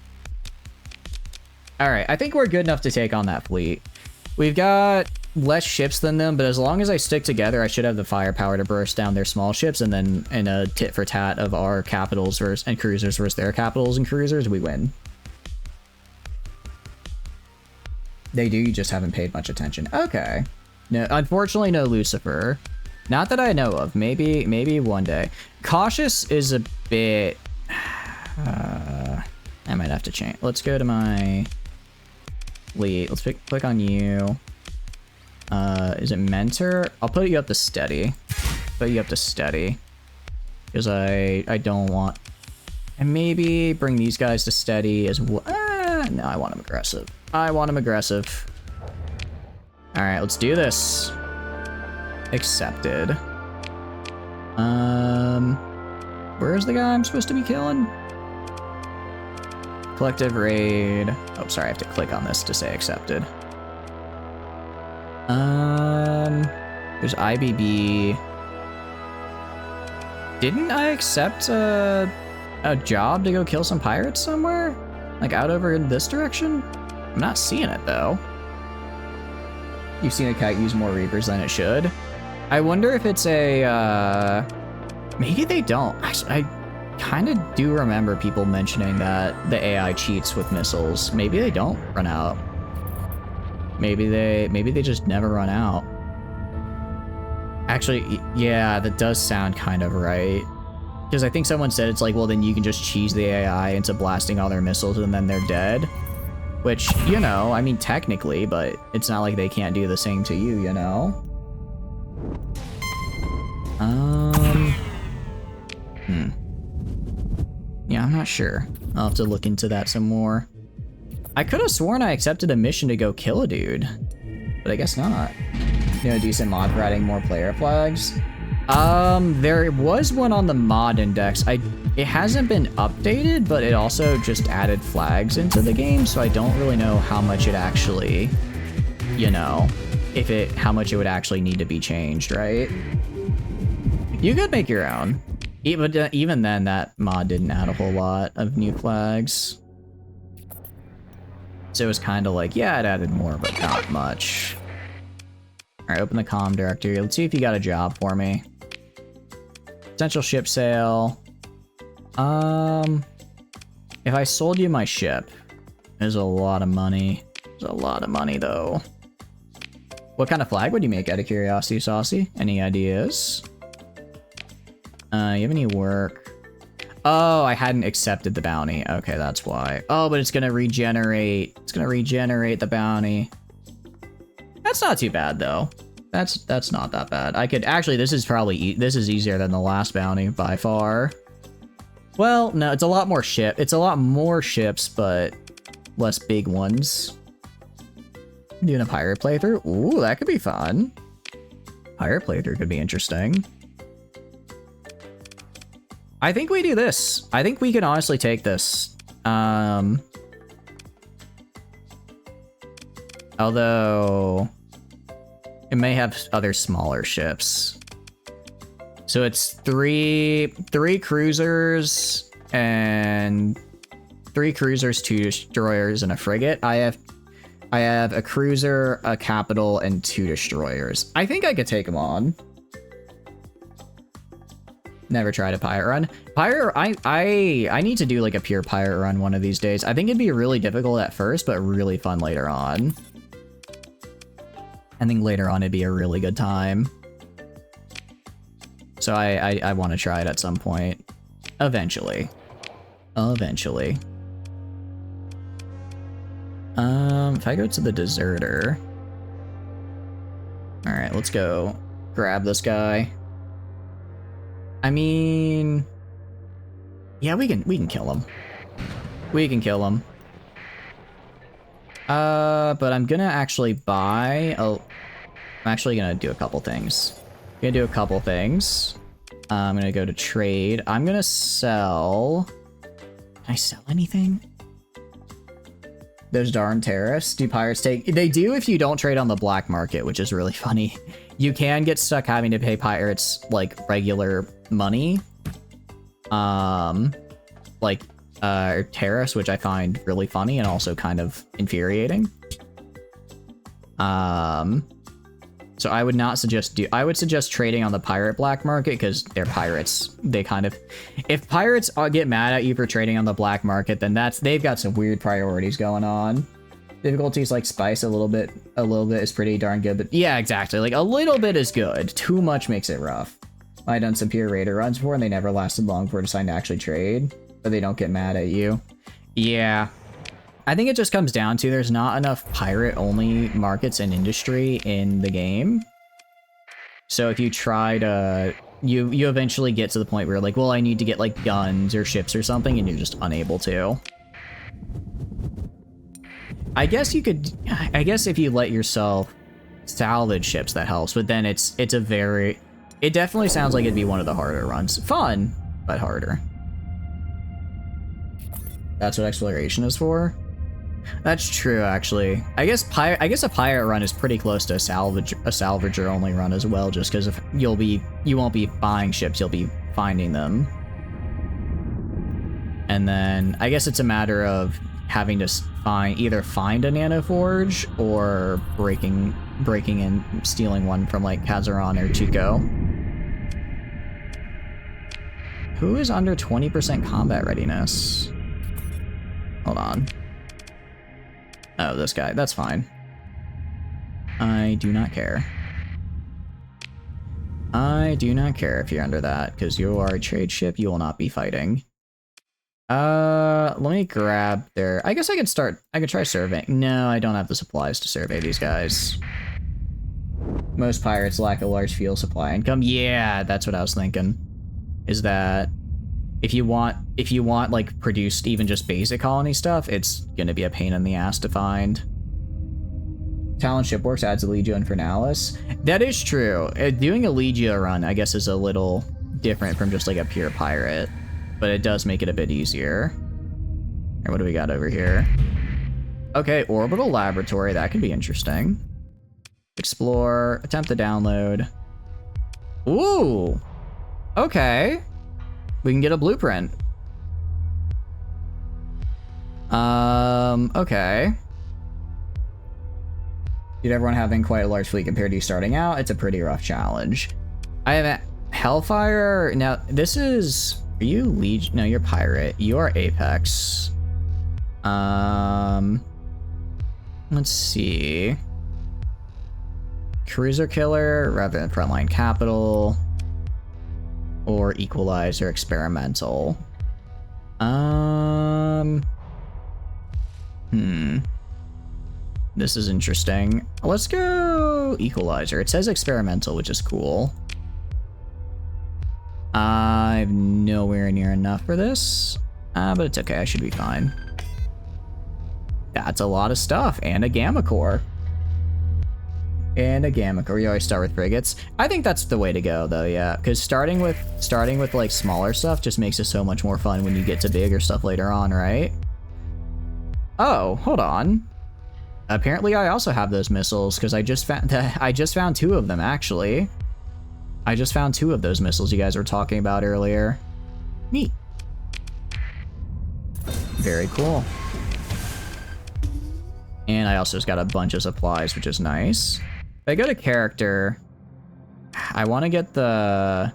Alright, I think we're good enough to take on that fleet. We've got less ships than them, but as long as I stick together, I should have the firepower to burst down their small ships, and then in a tit for tat of our capitals and cruisers versus their capitals and cruisers, we win. They do, you just haven't paid much attention. Okay. No, unfortunately, no Lucifer. Not that I know of. Maybe one day. Cautious is a bit... I might have to change. Let's go to my fleet. Let's click on you. Is it Mentor? I'll put you up to steady. Put you up to steady. Because I don't want... And maybe bring these guys to steady as well. No, I want them aggressive. I want them aggressive. Alright, let's do this. Accepted. Where's the guy I'm supposed to be killing? Collective raid. Oh, sorry, I have to click on this to say accepted. There's IBB. Didn't I accept a job to go kill some pirates somewhere? Like out over in this direction? I'm not seeing it though. You've seen a kite use more Reapers than it should. I wonder if it's a, maybe they don't. I kind of do remember people mentioning that the AI cheats with missiles. Maybe they don't run out. Maybe they just never run out. Actually, yeah, that does sound kind of right. Because I think someone said it's like, well, then you can just cheese the AI into blasting all their missiles and then they're dead. Which, you know, I mean, technically, but it's not like they can't do the same to you, you know? Yeah, I'm not sure. I'll have to look into that some more. I could have sworn I accepted a mission to go kill a dude, but I guess not. You know, decent mod for adding more player flags. There was one on the mod index. I It hasn't been updated, but it also just added flags into the game, so I don't really know how much it actually, you know, how much it would actually need to be changed, right? You could make your own. Even then, that mod didn't add a whole lot of new flags. So it was kind of like, yeah, it added more, but not much. All right, open the comm directory. Let's see if you got a job for me. Potential ship sale. If I sold you my ship, there's a lot of money. There's a lot of money, though. What kind of flag would you make, out of curiosity, Saucy? Any ideas? You have any work? Oh, I hadn't accepted the bounty. Okay, that's why. Oh, but it's gonna regenerate. It's gonna regenerate the bounty. That's not too bad, though. That's not that bad. I could actually. This is probably this is easier than the last bounty by far. Well, no, it's a lot more It's a lot more ships, but less big ones. Doing a pirate playthrough. Ooh, that could be fun. Pirate playthrough could be interesting. I think we do this. I think we can honestly take this. Although it may have other smaller ships. So it's three cruisers and 3 cruisers, 2 destroyers, and a frigate. I have a cruiser, a capital, and 2 destroyers. I think I could take them on. Never tried a pirate run. I need to do like a pure pirate run one of these days. I think it'd be really difficult at first, but really fun later on. I think later on it'd be a really good time. So I want to try it at some point. Eventually. Eventually. If I go to the deserter. Alright, let's go grab this guy. I mean, yeah, we can kill him. We can kill him. But I'm gonna actually buy. I'm actually gonna do a couple things. I'm gonna go to trade. I'm gonna sell. Can I sell anything? Those darn tariffs. Do pirates take? They do if you don't trade on the black market, which is really funny. You can get stuck having to pay pirates like regular money, like tariffs, which I find really funny and also kind of infuriating. So I would not suggest I would suggest trading on the pirate black market because they're pirates. They kind of, if pirates get mad at you for trading on the black market, then they've got some weird priorities going on. Difficulties like spice a little bit is pretty darn good, but yeah, exactly. Like a little bit is good. Too much makes it rough. I've done some pure raider runs before and they never lasted long before deciding to actually trade, but they don't get mad at you. Yeah. I think it just comes down to there's not enough pirate-only markets and industry in the game. So if you try to... You eventually get to the point where you're like, well, I need to get, like, guns or ships or something, and you're just unable to. I guess you could... I guess if you let yourself salvage ships, that helps, but then it's a very... It definitely sounds like it'd be one of the harder runs. Fun, but harder. That's what exploration is for? That's true, actually. I guess a pirate run is pretty close to a salvager only run as well, just because you won't be buying ships, you'll be finding them. And then I guess it's a matter of having to either find a nano forge or breaking and stealing one from like Kazaran or Chico. Who is under 20% combat readiness? Hold on. Oh, this guy. That's fine. I do not care. I do not care if you're under that, because you are a trade ship. You will not be fighting. Let me grab their... I guess I could try surveying. No, I don't have the supplies to survey these guys. Most pirates lack a large fuel supply income. Yeah, that's what I was thinking. Is that... If you want like produced even just basic colony stuff, it's gonna be a pain in the ass to find. Talent Shipworks adds a Legio Infernalis. That is true. Doing a Legio run, I guess, is a little different from just like a pure pirate. but it does make it a bit easier. And what do we got over here? Okay, orbital laboratory. That could be interesting. Explore. Attempt to download. Ooh. Okay. We can get a blueprint. Okay. Did everyone having quite a large fleet compared to you starting out? It's a pretty rough challenge. I have Hellfire. Now, this is... Are you Legion? No, you're Pirate. You are Apex. Let's see. Cruiser Killer rather than Frontline Capital. Or Equalizer Experimental. This is interesting. Let's go Equalizer. It says Experimental, which is cool. I'm nowhere near enough for this. But it's okay, I should be fine. That's a lot of stuff, and a Gamma Core. And a Gamma Core. You always start with frigates. I think that's the way to go, though, yeah. Because starting with like smaller stuff just makes it so much more fun when you get to bigger stuff later on, right? Oh, hold on. Apparently, I also have those missiles because I just found 2 of them actually. I just found 2 of those missiles you guys were talking about earlier. Neat. Very cool. And I also just got a bunch of supplies, which is nice. If I go to character, I want to get the...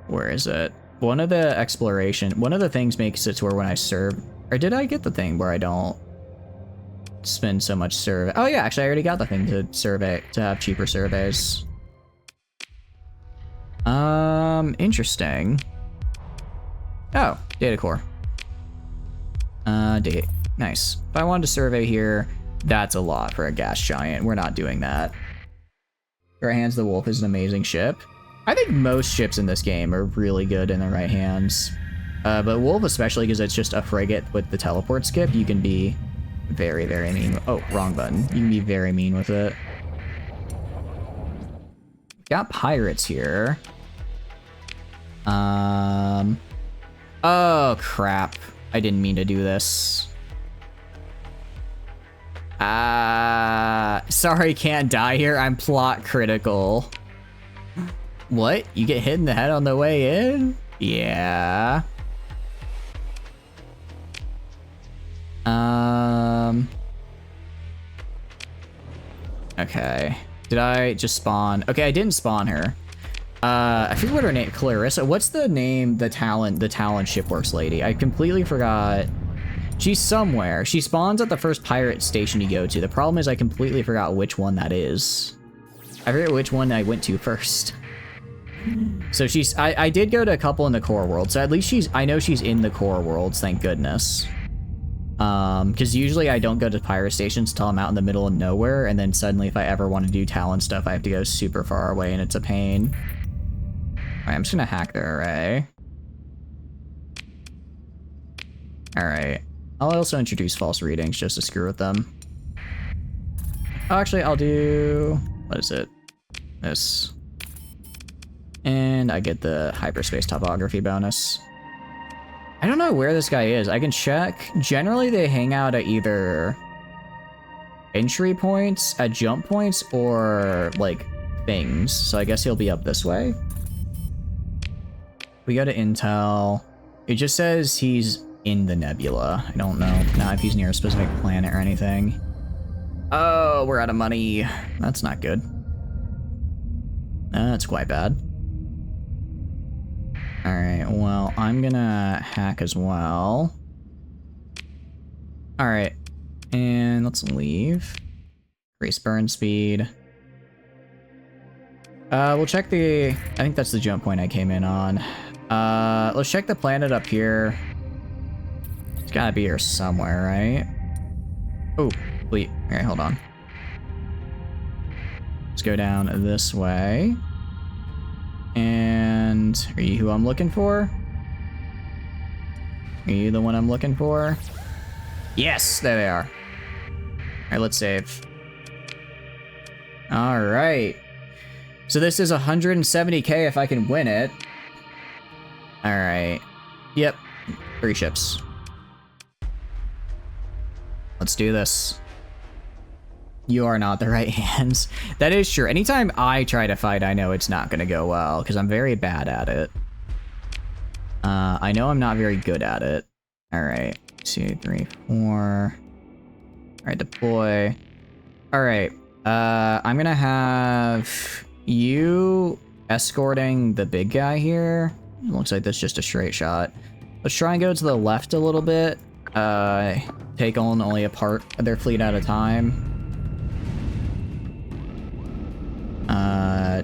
Where is it? One of the things makes it to where when I serve... Or did I get the thing where I don't spend so much survey? Oh yeah, actually I already got the thing to survey, to have cheaper surveys. Interesting. Oh, data core. Data. Nice. If I wanted to survey here, that's a lot for a gas giant. We're not doing that. Right Hands the Wolf is an amazing ship. I think most ships in this game are really good in the right hands. But Wolf especially because it's just a frigate with the teleport skip, you can be very, very mean. Oh, wrong button. You can be very mean with it. Got pirates here. Oh, crap. I didn't mean to do this. Sorry, can't die here. I'm plot critical. What? You get hit in the head on the way in? Yeah. Okay. Did I just spawn? Okay, I didn't spawn her. I forget what her name, Clarissa. What's the name, the talent shipworks lady? I completely forgot. She's somewhere. She spawns at the first pirate station you go to. The problem is I completely forgot which one that is. I forget which one I went to first. So I did go to a couple in the core world, so at least I know she's in the core worlds, thank goodness. Because usually I don't go to pirate stations until I'm out in the middle of nowhere, and then suddenly if I ever want to do talent stuff, I have to go super far away, and it's a pain. Alright, I'm just gonna hack their array. Alright. I'll also introduce false readings just to screw with them. Oh, actually, I'll do... What is it? This. And I get the hyperspace topography bonus. I don't know where this guy is. I can check. Generally, they hang out at either entry points, at jump points, or, like, things. So I guess he'll be up this way. We go to Intel. It just says he's in the nebula. I don't know now if he's near a specific planet or anything. Oh, we're out of money. That's not good. That's quite bad. Alright, well, I'm gonna hack as well. Alright, and let's leave. Increase burn speed. We'll check the... I think that's the jump point I came in on. Let's check the planet up here. It's gotta be here somewhere, right? Oh, wait. Alright, hold on. Let's go down this way. And are you who I'm looking for? Are you the one I'm looking for? Yes, there they are. Alright, let's save. Alright. So this is 170k if I can win it. Alright. Yep. 3 ships. Let's do this. You are not the right hands. That is true. Anytime I try to fight, I know it's not going to go well, because I'm very bad at it. I know I'm not very good at it. Alright. 2, 3, 4. Alright, deploy. Alright. I'm gonna have you escorting the big guy here. Looks like that's just a straight shot. Let's try and go to the left a little bit. Take on only a part of their fleet at a time.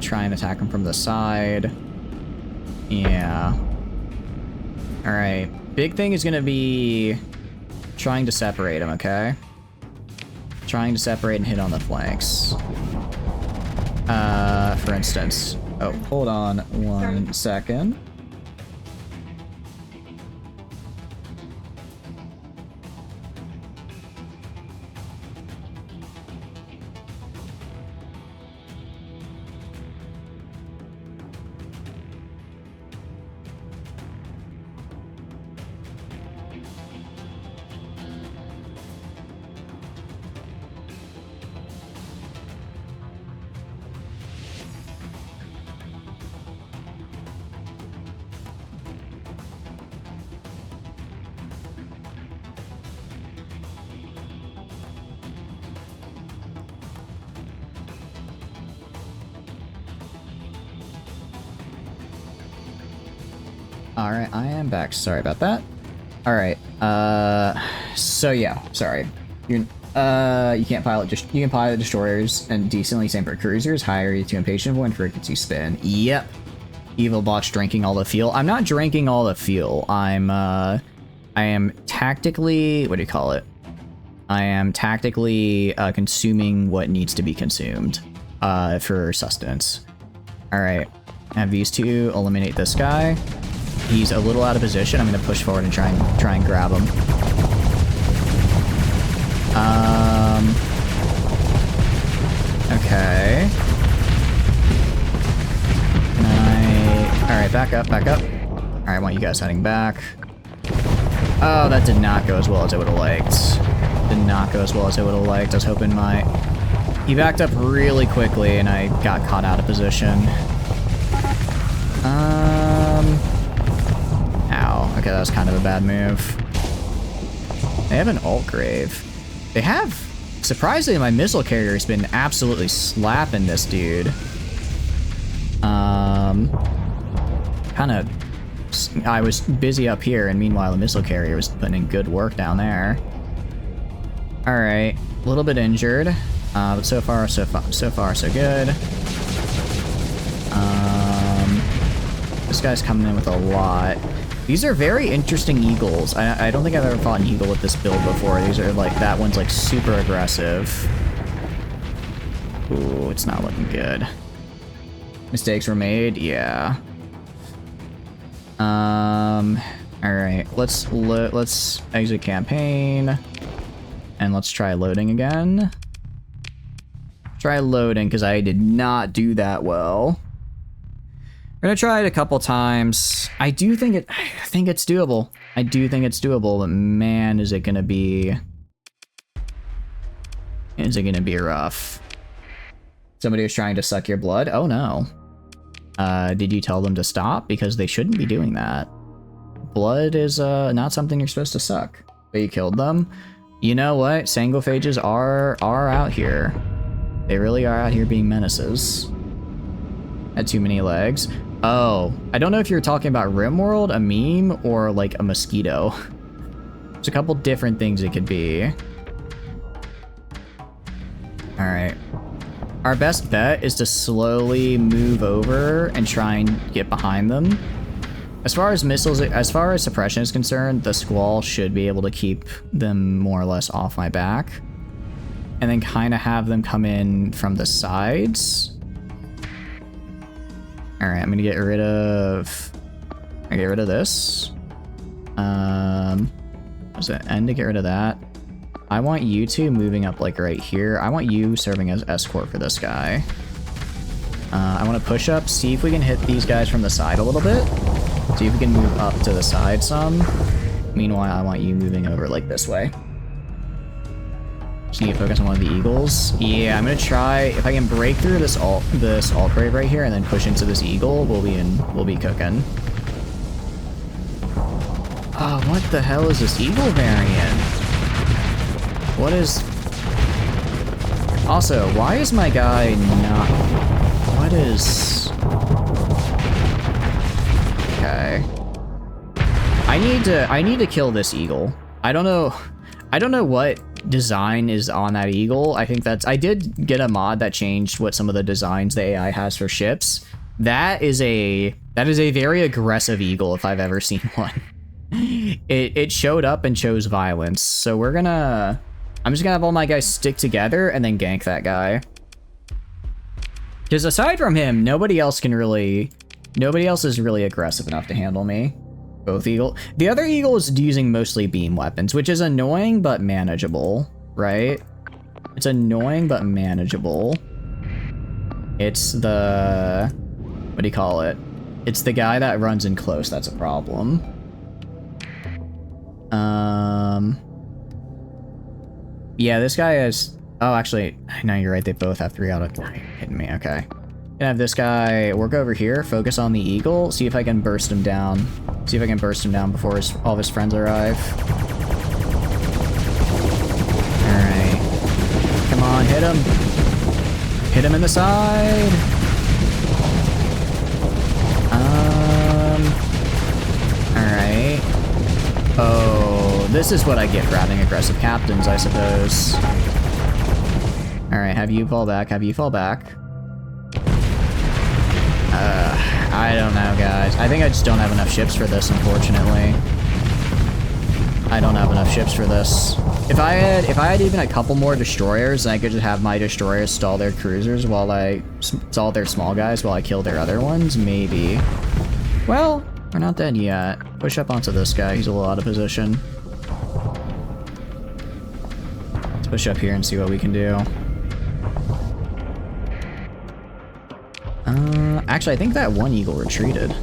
Try and attack them from the side. Yeah. Alright. Big thing is gonna be trying to separate them, okay? Trying to separate and hit on the flanks. For instance. Oh, hold on 1 second. Alright, I am back. Sorry about that. Alright, so yeah, sorry. You can't pilot, you can pilot destroyers and decently same for cruisers. Higher to impatient when frequency spin. Yep. Evil botch drinking all the fuel. I'm not drinking all the fuel. I am tactically, what do you call it? I am tactically consuming what needs to be consumed for sustenance. Alright, have these two eliminate this guy. He's a little out of position. I'm going to push forward and try and grab him. Okay. Alright, back up, back up. Alright, I want you guys heading back. Oh, that did not go as well as I would have liked. Did not go as well as I would have liked. I was hoping he backed up really quickly and I got caught out of position. Ow. Okay, that was kind of a bad move. They have an alt grave. They have... Surprisingly, my missile carrier has been absolutely slapping this dude. Kind of... I was busy up here, and meanwhile the missile carrier was putting in good work down there. Alright. A little bit injured. But so far, so good. This guy's coming in with a lot. These are very interesting eagles. I don't think I've ever fought an eagle with this build before. These are like, that one's like super aggressive. Ooh, it's not looking good. Mistakes were made? Yeah. Alright, let's exit campaign. And let's try loading again. Try loading, because I did not do that well. We're gonna try it a couple times. I think it's doable. I do think it's doable, but man, is it gonna be rough. Somebody was trying to suck your blood? Oh no. Did you tell them to stop? Because they shouldn't be doing that. Blood is not something you're supposed to suck. But you killed them. You know what? Sangophages are out here. They really are out here being menaces. Had too many legs. Oh, I don't know if you're talking about RimWorld, a meme, or like a mosquito. There's a couple different things it could be. Alright. Our best bet is to slowly move over and try and get behind them. As far as missiles, as far as suppression is concerned, the Squall should be able to keep them more or less off my back. And then kind of have them come in from the sides. Alright, I'm gonna get rid of... this. Was it N to get rid of that? I want you two moving up like right here. I want you serving as escort for this guy. I want to push up, see if we can hit these guys from the side a little bit. See if we can move up to the side some. Meanwhile, I want you moving over like this way. Just need to focus on one of the eagles. Yeah, I'm gonna try, if I can break through this alt grave right here and then push into this eagle, we'll be cooking. Oh, what the hell is this eagle variant? What is... Also, why is my guy not... What is... Okay. I need to kill this eagle. I don't know what design is on that eagle. I think I did get a mod that changed what some of the designs the AI has for ships. That is a very aggressive eagle if I've ever seen one. It showed up and chose violence. So I'm just gonna have all my guys stick together and then gank that guy. Because aside from him, nobody else is really aggressive enough to handle me. Both eagle. The other eagle is using mostly beam weapons, which is annoying but manageable, right? It's annoying but manageable. It's the... What do you call it? It's the guy that runs in close that's a problem. Yeah, this guy is... Oh, actually, no, you're right. They both have 3 out of... You're kidding me. Okay. Gonna have this guy work over here, focus on the eagle, see if I can burst him down. See if I can burst him down before all of his friends arrive. Alright. Come on, hit him. Hit him in the side. Alright. Oh, this is what I get for having aggressive captains, I suppose. Alright, have you fall back, have you fall back. I don't know, guys. I think I just don't have enough ships for this, unfortunately. I don't have enough ships for this. If I had even a couple more destroyers, then I could just have my destroyers stall their cruisers while I stall their small guys while I kill their other ones, maybe. Well, we're not dead yet. Push up onto this guy. He's a little out of position. Let's push up here and see what we can do. Actually, I think that one eagle retreated.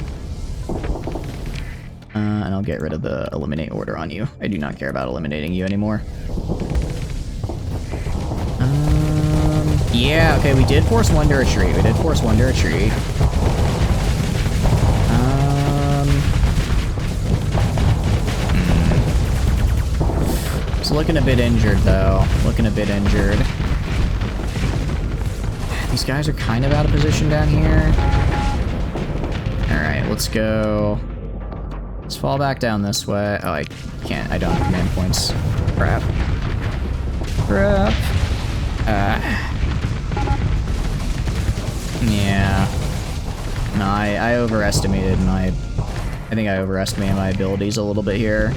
And I'll get rid of the eliminate order on you. I do not care about eliminating you anymore. Yeah, okay, we did force one to retreat. We did force one to retreat. It's looking a bit injured, though. Looking a bit injured. These guys are kind of out of position down here. Alright, let's go. Let's fall back down this way. Oh, I can't. I don't have command points. Crap. Crap. Yeah. No, I overestimated my... I think I overestimated my abilities a little bit here.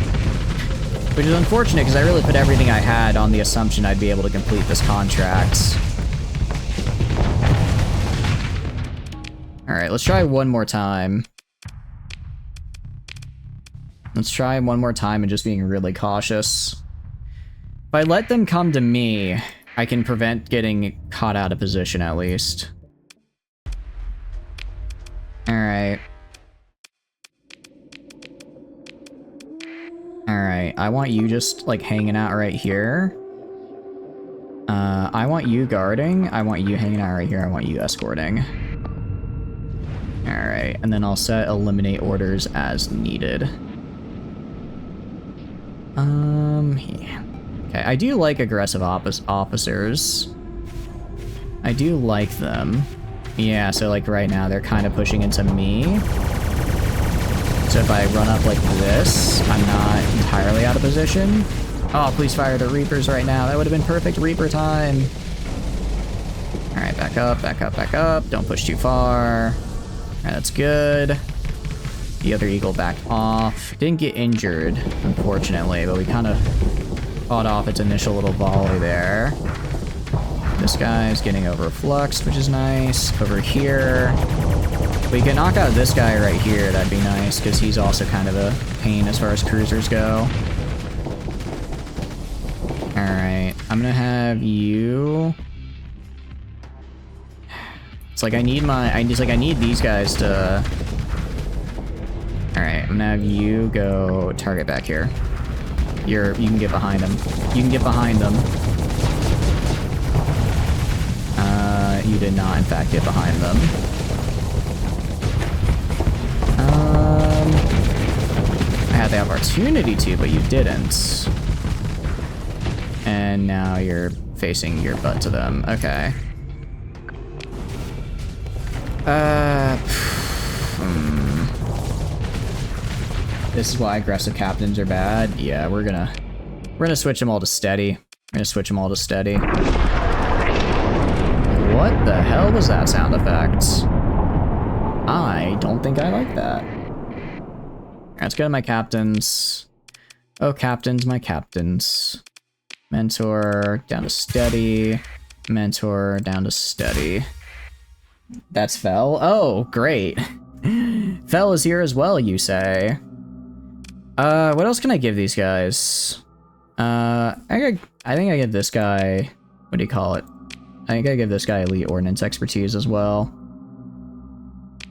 Which is unfortunate, because I really put everything I had on the assumption I'd be able to complete this contract. Alright, let's try one more time. Let's try one more time and just being really cautious. If I let them come to me, I can prevent getting caught out of position at least. Alright. Alright, I want you just, like, hanging out right here. I want you guarding. I want you hanging out right here. I want you escorting. Alright, and then I'll set eliminate orders as needed. Yeah. Okay, I do like aggressive officers. I do like them. Yeah, so like right now they're kind of pushing into me. So if I run up like this, I'm not entirely out of position. Oh, please fire the Reapers right now. That would have been perfect Reaper time. Alright, back up, back up, back up. Don't push too far. Alright, that's good. The other eagle backed off. Didn't get injured, unfortunately, but we kind of fought off its initial little volley there. This guy's getting overfluxed, which is nice. Over here. We can knock out this guy right here, that'd be nice, because he's also kind of a pain as far as cruisers go. Alright, I'm gonna have you... It's like I need these guys to... I'm gonna have you go target back here. You can get behind him. You can get behind them. You did not, in fact, get behind them. I had the opportunity to, but you didn't. And now you're facing your butt to them. Okay. This is why aggressive captains are bad. Yeah, we're gonna switch them all to steady. We're gonna switch them all to steady. What the hell was that sound effect? I don't think I like that. Alright, let's go to my captains. Oh, captains, my captains. Mentor down to steady. Mentor down to steady. That's Fel. Oh, great. Fel is here as well, you say. What else can I give these guys? I think I give this guy, what do you call it? I think I give this guy elite ordnance expertise as well.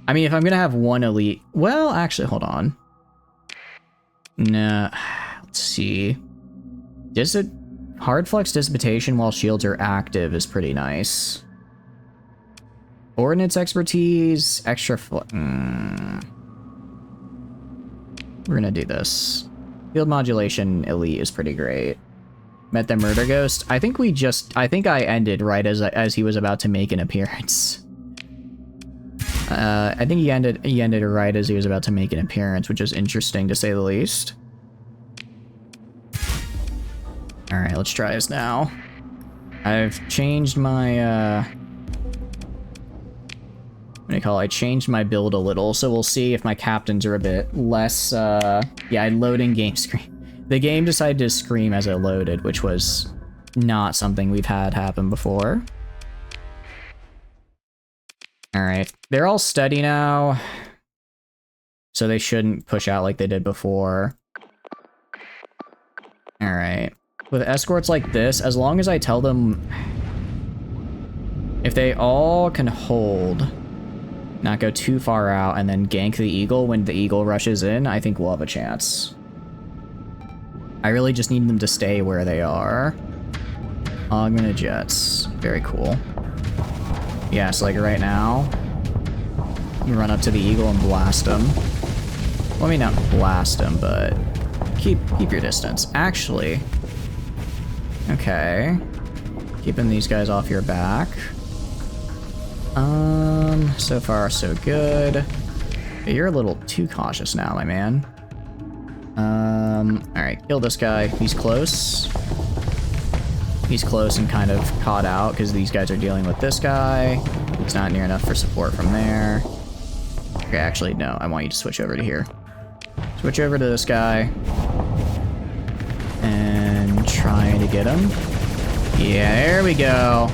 I mean, if I'm gonna have one elite, well, actually, hold on. Nah, let's see. Hard flex dissipation while shields are active is pretty nice. Ordnance expertise, extra We're gonna do this. Field modulation elite is pretty great. Met the murder ghost. I think I ended right as he was about to make an appearance. I think he ended right as he was about to make an appearance, which is interesting to say the least. All right, let's try this now. I've changed my what do you call it? I changed my build a little, so we'll see if my captains are a bit less, yeah, loading game screen. The game decided to scream as it loaded, which was not something we've had happen before. Alright, they're all steady now, so they shouldn't push out like they did before. Alright, with escorts like this, as long as I tell them if they all can hold, not go too far out, and then gank the eagle when the eagle rushes in, I think we'll have a chance. I really just need them to stay where they are. Augmented jets. Very cool. Yeah, so like right now, you run up to the eagle and blast him. Well, I mean, not blast him, but keep your distance. Actually, okay. Keeping these guys off your back. So far so good. You're a little too cautious now, my man. Alright, kill this guy. He's close. He's close and kind of caught out because these guys are dealing with this guy. He's not near enough for support from there. Okay, actually, no. I want you to switch over to here. Switch over to this guy. And try to get him. Yeah, there we go.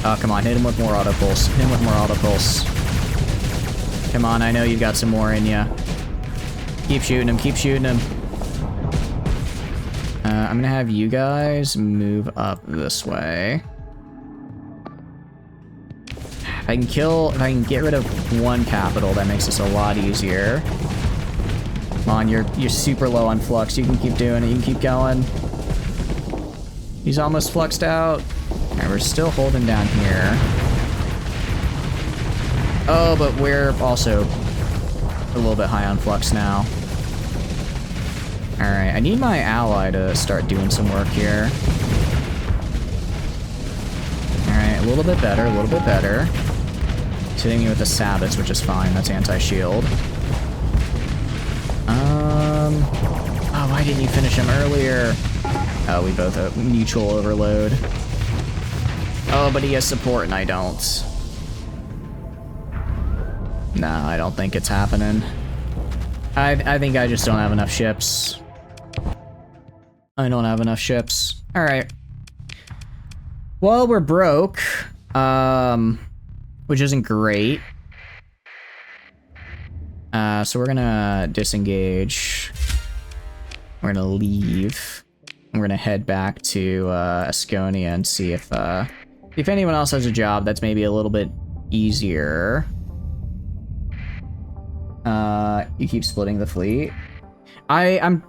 Oh, come on. Hit him with more auto pulse. Hit him with more auto pulse. Come on, I know you've got some more in ya. Keep shooting him. Keep shooting him. I'm gonna have you guys move up this way. If I can get rid of one capital, that makes this a lot easier. Come on, you're super low on flux. You can keep doing it. You can keep going. He's almost fluxed out. Alright, we're still holding down here. Oh, but we're also a little bit high on flux now. Alright, I need my ally to start doing some work here. Alright, a little bit better, a little bit better. He's hitting me with the Sabbats, which is fine. That's anti-shield. Oh, why didn't you finish him earlier? Oh, we both have mutual overload. Oh, but he has support and I don't. Nah, I don't think it's happening. I think I just don't have enough ships. I don't have enough ships. Alright. Well, we're broke. Which isn't great. So we're gonna disengage. We're gonna leave. We're gonna head back to Asconia and see if anyone else has a job that's maybe a little bit easier. You keep splitting the fleet. I'm...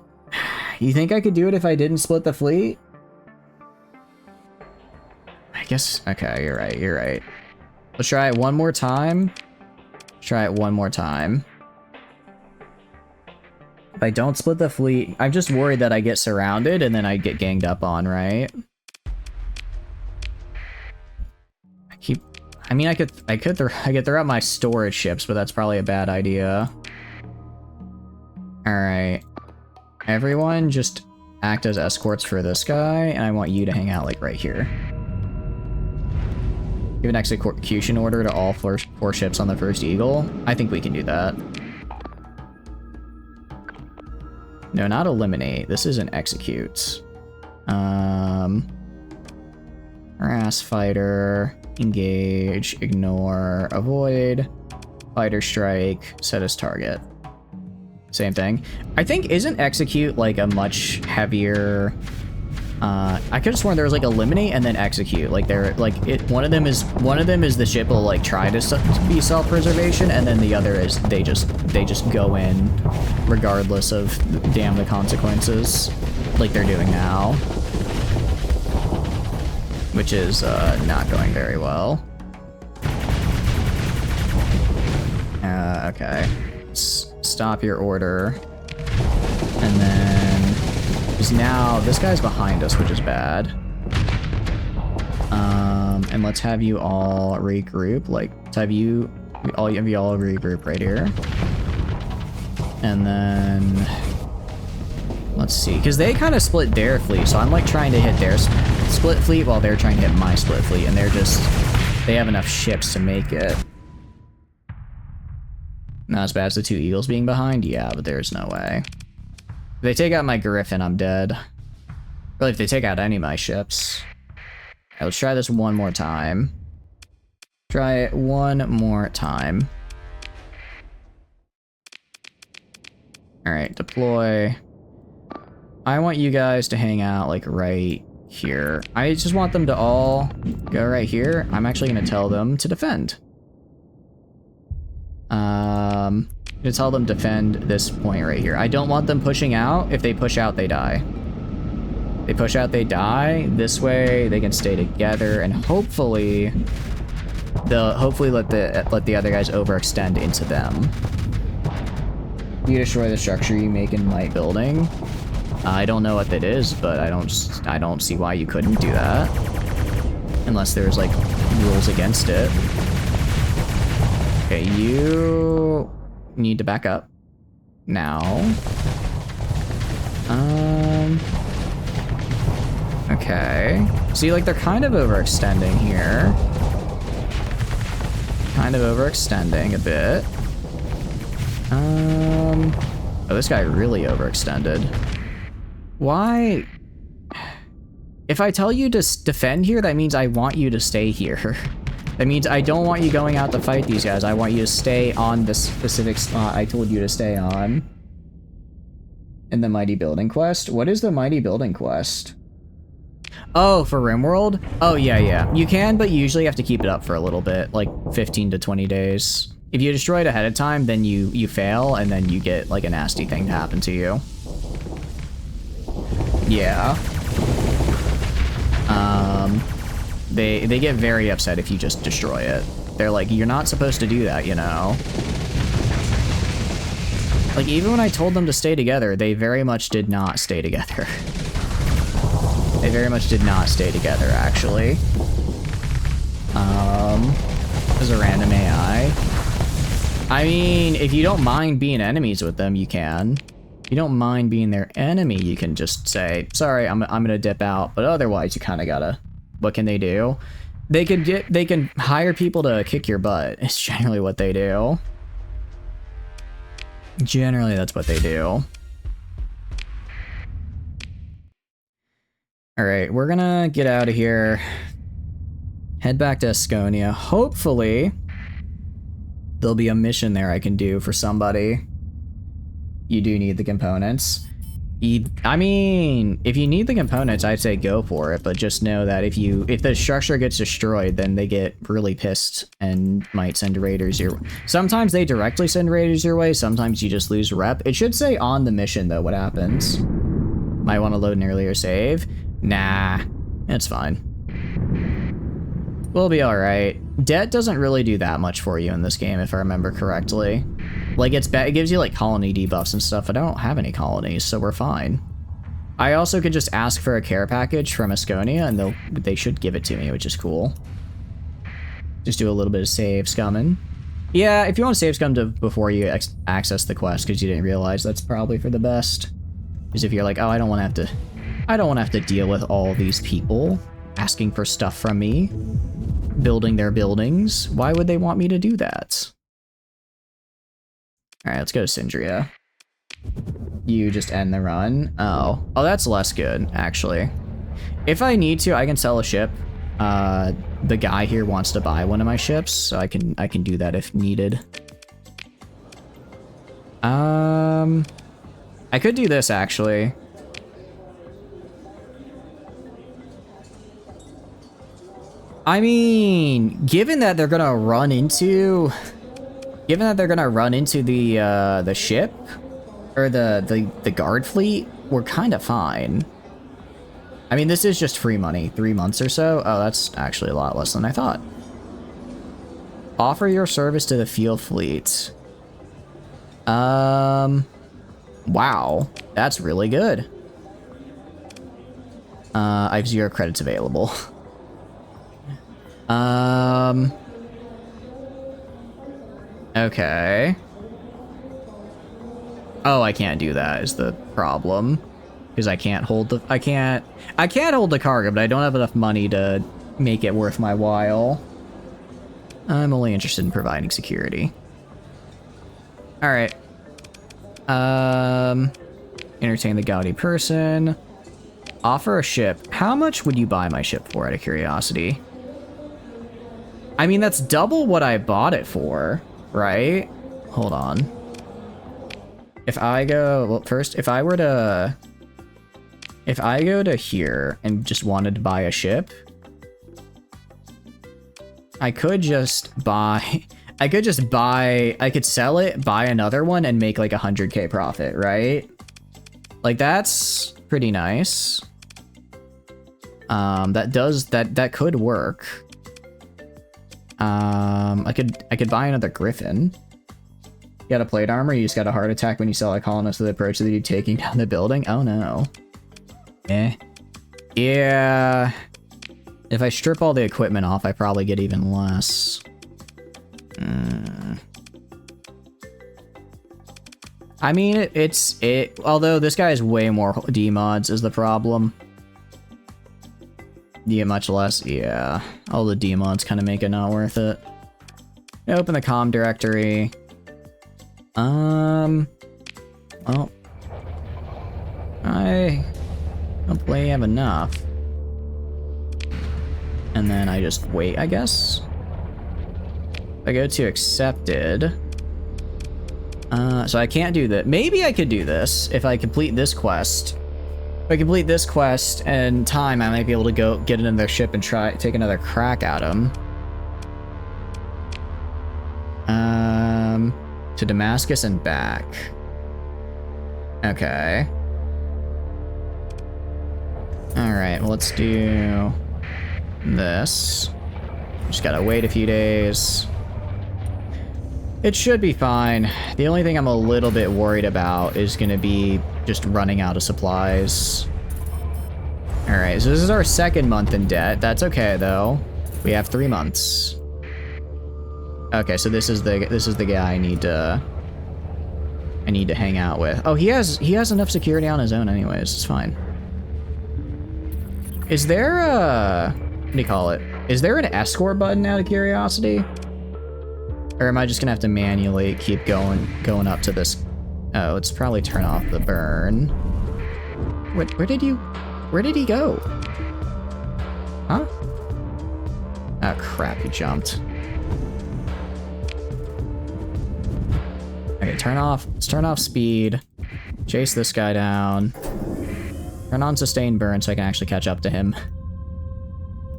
You think I could do it if I didn't split the fleet? I guess... Okay, you're right, you're right. Let's try it one more time. Try it one more time. If I don't split the fleet, I'm just worried that I get surrounded and then I get ganged up on, right? I mean, I could throw out my storage ships, but that's probably a bad idea. All right, everyone, just act as escorts for this guy, and I want you to hang out like right here. Give an execution order to all four ships on the first Eagle. I think we can do that. No, not eliminate. This isn't execute. Harass fighter. Engage, ignore, avoid, fighter strike, set as target. Same thing. I think, isn't execute like a much heavier... I could have sworn there was like eliminate and then execute. Like they're like one of them is the ship will like try to be self-preservation, and then the other is they just go in regardless of damn the consequences, like they're doing now. Which is not going very well. Okay. Stop your order. And then... Because now this guy's behind us, which is bad. And let's have you all regroup. Like, let's have you all regroup right here. And then... Let's see, because they kind of split their fleet, so I'm like trying to hit their split fleet while they're trying to hit my split fleet, and they have enough ships to make it. Not as bad as the two Eagles being behind? Yeah, but there's no way. If they take out my Griffin, I'm dead. Really, if they take out any of my ships. Okay, let's try this one more time. Try it one more time. Alright, deploy. I want you guys to hang out, like, right here. I just want them to all go right here. I'm actually going to tell them to defend. I'm going to tell them defend this point right here. I don't want them pushing out. If they push out, they die. They push out, they die. This way, they can stay together, and hopefully, they'll let the other guys overextend into them. You destroy the structure you make in my building. I don't know what that is, but I don't see why you couldn't do that. Unless there's, like, rules against it. Okay, you need to back up. Now. Okay. See, like, they're kind of overextending here. Kind of overextending a bit. Oh, this guy really overextended. Why? If I tell you to defend here, that means I want you to stay here. That means I don't want you going out to fight these guys. I want you to stay on the specific spot I told you to stay on. In the Mighty Building Quest? What is the Mighty Building Quest? Oh, for RimWorld? Oh, yeah. You can, but you usually have to keep it up for a little bit, like 15 to 20 days. If you destroy it ahead of time, then you fail, and then you get, like, a nasty thing to happen to you. Yeah. They get very upset if you just destroy it. They're like, you're not supposed to do that, you know? Like, even when I told them to stay together, they very much did not stay together. They very much did not stay together, actually. As a random AI. I mean, if you don't mind being enemies with them, you can. If you don't mind being their enemy, you can just say, sorry, I'm gonna dip out, but otherwise you kind of gotta... What can they do? They can hire people to kick your butt. It's generally what they do. Generally, that's what they do. Alright, we're gonna get out of here. Head back to Asconia. Hopefully, there'll be a mission there I can do for somebody. You do need the components. I mean, if you need the components, I'd say go for it, but just know that if the structure gets destroyed, then they get really pissed and might send raiders your way. Sometimes they directly send raiders your way, sometimes you just lose rep. It should say on the mission, though, what happens. Might want to load an earlier save. Nah, it's fine. We'll be alright. Debt doesn't really do that much for you in this game, if I remember correctly. Like, it gives you, like, colony debuffs and stuff, but I don't have any colonies, so we're fine. I also could just ask for a care package from Asconia, and they should give it to me, which is cool. Just do a little bit of save scumming. Yeah, if you want to save scum before you access the quest, because you didn't realize, that's probably for the best. Because if you're like, oh, I don't want to have to deal with all these people asking for stuff from me, building their buildings, why would they want me to do that? Alright, let's go to Syndria. You just end the run. Oh, that's less good, actually. If I need to, I can sell a ship. The guy here wants to buy one of my ships, so I can do that if needed. I could do this, actually. I mean, given that they're gonna run into the ship or the guard fleet, we're kind of fine. I mean, this is just free money, 3 months or so. Oh, that's actually a lot less than I thought. Offer your service to the field fleet. Wow, that's really good. I have 0 credits available. Okay. Oh, I can't do that is the problem. Because I can't hold the I can't hold the cargo, but I don't have enough money to make it worth my while. I'm only interested in providing security. Alright. Entertain the gaudy person. Offer a ship. How much would you buy my ship for, out of curiosity? I mean, that's double what I bought it for, right? Hold on. If I go, well, first, if I go to here and just wanted to buy a ship, I could sell it, buy another one, and make like 100k profit, right? Like, that's pretty nice. That could work. I could buy another Griffin. You got a plate armor, you just got a heart attack when you saw a colonist with the approach of you taking down the building? Oh no. Yeah. If I strip all the equipment off, I probably get even less. I mean, although this guy has way more D-mods is the problem. You get much less? Yeah. All the D-mods kind of make it not worth it. Open the comm directory. Well, I don't believe I have enough. And then I just wait, I guess. If I go to accepted. So I can't do that. Maybe I could do this if I complete this quest. If I complete this quest in time, I might be able to go get into their ship and take another crack at them. To Damascus and back. Okay. Alright, well, let's do this. Just gotta wait a few days. It should be fine. The only thing I'm a little bit worried about is gonna be just running out of supplies. Alright, so this is our second month in debt. That's okay, though. We have 3 months. Okay, so this is the guy I need to hang out with. Oh, he has enough security on his own anyways. It's fine. Is there what do you call it? Is there an escort button, out of curiosity? Or am I just gonna have to manually keep going up to this? Oh, let's probably turn off the burn. Where did he go? Huh? Oh crap, he jumped. Okay, let's turn off speed. Chase this guy down. Turn on sustained burn so I can actually catch up to him.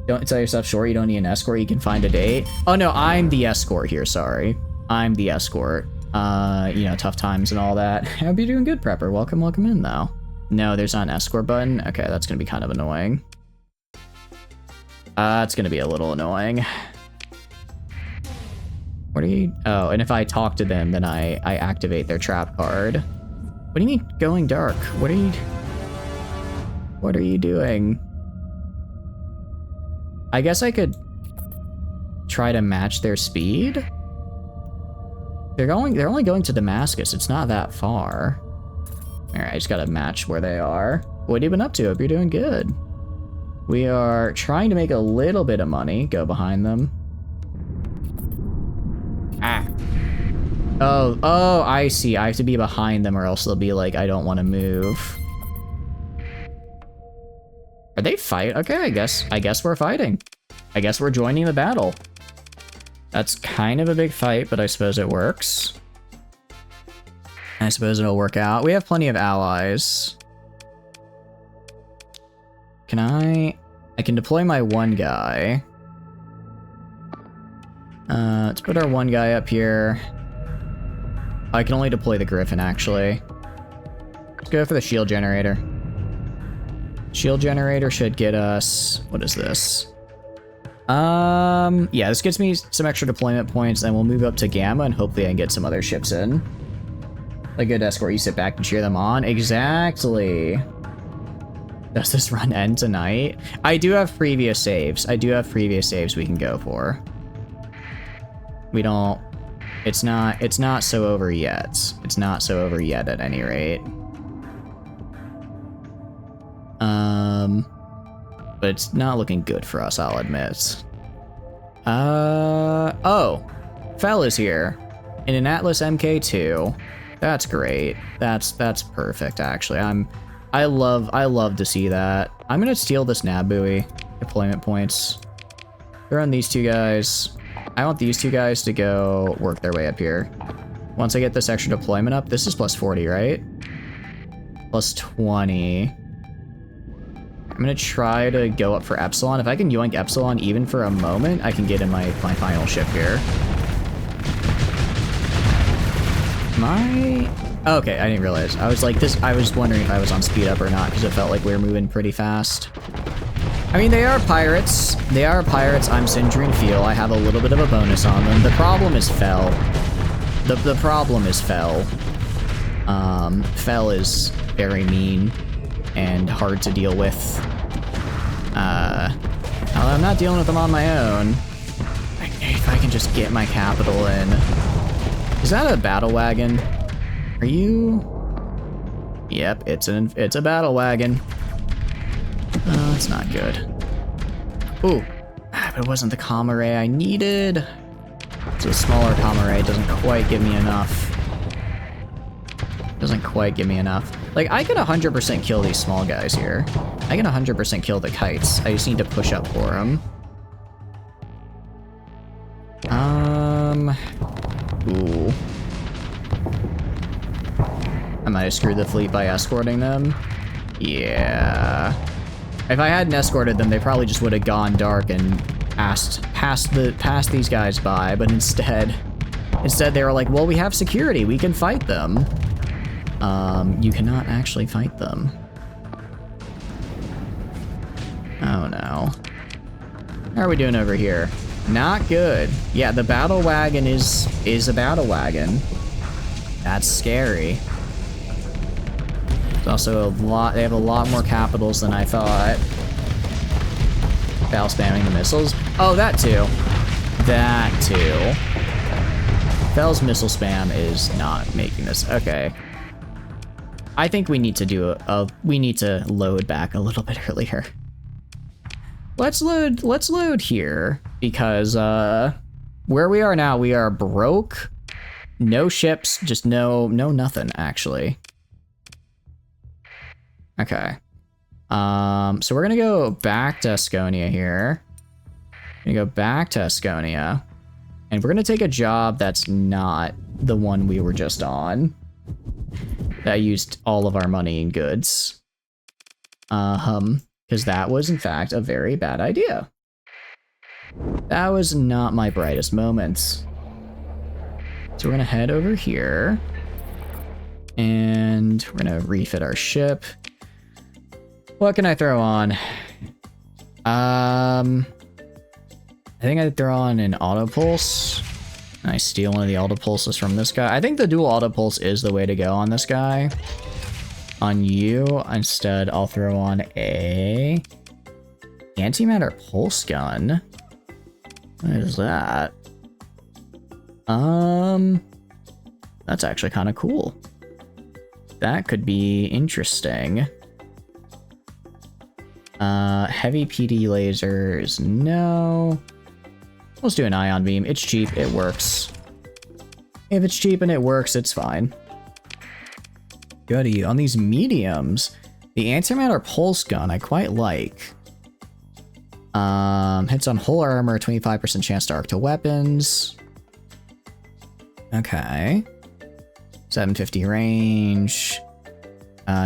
Don't sell yourself short, you don't need an escort, you can find a date. Oh no, I'm the escort here, sorry. I'm the escort. You know, tough times and all that. I hope you're doing good, Prepper. Welcome in, though. No, there's not an escort button. Okay, that's gonna be kind of annoying. It's gonna be a little annoying. What are you... Oh, and if I talk to them, then I activate their trap card. What do you mean, going dark? What are you doing? I guess I could try to match their speed? They're only going to Damascus. It's not that far. Alright, I just gotta match where they are. What have you been up to? Hope you're doing good. We are trying to make a little bit of money. Go behind them. Ah. Oh, I see. I have to be behind them or else they'll be like, I don't want to move. Are they fight? Okay, I guess we're fighting. I guess we're joining the battle. That's kind of a big fight, but I suppose it works. I suppose it'll work out. We have plenty of allies. Can I can deploy my one guy. Let's put our one guy up here. I can only deploy the Griffin, actually. Let's go for the shield generator. Shield generator should get us... What is this? Yeah, this gets me some extra deployment points, and we'll move up to Gamma, and hopefully I can get some other ships in. A good escort, you sit back and cheer them on. Exactly. Does this run end tonight? I do have previous saves. I do have previous saves we can go for. We don't... It's not so over yet. It's not so over yet at any rate. But it's not looking good for us, I'll admit. Oh, Fel is here in an Atlas MK2. That's great. That's perfect, actually. I love to see that. I'm gonna steal this nav buoy. Deployment points. Throw on these two guys. I want these two guys to go work their way up here. Once I get this extra deployment up, this is plus 40, right? Plus 20. I'm gonna try to go up for Epsilon. If I can yoink Epsilon even for a moment, I can get in my final ship here. Okay, I didn't realize. I was like this. I was wondering if I was on speed up or not because it felt like we were moving pretty fast. I mean, they are pirates. They are pirates. I'm Sindri and Feel. I have a little bit of a bonus on them. The problem is Fel. The problem is Fel. Fel is very mean and hard to deal with. I'm not dealing with them on my own. If I can just get my capital in. Is that a battle wagon? Are you? Yep, it's a battle wagon. Oh, that's not good. Ooh, but it wasn't the comm array I needed. It's a smaller comm array. It doesn't quite give me enough. Doesn't quite give me enough. Like, I can 100% kill these small guys here. I can 100% kill the kites. I just need to push up for them. Ooh. I might have screwed the fleet by escorting them. Yeah. If I hadn't escorted them, they probably just would have gone dark and passed these guys by, but instead they were like, well, we have security, we can fight them. You cannot actually fight them. Oh no. How are we doing over here? Not good. Yeah, the battle wagon is a battle wagon. That's scary. There's also they have a lot more capitals than I thought. Foul spamming the missiles. Oh, that too. That too. Fel's missile spam is not making this. Okay. I think we need to do we need to load back a little bit earlier. Let's load here because where we are now, we are broke. No ships, just no nothing actually. Okay. So we're gonna go back to Asconia here. We're gonna go back to Asconia. And we're gonna take a job that's not the one we were just on. That used all of our money in goods. Because that was, in fact, a very bad idea. That was not my brightest moments. So we're gonna head over here. And we're gonna refit our ship. What can I throw on? I think I'd throw on an auto pulse. I steal one of the auto pulses from this guy. I think the dual auto pulse is the way to go on this guy. On you, instead, I'll throw on a antimatter pulse gun. What is that? That's actually kind of cool. That could be interesting. Heavy PD lasers, no. Let's do an ion beam. It's cheap, it works. If it's cheap and it works, it's fine. Goody. On these mediums, the antimatter pulse gun I quite like. Hits on whole armor, 25% chance to arc to weapons. Okay. 750 range.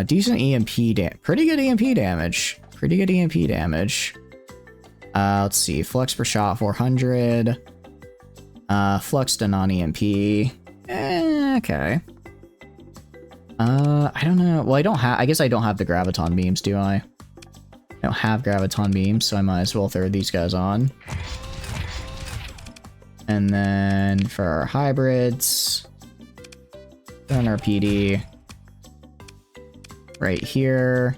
Decent EMP damage. Pretty good EMP damage. Pretty good EMP damage. Let's see. Flux per shot, 400. Flux to non-EMP. Okay. I don't know. Well, I guess I don't have the graviton beams, do I? I don't have graviton beams, so I might as well throw these guys on. And then for our hybrids, throw on our PD right here.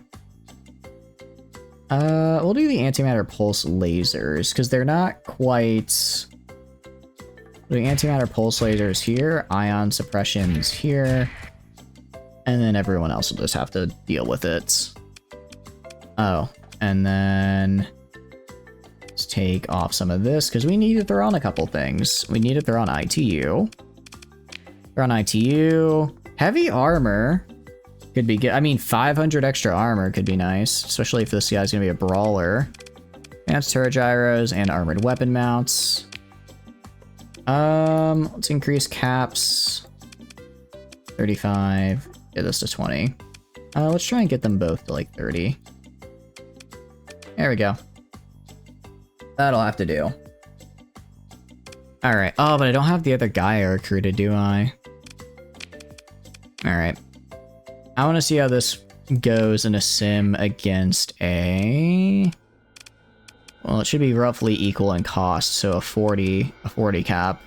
We'll do the antimatter pulse lasers, because they're not quite... The antimatter pulse lasers here, ion suppressions here, and then everyone else will just have to deal with it. Oh, and then let's take off some of this, because we need to throw on a couple things. We need to throw on ITU. Throw on ITU. Heavy armor could be good. I mean, 500 extra armor could be nice, especially if this guy's gonna be a brawler. Advanced turret gyros and armored weapon mounts. Let's increase caps. 35. Get this to 20. Let's try and get them both to like 30. There we go. That'll have to do. Alright. Oh, but I don't have the other guy recruited, do I? Alright. I want to see how this goes in a sim against a... Well, it should be roughly equal in cost, so a 40 cap.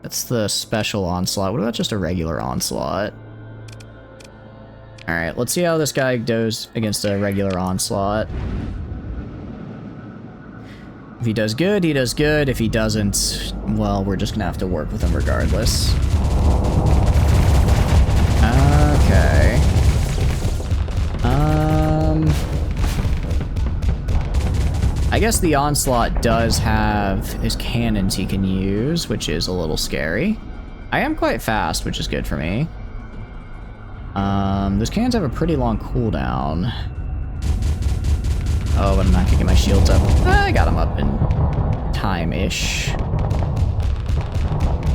That's the special onslaught. What about just a regular onslaught? Alright, let's see how this guy goes against a regular onslaught. If he does good, he does good. If he doesn't, well, we're just gonna have to work with him regardless. Okay. I guess the onslaught does have his cannons he can use, which is a little scary. I am quite fast, which is good for me. Those cannons have a pretty long cooldown. Oh, but I'm not gonna get my shields up. I got them up in time-ish.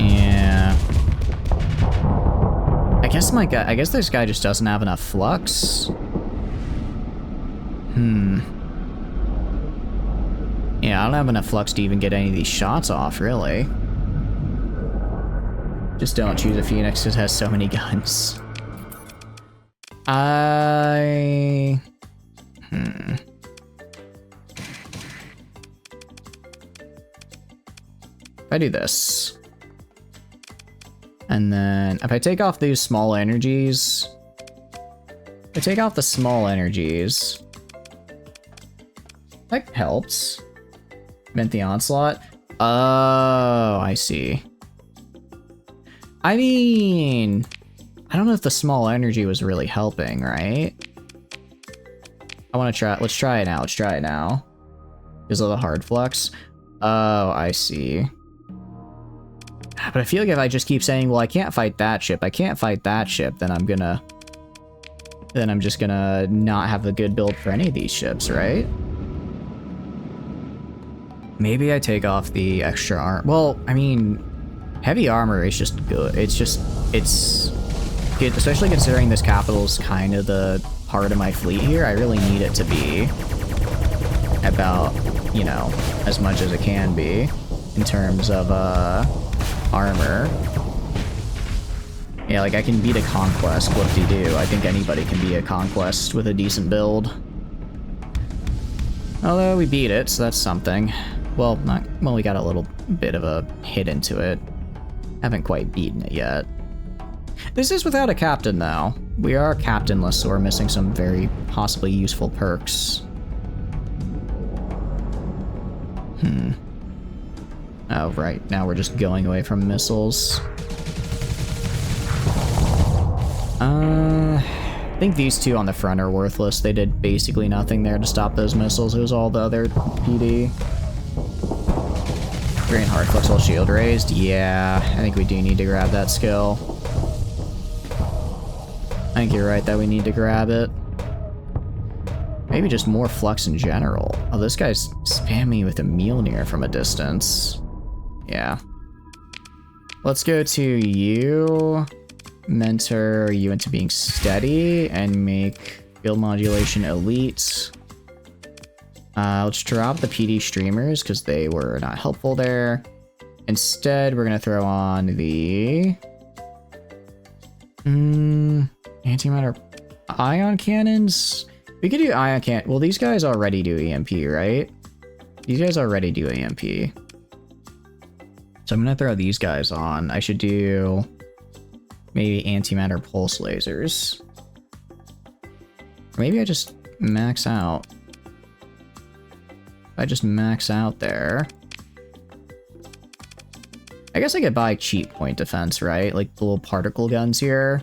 Yeah. I guess this guy just doesn't have enough flux. Yeah, I don't have enough flux to even get any of these shots off, really. Just don't choose a Phoenix because it has so many guns. If I do this. And then if I take off these small energies, if I take off the small energies, that helps. Meant the onslaught. Oh, I see. I mean, I don't know if the small energy was really helping, right? I want to try. Let's try it now. Let's try it now. Because of the hard flux. Oh, I see. But I feel like if I just keep saying, well, I can't fight that ship, I can't fight that ship, then I'm just gonna not have a good build for any of these ships, right? Maybe I take off the extra arm. Well, I mean, Heavy armor is just good. It's especially considering this capital's kind of the part of my fleet here. I really need it to be about, you know, as much as it can be in terms of armor. Yeah, like I can beat a conquest, whoop-de-doo. I think anybody can beat a conquest with a decent build. Although we beat it, so that's something. Well, we got a little bit of a hit into it. Haven't quite beaten it yet. This is without a captain, though. We are captainless, so we're missing some very possibly useful perks. Oh, right. Now we're just going away from missiles. I think these two on the front are worthless. They did basically nothing there to stop those missiles. It was all the other PD. Green Hard Flexible Shield raised. Yeah, I think we do need to grab that skill. I think you're right that we need to grab it. Maybe just more flux in general. Oh, this guy's spamming me with a Mjolnir from a distance. Yeah. Let's go to you. Mentor you into being steady and make field modulation elite. Let's drop the PD streamers because they were not helpful there. Instead, we're gonna throw on the antimatter ion cannons. We could do ion cannon. Well, these guys already do EMP, right? These guys already do EMP. So I'm gonna throw these guys on. I should do maybe antimatter pulse lasers. Or maybe I just max out. If I just max out there. I guess I could buy cheap point defense, right? Like the little particle guns here.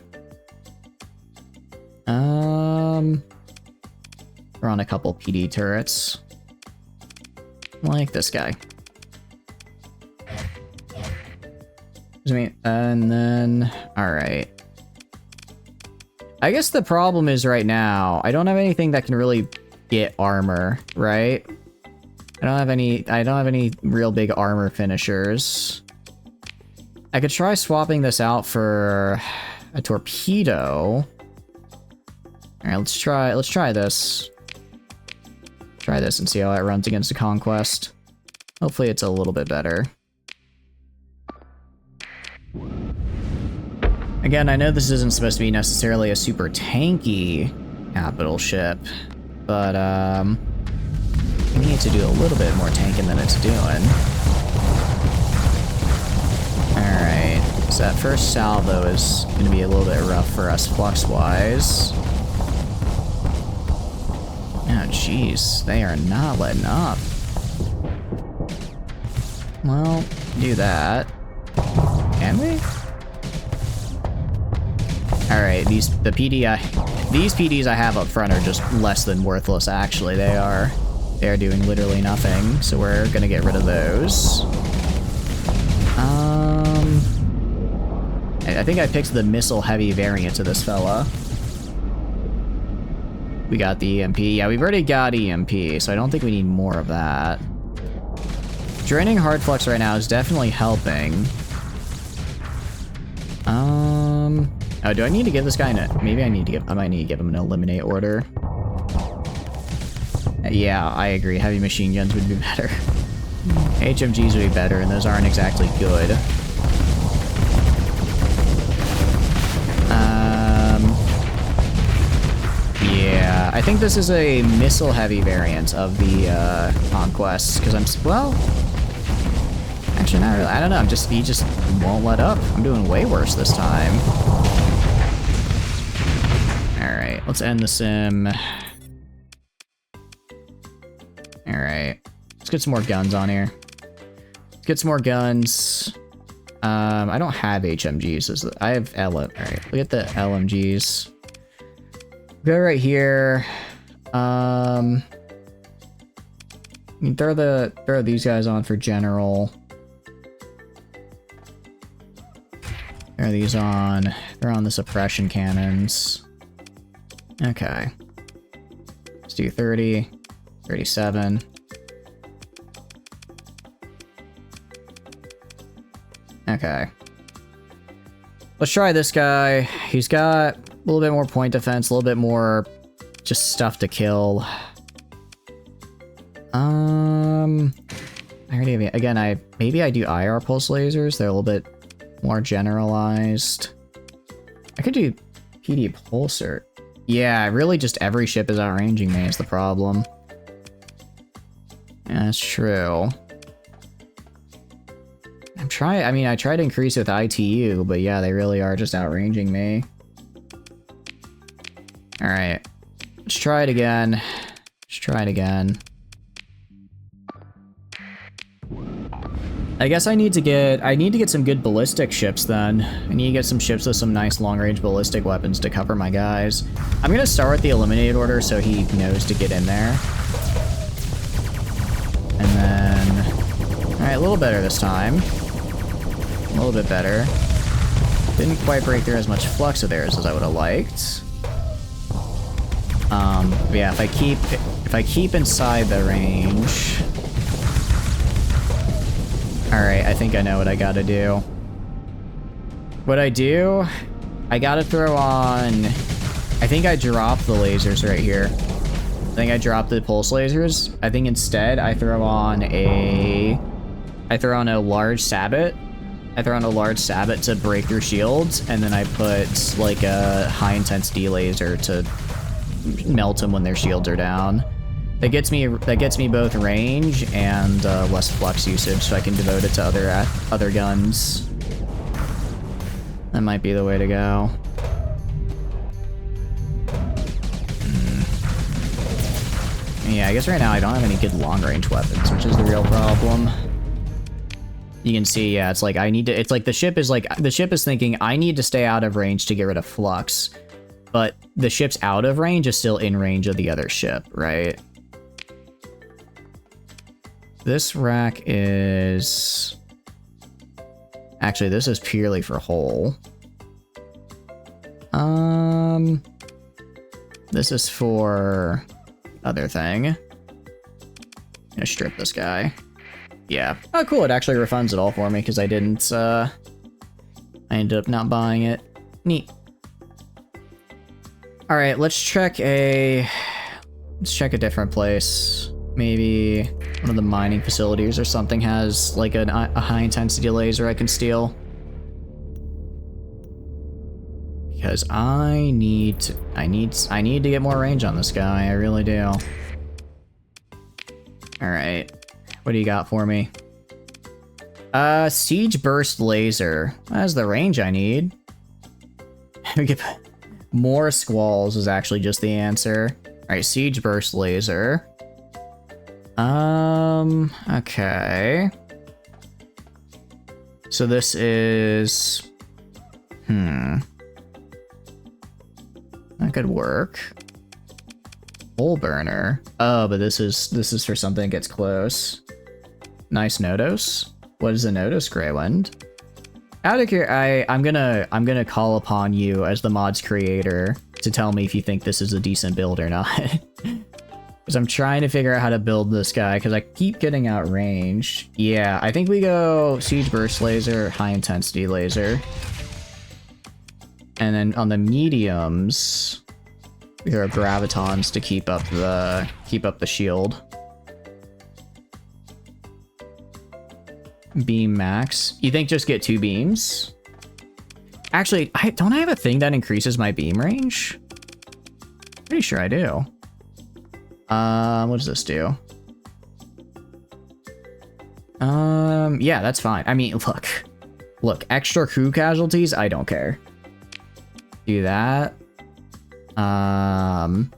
Throw on a couple PD turrets. Like this guy. And then, alright. I guess the problem is right now, I don't have anything that can really get armor, right? I don't have any real big armor finishers. I could try swapping this out for a torpedo. Alright, let's try this. Try this and see how it runs against a conquest. Hopefully it's a little bit better. Again, I know this isn't supposed to be necessarily a super tanky capital ship, but we need to do a little bit more tanking than it's doing. Alright, so that first salvo is going to be a little bit rough for us flux-wise. Oh, jeez, they are not letting up. Well, do that. Can we? Alright, these PDs I have up front are just less than worthless, actually. They are doing literally nothing, so we're gonna get rid of those. I think I picked the missile-heavy variant of this fella. We got the EMP. Yeah, we've already got EMP, so I don't think we need more of that. Draining hard flux right now is definitely helping. Oh, do I need to give this guy maybe I might need to give him an eliminate order. Yeah, I agree. Heavy machine guns would be better. HMGs would be better, and those aren't exactly good. Yeah, I think this is a missile-heavy variant of the Conquest, because well, actually not really. I don't know. He just won't let up. I'm doing way worse this time. All right, let's end the sim. All right, let's get some more guns on here. Let's get some more guns. I don't have HMGs. I have All right, look at the LMGs. Go right here. You can throw these guys on for general. Throw these on. Throw on the suppression cannons. Okay. Let's do 30, 37. Okay. Let's try this guy. He's got a little bit more point defense, a little bit more just stuff to kill. I already have, again, maybe I do IR pulse lasers. They're a little bit more generalized. I could do PD pulsar. Yeah, really just every ship is outranging me is the problem. Yeah, that's true. I tried to increase with ITU, but yeah, they really are just outranging me. Alright. Let's try it again. Let's try it again. I guess I need to get some good ballistic ships then. I need to get some ships with some nice long-range ballistic weapons to cover my guys. I'm gonna start with the eliminated order so he knows to get in there. And then... Alright, a little better this time. A little bit better. Didn't quite break through as much flux of theirs as I would have liked. But yeah, if I keep inside the range... Alright, I think I know what I gotta do. What I do... I gotta throw on... I think I dropped the lasers right here. I think I dropped the pulse lasers. I think instead I throw on a large sabot. I throw on a large sabot to break through shields, and then I put like a high intensity laser to melt them when their shields are down. That gets me both range and less flux usage, so I can devote it to other guns. That might be the way to go. Yeah, I guess right now I don't have any good long-range weapons, which is the real problem. You can see, yeah, it's like the ship is thinking I need to stay out of range to get rid of flux, but the ship's out of range is still in range of the other ship, right? This rack is... Actually, this is purely for hull. This is for other thing. I'm gonna strip this guy. Yeah. Oh, cool. It actually refunds it all for me because I didn't, I ended up not buying it. Neat. All right, let's check a different place. Maybe one of the mining facilities or something has like a high intensity laser I can steal. Because I need to get more range on this guy. I really do. All right. What do you got for me? Siege burst laser. That's the range I need. We get more squalls is actually just the answer. All right, siege burst laser. Okay. So this is... That could work. Hole burner. Oh, but this is for something that gets close. Nice Nodos. What is a Nodos, Greywind? Out of here, I'm gonna call upon you as the mod's creator to tell me if you think this is a decent build or not. Because I'm trying to figure out how to build this guy, because I keep getting outranged. Yeah, I think we go Siege Burst Laser, High Intensity Laser. And then on the mediums, we throw Gravitons to keep up the shield. Beam max. You think just get 2 beams? Actually, don't I have a thing that increases my beam range? Pretty sure I do. What does this do? Yeah, that's fine. I mean, look, extra crew casualties, I don't care. Do that. And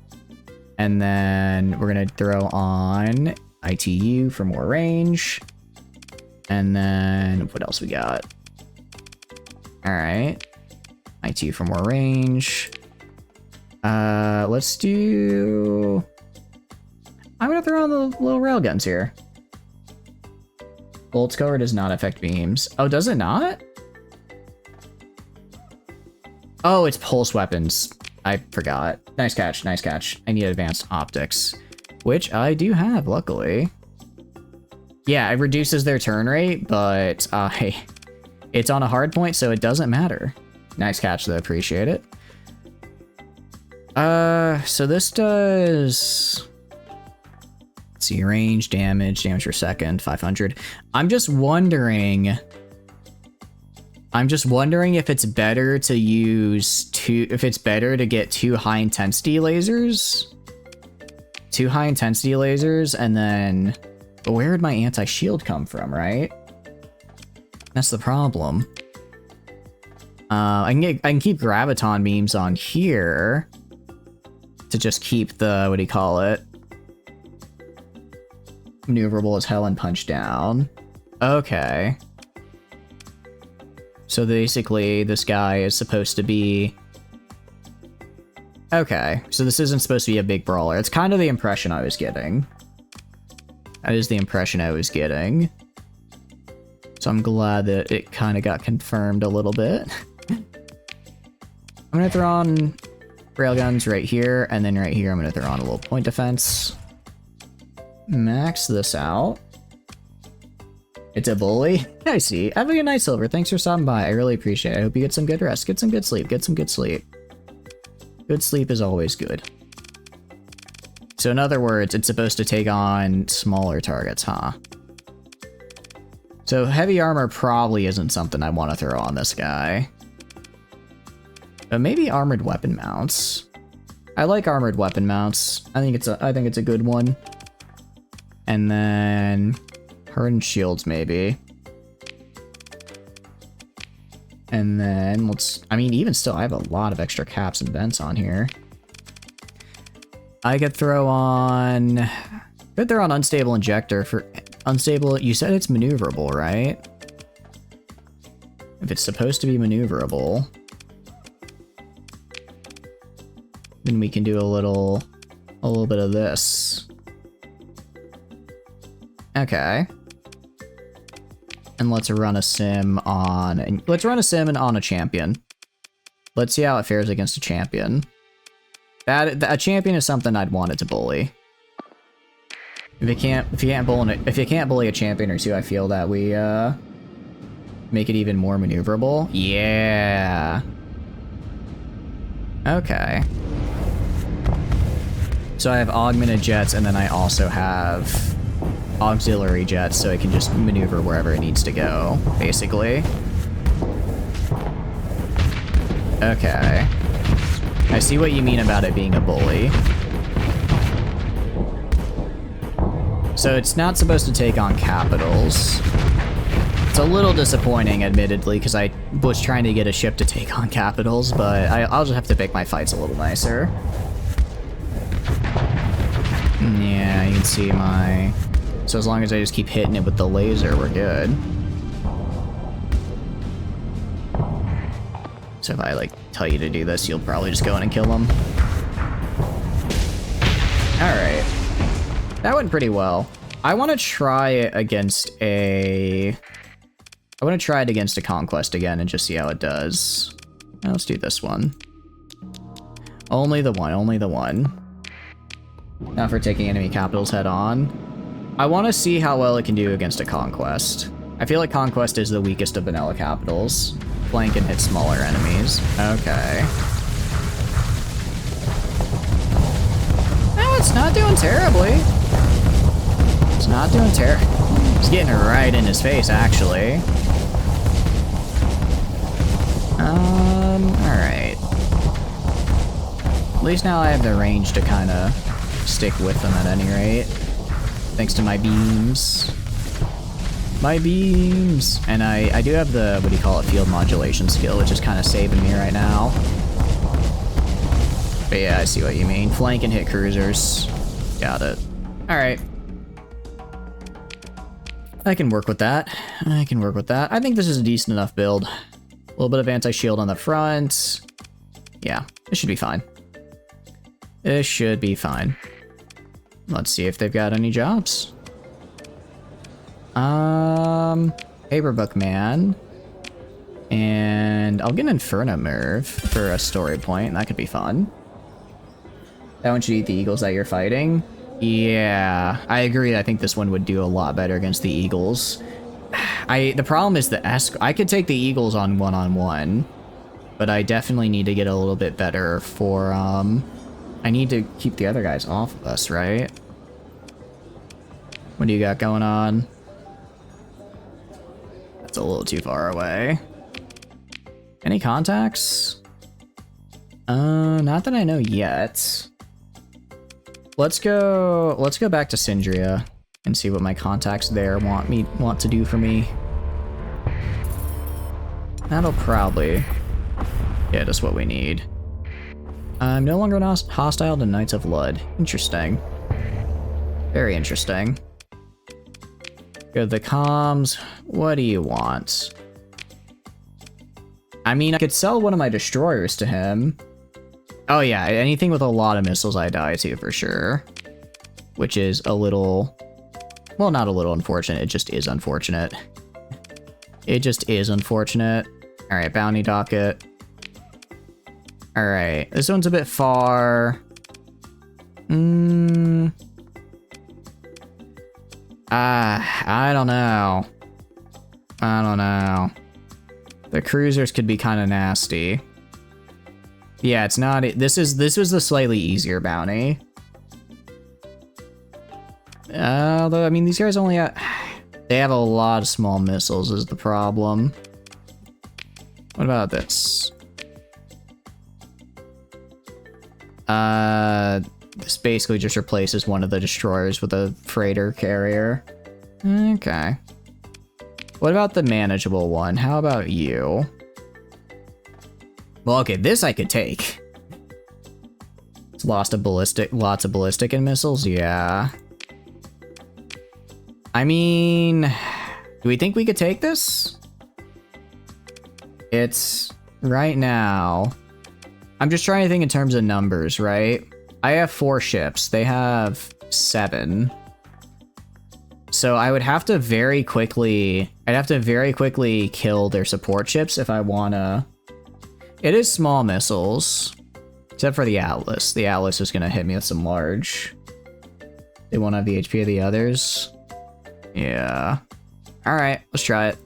then we're gonna throw on ITU for more range. And then what else we got? All right, ITU for more range. Let's do... I'm gonna throw on the little railguns here. Bolts cover does not affect beams. Oh, does it not? Oh, it's pulse weapons. I forgot. Nice catch, nice catch. I need advanced optics, which I do have, luckily. Yeah, it reduces their turn rate, but It's on a hard point, so it doesn't matter. Nice catch, though. Appreciate it. So this does... Let's see, range, damage per second, 500. I'm just wondering if it's better to use if it's better to get 2 high intensity lasers. 2 high intensity lasers, and then... But where would my anti-shield come from, right? That's the problem. I can keep graviton beams on here to just keep the, what do you call it? Maneuverable as hell and punch down. Okay. So basically, this guy is supposed to be... Okay, so this isn't supposed to be a big brawler. It's kind of the impression I was getting. That is the impression I was getting. So I'm glad that it kind of got confirmed a little bit. I'm gonna throw on railguns right here, and then right here I'm gonna throw on a little point defense. Max this out. It's a bully? I see. Have a good night, Silver. Thanks for stopping by. I really appreciate it. I hope you get some good rest. Get some good sleep. Get some good sleep. Good sleep is always good. So in other words, it's supposed to take on smaller targets, huh? So heavy armor probably isn't something I want to throw on this guy. But maybe armored weapon mounts. I like armored weapon mounts. I think it's a good one. And then hardened shields maybe. And then I mean, even still, I have a lot of extra caps and vents on here. I could throw on unstable injector for unstable. You said it's maneuverable, right? If it's supposed to be maneuverable, then we can do a little bit of this. Okay. And let's run a sim on a champion. Let's see how it fares against a champion. A champion is something I'd want it to bully. If you can't bully a champion or two, I feel that we make it even more maneuverable. Yeah. Okay. So I have augmented jets, and then I also have auxiliary jets, so it can just maneuver wherever it needs to go, basically. Okay. I see what you mean about it being a bully. So it's not supposed to take on capitals. It's a little disappointing, admittedly, because I was trying to get a ship to take on capitals, but I'll just have to pick my fights a little nicer. Yeah, you can see my... So as long as I just keep hitting it with the laser, we're good. So if I, like, tell you to do this, you'll probably just go in and kill them. Alright. That went pretty well. I want to try it against a conquest again and just see how it does. Now let's do this one. Only the one. Not for taking enemy capitals head on. I want to see how well it can do against a conquest. I feel like conquest is the weakest of vanilla capitals. Flank and hit smaller enemies. Okay. No, it's not doing terribly. It's not doing terrible. It's getting right in his face, actually. Alright. At least now I have the range to kind of stick with them at any rate. Thanks to my beams. My beams! And I do have the, what do you call it, field modulation skill, which is kind of saving me right now. But yeah, I see what you mean. Flank and hit cruisers. Got it. Alright. I can work with that. I think this is a decent enough build. A little bit of anti-shield on the front. Yeah, it should be fine. This should be fine. Let's see if they've got any jobs. Paperbook Man. And I'll get an Inferno Merv for a story point. That could be fun. That one should eat the eagles that you're fighting. Yeah, I agree. I think this one would do a lot better against the eagles. the problem is the I could take the Eagles on one-on-one, but I definitely need to get a little bit better for, I need to keep the other guys off of us, right? What do you got going on? That's a little too far away. Any contacts? Not that I know yet. Let's go back to Syndria and see what my contacts there want to do for me. That'll probably get us what we need. I'm no longer hostile to Knights of Blood. Interesting. Very interesting. Go to the comms. What do you want? I mean, I could sell one of my destroyers to him. Oh yeah, anything with a lot of missiles I die to for sure. Which is a little... Well, not a little unfortunate, it just is unfortunate. It just is unfortunate. Alright, bounty docket. Alright, this one's a bit far. I don't know. I don't know. The cruisers could be kind of nasty. Yeah, it's not. This was the slightly easier bounty. Although, I mean, these guys only have... They have a lot of small missiles is the problem. What about this? This basically just replaces one of the destroyers with a freighter carrier. Okay. What about the manageable one? How about you? Well, okay, this I could take. It's lots of ballistic and missiles, yeah. I mean, do we think we could take this? It's right now. I'm just trying to think in terms of numbers, right? I have 4 ships. They have 7. So I would have to very quickly... I'd have to very quickly kill their support ships if I wanna... It is small missiles. Except for the Atlas. The Atlas is gonna hit me with some large. They won't have the HP of the others. Yeah. Alright, let's try it.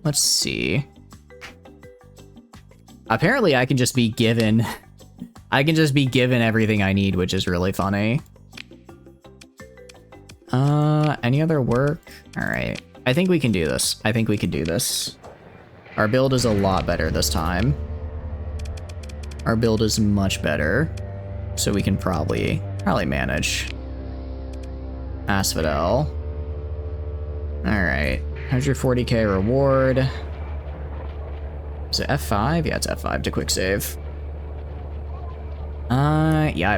Let's see. Apparently I can just be given... I can just be given everything I need, which is really funny. Any other work? Alright. I think we can do this. I think we can do this. Our build is a lot better this time. Our build is much better. So we can probably manage. Asphodel. Alright. 140k reward. Is it F5? Yeah, it's F5 to quick save. Yeah,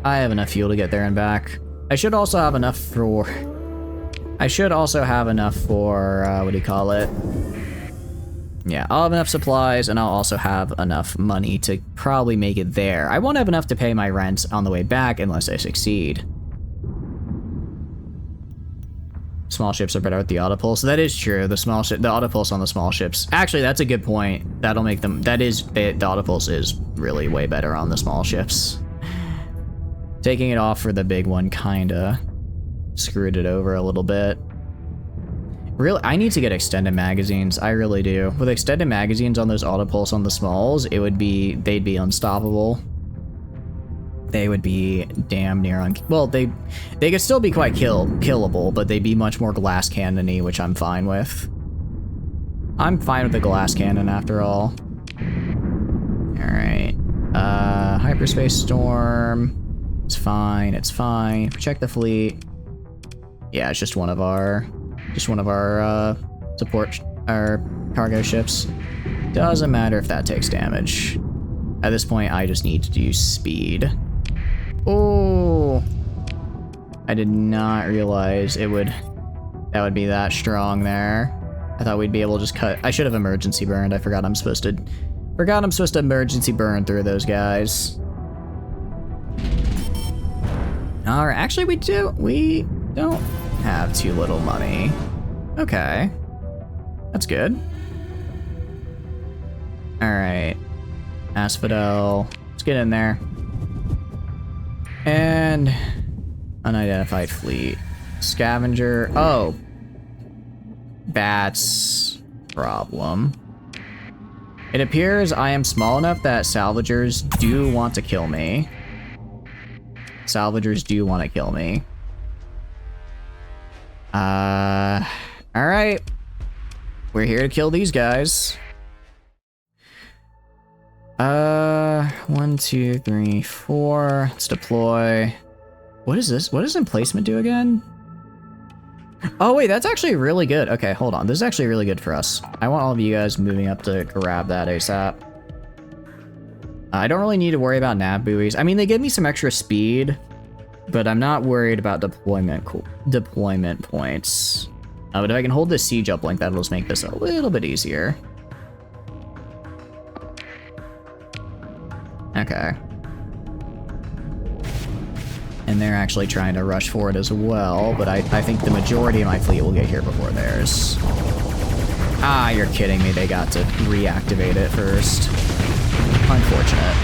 I have enough fuel to get there and back. I should also have enough for... what do you call it? Yeah, I'll have enough supplies, and I'll also have enough money to probably make it there. I won't have enough to pay my rent on the way back unless I succeed. Small ships are better with the autopulse. That is true. The autopulse on the small ships. Actually, that's a good point. That'll make them... the autopulse is really way better on the small ships. Taking it off for the big one kinda screwed it over a little bit. Really, I need to get extended magazines. I really do. With extended magazines on those autopulse on the smalls, they'd be unstoppable. They would be damn near well, they could still be quite killable, but they'd be much more glass cannon-y, which I'm fine with. I'm fine with the glass cannon after all. Alright. Hyperspace storm. It's fine, it's fine. Protect the fleet. Yeah, it's just one of our support, our cargo ships. Doesn't matter if that takes damage. At this point, I just need to do speed. Oh, I did not realize that would be that strong there. I thought we'd be able to just cut. I should have emergency burned. I forgot I'm supposed to emergency burn through those guys. All right, actually we don't have too little money. Okay, that's good. All right, Asphodel, let's get in there. And Unidentified fleet. Scavenger. Oh. Bats. Problem. It appears I am small enough that salvagers do want to kill me. Salvagers do want to kill me. Alright. We're here to kill these guys. 1, 2, 3, 4. Let's deploy. What is this? What does emplacement do again? Oh wait, that's actually really good. Okay, hold on. This is actually really good for us. I want all of you guys moving up to grab that ASAP. I don't really need to worry about nav buoys. I mean, they give me some extra speed, but I'm not worried about deployment points. But if I can hold this siege uplink, that'll just make this a little bit easier. Okay. And they're actually trying to rush forward as well, but I think the majority of my fleet will get here before theirs. Ah, you're kidding me. They got to reactivate it first. Unfortunate.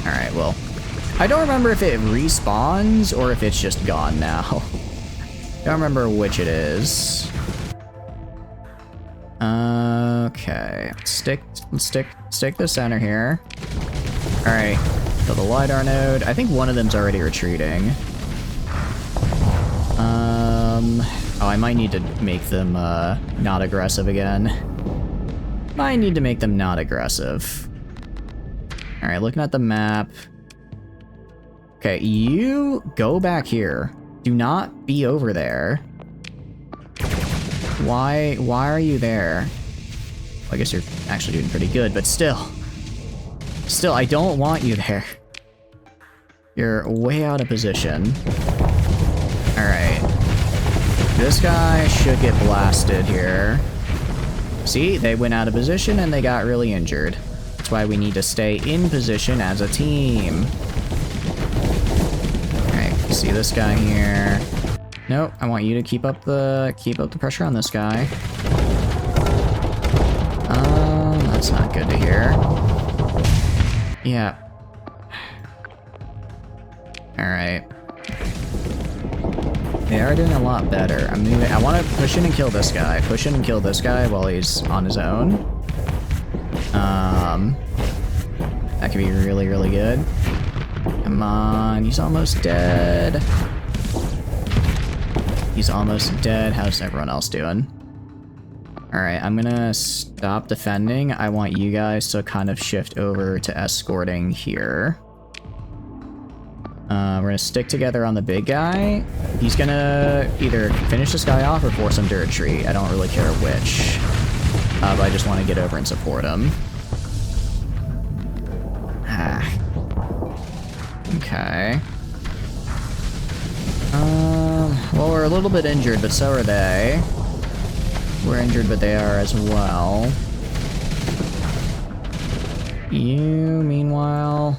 Alright, well. I don't remember if it respawns or if it's just gone now. Don't remember which it is. Okay. Let's stick the center here. Alright. So the LiDAR node. I think one of them's already retreating. Oh, I might need to make them not aggressive again. Might need to make them not aggressive. Alright, looking at the map. Okay, you go back here. Do not be over there. Why are you there? Well, I guess you're actually doing pretty good, but still. Still, I don't want you there. You're way out of position. Alright. This guy should get blasted here. See, they went out of position and they got really injured. That's why we need to stay in position as a team. Alright, see this guy here. Nope, I want you to keep up the pressure on this guy. That's not good to hear. Yeah. Alright. They are doing a lot better. I want to push in and kill this guy. Push in and kill this guy while he's on his own. That could be really, really good. Come on, he's almost dead. He's almost dead. How's everyone else doing? Alright, I'm gonna stop defending. I want you guys to kind of shift over to escorting here. We're gonna stick together on the big guy. He's gonna either finish this guy off or force him to retreat. I don't really care which. But I just want to get over and support him. Okay. Well, we're a little bit injured, but so are they. We're injured, but they are as well. You, meanwhile,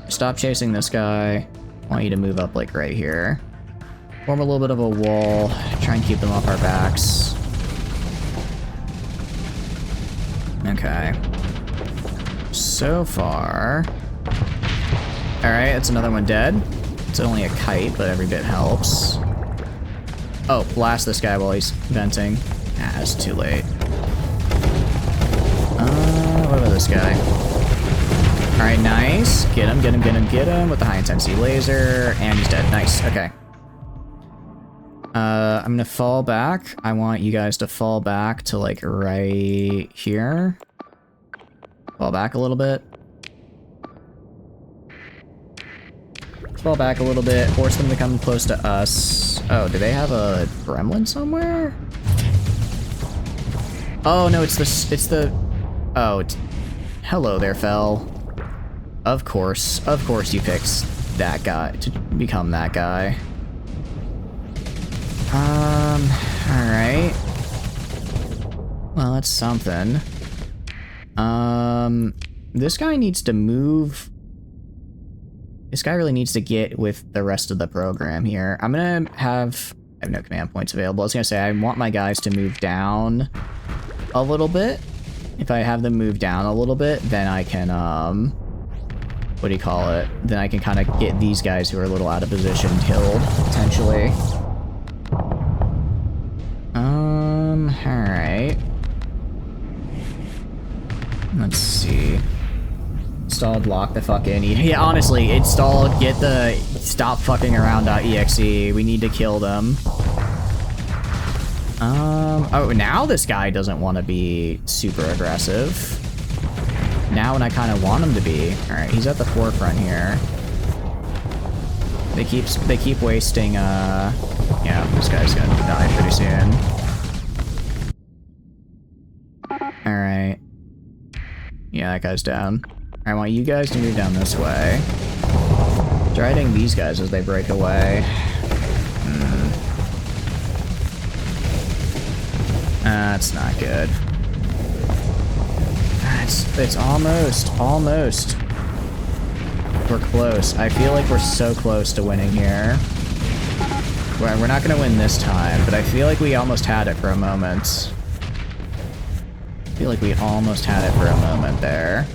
stop chasing this guy. I want you to move up, like, right here. Form a little bit of a wall. Try and keep them off our backs. Okay. So far... Alright, that's another one dead. It's only a kite, but every bit helps. Oh, blast this guy while he's venting. Ah, it's too late. What about this guy? Alright, nice. Get him, get him, get him, get him with the high-intensity laser. And he's dead. Nice, okay. I'm gonna fall back. I want you guys to fall back to, like, right here. Fall back a little bit. Fall back a little bit. Force them to come close to us. Oh, do they have a gremlin somewhere? Oh, no, it's the... Oh, hello there, Fel. Of course you picked that guy to become that guy. Alright. Well, that's something. This guy needs to move. This guy really needs to get with the rest of the program here. I have no command points available. I was gonna say, I want my guys to move down a little bit. If I have them move down a little bit, then I can, what do you call it? Then I can kind of get these guys who are a little out of position killed, potentially. Alright. Let's see. Stalled, lock the fuck in. Yeah, honestly, it's stalled. Get the stop fucking around.exe. We need to kill them. Oh, now this guy doesn't want to be super aggressive. Now when I kind of want him to be. Alright, he's at the forefront here. They keep wasting, yeah, this guy's gonna die pretty soon. Alright. Yeah, that guy's down. I want you guys to move down this way. Try hitting these guys as they break away. That's not good. It's almost. We're close. I feel like we're so close to winning here. Well, we're not gonna win this time, but I feel like we almost had it for a moment. I feel like we almost had it for a moment there.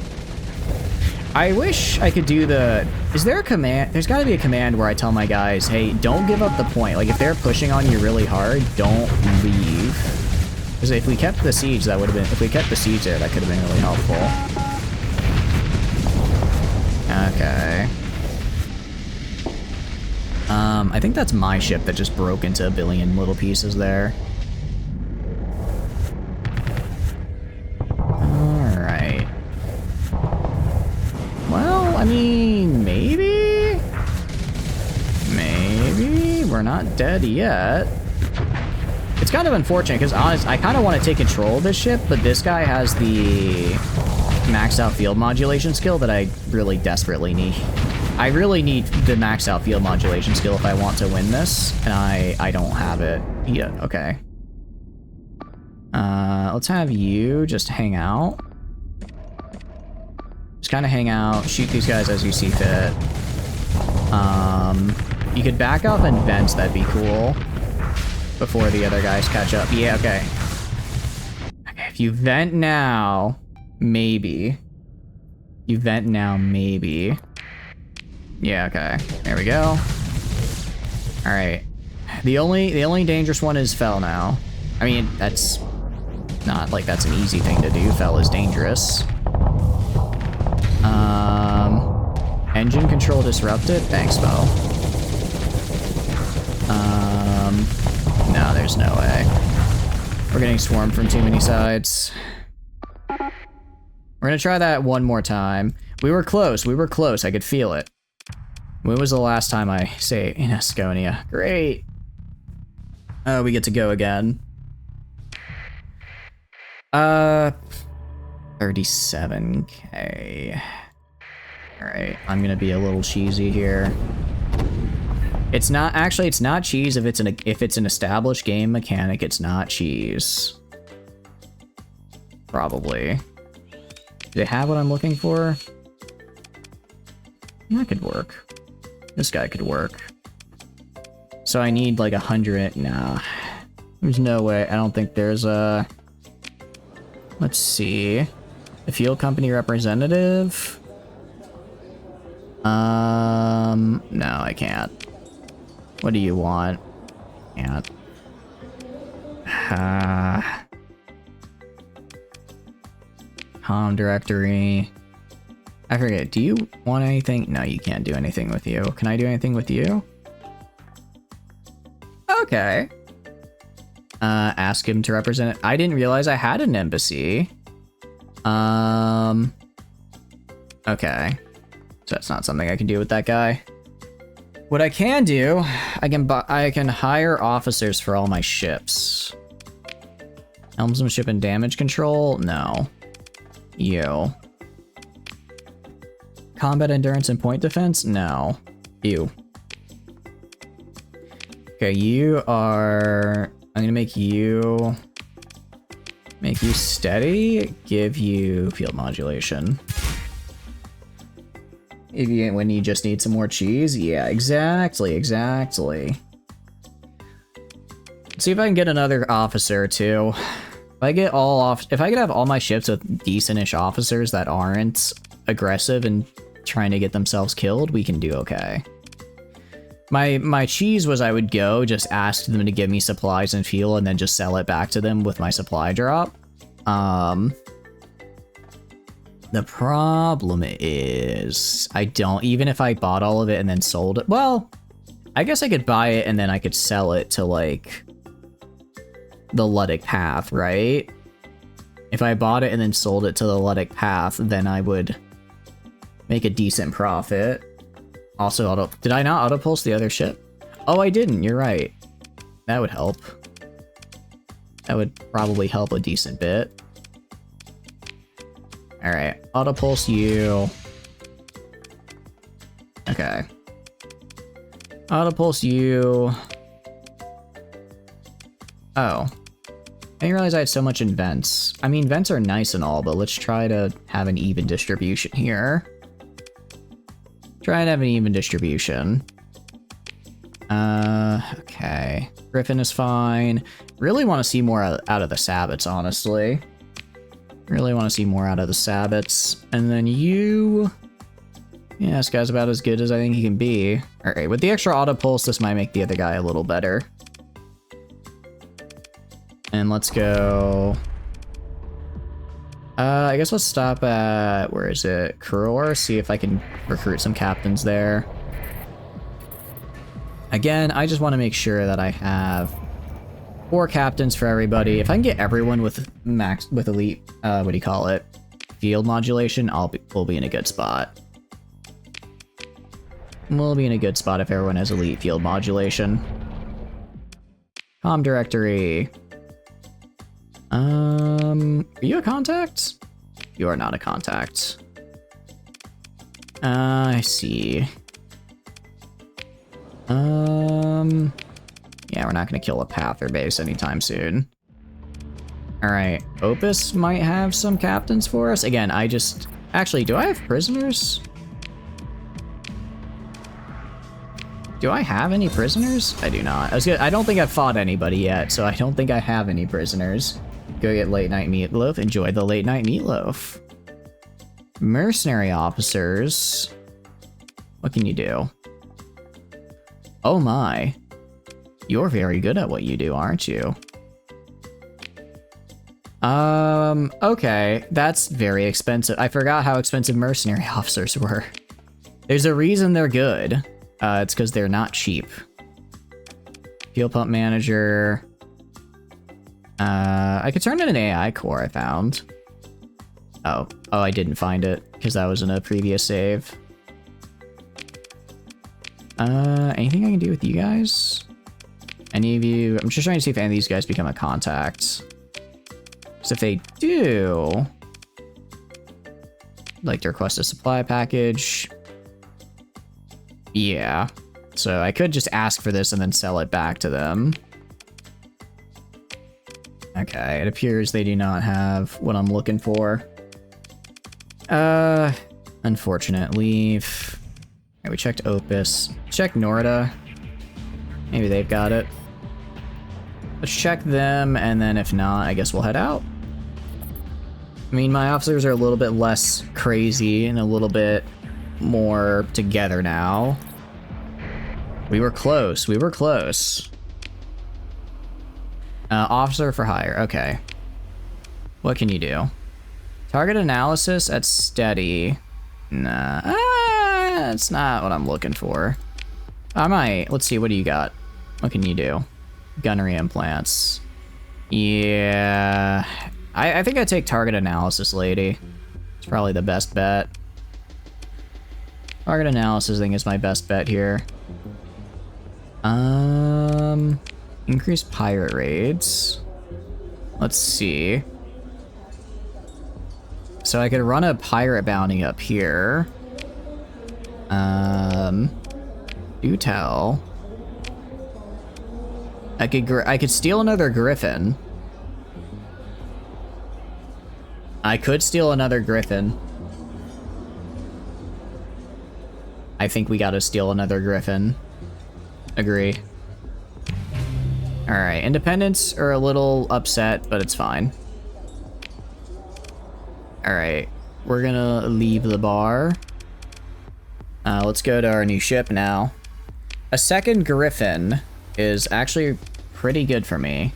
I wish I could do the... Is there a command? There's gotta be a command where I tell my guys, hey, don't give up the point. Like, if they're pushing on you really hard, don't leave. Because if we kept the siege, that would have been... If we kept the siege there, that could have been really helpful. Okay. I think that's my ship that just broke into a billion little pieces there. Alright. Well, I mean, maybe? Maybe? We're not dead yet. It's kind of unfortunate, because honestly, I kind of want to take control of this ship, but this guy has the maxed out field modulation skill that I really desperately need. I really need the maxed out field modulation skill if I want to win this, and I don't have it. Yeah, okay. Let's have you just hang out. Just kind of hang out, shoot these guys as you see fit. You could back off and vent, that'd be cool. Before the other guys catch up. Yeah, okay. Okay, if you vent now, maybe. You vent now, maybe. Yeah, okay. There we go. Alright. The only dangerous one is Fell now. I mean, that's not like that's an easy thing to do. Fell is dangerous. Engine control disrupted? Thanks, Fell. No, there's no way. We're getting swarmed from too many sides. We're gonna try that one more time. We were close, I could feel it. When was the last time I say in Asconia? Great. Oh, we get to go again. 37k. Alright, I'm gonna be a little cheesy here. It's not cheese if it's an established game mechanic, it's not cheese. Probably. Do they have what I'm looking for? That could work. This guy could work. So I need like 100. Nah. There's no way. I don't think there's a... Let's see. The fuel company representative? No, I can't. What do you want? Can't. Home directory. I forget, do you want anything? No, you can't do anything with you. Can I do anything with you? Okay. Ask him to represent it. I didn't realize I had an embassy. Okay. So that's not something I can do with that guy. What I can do, I can hire officers for all my ships. Helmsmanship and damage control? No. You. Combat endurance and point defense? No. You. Okay, you are... I'm gonna make you steady, give you field modulation. When you just need some more cheese? Yeah, exactly. Let's see if I can get another officer too. If I could have all my ships with decent-ish officers that aren't aggressive and trying to get themselves killed, we can do okay. My cheese was I would go, just ask them to give me supplies and fuel, and then just sell it back to them with my supply drop. The problem is, I don't, even if I bought all of it and then sold it, well, I guess I could buy it and then I could sell it to, like, the Luddic Path, right? If I bought it and then sold it to the Luddic Path, then I would make a decent profit. Also, did I not auto-pulse the other ship? Oh, I didn't, you're right. That would help. That would probably help a decent bit. Alright, auto-pulse you. Okay. Auto-pulse you. Oh. I didn't realize I had so much in vents. I mean, vents are nice and all, but let's try to have an even distribution here. Try and have an even distribution. Okay. Griffin is fine. Really want to see more out of the Sabbats, honestly. Really want to see more out of the Sabbats. And then you... Yeah, this guy's about as good as I think he can be. Alright, with the extra auto pulse, this might make the other guy a little better. And let's go... I guess let's stop at... Where is it? Kuror, see if I can recruit some captains there. Again, I just want to make sure that I have 4 captains for everybody. If I can get everyone with elite, what do you call it? Field modulation, we'll be in a good spot. We'll be in a good spot if everyone has elite field modulation. Comm directory. Are you a contact? You are not a contact. I see. Yeah, we're not gonna kill a Pather base anytime soon. Alright, Opus might have some captains for us. Again, actually, do I have prisoners? Do I have any prisoners? I do not. I don't think I've fought anybody yet, so I don't think I have any prisoners. Go get late night meatloaf. Enjoy the late night meatloaf. Mercenary officers. What can you do? Oh my. You're very good at what you do, aren't you? Okay. That's very expensive. I forgot how expensive mercenary officers were. There's a reason they're good. It's because they're not cheap. Fuel pump manager. I could turn in an AI core I found. Oh, I didn't find it because that was in a previous save. Anything I can do with you guys? Any of you? I'm just trying to see if any of these guys become a contact. So if they do, like to request a supply package. Yeah. So I could just ask for this and then sell it back to them. Okay, it appears they do not have what I'm looking for. Unfortunate leave. Okay, we checked Opus. Check Norda. Maybe they've got it. Let's check them, and then if not, I guess we'll head out. I mean, my officers are a little bit less crazy and a little bit more together now. We were close. We were close. Officer for hire. Okay. What can you do? Target analysis at steady. Nah. That's not what I'm looking for. I might. Let's see. What do you got? What can you do? Gunnery implants. Yeah. I think I'd take target analysis, lady. It's probably the best bet. Target analysis, I think, is my best bet here. Increase pirate raids. Let's see. So I could run a pirate bounty up here. Do tell. I could steal another griffin. I could steal another griffin. I think we gotta steal another griffin. Agree. Alright, independents are a little upset, but it's fine. Alright, we're gonna leave the bar. Let's go to our new ship now. A second Griffin is actually pretty good for me.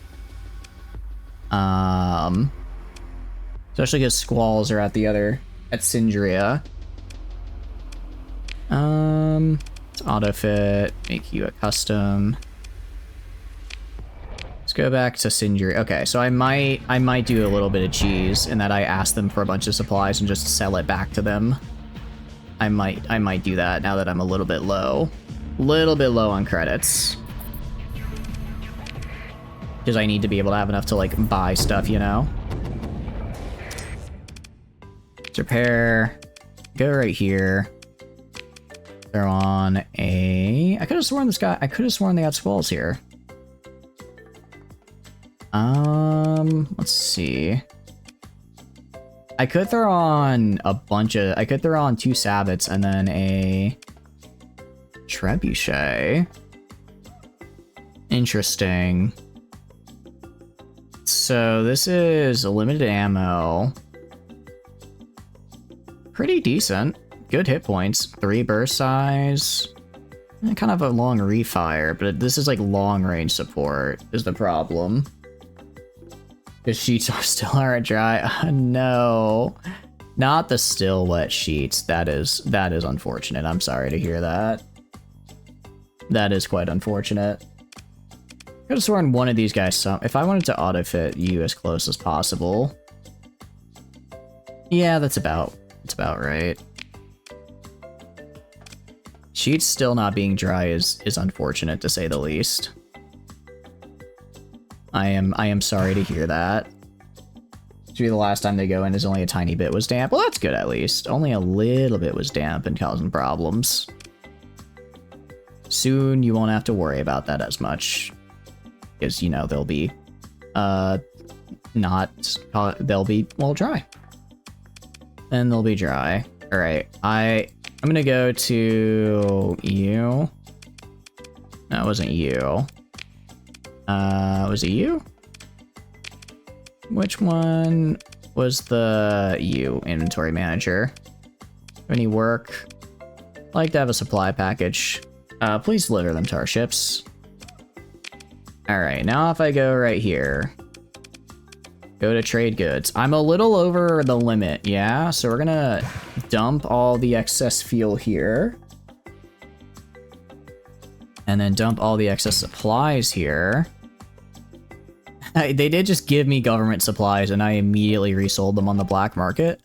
Especially because Squalls are at Sindria. Let's autofit, make you a custom. Let's go back to Sindria. Okay, so I might do a little bit of cheese in that I ask them for a bunch of supplies and just sell it back to them. I might do that now that I'm a little bit low. Little bit low on credits. Because I need to be able to have enough to, like, buy stuff, you know? Let's repair. Go right here. Throw on a... I could have sworn they had Squalls here. Let's see. I could throw on a bunch of... I could throw on 2 Sabbats and then a... Trebuchet. Interesting. So this is a limited ammo. Pretty decent. Good hit points. 3 burst size. And kind of a long refire, but this is like long range support is the problem. The sheets are still aren't dry. No. Not the still wet sheets. That is unfortunate. I'm sorry to hear that. That is quite unfortunate. I could have sworn one of these guys if I wanted to autofit you as close as possible. Yeah, that's about right. Sheets still not being dry is unfortunate to say the least. I am sorry to hear that. To be the last time they go in is only a tiny bit was damp. Well, that's good at least. Only a little bit was damp and causing problems. Soon you won't have to worry about that as much. Because, you know, they'll be, well, dry. And they'll be dry. Alright, I'm gonna go to you. No, it wasn't you. Was it you? Which one was the you inventory manager? Any work? I'd like to have a supply package. Please deliver them to our ships. Alright, now if I go right here, go to trade goods. I'm a little over the limit, yeah? So we're gonna dump all the excess fuel here. And then dump all the excess supplies here. They did just give me government supplies and I immediately resold them on the black market.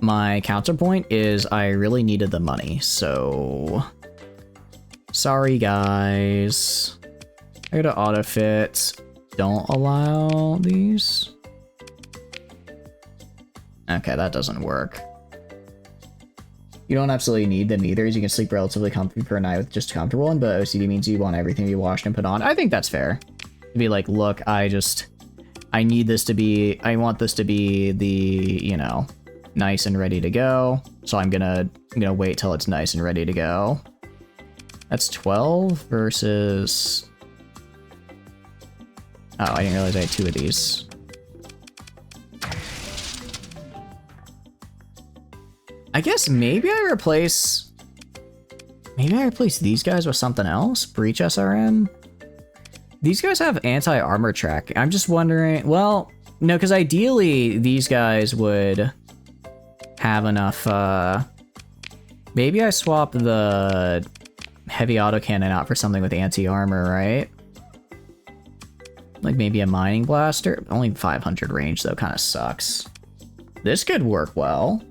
My counterpoint is I really needed the money, so... Sorry, guys. I go to autofit. Don't allow these. Okay, that doesn't work. You don't absolutely need them either, as you can sleep relatively comfy per night with just a comfortable one, but OCD means you want everything to be washed and put on. I think that's fair. To be like, look, I need this to be, I want this to be the, you know, nice and ready to go. So I'm gonna wait till it's nice and ready to go. That's 12 versus... Oh, I didn't realize I had 2 of these. I guess maybe I replace these guys with something else? Breach SRM? These guys have anti-armor track. I'm just wondering, well, no, because ideally these guys would have enough, maybe I swap the heavy autocannon out for something with anti-armor, right? Like maybe a mining blaster? Only 500 range though, kind of sucks. This could work well.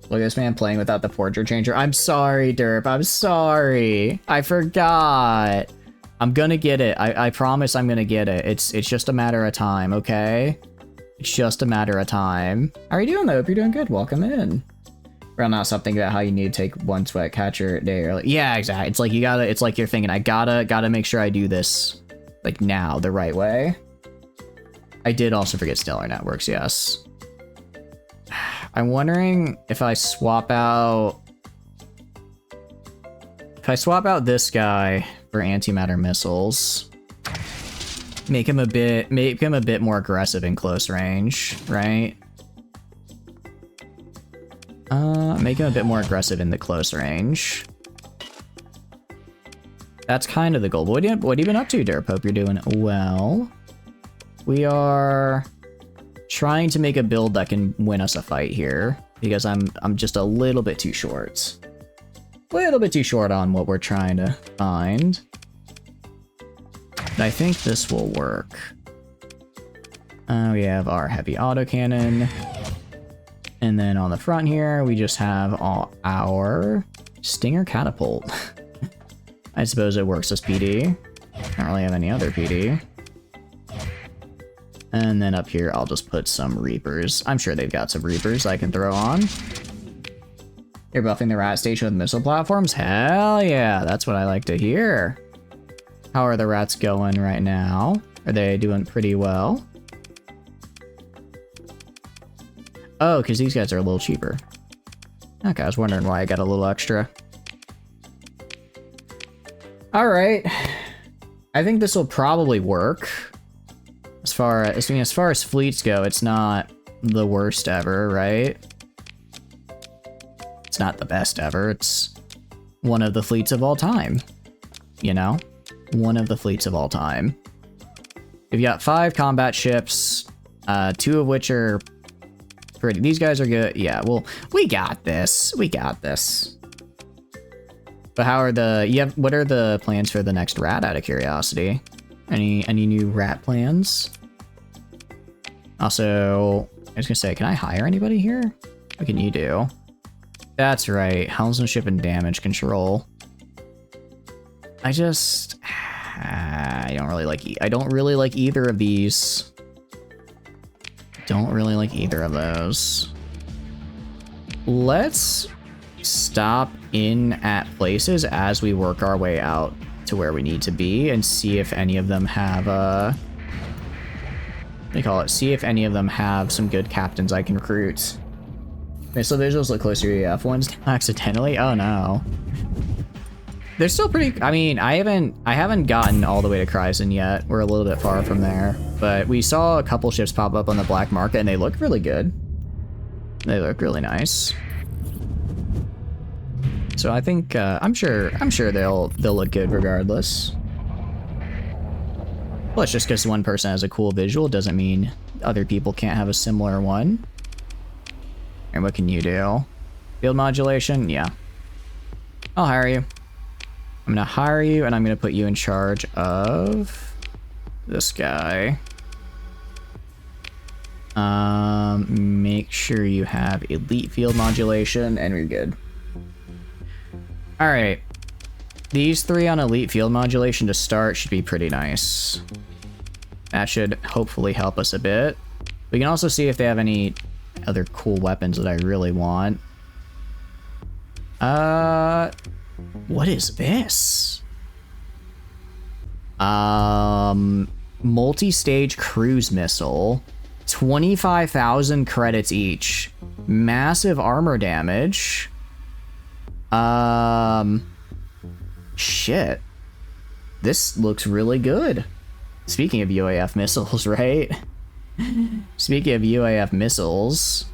Look at this man playing without the portrait changer. I'm sorry, Derp. I'm sorry. I forgot. I'm gonna get it. I promise I'm gonna get it. It's just a matter of time, okay? It's just a matter of time. How are you doing though? Hope you're doing good. Welcome in. Round out something about how you need to take 1 sweat catcher a day early. Yeah, exactly. It's like you gotta, it's like you're thinking, I gotta make sure I do this like now the right way. I did also forget stellar networks, yes. I'm wondering if I swap out this guy for antimatter missiles, make him a bit more aggressive in close range, right? Make him a bit more aggressive in the close range. That's kind of the goal. What have you been up to, Derp? Hope you're doing well. We are trying to make a build that can win us a fight here, because I'm just a little bit too short. A little bit too short on what we're trying to find. But I think this will work. We have our heavy autocannon. And then on the front here, we just have all our Stinger catapult. I suppose it works as PD. Don't really have any other PD. And then up here, I'll just put some Reapers. I'm sure they've got some Reapers I can throw on. You're buffing the rat station with missile platforms? Hell yeah, that's what I like to hear. How are the rats going right now? Are they doing pretty well? Oh, because these guys are a little cheaper. Okay, I was wondering why I got a little extra. Alright. I think this will probably work. As far as fleets go, it's not the worst ever, right? It's not the best ever. It's one of the fleets of all time. You know? One of the fleets of all time. We've got 5 combat ships, 2 of which are pretty. These guys are good. Yeah, well, we got this. We got this. But how are what are the plans for the next rat, out of curiosity? Any new rat plans? Also, I was gonna say, can I hire anybody here? What can you do? That's right, helmsmanship and damage control. I don't really like either of these. Don't really like either of those. Let's stop in at places as we work our way out to where we need to be and see if any of them have see if any of them have some good captains I can recruit. Missile visuals look closer to F1s accidentally. Oh no. They're still pretty. I mean, I haven't gotten all the way to Kryzen yet. We're a little bit far from there, but we saw a couple ships pop up on the black market, and they look really good. They look really nice. So I think I'm sure they'll look good regardless. Plus, just because one person has a cool visual doesn't mean other people can't have a similar one. And what can you do? Field modulation? Yeah. I'll hire you. I'm gonna hire you, and I'm gonna put you in charge of this guy. Make sure you have elite field modulation, and we're good. All right, these 3 on elite field modulation to start should be pretty nice. That should hopefully help us a bit. We can also see if they have any other cool weapons that I really want. What is this? Multi-stage cruise missile. 25,000 credits each. Massive armor damage. Shit. This looks really good. Speaking of UAF missiles, right? Speaking of UAF missiles.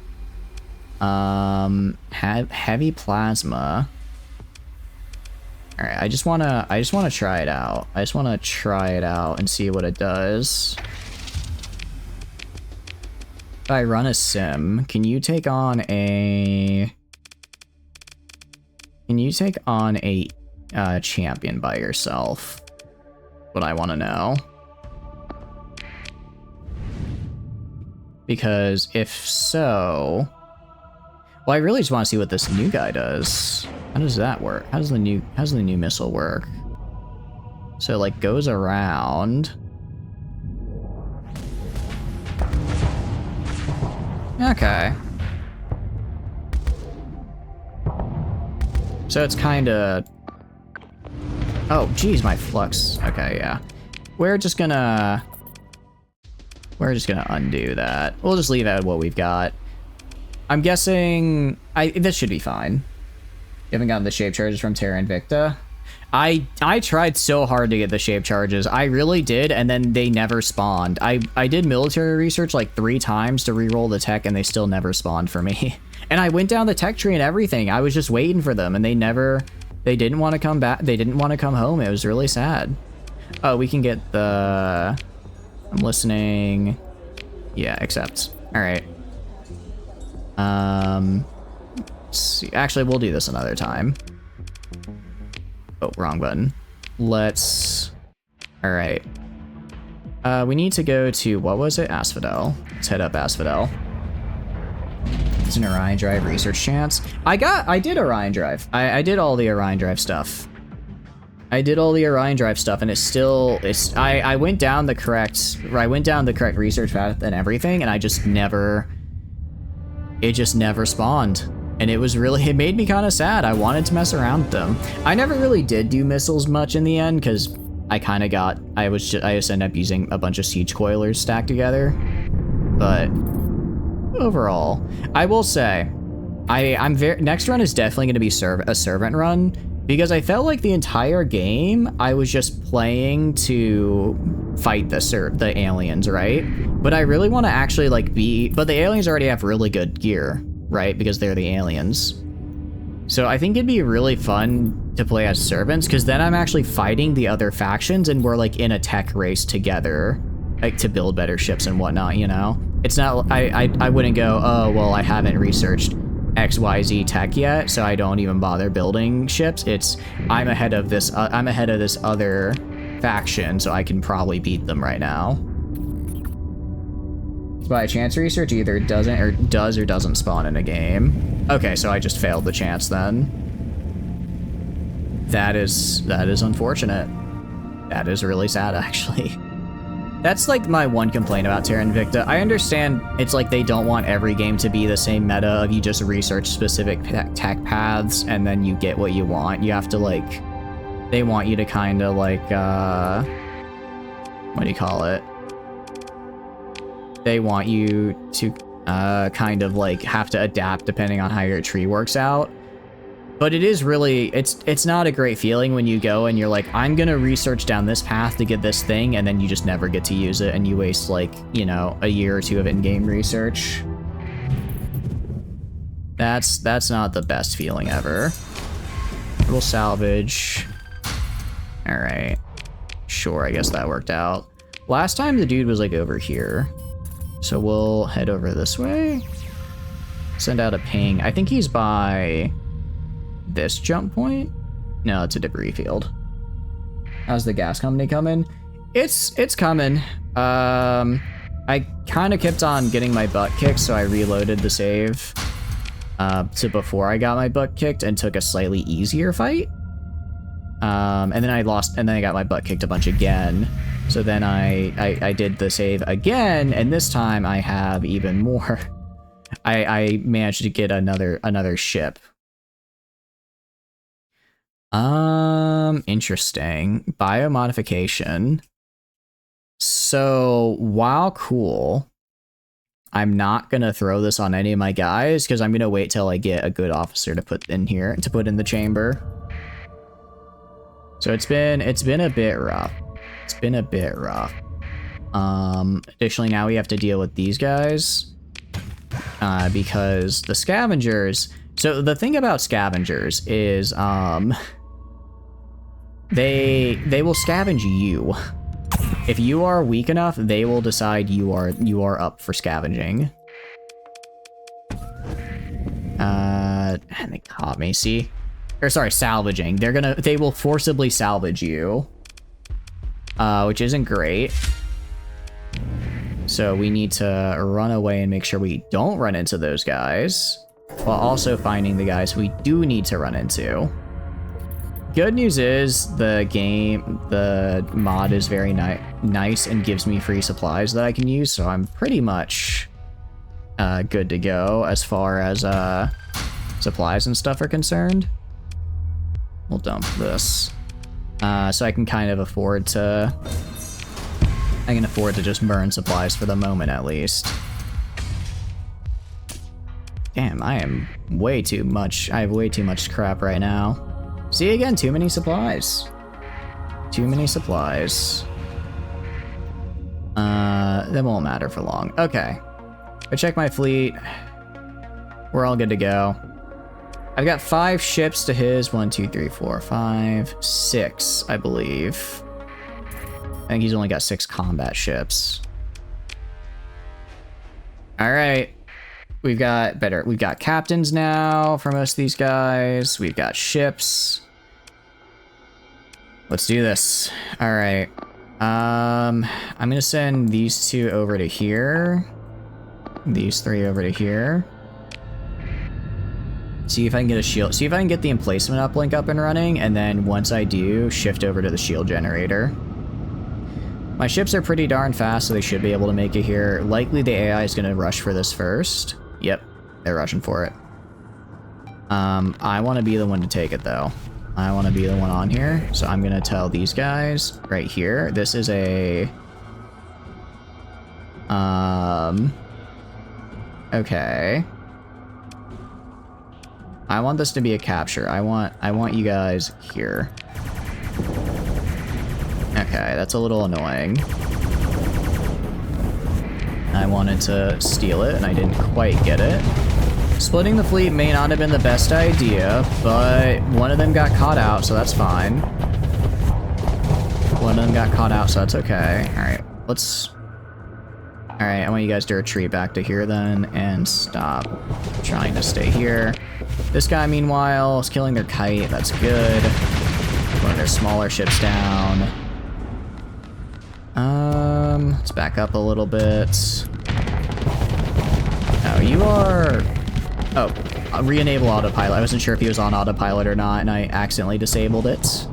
Heavy plasma. Alright, I just wanna try it out. I just wanna try it out and see what it does. If I run a sim, can you take on a champion by yourself? What I wanna know. Because if so, well, I really just want to see what this new guy does. How does that work? How does the new missile work? So it, like, goes around. Okay. So it's kind of. Oh, geez, my flux. Okay, yeah. We're just gonna undo that. We'll just leave out what we've got. I'm guessing this should be fine. You haven't gotten the shape charges from Terra Invicta? I tried so hard to get the shape charges. I really did, and then they never spawned. I did military research like 3 times to reroll the tech, and they still never spawned for me. And I went down the tech tree and everything. I was just waiting for them, and they never They didn't want to come back. They didn't want to come home. It was really sad. Oh, we can get the... I'm listening. Yeah, accept. All right. Let's see. Actually, we'll do this another time. Oh, wrong button. Let's... All right. We need to go to, what was it? Asphodel. Let's head up Asphodel. It's an Orion Drive research chance. I did Orion Drive. I did all the Orion Drive stuff. I did all the Orion Drive stuff, and I went down the correct research path and everything, and it just never spawned. And it made me kind of sad. I wanted to mess around with them. I never really did do missiles much in the end, because I just ended up using a bunch of siege coilers stacked together. But overall, I will say, next run is definitely going to be a servant run, because I felt like the entire game I was just playing to fight the aliens, right? But I really want to actually but the aliens already have really good gear, right? Because they're the aliens. So I think it'd be really fun to play as servants, because then I'm actually fighting the other factions and we're like in a tech race together, like to build better ships and whatnot, you know? It's not, I wouldn't go, oh, well, I haven't researched XYZ tech yet, so I don't even bother building ships. It's, I'm ahead of this other faction, so I can probably beat them right now. By chance research, either does or doesn't spawn in a game. Okay, so I just failed the chance then. That is unfortunate. That is really sad, actually. That's like my one complaint about Terra Invicta. I understand it's like they don't want every game to be the same meta of you just research specific tech paths and then you get what you want. You have to they want you to kind of what do you call it? They want you to kind of have to adapt depending on how your tree works out. But it is really, it's not a great feeling when you go and you're like, I'm gonna research down this path to get this thing, and then you just never get to use it, and you waste you know, a year or two of in-game research. That's not the best feeling ever. We'll salvage. All right. Sure, I guess that worked out. Last time the dude was over here. So we'll head over this way. Send out a ping. I think he's by this jump point. No, it's a debris field. How's the gas company coming? It's coming. I kind of kept on getting my butt kicked, so I reloaded the save to before I got my butt kicked and took a slightly easier fight. And then I lost, and then I got my butt kicked a bunch again. So then I did the save again, and this time I have even more. I managed to get another ship. Interesting. Biomodification. So while cool, I'm not gonna throw this on any of my guys because I'm gonna wait till I get a good officer to put in here, to put in the chamber. So it's been a bit rough. It's been a bit rough. Additionally, now we have to deal with these guys because the scavengers. So the thing about scavengers is they will scavenge you. If you are weak enough, they will decide you are up for scavenging. And they caught me, see? Or sorry, salvaging. They will forcibly salvage you. Which isn't great. So we need to run away and make sure we don't run into those guys, while also finding the guys we do need to run into. Good news is the mod is very nice and gives me free supplies that I can use, so I'm pretty much good to go as far as supplies and stuff are concerned. We'll dump this. So I can kind of afford to... I can afford to just burn supplies for the moment, at least. Damn, I am way too much... I have way too much crap right now. See, again, too many supplies. Too many supplies. That won't matter for long. Okay. I check my fleet. We're all good to go. I've got 5 ships to his. 1, 2, 3, 4, 5, 6, I believe. I think he's only got 6 combat ships. Alright. We've got captains now for most of these guys. We've got ships. Let's do this. Alright. I'm gonna send these 2 over to here. These 3 over to here. See if I can get a shield. See if I can get the emplacement uplink up and running, and then once I do, shift over to the shield generator. My ships are pretty darn fast, so they should be able to make it here. Likely the AI is gonna rush for this first. Yep, they're rushing for it. I want to be the one to take it though. I want to be the one on here, so I'm gonna tell these guys right here. This is a okay. I want this to be a capture. I want you guys here. Okay, that's a little annoying. I wanted to steal it, and I didn't quite get it. Splitting the fleet may not have been the best idea, but one of them got caught out, so that's fine. One of them got caught out, so that's okay. Alright, let's... Alright, I want you guys to retreat back to here then, and stop trying to stay here. This guy, meanwhile, is killing their kite. That's good. One of their smaller ships down. Let's back up a little bit. Oh, you are... Oh, re-enable autopilot. I wasn't sure if he was on autopilot or not, and I accidentally disabled it.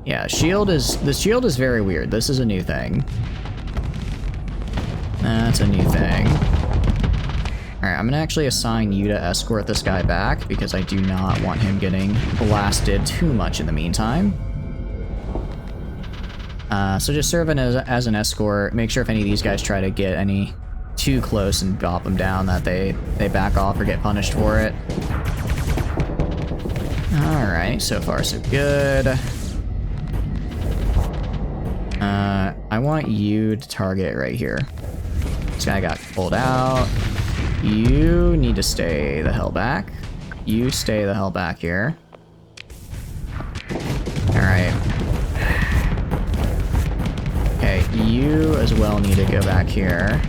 Yeah, the shield is very weird. This is a new thing. That's a new thing. Alright, I'm gonna actually assign you to escort this guy back, because I do not want him getting blasted too much in the meantime. So just serve as an escort. Make sure if any of these guys try to get any too close and drop them down that they back off or get punished for it. Alright, so far so good. I want you to target right here. This guy got pulled out. You need to stay the hell back. You stay the hell back here. Alright. Okay, you as well need to go back here.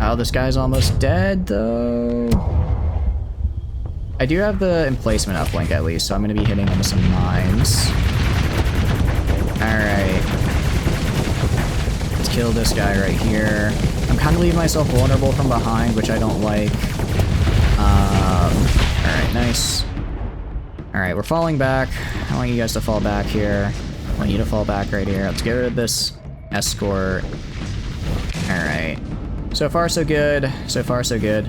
Oh, this guy's almost dead, though. I do have the emplacement uplink at least, so I'm gonna be hitting him with some mines. Alright. Let's kill this guy right here. I'm kind of leaving myself vulnerable from behind, which I don't like. Alright, nice. Alright, we're falling back. I want you guys to fall back here. I want you to fall back right here. Let's get rid of this escort. Alright. So far, so good. So far, so good.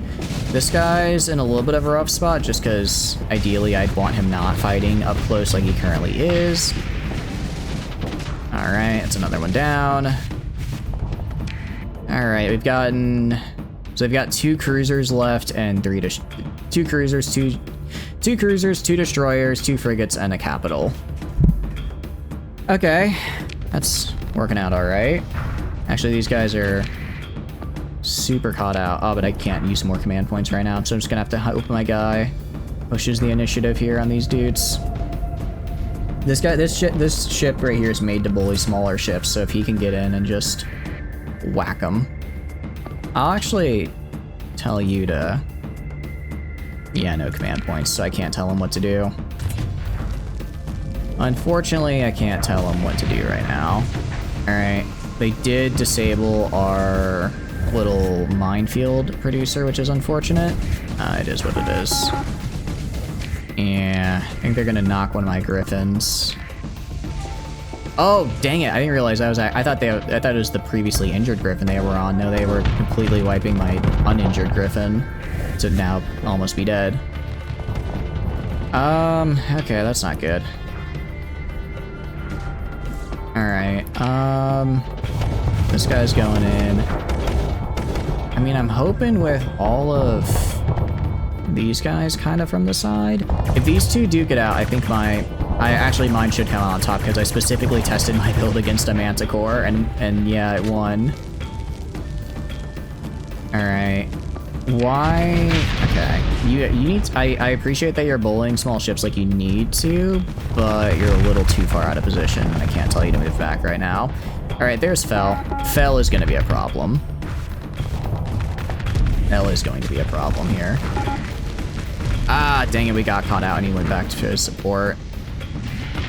This guy's in a little bit of a rough spot, just because ideally I'd want him not fighting up close like he currently is. Alright, that's another one down. Alright, we've gotten... So we've got 2 cruisers left and 2 cruisers, 2 destroyers, 2 frigates, and a capital. Okay, that's working out alright. Actually, these guys are super caught out. Oh, but I can't use more command points right now, so I'm just gonna have to hope my guy pushes the initiative here on these dudes. This ship right here is made to bully smaller ships, so if he can get in and just whack them. I'll actually tell you to... Yeah, no command points, so I can't tell him what to do. Unfortunately, I can't tell him what to do right now. Alright, they did disable our little minefield producer, which is unfortunate. It is what it is. Yeah, I think they're gonna knock one of my griffins. Oh, dang it! I didn't realize I thought it was the previously injured griffin they were on. No, they were completely wiping my uninjured griffin to now almost be dead. Okay, that's not good. Alright, this guy's going in. I mean, I'm hoping with all of these guys kind of from the side. If these 2 do get out, I think mine should come on top, because I specifically tested my build against a Manticore, and yeah, it won. Alright. Why? Okay. You need to, I appreciate that you're bullying small ships like you need to, but you're a little too far out of position. I can't tell you to move back right now. Alright, there's Fel. Fel is going to be a problem. Fel is going to be a problem here. Ah, dang it, we got caught out and he went back to his support.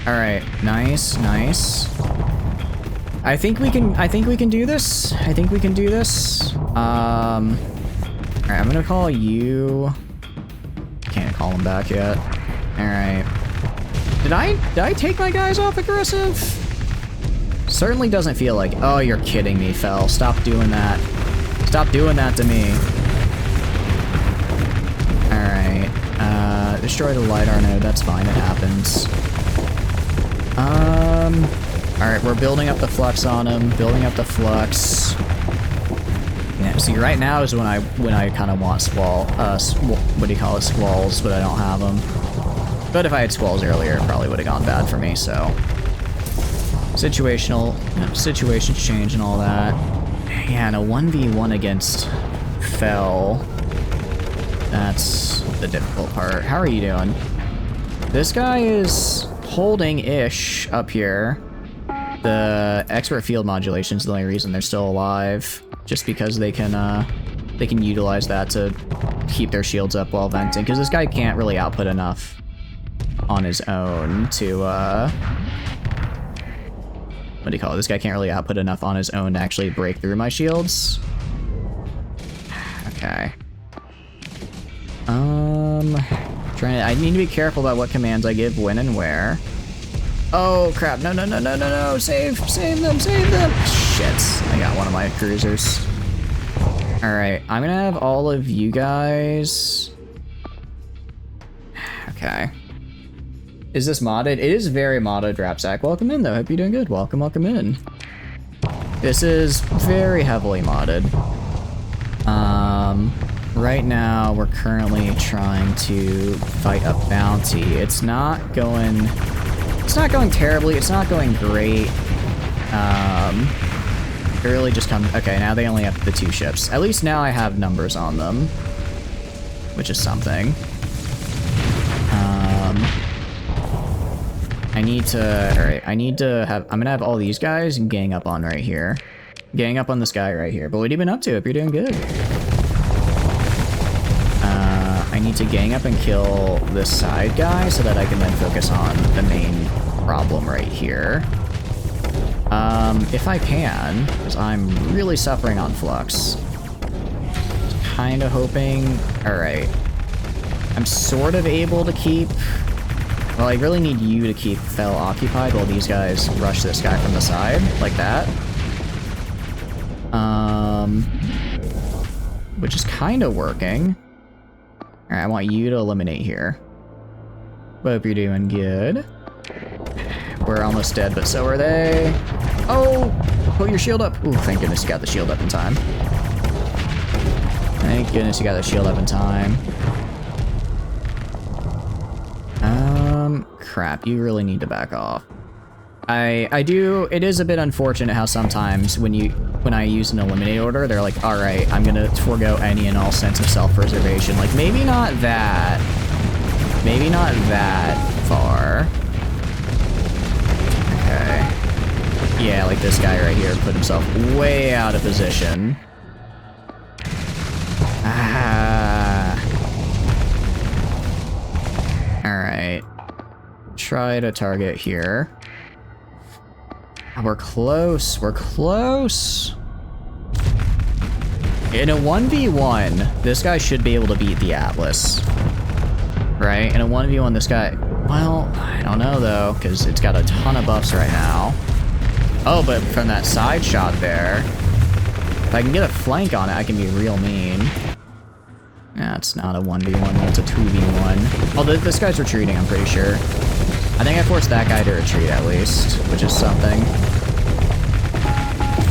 Alright, nice, nice. I think we can do this. I think we can do this. Alright, I'm gonna call you. Can't call him back yet. Alright. Did I take my guys off aggressive? Certainly doesn't feel like. Oh, you're kidding me, Fel. Stop doing that. Stop doing that to me. Alright. Destroy the LiDAR node. That's fine. It happens. Alright, we're building up the flux on him. Building up the flux. Yeah, see, right now is when I kind of want what do you call it, squalls, but I don't have them. But if I had squalls earlier, it probably would have gone bad for me, so. Situations change and all that. Yeah, and a 1v1 against Fel. That's the difficult part. How are you doing? This guy is holding-ish up here. The expert field modulation is the only reason they're still alive. Just because they can utilize that to keep their shields up while venting. Because this guy can't really output enough on his own to, what do you call it? This guy can't really output enough on his own to actually break through my shields. Okay. I need to be careful about what commands I give when and where. Oh crap, no, save them. Shit, I got one of my cruisers. Alright, I'm gonna have all of you guys. Okay. Is this modded? It is very modded, Rapsack. Welcome in though, hope you're doing good. Welcome in. This is very heavily modded. Right now we're currently trying to fight a bounty. It's not going terribly, it's not going great. It really just comes, okay, now they only have the 2 ships. At least now I have numbers on them, which is something. I'm gonna have all these guys gang up on right here. Gang up on this guy right here. But what have you been up to? Hope you're doing good. I need to gang up and kill this side guy so that I can then focus on the main problem right here. If I can, because I'm really suffering on flux. Kind of hoping. Alright. I'm sort of able to keep. Well, I really need you to keep Fel occupied while these guys rush this guy from the side, like that. Which is kind of working. Alright, I want you to eliminate here. Hope you're doing good. We're almost dead, but so are they. Oh! Put your shield up. Ooh, thank goodness you got the shield up in time. Thank goodness you got the shield up in time. Crap, you really need to back off. I do, it is a bit unfortunate how sometimes when I use an eliminate order, they're like, alright, I'm gonna forego any and all sense of self-preservation. Like, maybe not that far. Okay. Yeah, like this guy right here put himself way out of position. Alright. Try to target here. We're close. We're close. In a 1v1, this guy should be able to beat the Atlas. Right? In a 1v1, this guy... Well, I don't know, though, because it's got a ton of buffs right now. Oh, but from that side shot there, if I can get a flank on it, I can be real mean. That's not a 1v1, that's a 2v1. Although this guy's retreating, I'm pretty sure. I think I forced that guy to retreat at least, which is something.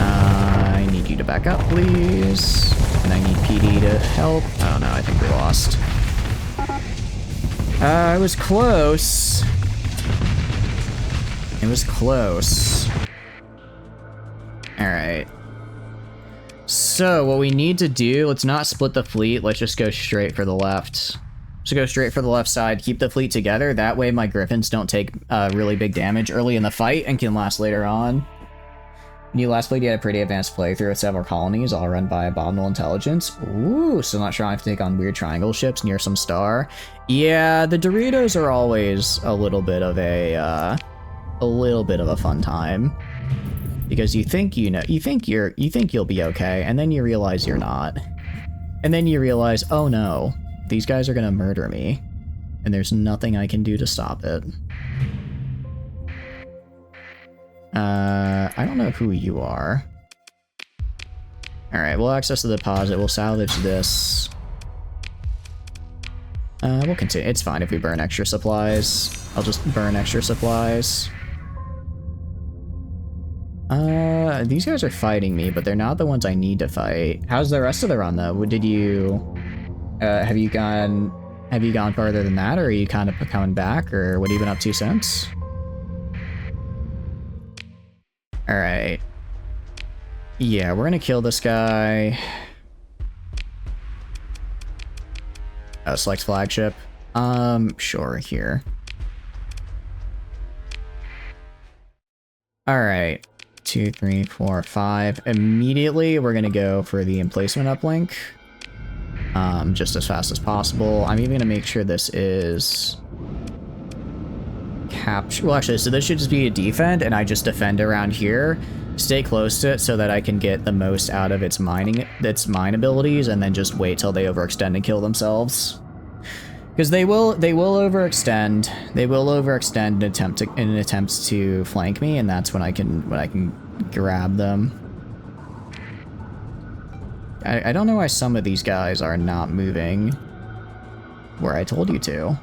I need you to back up, please. And I need PD to help. Oh no, I think we lost. It was close. It was close. Alright. So what we need to do, let's not split the fleet. Let's just go straight for the left. So go straight for the left side, keep the fleet together. That way my griffins don't take really big damage early in the fight and can last later on. When you last played, you had a pretty advanced playthrough with several colonies, all run by abominable intelligence. Ooh, so not sure I have to take on weird triangle ships near some star. Yeah, the Doritos are always a little bit of a fun time. Because you think you'll be okay, and then you realize you're not. And then you realize, oh no, these guys are gonna murder me, and there's nothing I can do to stop it. I don't know who you are. Alright, we'll access the deposit, we'll salvage this. We'll continue. It's fine if we burn extra supplies. I'll just burn extra supplies. These guys are fighting me, but they're not the ones I need to fight. How's the rest of the run, though? Did you... have you gone farther than that, or are you kind of coming back, or what have you been up to since? Alright. Yeah, we're gonna kill this guy. Select flagship. Sure, here. Alright. 2, 3, 4, 5. Immediately, we're gonna go for the emplacement uplink. Just as fast as possible. I'm even gonna make sure this is... capture. Well, actually, so this should just be a defend, and I just defend around here. Stay close to it so that I can get the most out of its mine abilities, and then just wait till they overextend and kill themselves. Because they will overextend. They will overextend in attempts to flank me, and that's when I can grab them. I don't know why some of these guys are not moving where I told you to.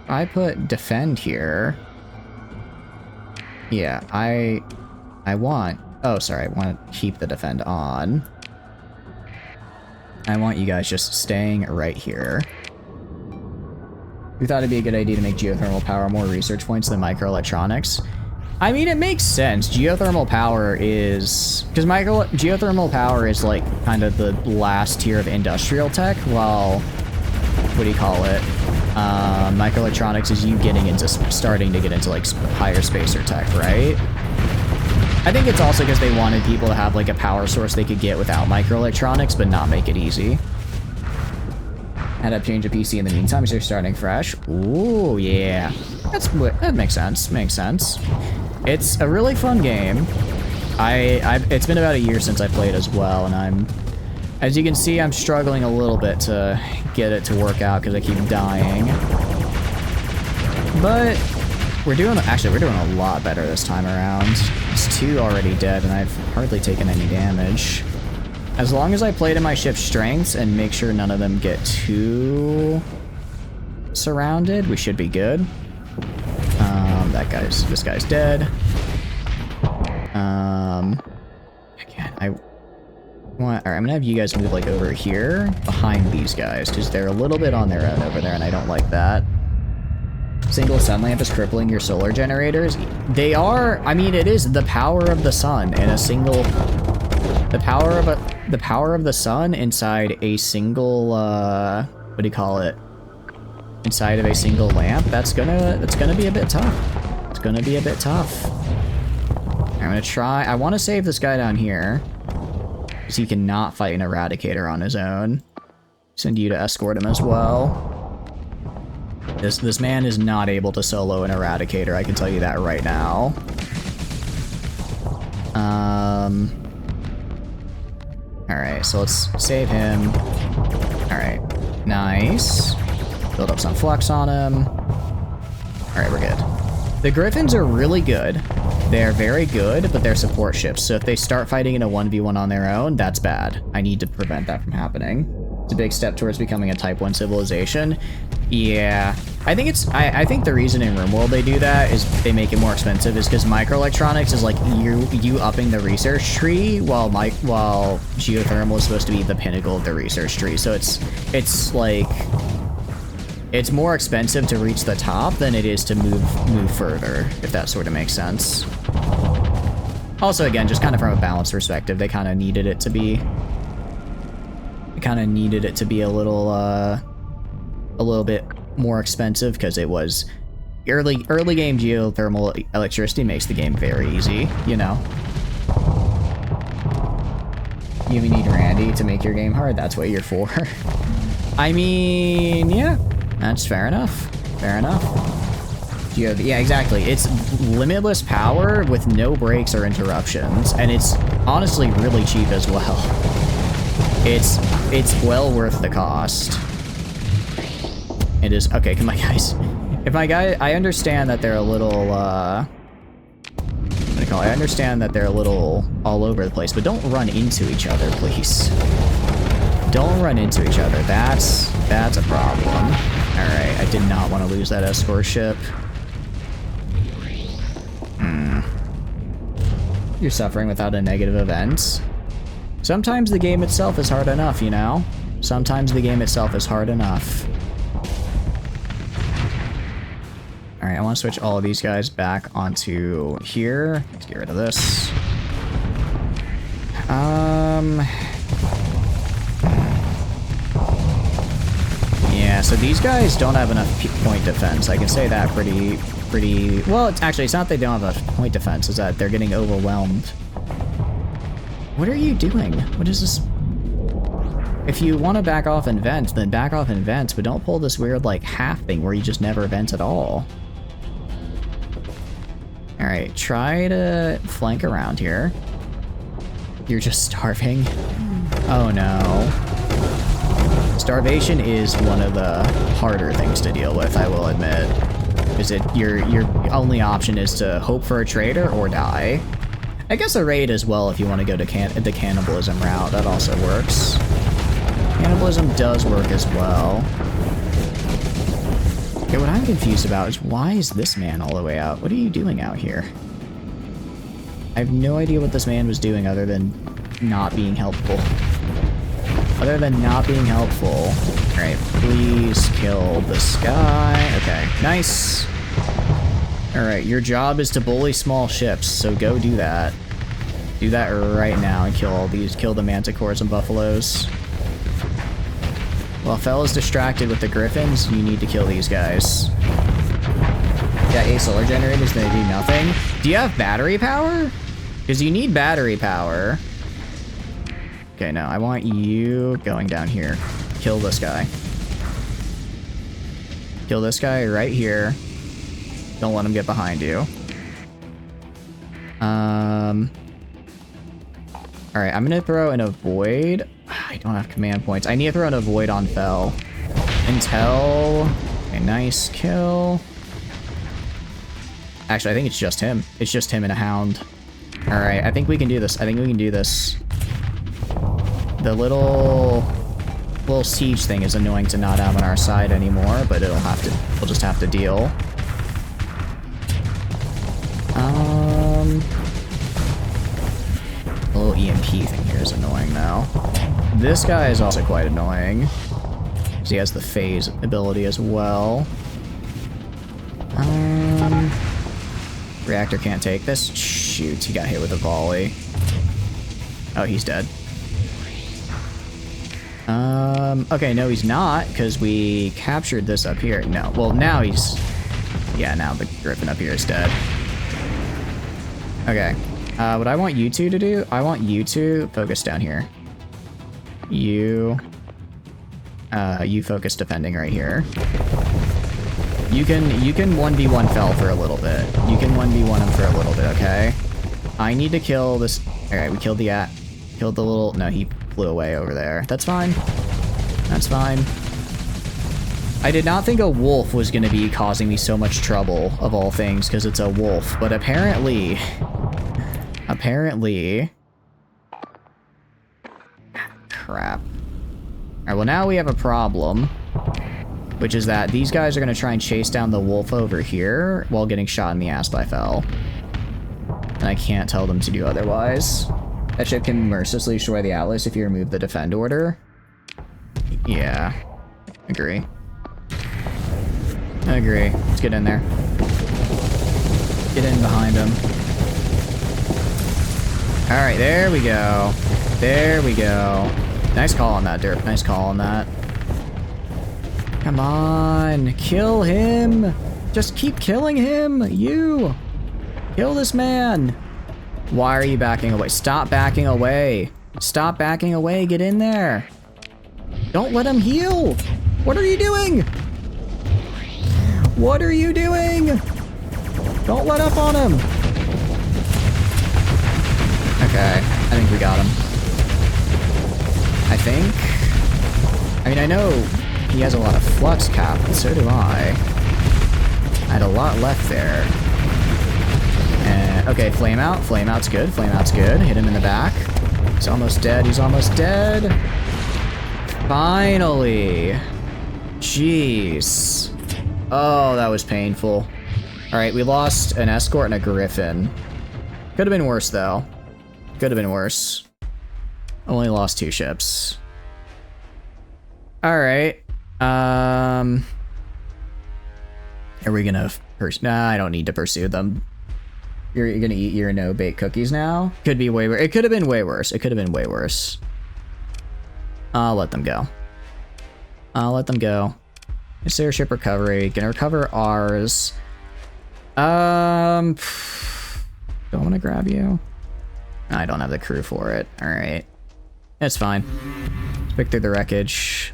I put defend here. Yeah, I want... Oh, sorry, I want to keep the defend on. I want you guys just staying right here. We thought it'd be a good idea to make geothermal power more research points than microelectronics. I mean, it makes sense. Geothermal power is... Because geothermal power is, like, kind of the last tier of industrial tech, while... What do you call it? Microelectronics is you starting to get into, like, higher spacer tech, right? I think it's also because they wanted people to have, like, a power source they could get without microelectronics, but not make it easy. Had to change a PC in the meantime, so you're starting fresh. Ooh, yeah. That makes sense. Makes sense. It's a really fun game. It's been about a year since I played as well, and as you can see, I'm struggling a little bit to get it to work out because I keep dying. But we're doing a lot better this time around. It's 2 already dead, and I've hardly taken any damage. As long as I play to my ship's strengths and make sure none of them get too surrounded, we should be good. This guy's dead. Again, alright, I'm gonna have you guys move, like, over here behind these guys, because they're a little bit on their own over there, and I don't like that. Single sun lamp is crippling your solar generators. They are, I mean, it is the power of the sun in a single... The power of the sun inside a single, what do you call it? Inside of a single lamp, that's gonna be a bit tough. It's gonna be a bit tough. I'm gonna try, I want to save this guy down here, because he cannot fight an Eradicator on his own. Send you to escort him as well. This man is not able to solo an Eradicator, I can tell you that right now. Alright, so let's save him. Alright, nice. Build up some flux on him. Alright, we're good. The Griffins are really good. They're very good, but they're support ships, so if they start fighting in a 1v1 on their own, that's bad. I need to prevent that from happening. It's a big step towards becoming a Type 1 civilization. Yeah, I think the reason in RimWorld they do that is they make it more expensive is because microelectronics is like you upping the research tree while geothermal is supposed to be the pinnacle of the research tree. So it's like it's more expensive to reach the top than it is to move further, if that sort of makes sense. Also, again, just kind of from a balance perspective, they kind of needed it to be kind of needed it to be a little bit more expensive because it was early game geothermal electricity makes the game very easy, you know. You need Randy to make your game hard. That's what you're for. I mean, yeah, that's fair enough. Fair enough. Yeah, exactly. It's limitless power with no breaks or interruptions, and it's honestly really cheap as well. It's well worth the cost. It is. Okay, come on, guys. If my guy, I understand that they're a little, what do you call it? I understand that they're a little all over the place, but don't run into each other, please. Don't run into each other. That's a problem. All right, I did not want to lose that escort ship. You're suffering without a negative event. Sometimes the game itself is hard enough, you know? Sometimes the game itself is hard enough. Alright, I want to switch all of these guys back onto here. Let's get rid of this. Yeah, so these guys don't have enough point defense. I can say that pretty... Well, it's not they don't have a point defense, it's that they're getting overwhelmed. What are you doing? What is this? If you want to back off and vent, then back off and vent, but don't pull this weird, like, half thing where you just never vent at all. Alright, try to flank around here. You're just starving. Oh no. Starvation is one of the harder things to deal with, I will admit. Is it your only option is to hope for a trader or die? I guess a raid as well if you want to go to the cannibalism route. That also works. Cannibalism does work as well. Okay, what I'm confused about is why is this man all the way out? What are you doing out here? I have no idea what this man was doing other than not being helpful. Alright, please kill this guy. Okay, nice. Alright, your job is to bully small ships, so go do that. Do that right now and kill the manticores and buffaloes. While Fel is distracted with the griffins, you need to kill these guys. Yeah, a solar generator is gonna do nothing. Do you have battery power? Because you need battery power. Okay, no, I want you going down here. Kill this guy. Kill this guy right here. Don't let him get behind you. Alright, I'm gonna throw in a void. I don't have command points. I need to throw in a void on Fel. Intel. Okay, nice kill. Actually, I think it's just him. It's just him and a hound. Alright, I think we can do this. The little siege thing is annoying to not have on our side anymore, but we'll just have to deal. The little EMP thing here is annoying now. This guy is also quite annoying. Because he has the phase ability as well. Reactor can't take this. Shoot, he got hit with a volley. Oh, he's dead. Okay, no, he's not, because we captured this up here. No, well, now he's... Yeah, now the griffin up here is dead. Okay. What I want you two to do, I want you to focus down here. You focus defending right here. You can 1v1 Fel for a little bit. You can 1v1 him for a little bit, okay? I need to kill this... Alright, we killed the little... No, he flew away over there. That's fine. That's fine. I did not think a wolf was going to be causing me so much trouble, of all things, because it's a wolf. But apparently... Crap. Alright, well now we have a problem. Which is that these guys are going to try and chase down the wolf over here while getting shot in the ass by Fel. And I can't tell them to do otherwise. That ship can mercilessly destroy the Atlas if you remove the defend order. Yeah. Agree. Let's get in there. Get in behind him. Alright, there we go. Nice call on that, Derp. Nice call on that. Come on, kill him. Just keep killing him. You. Kill this man. Why are you backing away? Stop backing away. Stop backing away. Get in there. Don't let him heal. What are you doing? What are you doing? Don't let up on him. Okay, I think we got him. I think. I mean, I know he has a lot of flux cap, but so do I. I had a lot left there. Okay, flame out. Flame out's good. Flame out's good. Hit him in the back. He's almost dead. He's almost dead. Finally. Jeez. Oh, that was painful. All right, we lost an escort and a griffin. Could have been worse, though. Could have been worse. Only lost 2 ships. All right. Are we gonna nah, I don't need to pursue them. You're gonna eat your no bait cookies now? Could be way worse. It could have been way worse. It could have been way worse. I'll let them go. I'll let them go. Is there ship recovery? Gonna recover ours. Don't want to grab you. I don't have the crew for it. All right. That's fine. Let's pick through the wreckage.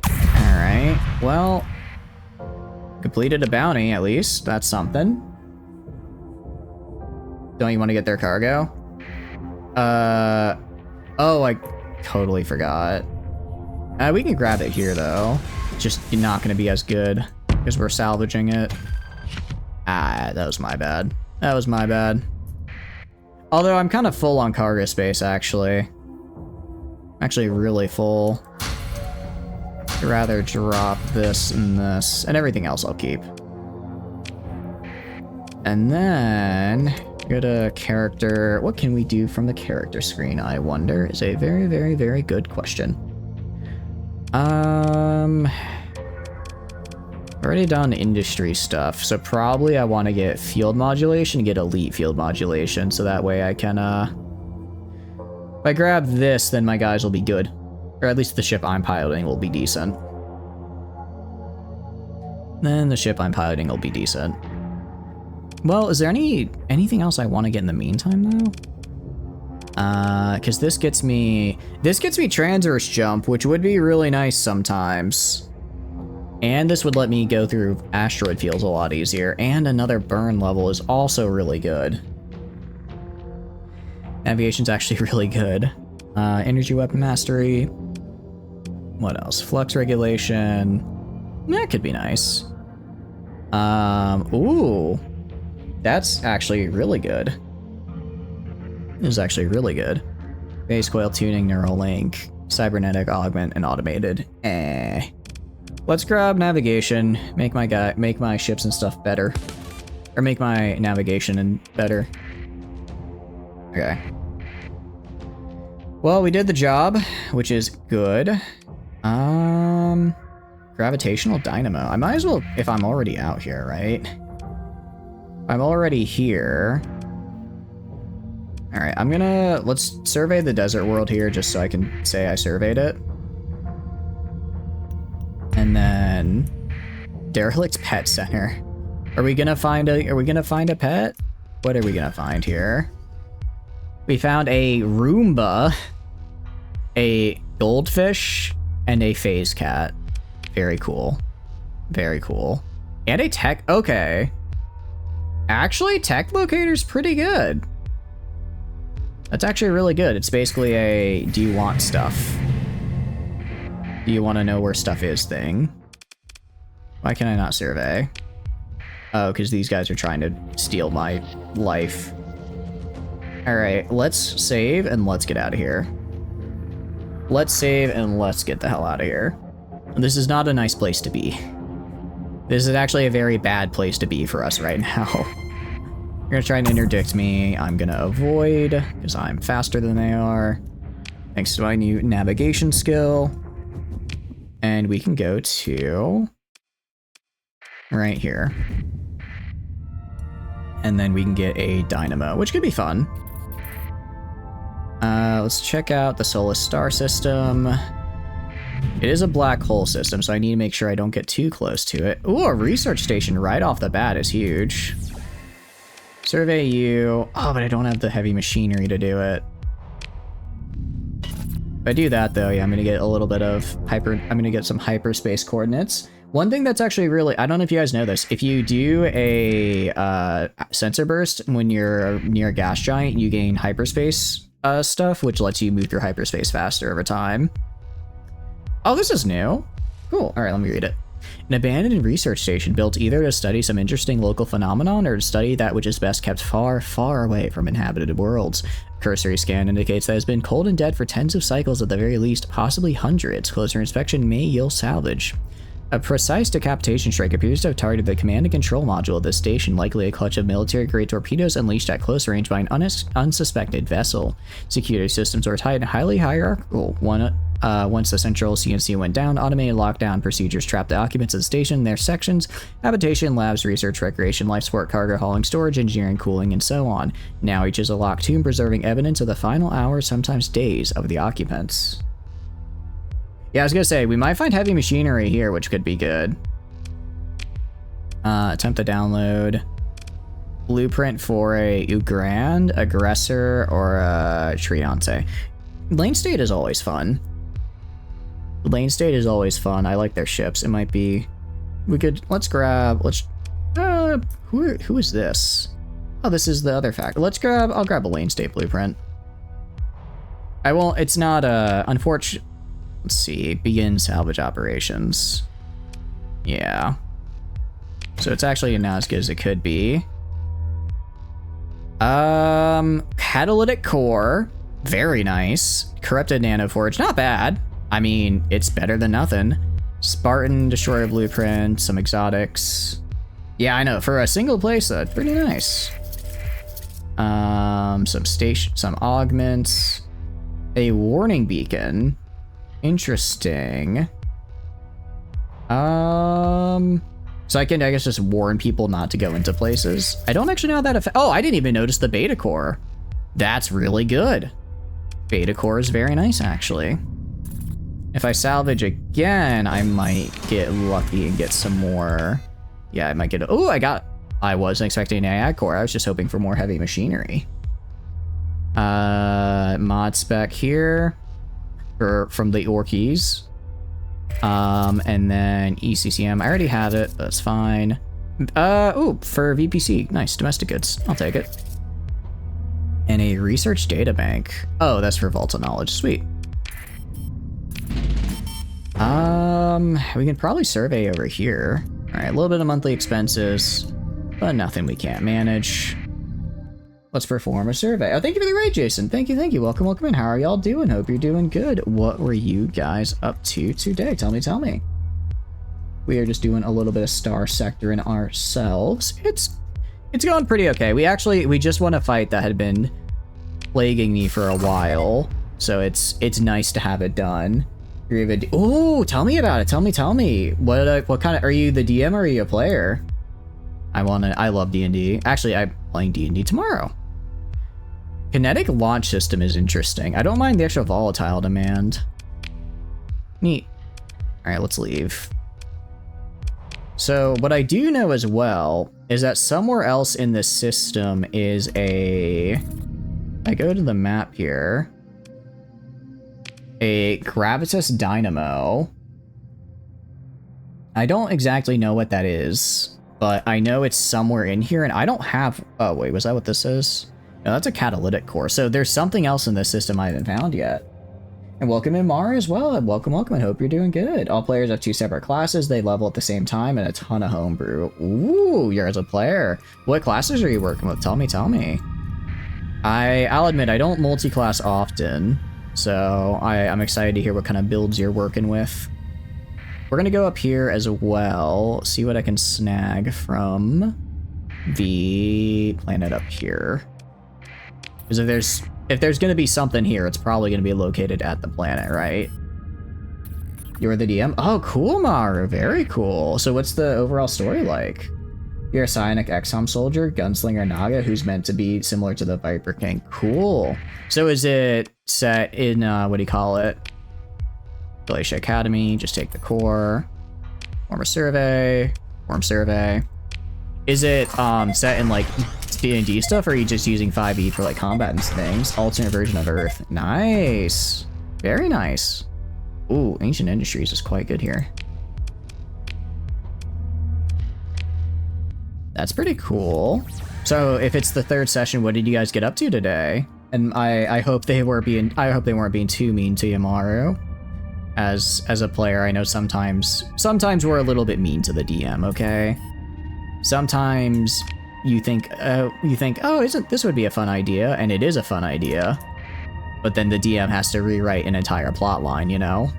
All right. Well, completed a bounty at least. That's something. Don't you want to get their cargo? Oh, I totally forgot. We can grab it here though. Just not going to be as good because we're salvaging it. Ah, that was my bad. That was my bad. Although I'm kind of full on cargo space, actually. Actually really full. I'd rather drop this and this, and everything else I'll keep. And then, go to character. What can we do from the character screen, I wonder, is a very, very, very good question. Already done industry stuff, so probably I want to get field modulation, get elite field modulation, so that way I can, if I grab this, then my guys will be good. Or at least the ship I'm piloting will be decent. Then the ship I'm piloting will be decent. Well, is there anything else I want to get in the meantime, though? Because this gets me transverse jump, which would be really nice sometimes. And this would let me go through asteroid fields a lot easier. And another burn level is also really good. Navigation's actually really good. Energy weapon mastery. What else? Flux regulation. That could be nice. Ooh. That's actually really good. This is actually really good. Base coil tuning, neural link, cybernetic augment, and automated. Let's grab navigation. Make my ships and stuff better. Or make my navigation and better. Okay. Well, we did the job, which is good. Gravitational dynamo. I might as well, if I'm already out here, right? I'm already here. All right, let's survey the desert world here just so I can say I surveyed it. And then derelict pet center. Are we gonna find a pet? What are we gonna find here? We found a Roomba, a goldfish, and a phase cat. Very cool. Very cool. And a tech, okay. Actually, tech locator's pretty good. That's actually really good. It's basically a, do you want stuff? Do you want to know where stuff is thing? Why can I not survey? Oh, because these guys are trying to steal my life. Alright, let's save and let's get out of here. Let's save and let's get the hell out of here. This is not a nice place to be. This is actually a very bad place to be for us right now. You're gonna try and interdict me. I'm gonna avoid, because I'm faster than they are. Thanks to my new navigation skill. And we can go to right here. And then we can get a dynamo, which could be fun. Let's check out the solar star system. It is a black hole system, so I need to make sure I don't get too close to it. Ooh, a research station right off the bat is huge. Survey you. Oh, but I don't have the heavy machinery to do it. If I do that, though, yeah, I'm gonna get a little bit of I'm gonna get some hyperspace coordinates. One thing that's actually really, I don't know if you guys know this, if you do a sensor burst when you're near a gas giant, you gain hyperspace stuff, which lets you move through hyperspace faster over time. Oh, this is new. Cool. All right, let me read it. An abandoned research station built either to study some interesting local phenomenon or to study that which is best kept far, far away from inhabited worlds. A cursory scan indicates that it has been cold and dead for tens of cycles at the very least, possibly hundreds. Closer inspection may yield salvage. A precise decapitation strike appears to have targeted the command and control module of this station, likely a clutch of military-grade torpedoes unleashed at close range by an unsuspected vessel. Security systems were tight and highly hierarchical. Once the central CNC went down, automated lockdown procedures trapped the occupants of the station, their sections, habitation, labs, research, recreation, life support, cargo hauling, storage, engineering, cooling, and so on. Now each is a locked tomb preserving evidence of the final hours, sometimes days, of the occupants. Yeah, I was gonna say, we might find heavy machinery here, which could be good. Attempt to download. Blueprint for a Ugrand, Aggressor, or a Triante. Lane State is always fun. Lane State is always fun. I like their ships. It might be... We could... Let's grab... Who is this? Oh, this is the other factor. I'll grab a Lane State blueprint. I won't... It's not unfortunate... Let's see. Begin salvage operations. Yeah. So it's actually not as good as it could be. Catalytic core. Very nice. Corrupted nanoforge. Not bad. I mean, it's better than nothing. Spartan destroyer blueprint. Some exotics. Yeah, I know. For a single place, that's pretty nice. Some augments. A warning beacon. Interesting. So I can, I guess, just warn people not to go into places. I don't actually know how that oh, I didn't even notice the beta core. That's really good. Beta core is very nice, actually. If I salvage again, I might get lucky and get some more. Yeah, I might get, oh, I wasn't expecting an AI core. I was just hoping for more heavy machinery. Mod spec here. From the Orkies. And then ECCM. I already have it. That's fine. Oh, for VPC. Nice. Domestic goods. I'll take it. And a research data bank. Oh, that's for Vault of Knowledge. Sweet. We can probably survey over here. All right, a little bit of monthly expenses, but nothing we can't manage. Let's perform a survey. Oh, thank you for the raid, Jason. Thank you, thank you. Welcome, welcome in. How are y'all doing? Hope you're doing good. What were you guys up to today? Tell me. We are just doing a little bit of Starsector in ourselves. It's going pretty okay. We just won a fight that had been plaguing me for a while, so it's nice to have it done. Oh, tell me about it. Tell me. What kind of, are you the DM or are you a player? I love D&D. Actually, I'm playing D&D tomorrow. Kinetic launch system is interesting. I don't mind the extra volatile demand. Neat. All right, let's leave. So what I do know as well is that somewhere else in this system is I go to the map here. A gravitas dynamo. I don't exactly know what that is, but I know it's somewhere in here, and I don't have... Oh, wait, was that what this is? No, that's a catalytic core. So there's something else in this system I haven't found yet. And welcome in Mara as well. And welcome. I hope you're doing good. All players have 2 separate classes. They level at the same time and a ton of homebrew. Ooh, you're as a player. What classes are you working with? Tell me. I'll admit, I don't multi-class often, so I'm excited to hear what kind of builds you're working with. We're gonna go up here as well, see what I can snag from the planet up here. Because if there's gonna be something here, it's probably gonna be located at the planet, right? You're the DM? Oh, cool, Maru. Very cool. So what's the overall story like? You're a psionic XCOM soldier, gunslinger Naga, who's meant to be similar to the Viper King. Cool. So is it set in, what do you call it? Glacier Academy, just take the core. Form a survey. Form survey. Is it set in like D&D stuff, or are you just using 5e for like combat and things? Alternate version of Earth. Nice. Very nice. Ooh, Ancient Industries is quite good here. That's pretty cool. So if it's the third session, what did you guys get up to today? And I hope they weren't being too mean to you, Maru. As a player, I know sometimes we're a little bit mean to the DM, okay? Sometimes you think, oh, isn't this would be a fun idea, and it is a fun idea, but then the DM has to rewrite an entire plot line, you know?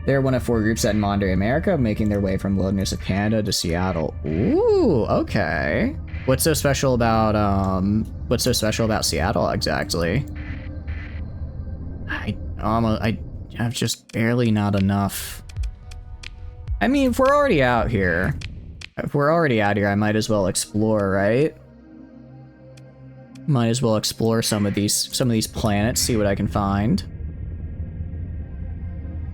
They're one of 4 groups set in modern America, making their way from the wilderness of Canada to Seattle. Ooh, okay. What's so special about Seattle exactly? I have just barely not enough. I mean, if we're already out here, I might as well explore, right? Might as well explore some of these planets, see what I can find.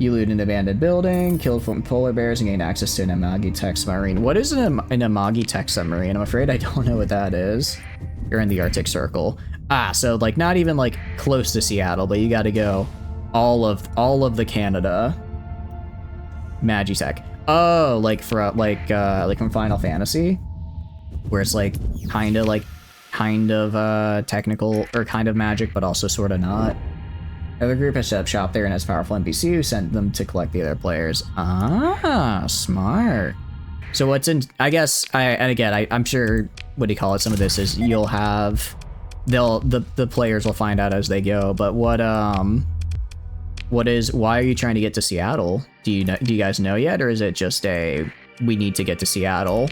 You loot an abandoned building, killed from polar bears, and gain access to an Amagi-Tech submarine. What is an Amagi-Tech submarine? I'm afraid I don't know what that is. You're in the Arctic Circle. Ah, so like not even like close to Seattle, but you got to go all of the Canada. Magitech. Oh, like from Final Fantasy, where it's like kind of technical or kind of magic, but also sort of not. Another group has set up shop there and has powerful NPC who sent them to collect the other players. Ah, smart. So what's in? I guess I'm sure. What do you call it? Some of this is you'll have. The players will find out as they go. But why are you trying to get to Seattle? Do you guys know yet, or is it just we need to get to Seattle?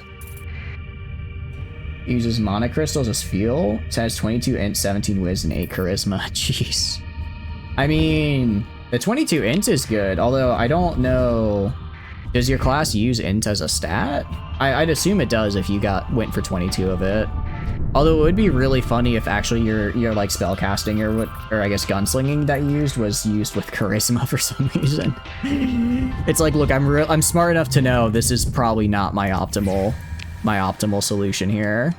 It uses mana crystals as fuel. It has 22 int, 17 wiz, and 8 charisma. Jeez. I mean, the 22 int is good, although I don't know. Does your class use int as a stat? I'd assume it does if you went for 22 of it. Although it would be really funny if actually your like spellcasting or I guess gunslinging that you used was used with charisma for some reason. It's like, look, I'm smart enough to know this is probably not my optimal solution here.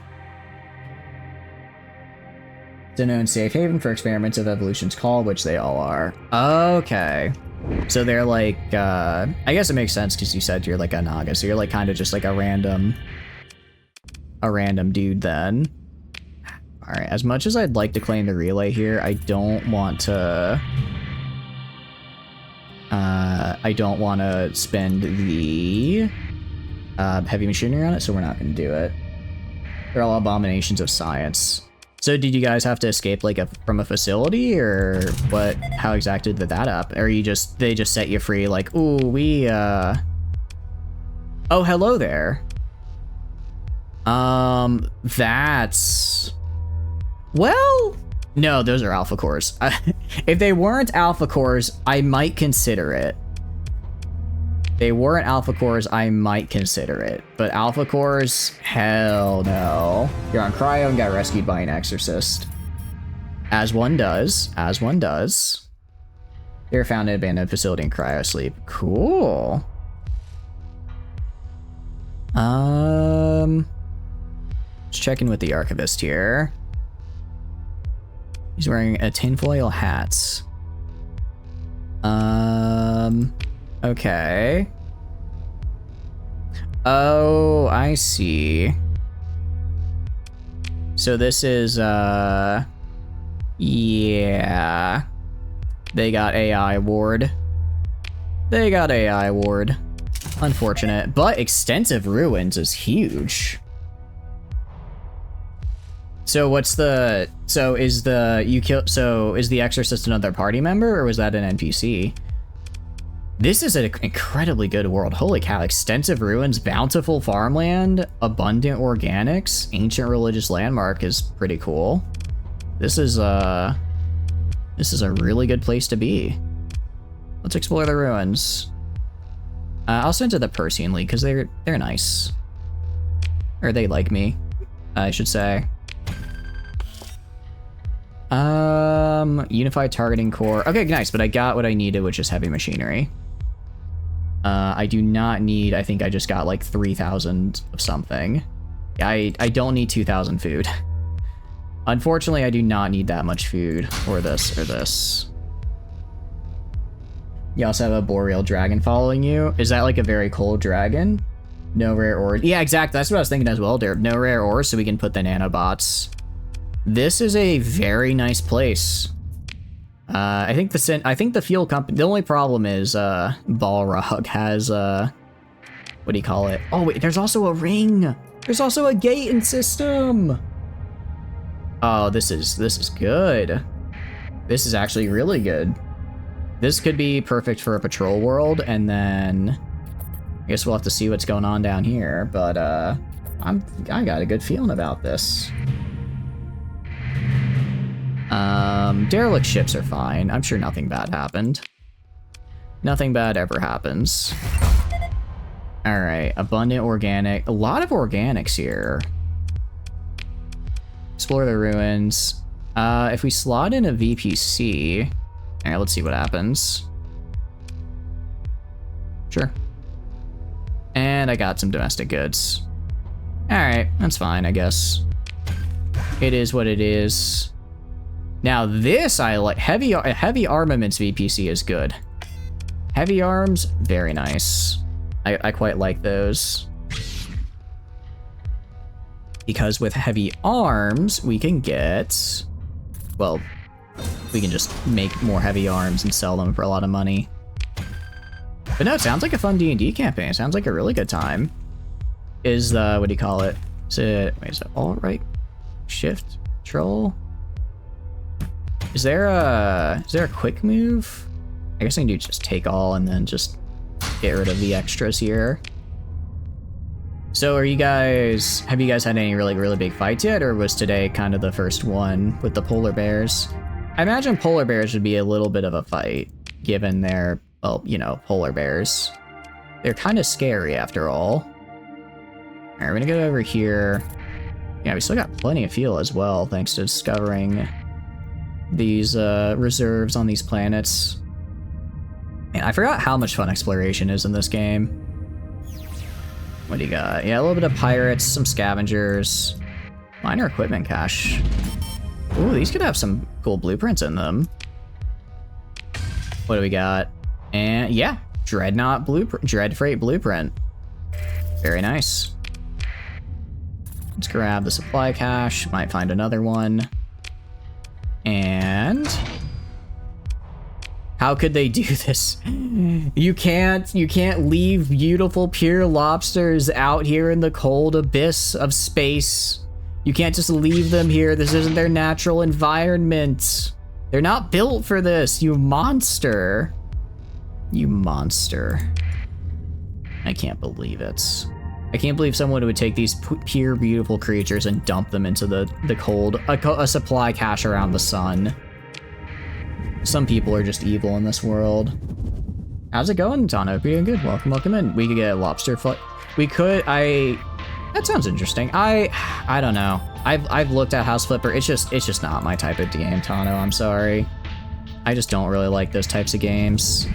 It's a known safe haven for experiments of evolution's call, which they all are. Okay. So they're like, I guess it makes sense because you said you're like a Naga, so you're like kind of just like a random dude then. All right, as much as I'd like to claim the relay here, I don't want to spend the heavy machinery on it, so we're not going to do it. They're all abominations of science. So did you guys have to escape like from a facility, or what? How exactly did that up? Or they just set you free like, ooh, oh, hello there. That's... Well, no, those are alpha cores. If they weren't alpha cores, I might consider it. They weren't alpha cores, I might consider it. But alpha cores, hell no. You're on cryo and got rescued by an exorcist. As one does. As one does. You're found in an abandoned facility in cryo sleep. Cool. Just checking with the archivist here. He's wearing a tinfoil hat. Okay. Oh, I see. So this is, yeah. They got AI ward. They got AI ward. Unfortunate, but extensive ruins is huge. So is the exorcist another party member, or was that an NPC? This is an incredibly good world. Holy cow, extensive ruins, bountiful farmland, abundant organics, ancient religious landmark is pretty cool. This is a really good place to be. Let's explore the ruins. I'll send to the Persian League because they're nice. Or they like me, I should say. Unified targeting core. Okay, nice, but I got what I needed, which is heavy machinery. I do not need, I think I just got like 3,000 of something. I don't need 2,000 food. Unfortunately, I do not need that much food, or this, or this. You also have a boreal dragon following you. Is that like a very cold dragon? No rare ores. Yeah, exactly. That's what I was thinking as well, Derp. No rare ores, so we can put the nanobots. This is a very nice place. I think the fuel company. The only problem is Balrog has what do you call it? Oh wait, there's also a ring. There's also a gating system. Oh, this is good. This is actually really good. This could be perfect for a patrol world, and then I guess we'll have to see what's going on down here. But I got a good feeling about this. Derelict ships are fine. I'm sure nothing bad happened. Nothing bad ever happens. All right, abundant organic. A lot of organics here. Explore the ruins. If we slot in a VPC, all right, let's see what happens. Sure. And I got some domestic goods. All right, that's fine, I guess. It is what it is. Now this I like. Heavy armaments VPC is good. Heavy arms, very nice. I quite like those. Because with heavy arms, we can get, well, we can just make more heavy arms and sell them for a lot of money. But no, it sounds like a fun D&D campaign. It sounds like a really good time. Is the, what do you call it? Is it alt right? Shift? Control? Is there a quick move? I guess I can do just take all and then just get rid of the extras here. So have you guys had any really big fights yet, or was today kind of the first one with the polar bears? I imagine polar bears would be a little bit of a fight, given they're, well, you know, polar bears. They're kind of scary after all. All right, we're gonna go over here. Yeah, we still got plenty of fuel as well, thanks to discovering these reserves on these planets. Man, I forgot how much fun exploration is in this game. What do you got? Yeah, a little bit of pirates, some scavengers, minor equipment cache. Ooh, these could have some cool blueprints in them. What do we got? And yeah, Dreadnought blueprint, Dread Freight blueprint. Very nice. Let's grab the supply cache. Might find another one. And how could they do this? You can't leave beautiful pure lobsters out here in the cold abyss of space. You can't just leave them here. This isn't their natural environment. They're not built for this, you monster. You monster. I can't believe it. I can't believe someone would take these pure beautiful creatures and dump them into the cold, a supply cache around the sun. Some people are just evil in this world. How's it going, Tano? Doing good. Welcome in. We could get a lobster foot. We could. That sounds interesting. I don't know. I've looked at House Flipper. It's just not my type of game, Tano. I'm sorry. I just don't really like those types of games.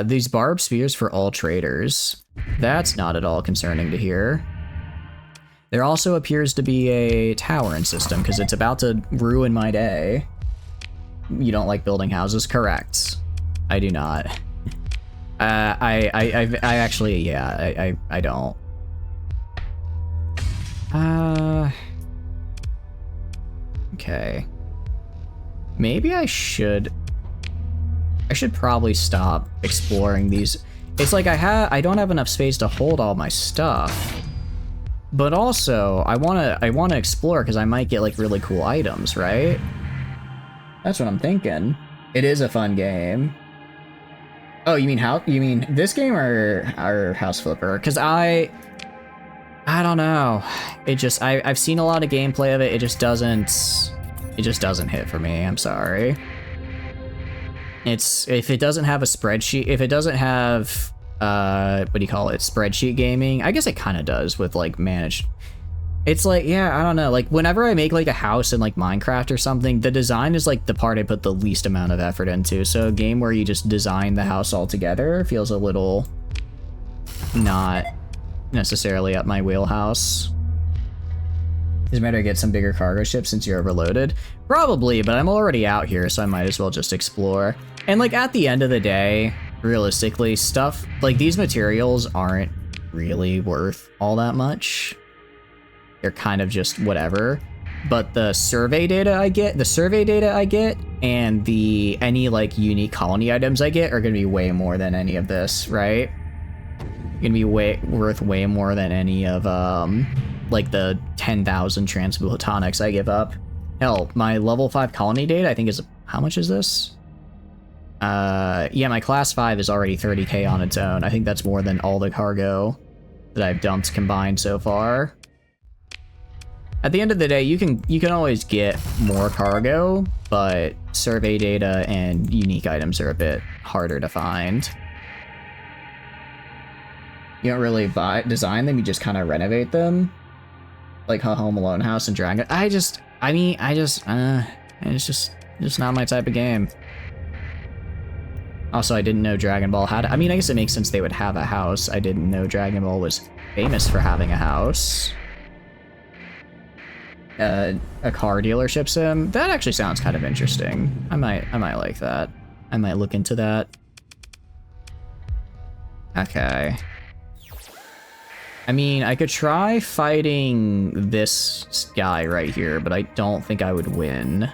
These barbed spears for all traders. That's not at all concerning to hear. There also appears to be a towering system because it's about to ruin my day. You don't like building houses? Correct. I do not. I actually, yeah, I don't. Okay. Maybe I should probably stop exploring these. It's like I don't have enough space to hold all my stuff. But also, I wanna explore because I might get like really cool items, right? That's what I'm thinking. It is a fun game. Oh, you mean this game or House Flipper? Because I don't know. It just I've seen a lot of gameplay of it. It just doesn't hit for me. I'm sorry. If it doesn't have a spreadsheet, if it doesn't have what do you call it, spreadsheet gaming. I guess it kind of does with like managed. It's like, yeah, I don't know, like whenever I make like a house in like Minecraft or something, the design is like the part I put the least amount of effort into. So a game where you just design the house all together feels a little not necessarily up my wheelhouse. Does it matter to get some bigger cargo ships since you're overloaded? Probably, but I'm already out here, so I might as well just explore. And like at the end of the day, realistically, stuff like these materials aren't really worth all that much. They're kind of just whatever. But the survey data I get, and the any like unique colony items I get are gonna be way more than any of this, right? Gonna be worth way more than any of like the 10,000 transplutonics I give up. Hell, my level 5 colony data I think is, how much is this? Yeah, my class 5 is already 30k on its own. I think that's more than all the cargo that I've dumped combined so far. At the end of the day, you can always get more cargo, but survey data and unique items are a bit harder to find. You don't really design them, you just kind of renovate them. Like a Home Alone house and Dragon. It's just not my type of game. Also, I didn't know Dragon Ball had, I mean, I guess it makes sense they would have a house. I didn't know Dragon Ball was famous for having a house. A car dealership sim. That actually sounds kind of interesting. I might like that. I might look into that. Okay. I mean, I could try fighting this guy right here, but I don't think I would win.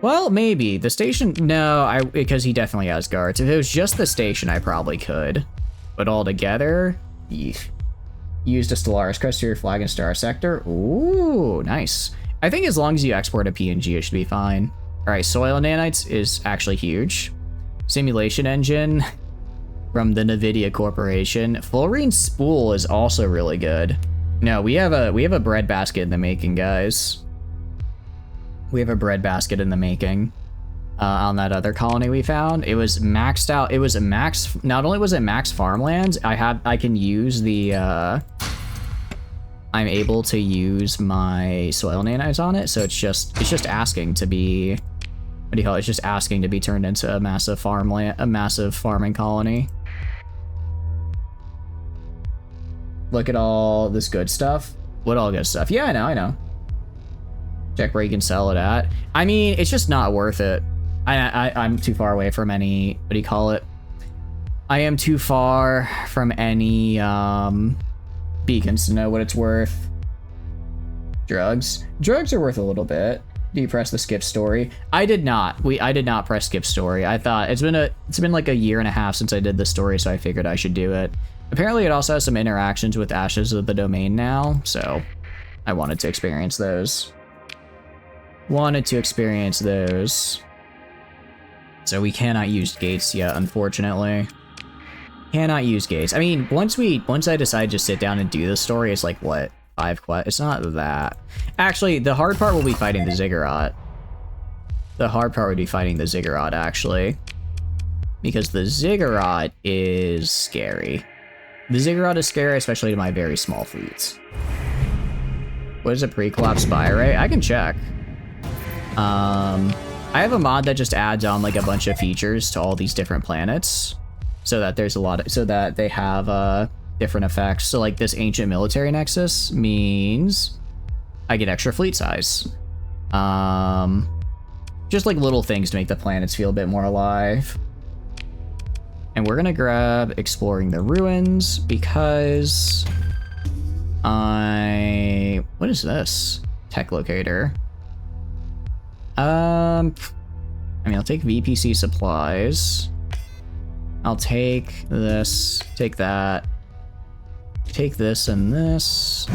Well, maybe. The station... No, because he definitely has guards. If it was just the station, I probably could. But all together... Eef. Used a Stellaris crest to your flag in Starsector. Ooh, nice. I think as long as you export a PNG, it should be fine. Alright, soil nanites is actually huge. Simulation engine... from the NVIDIA Corporation. Fullerene spool is also really good. No, we have a breadbasket in the making, guys. We have a breadbasket in the making. On that other colony we found, it was maxed out. It was a max. Not only was it max farmlands, I can use the. I'm able to use my soil nanites on it, so it's just asking to be. What do you call it? It's just asking to be turned into a massive farming colony. Look at all this good stuff. What all good stuff? Yeah, I know. Check where you can sell it at. I mean, it's just not worth it. I'm too far away from any, what do you call it? I am too far from any beacons to know what it's worth. Drugs. Drugs are worth a little bit. Do you press the skip story? I did not. I did not press skip story. I thought it's been like a year and a half since I did the story, so I figured I should do it. Apparently it also has some interactions with Ashes of the Domain now, so I wanted to experience those. So we cannot use gates yet, unfortunately. Cannot use gates. I mean, once I decide to sit down and do the story, it's like, what? 5 quests? It's not that. Actually, the hard part will be fighting the Ziggurat. The hard part would be fighting the Ziggurat, actually. Because the Ziggurat is scary. The Ziggurat is scary, especially to my very small fleets. What is a pre-collapse spy array? I can check. I have a mod that just adds on like a bunch of features to all these different planets, so that there's so that they have different effects. So like this ancient military nexus means I get extra fleet size. Just like little things to make the planets feel a bit more alive. And we're gonna grab exploring the ruins because what is this? Tech locator. I mean, I'll take VPC supplies. I'll take this, take that, take this and this,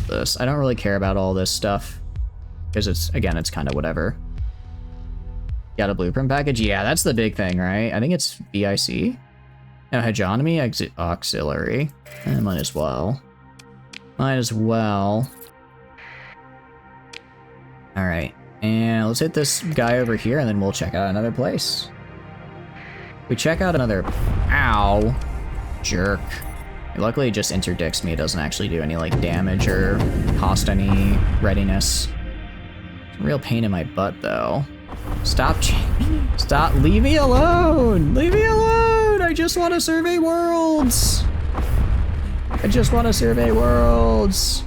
this. I don't really care about all this stuff because it's kind of whatever. Got a blueprint package? Yeah, that's the big thing, right? I think it's VIC. No, hegemony auxiliary. Might as well. All right. And let's hit this guy over here, and then we'll check out another place. We check out another... Ow. Jerk. Luckily, it just interdicts me. It doesn't actually do any, like, damage or cost any readiness. It's a real pain in my butt, though. Stop. Stop. Leave me alone. Leave me alone. I just want to survey worlds. I just want to survey worlds.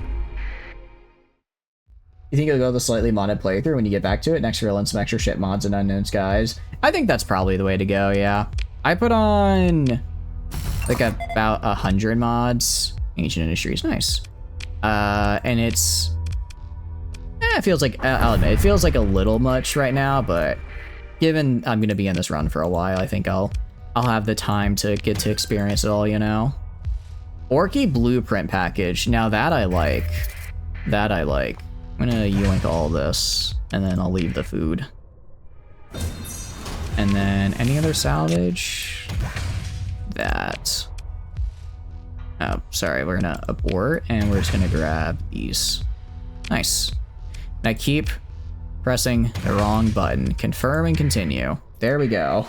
You think you'll go the slightly modded playthrough when you get back to it? Next, roll in some extra shit mods and unknown skies. I think that's probably the way to go, yeah. I put on like about 100 mods. Ancient Industries, nice. And it's, it feels like, I'll admit, it feels like a little much right now, but given I'm gonna be in this run for a while, I think I'll have the time to get to experience it all, you know? Orky Blueprint Package, now that I like. That I like. I'm gonna yoink all this, and then I'll leave the food. And then any other salvage? That. Oh, sorry, we're gonna abort, and we're just gonna grab these. Nice. And I keep pressing the wrong button. Confirm and continue. There we go.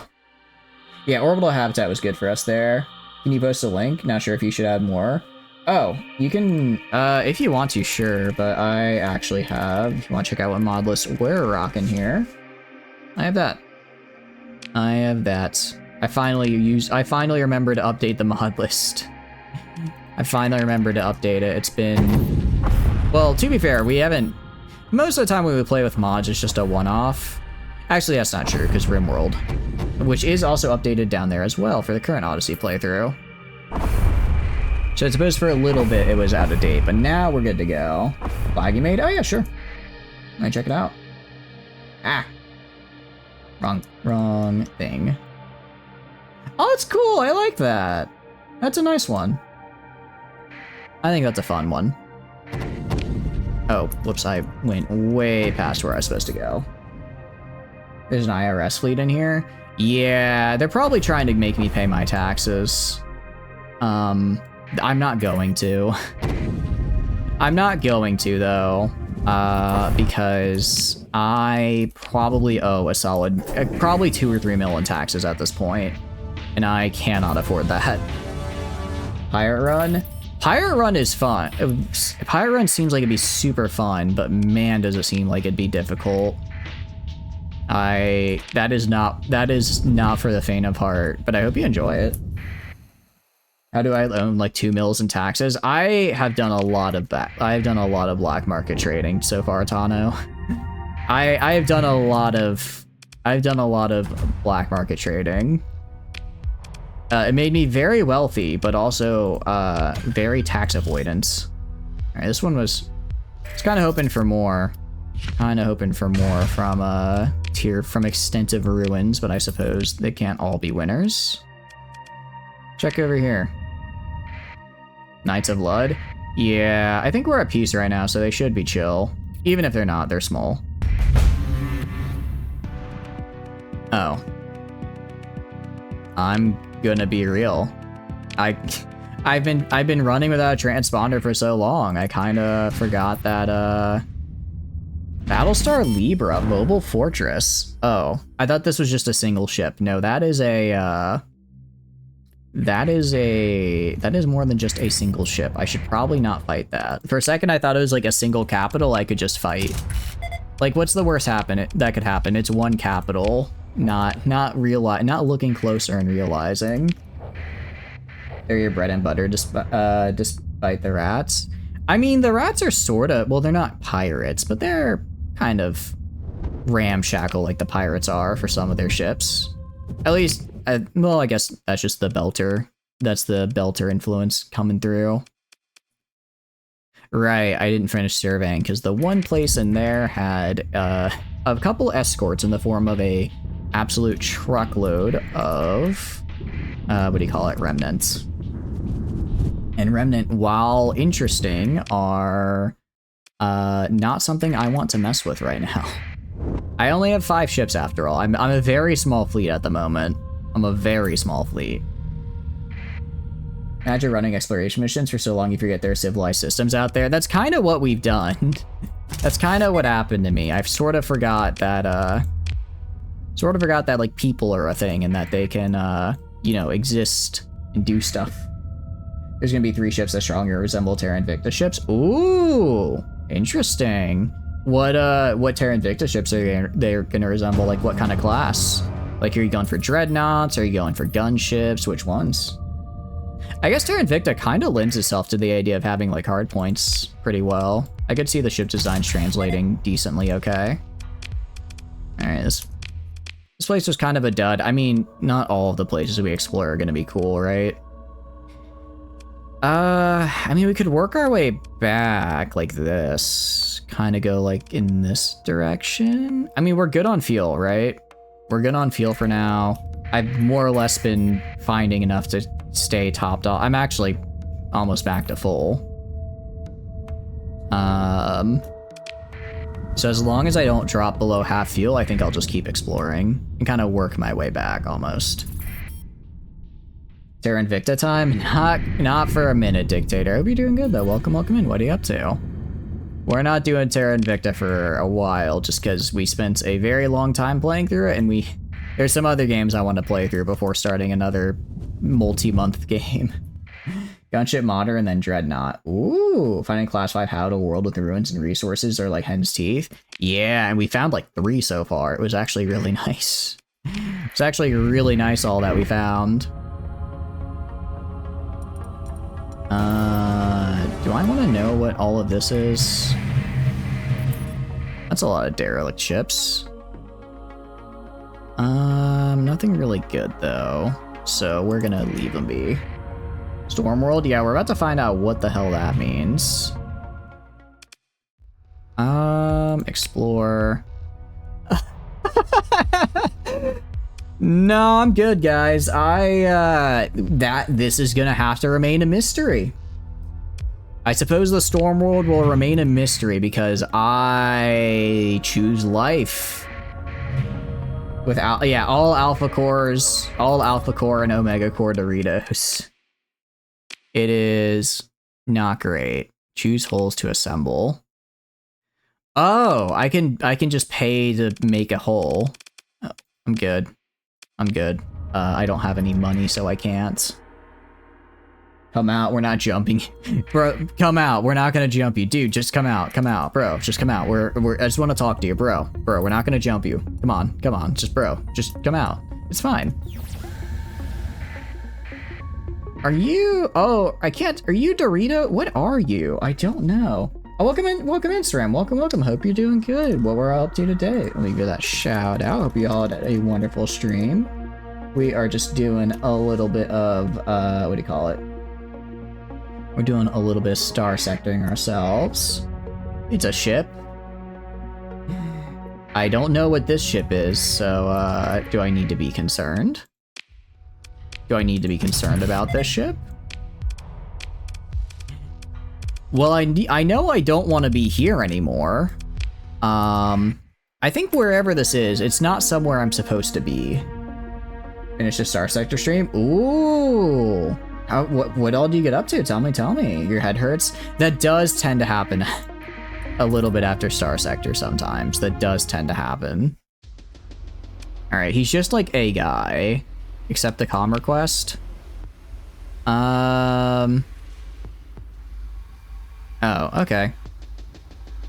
Yeah, orbital habitat was good for us there. Can you post a link? Not sure if you should add more. Oh, you can, if you want to, sure, but I actually have, if you want to check out what mod list we're rocking here, I have that. I have that. I finally remembered to update the mod list. I finally remembered to update it. It's been, well, to be fair, we haven't, most of the time when we play with mods, it's just a one-off. Actually, that's not true, because RimWorld, which is also updated down there as well for the current Odyssey playthrough. So I suppose for a little bit it was out of date, but now we're good to go. Flag you made? Oh yeah, sure. Let me check it out. Ah. Wrong thing. Oh, it's cool. I like that. That's a nice one. I think that's a fun one. Oh, whoops, I went way past where I was supposed to go. There's an IRS fleet in here. Yeah, they're probably trying to make me pay my taxes. I'm not going to. I'm not going to, though, because I probably owe a solid, probably 2 or 3 mil in taxes at this point, and I cannot afford that. Pirate Run? Pirate Run is fun. Pirate Run seems like it'd be super fun, but man, does it seem like it'd be difficult. That is not for the faint of heart, but I hope you enjoy it. How do I own like 2 mils in taxes? I have done a lot of that. I've done a lot of black market trading so far, Tano. I've done a lot of black market trading. It made me very wealthy, but also very tax avoidance. All right, this one was, I was kind of hoping for more. Kind of hoping for more from Extensive Ruins, but I suppose they can't all be winners. Check over here. Knights of Lud? Yeah, I think we're at peace right now, so they should be chill. Even if they're not, they're small. Oh. I'm gonna be real. I've been running without a transponder for so long, I kinda forgot that, Battlestar Libra, Mobile Fortress. Oh, I thought this was just a single ship. No, that is more than just a single ship. I should probably not fight that. For a second, I thought it was like a single capital I could just fight. Like, what's the worst that could happen? It's one capital, not looking closer and realizing. They're your bread and butter, despite the rats. I mean, the rats are sorta, well, they're not pirates, but they're kind of ramshackle like the pirates are for some of their ships. At least, well, I guess that's just the Belter. That's the Belter influence coming through. Right, I didn't finish surveying because the one place in there had a couple escorts in the form of a absolute truckload of, what do you call it, remnants. And Remnant, while interesting, are not something I want to mess with right now. I only have 5 ships after all. I'm a very small fleet at the moment. I'm a very small fleet. Imagine running exploration missions for so long you forget there are civilized systems out there. That's kind of what we've done. That's kind of what happened to me. I've sort of forgot that, like people are a thing and that they can, you know, exist and do stuff There's gonna be 3 ships that strongly resemble Terra Invicta ships. Ooh, interesting. What Terra Invicta ships are they're gonna resemble? Like what kind of class? Like, are you going for dreadnoughts? Are you going for gunships? Which ones? I guess Terra Invicta kind of lends itself to the idea of having like hard points pretty well. I could see the ship designs translating decently okay. All right, this place was kind of a dud. I mean, not all of the places we explore are gonna be cool, right? I mean, we could work our way back like this. Kind of go like in this direction. I mean, we're good on fuel, right? We're good on fuel for now. I've more or less been finding enough to stay topped off. I'm actually almost back to full. So as long as I don't drop below half fuel, I think I'll just keep exploring and kind of work my way back almost. Terra Invicta time? Not for a minute, Dictator. I hope you're doing good though. Welcome in. What are you up to? We're not doing Terra Invicta for a while just because we spent a very long time playing through it, and there's some other games I want to play through before starting another multi-month game. Gunship Modder and then Dreadnought. Ooh, finding class 5 how to world with the ruins and resources are like hen's teeth. Yeah, and we found like 3 so far. It was actually really nice. It's actually really nice all that we found. Do I want to know what all of this is? That's a lot of derelict ships. Nothing really good though, so we're gonna leave them be. Stormworld? Yeah, we're about to find out what the hell that means. Explore. No, I'm good, guys. This is gonna have to remain a mystery. I suppose the Stormworld will remain a mystery because I choose life. Without, yeah, all Alpha Cores, all Alpha Core and Omega Core Doritos. It is not great. Choose holes to assemble. Oh, I can just pay to make a hole. Oh, I'm good. I'm good. I don't have any money, so I can't. Come out, we're not jumping. Bro, come out, we're not gonna jump you. Dude, just come out, bro, just come out. I just wanna talk to you, bro. Bro, we're not gonna jump you. Come on, just bro, just come out. It's fine. Are you, oh, I can't, are you Dorito? What are you? I don't know. Oh, welcome in, Instagram, welcome. Hope you're doing good. What we're up to today. Let me give that shout out. Hope you all had a wonderful stream. We are just doing a little bit of, what do you call it? We're doing a little bit of Starsectoring ourselves. It's a ship. I don't know what this ship is, so do I need to be concerned? Do I need to be concerned about this ship? Well, I know I don't want to be here anymore. I think wherever this is, it's not somewhere I'm supposed to be. Finish the Starsector stream? Ooh. What all do you get up to? Tell me. Your head hurts? That does tend to happen a little bit after Starsector sometimes. That does tend to happen. Alright, he's just like a guy. Accept the comm request. Oh, okay.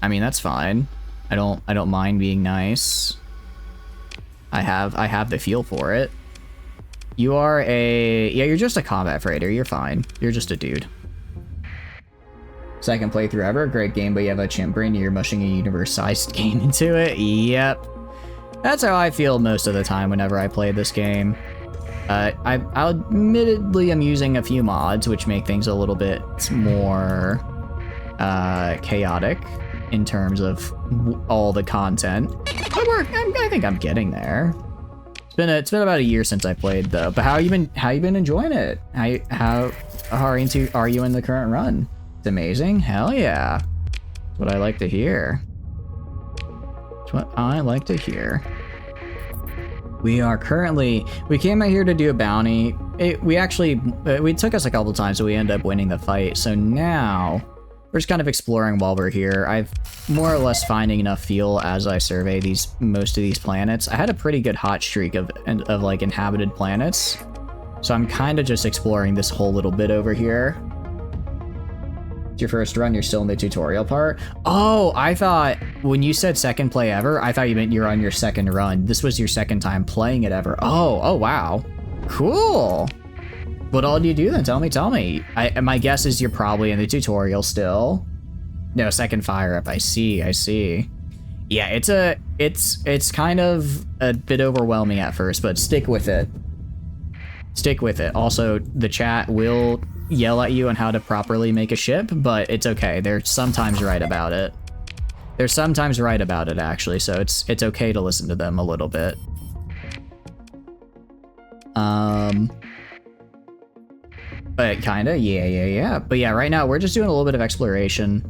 I mean, that's fine. I don't mind being nice. I have the feel for it. You are yeah, you're just a combat freighter. You're fine. You're just a dude. Second playthrough ever. Great game, but you have a chimp brain. You're mushing a universe-sized game into it. Yep. That's how I feel most of the time whenever I play this game. Admittedly, I'm using a few mods, which make things a little bit more chaotic in terms of all the content. But I think I'm getting there. It's been about a year since I played though. But how you been enjoying it? How are you in the current run? It's amazing. Hell yeah. That's what I like to hear. That's what I like to hear. We came out here to do a bounty. We took us a couple times, so we ended up winning the fight. So now we're just kind of exploring while we're here. I've more or less finding enough fuel as I survey most of these planets. I had a pretty good hot streak of like inhabited planets. So I'm kind of just exploring this whole little bit over here. It's your first run, you're still in the tutorial part. Oh, I thought when you said second play ever, I thought you meant you're on your second run. This was your second time playing it ever. Oh, wow. Cool. What all do you do then? Tell me. My guess is you're probably in the tutorial still. No, second fire up. I see. Yeah, it's kind of a bit overwhelming at first, but stick with it. Also, the chat will yell at you on how to properly make a ship, but it's okay. They're sometimes right about it. Actually, so it's okay to listen to them a little bit. But kinda, yeah. But yeah, right now we're just doing a little bit of exploration.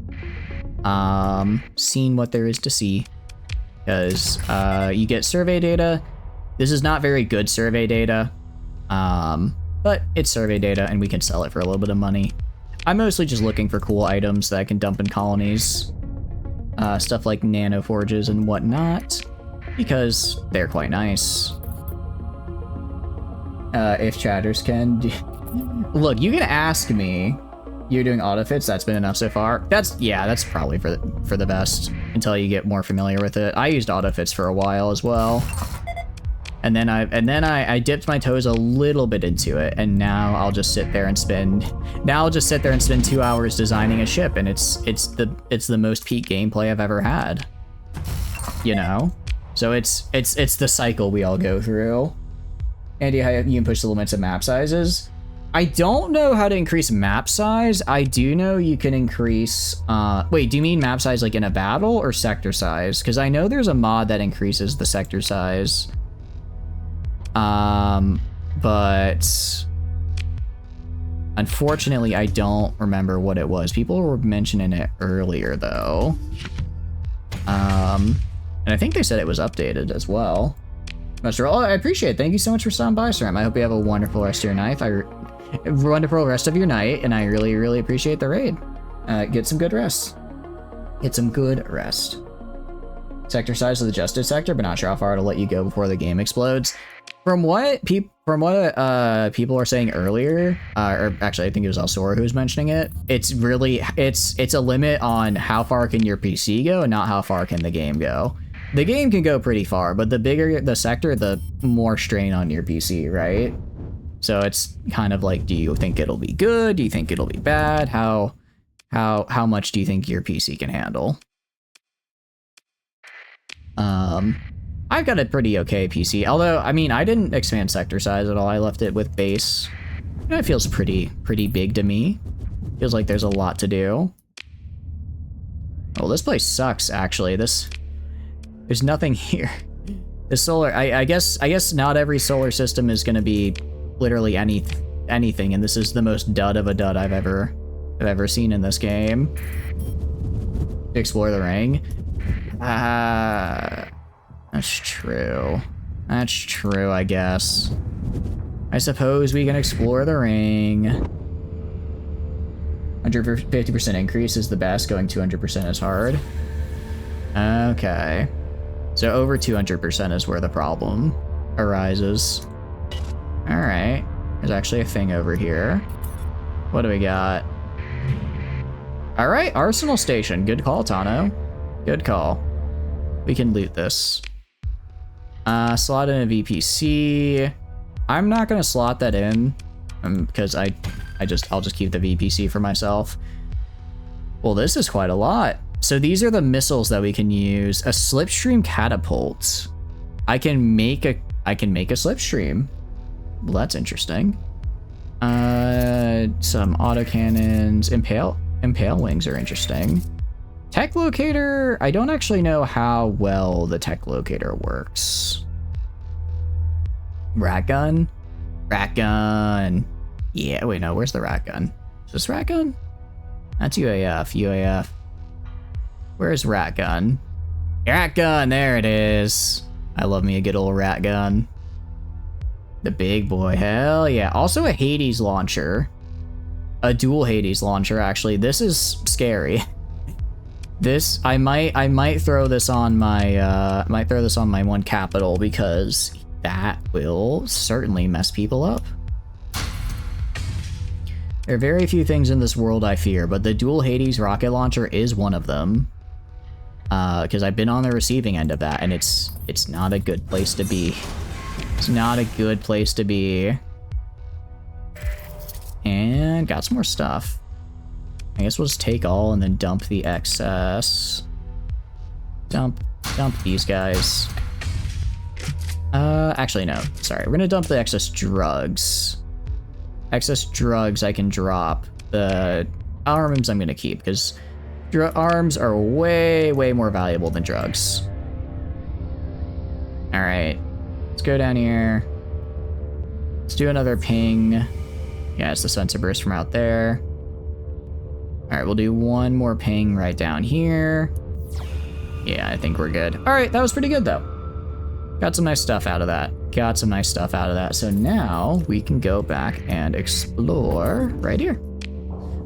Seeing what there is to see. Because, you get survey data. This is not very good survey data. But it's survey data and we can sell it for a little bit of money. I'm mostly just looking for cool items that I can dump in colonies. Stuff like nano forges and whatnot. Because they're quite nice. If chatters can... Look, you can ask me. You're doing autofits, that's been enough so far. That's probably for the best until you get more familiar with it. I used autofits for a while as well. And then I dipped my toes a little bit into it, and now I'll just sit there and spend 2 hours designing a ship, and it's the most peak gameplay I've ever had. You know? So it's the cycle we all go through. Andy, how you can push the limits of map sizes? I don't know how to increase map size. I do know you can increase... wait, do you mean map size like in a battle or sector size? Because I know there's a mod that increases the sector size. But... Unfortunately, I don't remember what it was. People were mentioning it earlier, though. And I think they said it was updated as well. Master, I appreciate it. Thank you so much for stopping by, Sam. I hope you have a wonderful rest of your night. Wonderful rest of your night, and I really, really appreciate the raid. Get some good rest. Sector size of the Justice sector, but not sure how far to let you go before the game explodes. From what people were saying earlier, or actually I think it was Alsora who was mentioning it. It's a limit on how far can your PC go, and not how far can the game go. The game can go pretty far, but the bigger the sector, the more strain on your PC, right? So it's kind of like, do you think it'll be good? Do you think it'll be bad? How much do you think your PC can handle? I've got a pretty okay PC, although, I mean, I didn't expand sector size at all. I left it with base. And it feels pretty big to me. Feels like there's a lot to do. Oh, this place sucks, actually. There's nothing here. The solar, I guess not every solar system is gonna be literally anything, and this is the most dud of a dud I've ever seen in this game. Explore the ring. That's true. That's true, I guess. I suppose we can explore the ring. 150% increase is the best, going 200% is hard. Okay. So over 200% is where the problem arises. Alright. There's actually a thing over here. What do we got? Alright, Arsenal Station. Good call, Tano. Good call. We can loot this. Slot in a VPC. I'm not gonna slot that in because I'll just keep the VPC for myself. Well, this is quite a lot. So these are the missiles that we can use. A slipstream catapult. I can make a slipstream. Well, that's interesting. Some autocannons. Impale wings are interesting. Tech locator, I don't actually know how well the tech locator works. Rat gun? Rat gun. Yeah, wait, no, where's the rat gun? Is this rat gun? That's UAF. Where's rat gun? Rat gun, there it is. I love me a good old rat gun. The big boy, hell yeah. Also a Hades launcher. A dual Hades launcher, actually. This is scary. This, I might throw this on my, one capital because that will certainly mess people up. There are very few things in this world I fear, but the dual Hades rocket launcher is one of them. Because I've been on the receiving end of that, and it's not a good place to be. It's not a good place to be. And got some more stuff. I guess we'll just take all and then dump the excess. Dump these guys. Actually no, sorry. We're gonna dump the excess drugs. Excess drugs I can drop. The arms I'm gonna keep, because arms are way, way more valuable than drugs. Alright, let's go down here. Let's do another ping. Yeah, it's the sensor burst from out there. Alright, we'll do one more ping right down here. Yeah, I think we're good. Alright, that was pretty good though. Got some nice stuff out of that. So now we can go back and explore right here.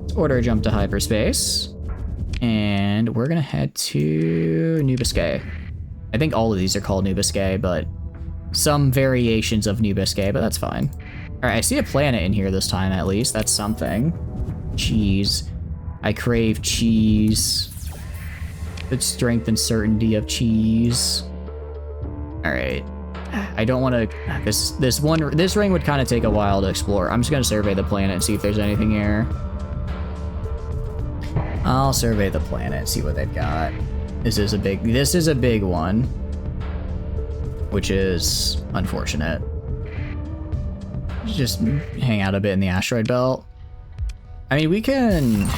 Let's order a jump to hyperspace. And we're gonna head to New Biscay. I think all of these are called New Biscay, but some variations of New Biscay, but that's fine. Alright, I see a planet in here this time at least. That's something. Cheese. I crave cheese. Good strength and certainty of cheese. Alright. I don't want to... This ring would kind of take a while to explore. I'm just going to survey the planet and see if there's anything here. I'll survey the planet, see what they've got. This is a big one. Which is unfortunate. Just hang out a bit in the asteroid belt. I mean, we can...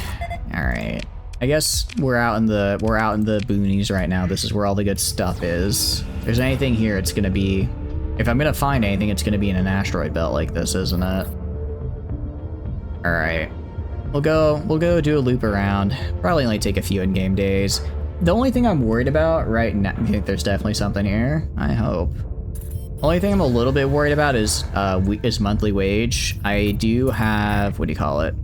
Alright. I guess we're out in the boonies right now. This is where all the good stuff is. If there's anything here, it's gonna be... If I'm gonna find anything, it's gonna be in an asteroid belt like this, isn't it? Alright. We'll go do a loop around. Probably only take a few in-game days. The only thing I'm worried about right now... You think there's definitely something here? I hope. Only thing I'm a little bit worried about is monthly wage. I do have... What do you call it?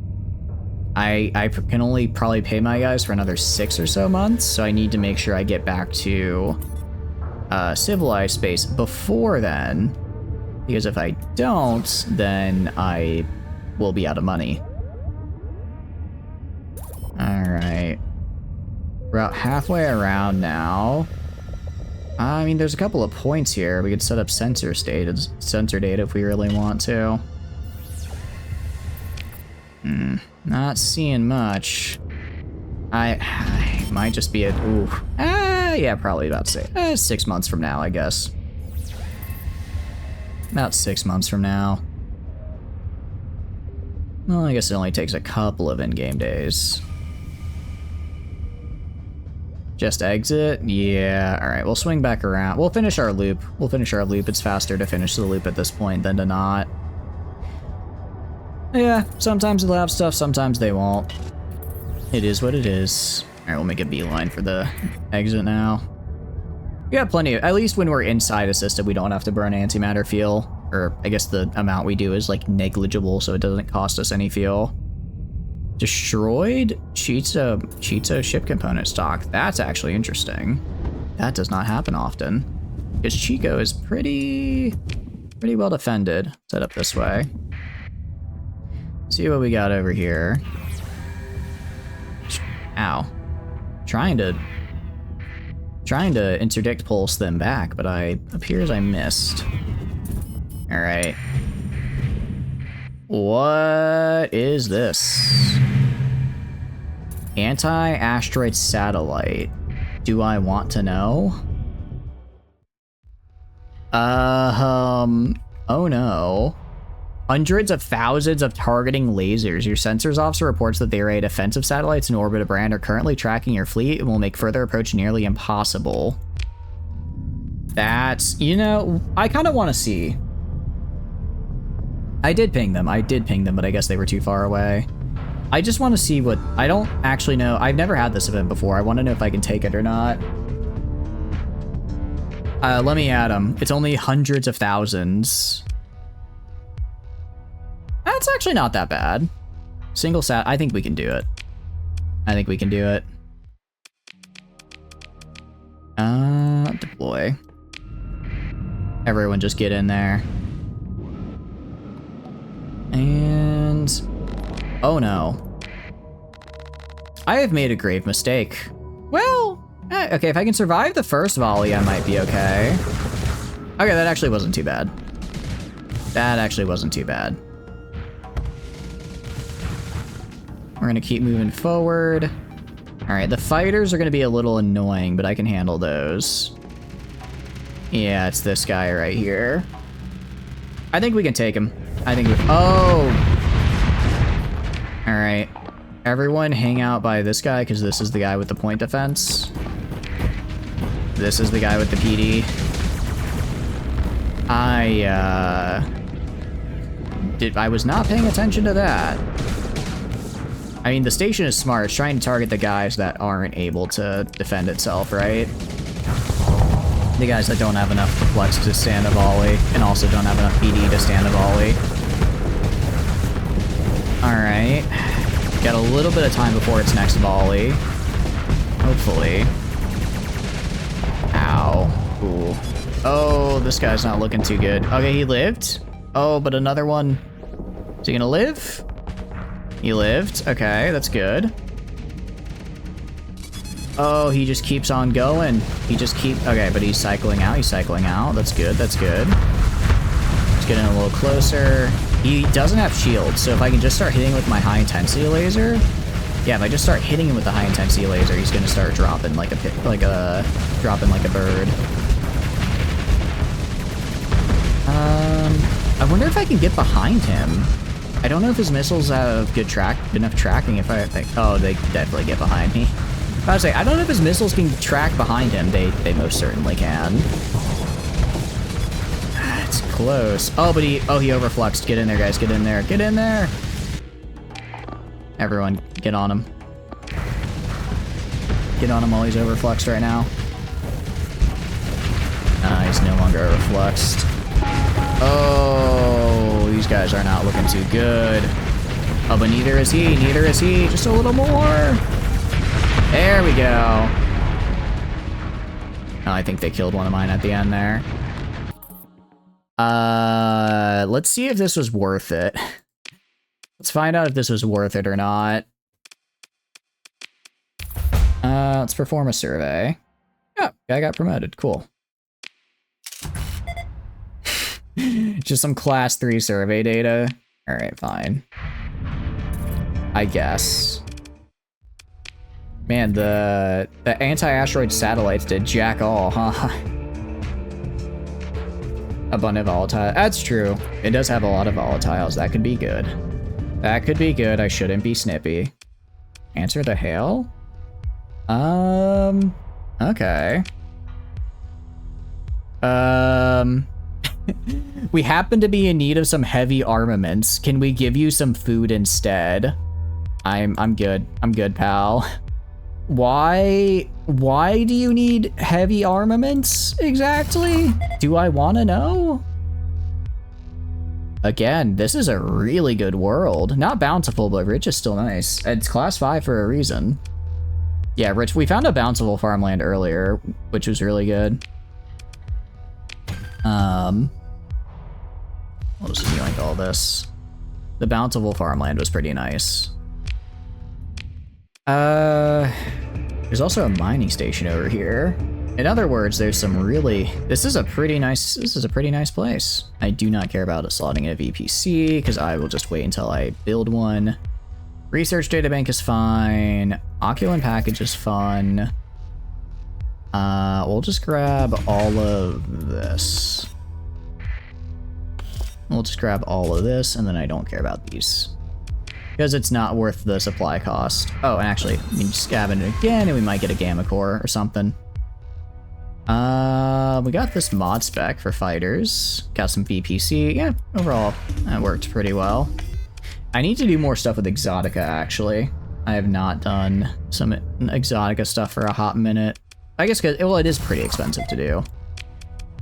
I can only probably pay my guys for another 6 or so months, so I need to make sure I get back to civilized space before then, because if I don't, then I will be out of money. Alright. We're about halfway around now. I mean, there's a couple of points here. We could set up sensor data if we really want to. Not seeing much. I might just be yeah, probably about to say 6 months from now, I guess. About 6 months from now. Well, I guess it only takes a couple of in-game days. Just exit? Yeah, alright, we'll swing back around. We'll finish our loop. It's faster to finish the loop at this point than to not. Yeah, sometimes they'll have stuff, sometimes they won't. It is what it is. Alright, we'll make a beeline for the exit now. We got plenty of, at least when we're inside a system, we don't have to burn antimatter fuel. Or I guess the amount we do is like negligible, so it doesn't cost us any fuel. Destroyed Cheeto ship component stock. That's actually interesting. That does not happen often. Because Chico is pretty well defended. Set up this way. See what we got over here. Ow. Trying to interdict pulse them back, but appears I missed. Alright. What is this? Anti-asteroid satellite. Do I want to know? Oh no. Hundreds of thousands of targeting lasers. Your sensors officer reports that the array of defensive satellites in orbit of Brand are currently tracking your fleet and will make further approach nearly impossible. That's, you know, I kind of want to see. I did ping them, but I guess they were too far away. I just want to see what, I don't actually know. I've never had this event before. I want to know if I can take it or not. Let me add them. It's only hundreds of thousands. That's actually not that bad. Single sat, I think we can do it. Deploy. Everyone just get in there. And Oh no. I have made a grave mistake. Well, okay, if I can survive the first volley, I might be okay. Okay, that actually wasn't too bad. That actually wasn't too bad. We're gonna keep moving forward. All right, the fighters are gonna be a little annoying, but I can handle those. Yeah, it's this guy right here. I think we can take him. I think we, oh! All right, everyone hang out by this guy, because this is the guy with the point defense. This is the guy with the PD. I was not paying attention to that. I mean, the station is smart. It's trying to target the guys that aren't able to defend itself, right? The guys that don't have enough flex to stand a volley, and also don't have enough PD to stand a volley. Alright. Got a little bit of time before its next volley. Hopefully. Ow. Ooh. Oh, this guy's not looking too good. Okay, he lived. Oh, but another one. Is he gonna live? He lived. Okay, that's good. Oh, he just keeps on going. Okay, but he's cycling out. He's cycling out. That's good. That's good. He's getting a little closer. He doesn't have shield, so if I can just start hitting with my high intensity laser. Yeah, if I just start hitting him with the high intensity laser, he's gonna start dropping like a bird. I wonder if I can get behind him. I don't know if his missiles have enough tracking. Oh, they definitely get behind me. I was like, I don't know if his missiles can track behind him. They most certainly can. It's close. Oh, but he overfluxed. Get in there, guys. Get in there. Get in there. Everyone, get on him. Get on him while he's overfluxed right now. He's no longer overfluxed. Oh, these guys are not looking too good. Oh, but neither is he. Neither is he. Just a little more. There we go. Oh, I think they killed one of mine at the end there. Let's see if this was worth it. Let's find out if this was worth it or not. Let's perform a survey. Oh, guy got promoted. Cool. Just some class 3 survey data. All right, fine. I guess. Man, the anti-asteroid satellites did jack all, huh? Abundant volatile. That's true. It does have a lot of volatiles. That could be good. That could be good. I shouldn't be snippy. Answer the hail? Okay. We happen to be in need of some heavy armaments. Can we give you some food instead? I'm good. I'm good, pal. Why do you need heavy armaments exactly? Do I want to know? Again, this is a really good world. Not bountiful, but rich is still nice. It's class 5 for a reason. Yeah, rich. We found a bountiful farmland earlier, which was really good. We'll just yoink all this. The bountiful farmland was pretty nice. There's also a mining station over here. In other words, there's some really... This is a pretty nice place. I do not care about slotting a VPC, because I will just wait until I build one. Research databank is fine. Oculent package is fun. We'll just grab all of this. We'll just grab all of this, and then I don't care about these. Because it's not worth the supply cost. Oh, and actually, we can just scab it again, and we might get a gamma core or something. We got this mod spec for fighters. Got some VPC. Yeah, overall, that worked pretty well. I need to do more stuff with Exotica, actually. I have not done some Exotica stuff for a hot minute. I guess because, well, it is pretty expensive to do.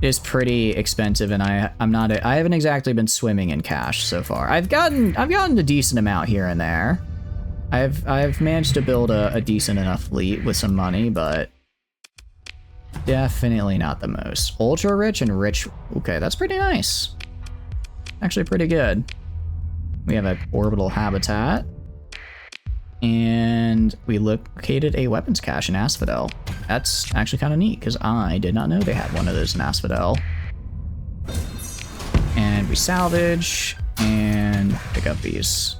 It is pretty expensive, and I haven't exactly been swimming in cash so far. I've gotten a decent amount here and there. I've managed to build a decent enough fleet with some money, but definitely not the most. Ultra rich and rich. Okay, that's pretty nice. Actually pretty good. We have an orbital habitat. And we located a weapons cache in Asphodel. That's actually kind of neat, because I did not know they had one of those in Asphodel. And we salvage and pick up these.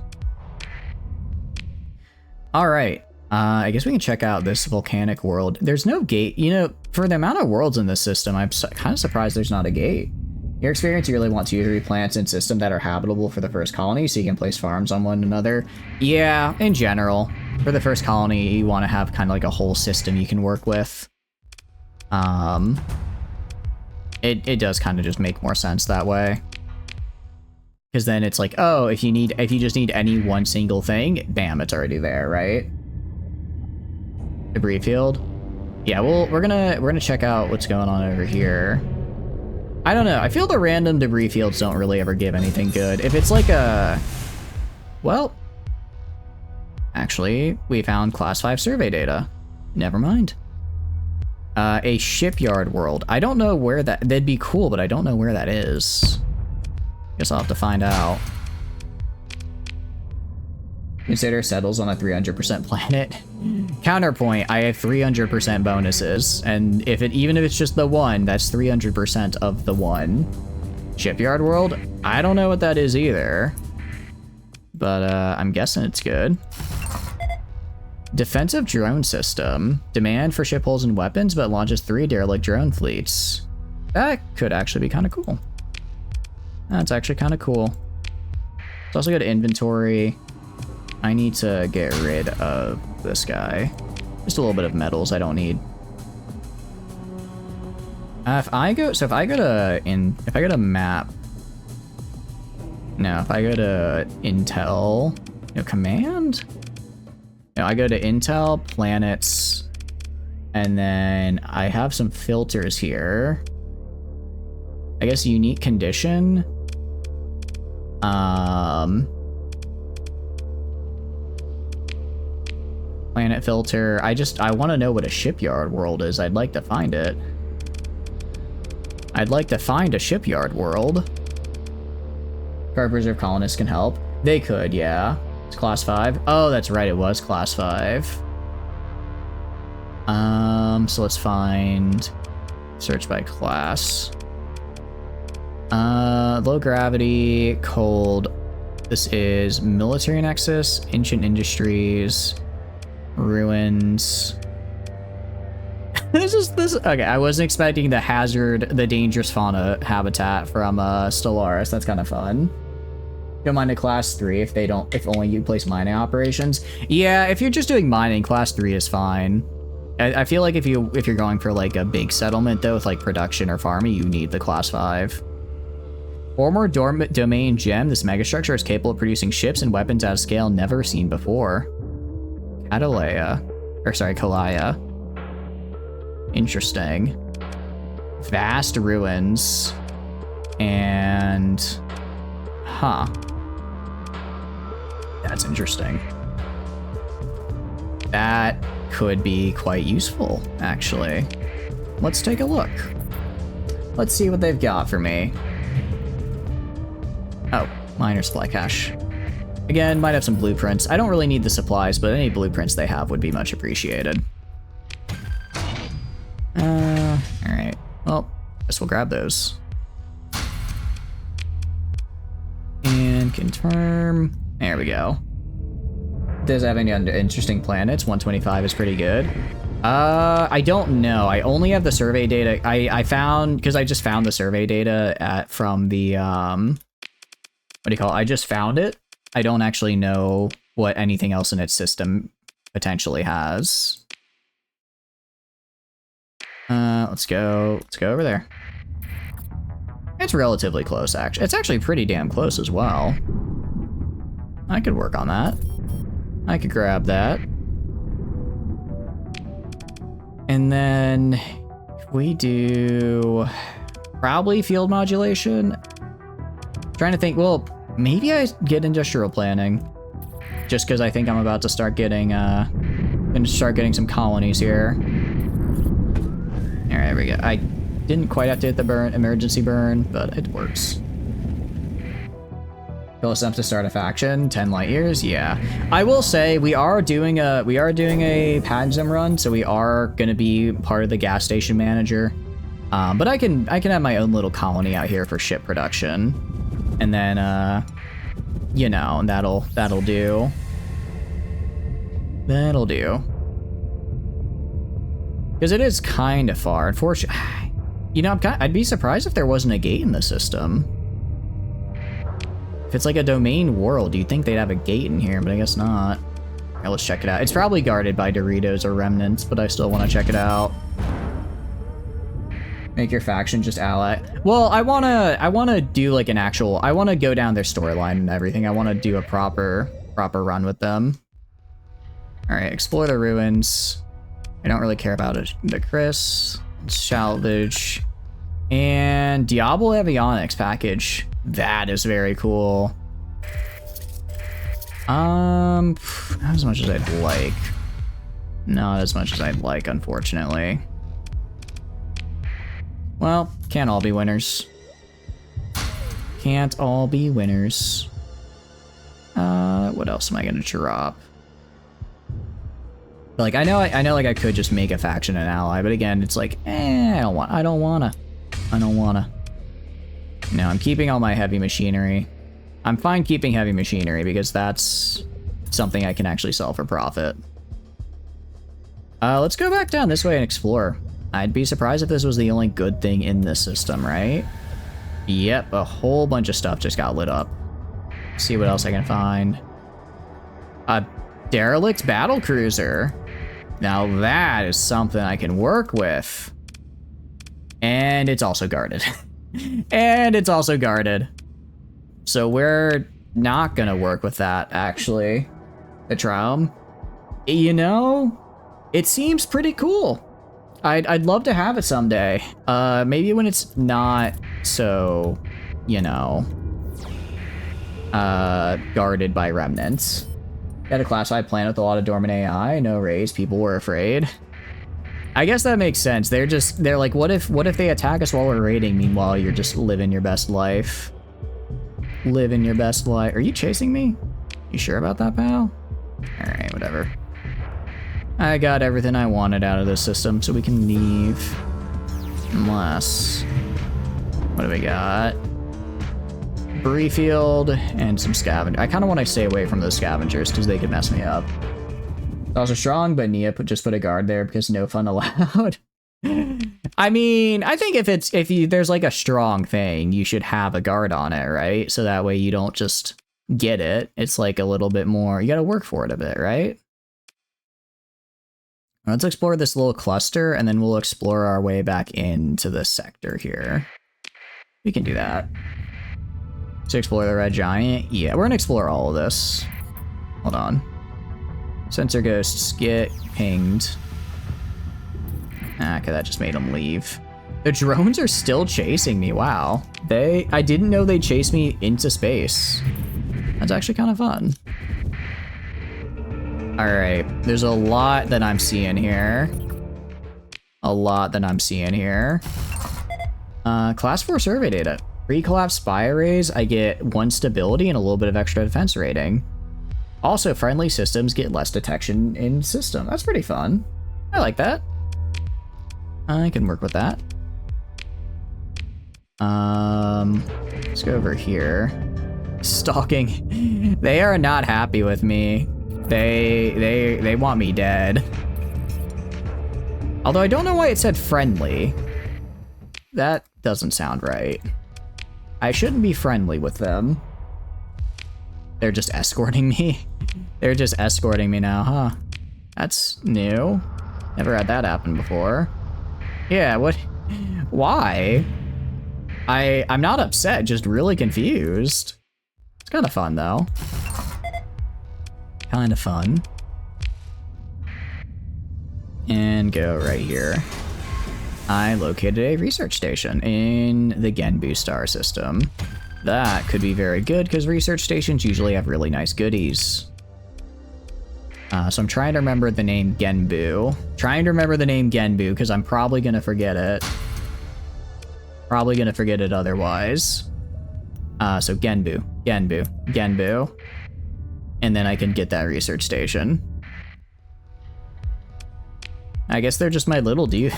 All right. I guess we can check out this volcanic world. There's no gate. You know, for the amount of worlds in this system, I'm kind of surprised there's not a gate. In your experience, you really want to use plants in systems that are habitable for the first colony, so you can place farms on one another. Yeah, in general. For the first colony, you want to have kind of like a whole system you can work with. It does kind of just make more sense that way. Because then it's like, oh, if you just need any one single thing, bam, it's already there, right? Debris field. Yeah, well, we're gonna check out what's going on over here. I don't know. I feel the random debris fields don't really ever give anything good. If it's like a, well, actually, we found class 5 survey data. Never mind. A shipyard world. I don't know where that'd be cool, but I don't know where that is. Guess I'll have to find out. Consider settles on a 300% planet. Counterpoint, I have 300% bonuses, and even if it's just the one, that's 300% of the one. Shipyard world? I don't know what that is either. But I'm guessing it's good. Defensive drone system. Demand for ship hulls and weapons, but launches 3 derelict drone fleets. That could actually be kind of cool. That's actually kind of cool. It's also got inventory. I need to get rid of this guy. Just a little bit of metals I don't need. If I go to map. No, if I go to Intel, command. No, I go to Intel, planets, and then I have some filters here. I guess unique condition. Planet filter. I want to know what a shipyard world is. I'd like to find it. I'd like to find a shipyard world. Guard Reserve colonists can help. They could, yeah. It's class 5. Oh, that's right. It was class 5. So let's find search by class. Low gravity, cold. This is military nexus, ancient industries, ruins. Okay, I wasn't expecting the dangerous fauna habitat from Stellaris. That's kind of fun. Don't mind a class 3 if only you place mining operations. Yeah, if you're just doing mining, class 3 is fine. I feel like if you're going for like a big settlement though, with like production or farming, you need the class 5. Former domain gem, this megastructure is capable of producing ships and weapons at a scale never seen before. Kalaya. Interesting. Vast ruins. And... huh. That's interesting. That could be quite useful, actually. Let's take a look. Let's see what they've got for me. Oh, miner supply cache. Again, might have some blueprints. I don't really need the supplies, but any blueprints they have would be much appreciated. Alright. Well, guess we'll grab those. And confirm. There we go. Does it have any interesting planets? 125 is pretty good. I don't know. I only have the survey data. I found, because I just found the survey data from the, what do you call it? I just found it. I don't actually know what anything else in its system potentially has. Let's go over there. It's relatively close, actually. It's actually pretty damn close as well. I could work on that. I could grab that. And then if we do probably field modulation. Trying to think, well, maybe I get industrial planning. Just because I think I'm about to start getting some colonies here. There we go. I didn't quite have to hit the emergency burn, but it works. Close enough to start a faction, 10 light years. Yeah, I will say we are doing a Pagsum run, so we are gonna be part of the gas station manager. But I can have my own little colony out here for ship production, and then you know, that'll do. That'll do. Because it is kind of far. Unfortunately, you know, I'd be surprised if there wasn't a gate in the system. If it's like a domain world, you'd think they'd have a gate in here, but I guess not. All right, let's check it out. It's probably guarded by Doritos or remnants, but I still want to check it out. Make your faction just ally. Well, I wanna do like an actual. I want to go down their storyline and everything. I want to do a proper run with them. All right, explore the ruins. I don't really care about it. The Chris, salvage, and Diablo Avionics package. That is very cool. Not as much as I'd like. Not as much as I'd like, unfortunately. Well, can't all be winners. Can't all be winners. What else am I gonna drop? Like, I know like I could just make a faction and ally, but again, it's like, I don't wanna. No, I'm keeping all my heavy machinery. I'm fine keeping heavy machinery because that's something I can actually sell for profit. Let's go back down this way and explore. I'd be surprised if this was the only good thing in this system, right? Yep, a whole bunch of stuff just got lit up. Let's see what else I can find. A derelict battle cruiser. Now that is something I can work with. And it's also guarded. And it's also guarded. So we're not gonna work with that, actually. The Traum. You know, it seems pretty cool. I'd love to have it someday. Maybe when it's not so, you know, guarded by remnants. Got a classified planet with a lot of dormant AI, no raids, people were afraid. I guess that makes sense. They're like, what if they attack us while we're raiding? Meanwhile, you're just living your best life. Living your best life. Are you chasing me? You sure about that, pal? All right, whatever. I got everything I wanted out of this system, so we can leave. Unless, what do we got? Brieffield and some scavengers. I kind of want to stay away from those scavengers because they could mess me up. It's also strong, but Nia just put a guard there because no fun allowed. I mean, I think if there's like a strong thing, you should have a guard on it, right? So that way you don't just get it. It's like a little bit more, you got to work for it a bit, right? Let's explore this little cluster and then we'll explore our way back into the sector here. We can do that. To explore the red giant. Yeah, we're gonna explore all of this. Hold on. Sensor ghosts get pinged. Okay, that just made them leave. The drones are still chasing me, wow. I didn't know they chased me into space. That's actually kind of fun. All right, there's a lot that I'm seeing here. Class 4 survey data. Pre-collapse spy arrays, I get 1 stability and a little bit of extra defense rating. Also, friendly systems get less detection in system. That's pretty fun. I like that. I can work with that. Let's go over here. Stalking. They are not happy with me. They want me dead. Although I don't know why it said friendly. That doesn't sound right. I shouldn't be friendly with them. They're just escorting me. They're just escorting me now, huh? That's new. Never had that happen before. Yeah, what? Why? I'm not upset, just really confused. It's kind of fun, though. Kind of fun. And go right here. I located a research station in the Genbu star system. That could be very good because research stations usually have really nice goodies. So I'm trying to remember the name Genbu. Because I'm probably going to forget it. Probably going to forget it otherwise. So Genbu, Genbu, Genbu. And then I can get that research station. I guess they're just my little dude.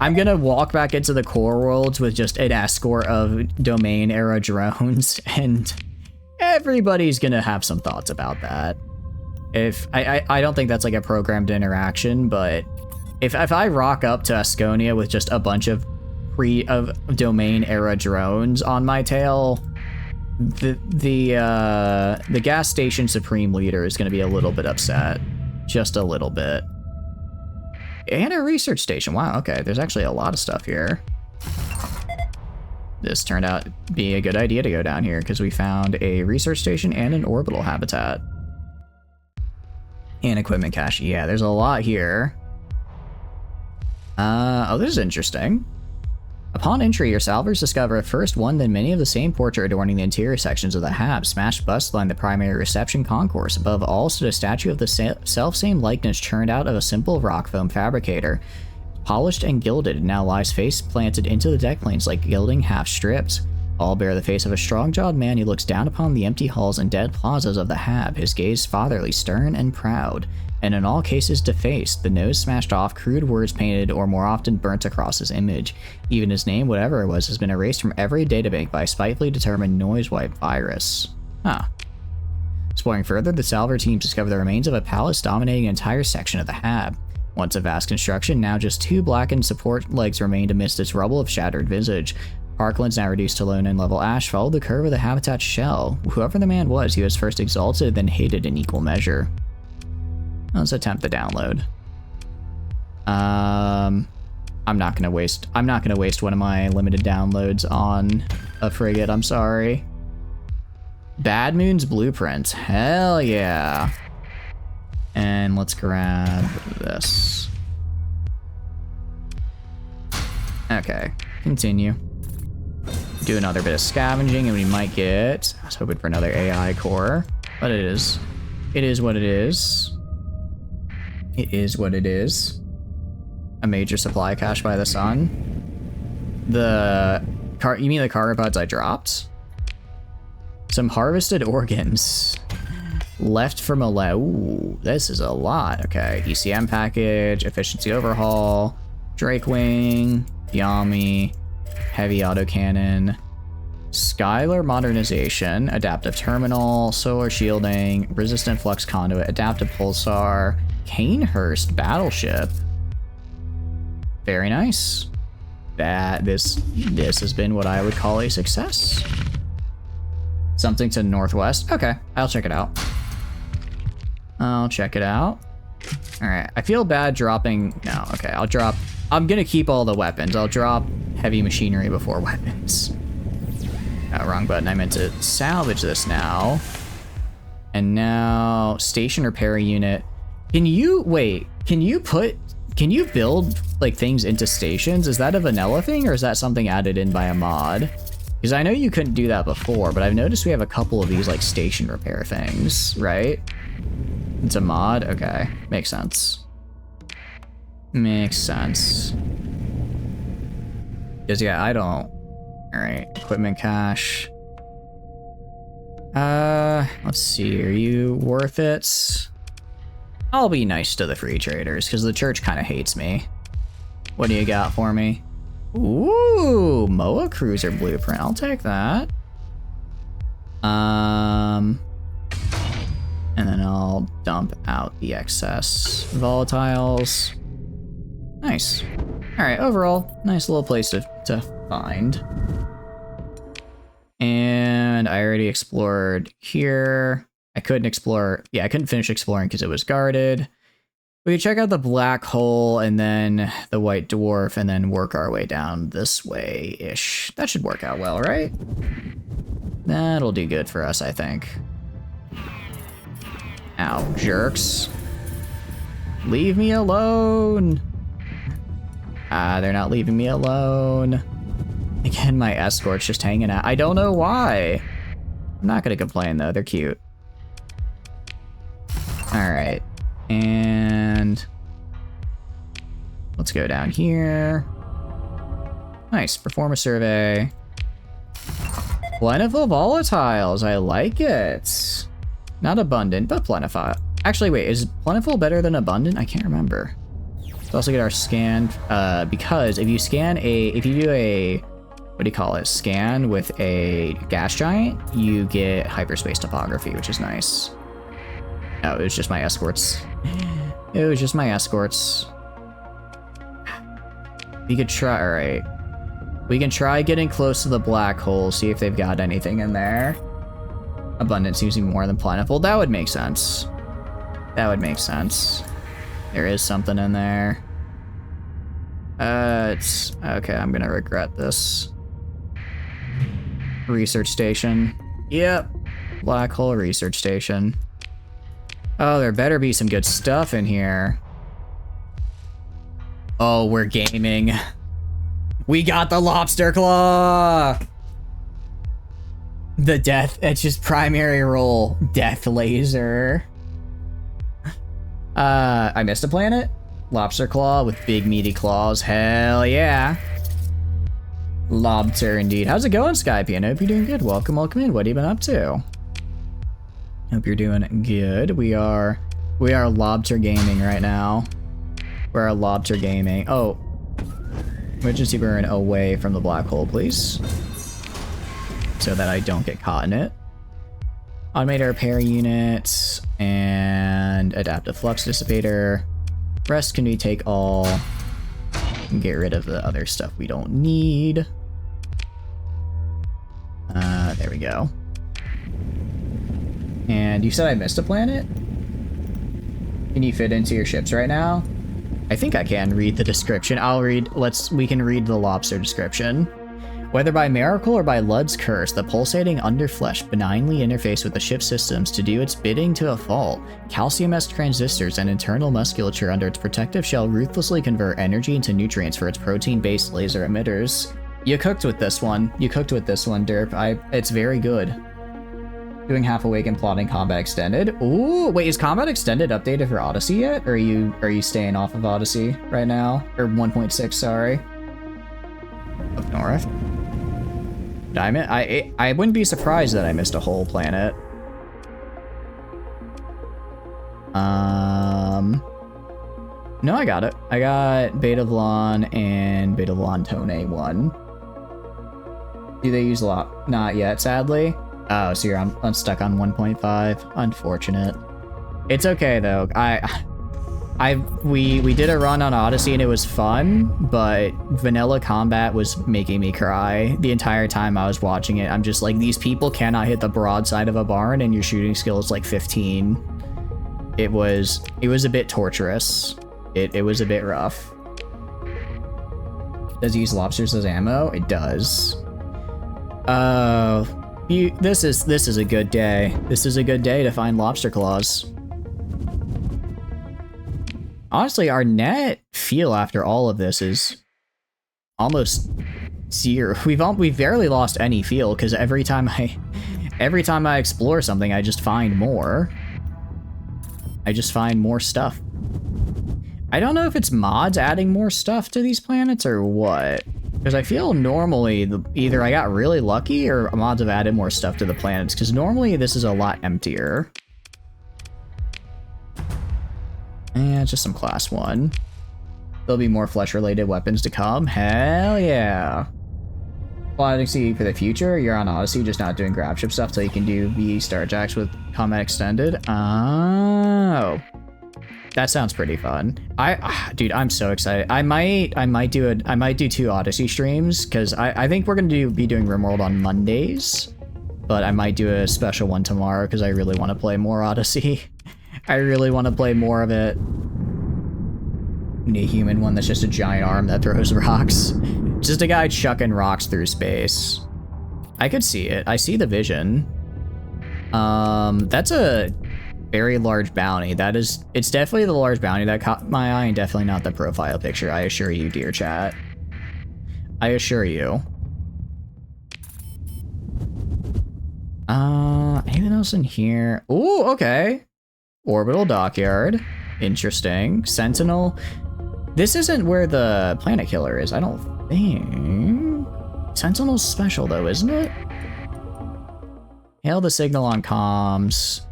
I'm gonna walk back into the core worlds with just an escort of domain era drones, and everybody's gonna have some thoughts about that. If I don't think that's like a programmed interaction, but if I rock up to Asconia with just a bunch of domain era drones on my tail, the gas station supreme leader is gonna be a little bit upset, just a little bit. And a research station. Wow, okay. There's actually a lot of stuff here. This turned out to be a good idea to go down here because we found a research station and an orbital habitat. And equipment cache. Yeah, there's a lot here. Oh, this is interesting. Upon entry, your salvers discover first one, then many of the same portrait adorning the interior sections of the hab. Smashed bust line the primary reception concourse. Above all stood a statue of the self-same likeness churned out of a simple rock foam fabricator. Polished and gilded, it now lies face planted into the deck planes like gilding half stripped. All bear the face of a strong-jawed man who looks down upon the empty halls and dead plazas of the hab, his gaze fatherly, stern, and proud. And in all cases defaced, the nose smashed off, crude words painted or more often burnt across his image. Even his name, whatever it was, has been erased from every databank by a spitefully determined noise wipe virus. Huh. Exploring further, the salver teams discover the remains of a palace dominating an entire section of the hab. Once a vast construction, now just two blackened support legs remained amidst its rubble of shattered visage. Parklands, now reduced to lone and level ash, followed the curve of the habitat's shell. Whoever the man was, he was first exalted, then hated in equal measure. Let's attempt the download. I'm not gonna waste one of my limited downloads on a frigate, I'm sorry. Bad Moon's Blueprint. Hell yeah. And let's grab this. Okay, continue. Do another bit of scavenging and we might get, I was hoping for another AI core, but it is what it is. It is what it is. A major supply cache by the sun. You mean the cargo pods I dropped? Some harvested organs. Left from a lab. Ooh, this is a lot. Okay, ECM package, efficiency overhaul, Drake Wing, Yami, heavy autocannon, Skylar modernization, adaptive terminal, solar shielding, resistant flux conduit, adaptive pulsar, Canehurst battleship. Very nice. This has been what I would call a success. Something to the northwest. Okay, I'll check it out. I'll check it out. All right, I feel bad dropping. No, okay, I'm gonna keep all the weapons. I'll drop heavy machinery before weapons. Oh, wrong button. I meant to salvage this now. And now station repair unit. Can you build like things into stations? Is that a vanilla thing or is that something added in by a mod? Because I know you couldn't do that before, but I've noticed we have a couple of these like station repair things, right? It's a mod? Okay, makes sense. Makes sense. Because yeah, I don't. All right, equipment cache. Let's see, are you worth it? I'll be nice to the free traders because the church kind of hates me. What do you got for me? Ooh, MOA cruiser blueprint. I'll take that. And then I'll dump out the excess volatiles. Nice. All right, overall, nice little place to find. And I already explored here. I couldn't finish exploring because it was guarded. We could check out the black hole and then the white dwarf and then work our way down this way-ish. That should work out well, right? That'll do good for us, I think. Ow, jerks. Leave me alone. They're not leaving me alone. Again, my escort's just hanging out. I don't know why. I'm not gonna complain though, they're cute. All right, and let's go down here. Nice, perform a survey. Plentiful volatiles, I like it. Not abundant, but plentiful. Actually, wait, is plentiful better than abundant? I can't remember. Let's also get our scan, because if you do a, what do you call it, scan with a gas giant, you get hyperspace topography, which is nice. Oh, it was just my escorts. It was just my escorts. We could try, alright. We can try getting close to the black hole, see if they've got anything in there. Abundance using more than plentiful. That would make sense. That would make sense. There is something in there. It's... Okay, I'm gonna regret this. Research station. Yep. Black hole research station. Oh, there better be some good stuff in here. Oh, we're gaming. We got the lobster claw! The death, it's just primary role. Death laser. I missed a planet? Lobster claw with big meaty claws. Hell yeah. Lobster indeed. How's it going, Skype? I hope you're doing good. Welcome, welcome in. What have you been up to? Hope you're doing good. We are lobster gaming right now. We're lobster gaming. Oh. Emergency burn away from the black hole, please. So that I don't get caught in it. Automated repair unit and adaptive flux dissipator. Rest can we take all and get rid of the other stuff we don't need. There we go. And you said I missed a planet? Can you fit into your ships right now? I think I can read the description. We can read the lobster description. Whether by miracle or by Lud's curse, the pulsating underflesh benignly interface with the ship's systems to do its bidding to a fault. Calcium-S transistors and internal musculature under its protective shell ruthlessly convert energy into nutrients for its protein-based laser emitters. You cooked with this one. You cooked with this one, Derp. It's very good. Doing half awake and plotting Combat Extended. Ooh, wait, is Combat Extended updated for Odyssey yet? Or are you staying off of Odyssey right now? Or 1.6, sorry. Up north. Diamond? I wouldn't be surprised that I missed a whole planet. No, I got it. I got Beta Vlon and Beta Vlon Tone 1. Do they use a lot? Not yet, sadly. Oh, so you're unstuck on 1.5. Unfortunate. It's okay though. We did a run on Odyssey and it was fun, but vanilla combat was making me cry the entire time I was watching it. I'm just like, these people cannot hit the broadside of a barn and your shooting skill is like 15. It was a bit torturous. It was a bit rough. Does it use lobsters as ammo? It does. This is a good day. This is a good day to find lobster claws. Honestly, our net feel after all of this is almost zero. We've barely lost any feel because every time I explore something, I just find more. I just find more stuff. I don't know if it's mods adding more stuff to these planets or what. Because I feel normally either I got really lucky or mods have added more stuff to the planets. Because normally this is a lot emptier. Yeah, just some class 1. There'll be more flesh-related weapons to come. Hell yeah. Plotting C for the future. You're on Odyssey, just not doing grab ship stuff till you can do the Starjacks with Combat Extended. Oh. That sounds pretty fun. Dude, I'm so excited. I might do 2 Odyssey streams because I think we're gonna be doing RimWorld on Mondays, but I might do a special one tomorrow because I really want to play more Odyssey. I really want to play more of it. We need a human one that's just a giant arm that throws rocks. Just a guy chucking rocks through space. I could see it. I see the vision. That's a very large bounty. It's definitely the large bounty that caught my eye and definitely not the profile picture, I assure you, dear chat. I assure you. Anything else in here? Ooh, okay. Orbital dockyard. Interesting. Sentinel. This isn't where the planet killer is, I don't think. Sentinel's special though, isn't it? Hail the signal on comms.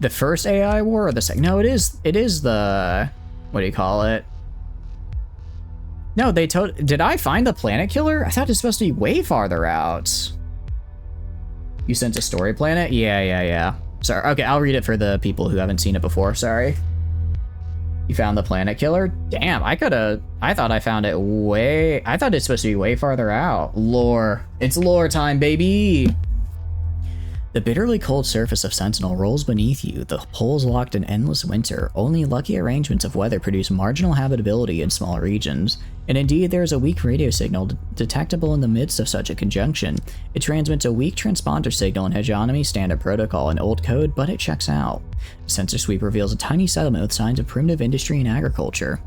The first AI war or the second? No, it is the, what do you call it? No, did I find the planet killer? I thought it's supposed to be way farther out. You sent a story planet? Yeah. Sorry, okay, I'll read it for the people who haven't seen it before, sorry. You found the planet killer? Damn, I thought I found it I thought it's supposed to be way farther out. Lore. It's lore time, baby! The bitterly cold surface of Sentinel rolls beneath you, the poles locked in endless winter. Only lucky arrangements of weather produce marginal habitability in small regions. And indeed, there is a weak radio signal detectable in the midst of such a conjunction. It transmits a weak transponder signal in Hegemony Standard Protocol in old code, but it checks out. A sensor sweep reveals a tiny settlement with signs of primitive industry and agriculture.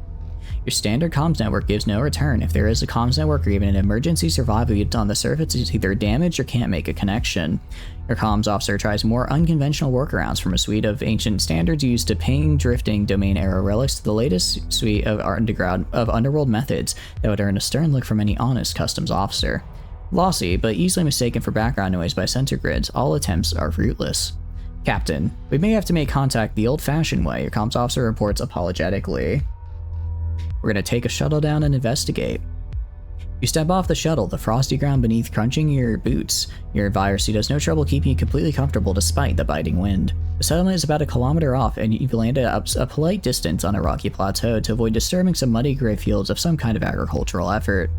Your standard comms network gives no return. If there is a comms network or even an emergency survival unit on the surface, it's either damaged or can't make a connection. Your comms officer tries more unconventional workarounds, from a suite of ancient standards used to ping drifting domain arrow relics to the latest suite of underworld methods that would earn a stern look from any honest customs officer. Lossy, but easily mistaken for background noise by sensor grids, all attempts are fruitless. Captain, we may have to make contact the old-fashioned way, your comms officer reports apologetically. We're gonna take a shuttle down and investigate. You step off the shuttle, the frosty ground beneath crunching your boots. Your virus suit has no trouble keeping you completely comfortable despite the biting wind. The settlement is about a kilometer off, and you've landed a polite distance on a rocky plateau to avoid disturbing some muddy gray fields of some kind of agricultural effort.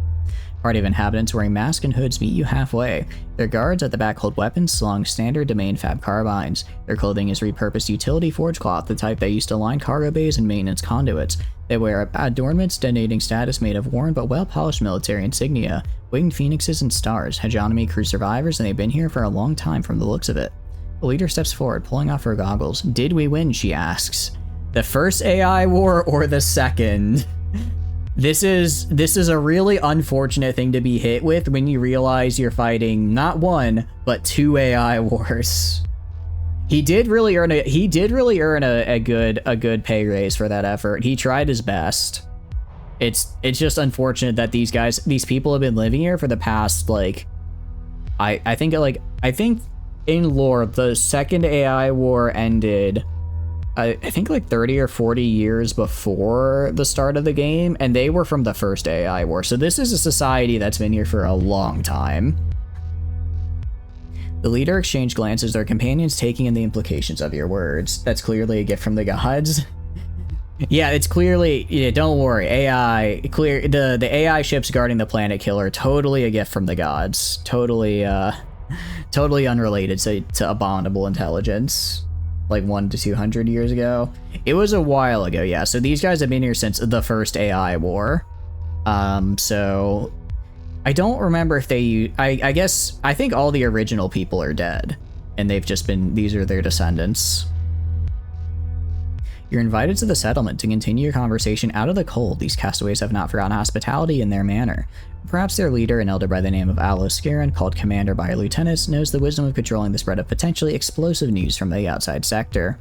Party of inhabitants wearing masks and hoods meet you halfway. Their guards at the back hold weapons slung standard domain fab carbines. Their clothing is repurposed utility forge cloth, the type that used to line cargo bays and maintenance conduits. They wear adornments denoting status made of worn but well-polished military insignia, winged phoenixes and stars, hegemony crew survivors, and they've been here for a long time from the looks of it. The leader steps forward, pulling off her goggles. Did we win, she asks. The first AI war or the second? This is a really unfortunate thing to be hit with when you realize you're fighting not one, but two AI wars. He did really earn a good pay raise for that effort. He tried his best. It's just unfortunate that these people have been living here for the past, like, I think in lore the second AI war ended I think like 30 or 40 years before the start of the game, and they were from the first AI war. So this is a society that's been here for a long time. The leader exchanged glances, their companions taking in the implications of your words. That's clearly a gift from the gods. Yeah, it's clearly, yeah, don't worry, AI, the AI ships guarding the planet killer, totally a gift from the gods. Totally unrelated to abominable intelligence. Like 100 to 200 years ago. It was a while ago, yeah. So these guys have been here since the first AI war. So I don't remember if they, I think all the original people are dead, and they've just been, these are their descendants. You're invited to the settlement to continue your conversation out of the cold. These castaways have not forgotten hospitality in their manner. Perhaps their leader, an elder by the name of Alos Scaran, called Commander by lieutenants, knows the wisdom of controlling the spread of potentially explosive news from the outside sector.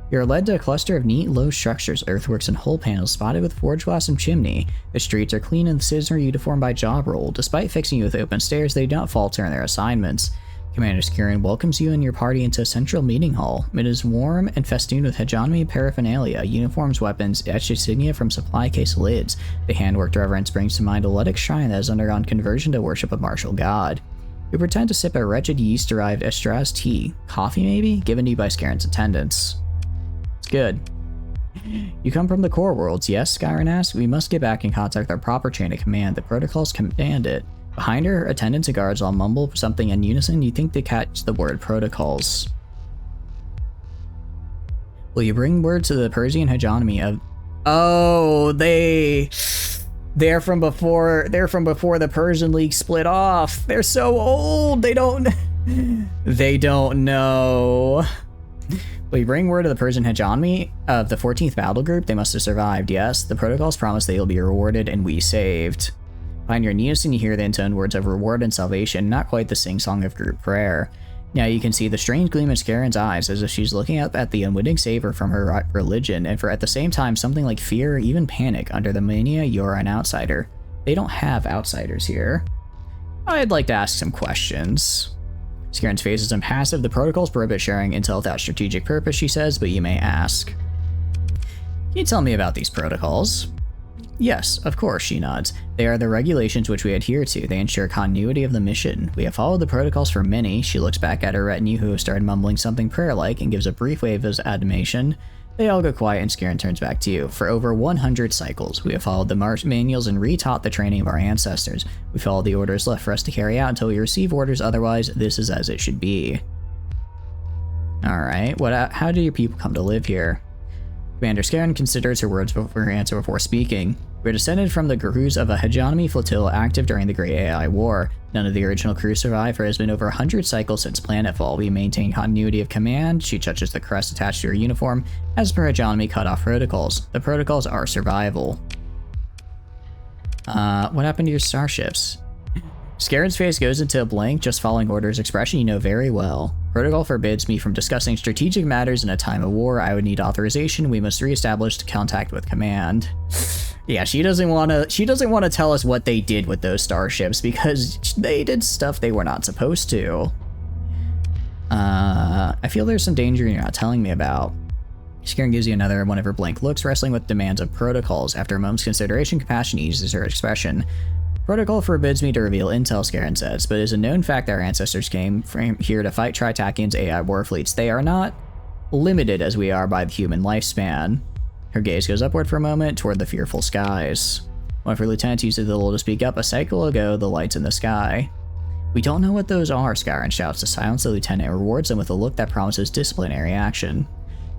You're led to a cluster of neat, low structures, earthworks, and hull panels spotted with forge glass and chimney. The streets are clean and the citizens are uniformed by job role. Despite fixing you with open stairs, they don't falter in their assignments. Commander Skirin welcomes you and your party into a central meeting hall. It is warm and festooned with hegemony paraphernalia, uniforms, weapons, etched insignia from supply case lids. The handworked reverence brings to mind a Ludic shrine that has undergone conversion to worship a martial god. You pretend to sip a wretched yeast-derived Estraz tea. Coffee, maybe? Given to you by Scarin's attendants. It's good. You come from the core worlds, yes? Skyrim asks. We must get back in contact with our proper chain of command. The protocols command it. Behind her, attendants and guards all mumble something in unison. You think they catch the word protocols. Will you bring word to the Persian hegemony of... Oh, they're from before the Persian League split off. They're so old. They don't know. Will you bring word to the Persian hegemony of the 14th battle group? They must have survived, yes. The protocols promise they will be rewarded and we saved. Behind your unison, you hear the intoned words of reward and salvation, not quite the sing-song of group prayer. Now you can see the strange gleam in Scarin's eyes, as if she's looking up at the unwitting savor from her religion, and for at the same time something like fear or even panic under the mania you're an outsider. They don't have outsiders here. I'd like to ask some questions. Skaren's face is impassive. The protocols prohibit sharing intel without strategic purpose, she says, but you may ask. Can you tell me about these protocols? Yes, of course, she nods. They are the regulations which we adhere to. They ensure continuity of the mission. We have followed the protocols for many. She looks back at her retinue, who have started mumbling something prayer-like, and gives a brief wave of admiration. They all go quiet, and Skaren turns back to you. For over 100 cycles, we have followed the manuals and retaught the training of our ancestors. We follow the orders left for us to carry out until we receive orders, otherwise, this is as it should be. Alright, how do your people come to live here? Commander Skaren considers her words before her answer before speaking. We're descended from the crews of a hegemony flotilla active during the Great AI War. None of the original crew survived, for it has been over 100 cycles since planetfall. We maintain continuity of command. She touches the crest attached to her uniform, as per hegemony cut-off protocols. The protocols are survival. What happened to your starships? Skaren's face goes into a blank, just following orders expression you know very well. Protocol forbids me from discussing strategic matters in a time of war. I would need authorization. We must reestablish contact with command. Yeah, she doesn't want to tell us what they did with those starships because they did stuff they were not supposed to. I feel there's some danger you're not telling me about. Skaren gives you another one of her blank looks, wrestling with demands of protocols. After a moment's consideration, compassion eases her expression. Protocol forbids me to reveal intel, Skaren says, but it is a known fact that our ancestors came from here to fight Tritakian's AI war fleets. They are not limited as we are by the human lifespan. Her gaze goes upward for a moment toward the fearful skies. One of her lieutenants uses the lull to speak up. A cycle ago, the lights in the sky. We don't know what those are, Skaren shouts to silence the lieutenant and rewards them with a look that promises disciplinary action.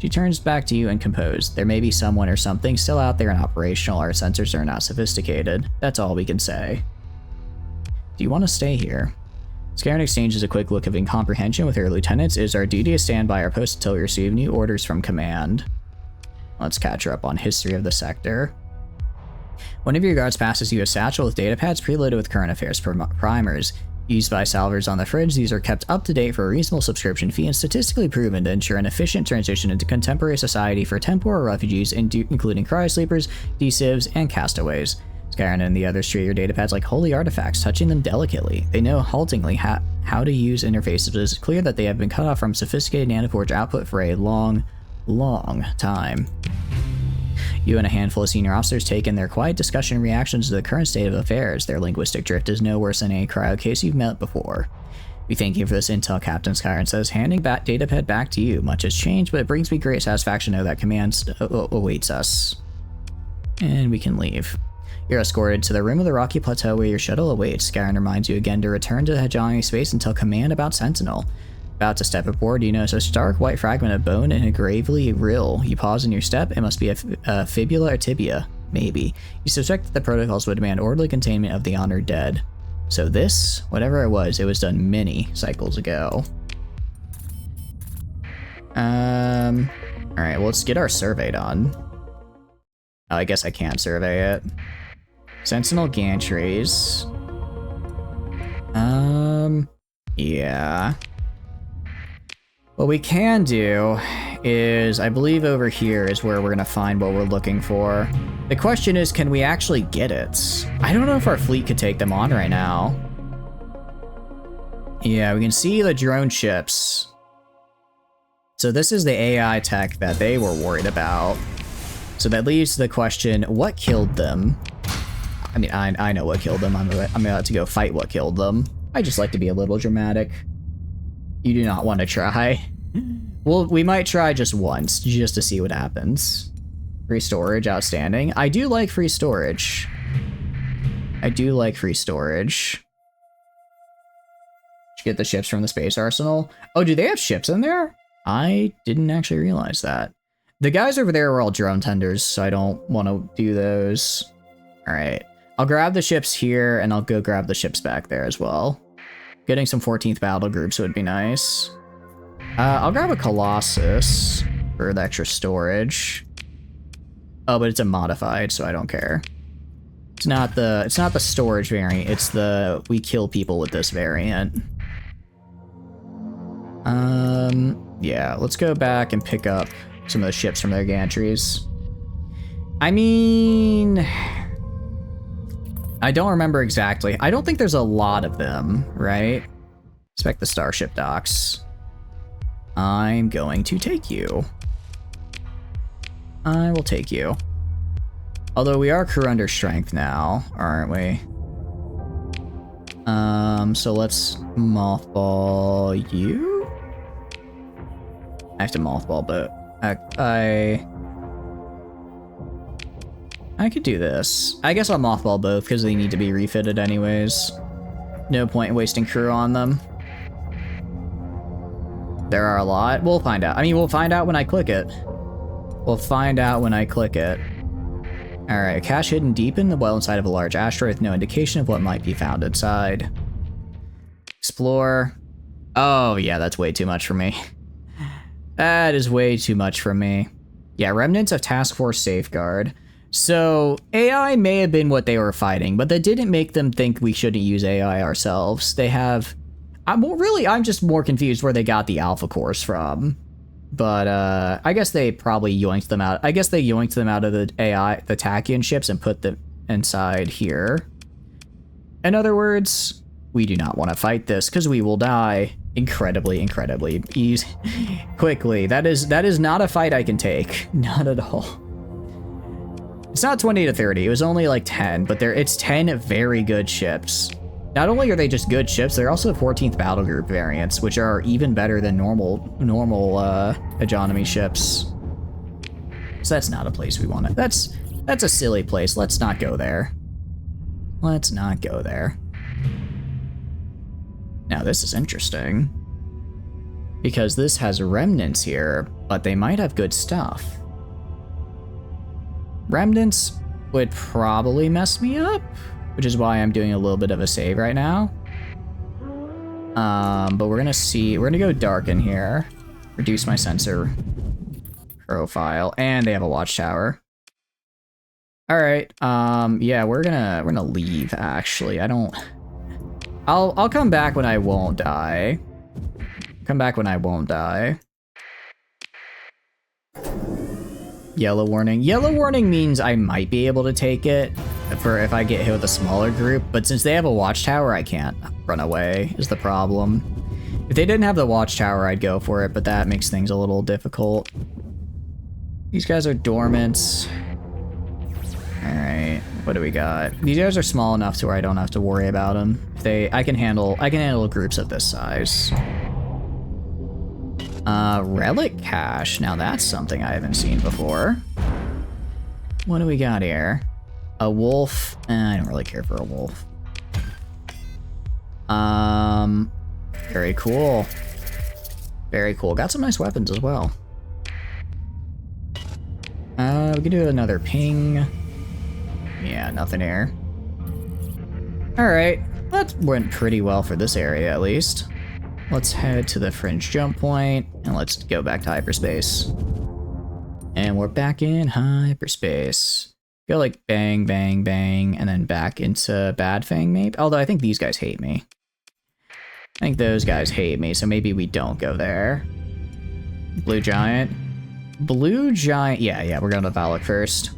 She turns back to you and composed. There may be someone or something still out there and operational. Our sensors are not sophisticated. That's all we can say. Do you want to stay here? Skaren exchanges a quick look of incomprehension with her lieutenants. It is our duty to stand by our post until we receive new orders from command. Let's catch her up on history of the sector. One of your guards passes you a satchel with data pads preloaded with current affairs primers. Used by salvers on the fridge, these are kept up to date for a reasonable subscription fee and statistically proven to ensure an efficient transition into contemporary society for temporal refugees, including cryosleepers, D-civs, and castaways. Skaren and the others treat your datapads like holy artifacts, touching them delicately. They know haltingly how to use interfaces, but it's clear that they have been cut off from sophisticated nanoforge output for a long time. You and a handful of senior officers take in their quiet discussion and reactions to the current state of affairs. Their linguistic drift is no worse than any cryo case you've met before. We thank you for this intel, Captain Skaren says, handing that datapad back to you. Much has changed, but it brings me great satisfaction to know that command awaits us. And we can leave. You're escorted to the rim of the rocky plateau where your shuttle awaits. Skaren reminds you again to return to hegemony space and tell command about Sentinel. About to step aboard, you notice a stark white fragment of bone and a gravely rill. You pause in your step. It must be a fibula or tibia. Maybe. You suspect that the protocols would demand orderly containment of the honored dead. So this, whatever it was done many cycles ago. Alright, well, let's get our survey done. Oh, I guess I can't survey it. Sentinel gantries. Yeah. What we can do is, I believe over here is where we're gonna find what we're looking for. The question is, can we actually get it? I don't know if our fleet could take them on right now. Yeah, we can see the drone ships. So this is the AI tech that they were worried about. So that leads to the question, what killed them? I mean, I know what killed them. I'm about to go fight what killed them. I just like to be a little dramatic. You do not want to try. Well, we might try just once, just to see what happens. Free storage, outstanding. I do like free storage. I do like free storage. Did you get the ships from the space arsenal? Oh, do they have ships in there? I didn't actually realize that. The guys over there were all drone tenders, so I don't want to do those. All right. I'll grab the ships here, and I'll go grab the ships back there as well. Getting some 14th battle groups would be nice. I'll grab a Colossus for the extra storage. Oh, but it's a modified, so I don't care. It's not the storage variant, it's the we kill people with this variant. Yeah, let's go back and pick up some of the ships from their gantries. I mean, I don't remember exactly. I don't think there's a lot of them, right? Inspect the starship docks. I'm going to take you. I will take you. Although we are crew under strength now, aren't we? So let's mothball you. I have to mothball, but I could do this. I guess I'll mothball both because they need to be refitted anyways. No point in wasting crew on them. There are a lot. We'll find out. I mean, we'll find out when I click it. We'll find out when I click it. Alright, cache hidden deep in the well inside of a large asteroid with no indication of what might be found inside. Explore. Oh, yeah, that's way too much for me. That is way too much for me. Yeah, remnants of Task Force Safeguard. So, AI may have been what they were fighting, but that didn't make them think we shouldn't use AI ourselves. They have... I'm just more confused where they got the alpha cores from. But, I guess they probably yoinked them out. I guess they yoinked them out of the AI, the Tachyon ships, and put them inside here. In other words, we do not want to fight this, because we will die incredibly easy, quickly. That is not a fight I can take. Not at all. It's not 20 to 30. It was only like 10, but it's 10 very good ships. Not only are they just good ships, they're also 14th battle group variants, which are even better than normal hegemony ships. So that's not a place we want to. That's a silly place. Let's not go there. Let's not go there. Now this is interesting, because this has remnants here, but they might have good stuff. Remnants would probably mess me up, which is why I'm doing a little bit of a save right now. But we're gonna go dark in here, reduce my sensor profile, and they have a watchtower. All right, yeah, we're gonna leave. Actually, I'll come back when I won't die. Come back when I won't die. Yellow warning. Yellow warning means I might be able to take it for if I get hit with a smaller group, but since they have a watchtower, I can't run away, is the problem. If they didn't have the watchtower, I'd go for it, but that makes things a little difficult. These guys are dormant. Alright, what do we got? These guys are small enough to where I don't have to worry about them. I can handle groups of this size. Relic cache. Now that's something I haven't seen before. What do we got here? A wolf. I don't really care for a wolf. Very cool. Very cool. Got some nice weapons as well. We can do another ping. Yeah, nothing here. Alright, that went pretty well for this area at least. Let's head to the fringe jump point, and let's go back to hyperspace. And we're back in hyperspace. Go like bang, bang, bang, and then back into Bad Fang maybe? Although I think these guys hate me. I think those guys hate me, so maybe we don't go there. Blue Giant. Blue Giant, yeah, we're going to Valak first.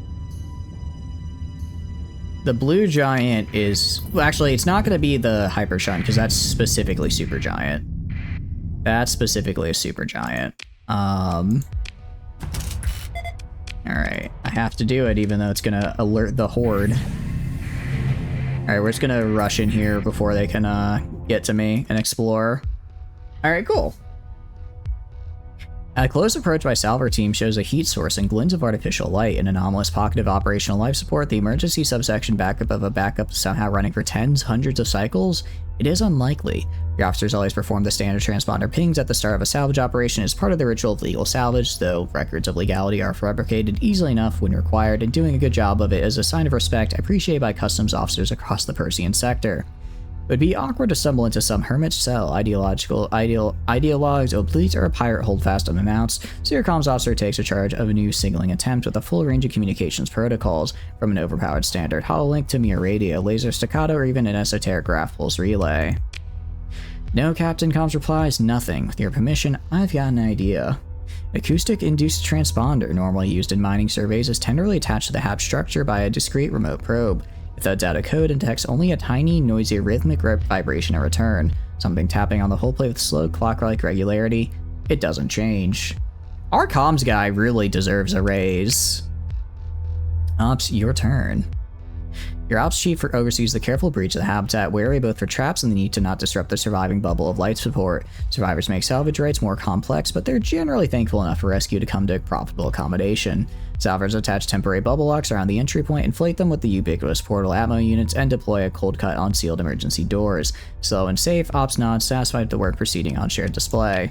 The Blue Giant is, well, actually, it's not going to be the Hyper Shun, because that's specifically Super Giant. That's specifically a Super Giant. Alright, I have to do it, even though it's going to alert the Horde. Alright, we're just going to rush in here before they can get to me and explore. Alright, cool. A close approach by Salver team shows a heat source and glints of artificial light, an anomalous pocket of operational life support, the emergency subsection backup of a backup somehow running for hundreds of cycles. It is unlikely. Your officers always perform the standard transponder pings at the start of a salvage operation as part of the ritual of legal salvage, though records of legality are fabricated easily enough when required, and doing a good job of it is a sign of respect appreciated by customs officers across the Persean sector. It would be awkward to stumble into some hermit cell, ideologues, oblique, or a pirate holdfast unannounced, so your comms officer takes charge of a new signaling attempt with a full range of communications protocols, from an overpowered standard hololink to mere radio, laser staccato, or even an esoteric graph pulse relay. No, Captain, comms replies, nothing. With your permission, I've got an idea. Acoustic-induced transponder, normally used in mining surveys, is tenderly attached to the HAP structure by a discrete remote probe. Without data code and text, only a tiny, noisy, rhythmic vibration in return. Something tapping on the whole plate with slow, clock-like regularity. It doesn't change. Our comms guy really deserves a raise. Ops, your turn. Your ops chief oversees the careful breach of the habitat, wary both for traps and the need to not disrupt the surviving bubble of light support. Survivors make salvage rates more complex, but they're generally thankful enough for rescue to come to profitable accommodation. Salvers attach temporary bubble locks around the entry point, inflate them with the ubiquitous portal atmo units, and deploy a cold cut on sealed emergency doors. Slow and safe, ops nods, satisfied with the work proceeding on shared display.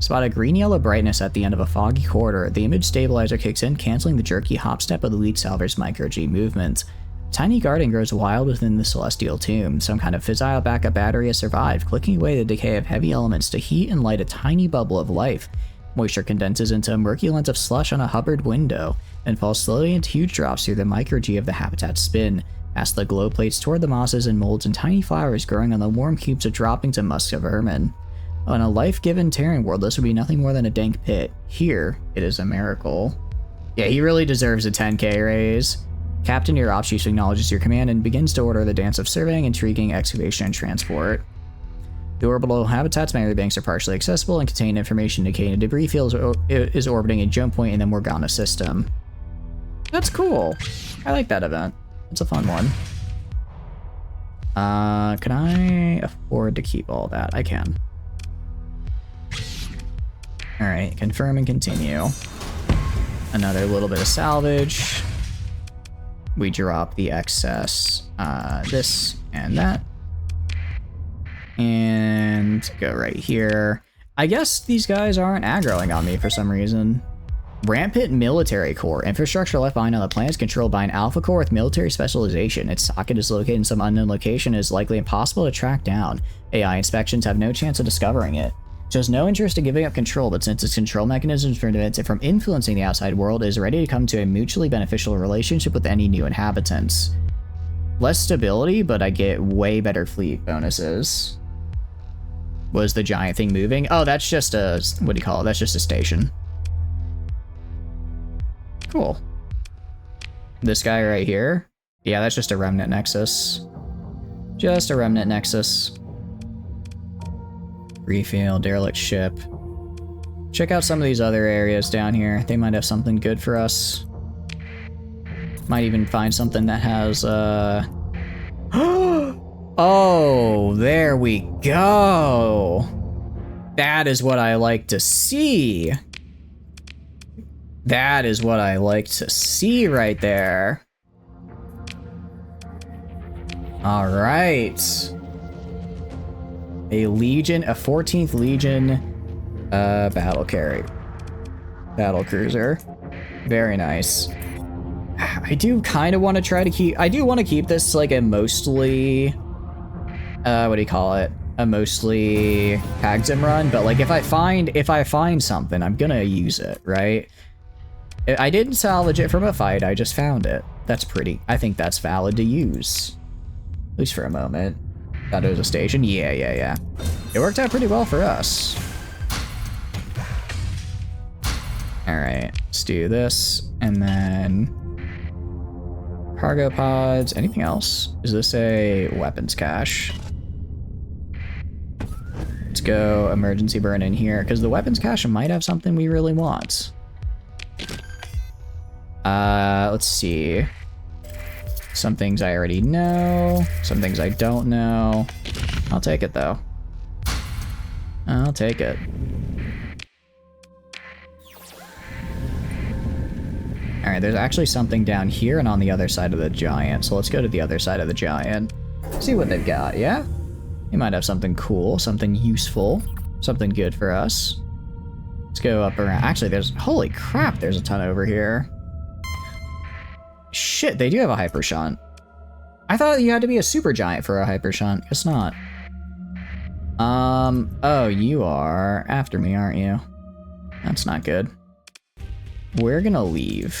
Spot a green-yellow brightness at the end of a foggy corridor. The image stabilizer kicks in, canceling the jerky hop step of the lead salver's micro-G movement. Tiny garden grows wild within the celestial tomb. Some kind of fissile backup battery has survived, clicking away the decay of heavy elements to heat and light a tiny bubble of life. Moisture condenses into a murky lens of slush on a Hubbard window, and falls slowly into huge drops through the micro-G of the habitat's spin, past the glow plates toward the mosses and molds and tiny flowers growing on the warm cubes of droppings and musk of ermine. On a life-given Terran world, this would be nothing more than a dank pit. Here, it is a miracle. Yeah, he really deserves a 10k raise. Captain, your ops chief acknowledges your command and begins to order the dance of surveying, intriguing, excavation, and transport. The orbital habitat's memory banks are partially accessible and contain information indicating a debris field is orbiting a jump point in the Morgana system. That's cool. I like that event. It's a fun one. Can I afford to keep all that? I can. Alright, confirm and continue. Another little bit of salvage. We drop the excess, this and that. And go right here. I guess these guys aren't aggroing on me for some reason. Rampant military core. Infrastructure left behind on the planet is controlled by an alpha core with military specialization. Its socket is located in some unknown location and is likely impossible to track down. AI inspections have no chance of discovering it. Shows no interest in giving up control, but since its control mechanisms prevents it from influencing the outside world, it is ready to come to a mutually beneficial relationship with any new inhabitants. Less stability, but I get way better fleet bonuses. Was the giant thing moving? Oh, that's just a, what do you call it? That's just a station. Cool. This guy right here? Yeah, that's just a remnant nexus. Just a remnant nexus. Refuel, derelict ship. Check out some of these other areas down here. They might have something good for us. Might even find something that has, oh, there we go. That is what I like to see. That is what I like to see right there. All right. A Legion, a 14th Legion battle carrier. Battle cruiser. Very nice. I do kind of want to try to keep, I do want to keep this like a mostly, what do you call it? A mostly Hagzim run, but like if I find something, I'm gonna use it, right? I didn't salvage it from a fight, I just found it. That's pretty, I think that's valid to use. At least for a moment. Thought it was a station, yeah. It worked out pretty well for us. All right, let's do this, and then cargo pods. Anything else? Is this a weapons cache? Let's go emergency burn in here, because the weapons cache might have something we really want. Let's see. Some things I already know, some things I don't know. I'll take it though. I'll take it. All right, there's actually something down here and on the other side of the giant. So let's go to the other side of the giant. See what they've got, yeah? They might have something cool, something useful, something good for us. Let's go up around. Actually, there's, holy crap, there's a ton over here. Shit, they do have a hyper shunt. I thought you had to be a super giant for a hyper shunt. Guess not. Oh, you are after me, aren't you? That's not good. We're gonna leave.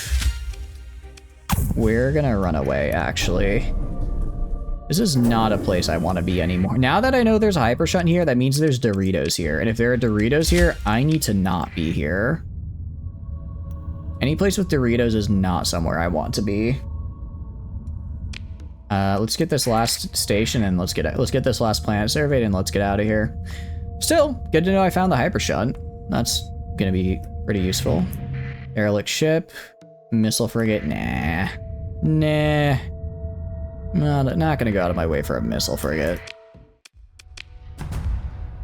We're gonna run away, actually. This is not a place I want to be anymore. Now that I know there's a hyper shunt here, that means there's Doritos here. And if there are Doritos here, I need to not be here. Any place with Doritos is not somewhere I want to be. Let's get this last station and let's get this last planet surveyed and let's get out of here. Still, good to know I found the hyper shunt. That's gonna be pretty useful. Derelict ship, missile frigate, nah. Not gonna go out of my way for a missile frigate.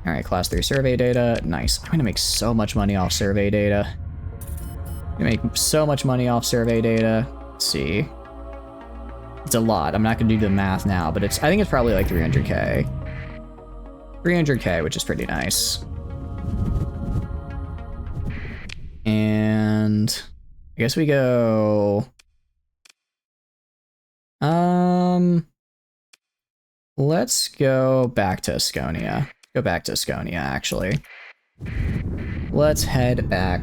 All right, class 3 survey data, nice. I'm gonna make so much money off survey data. Let's see. It's a lot. I'm not gonna do the math now, but I think it's probably like 300K. 300K, which is pretty nice. And I guess we go. Let's go back to Asconia. Actually. Let's head back.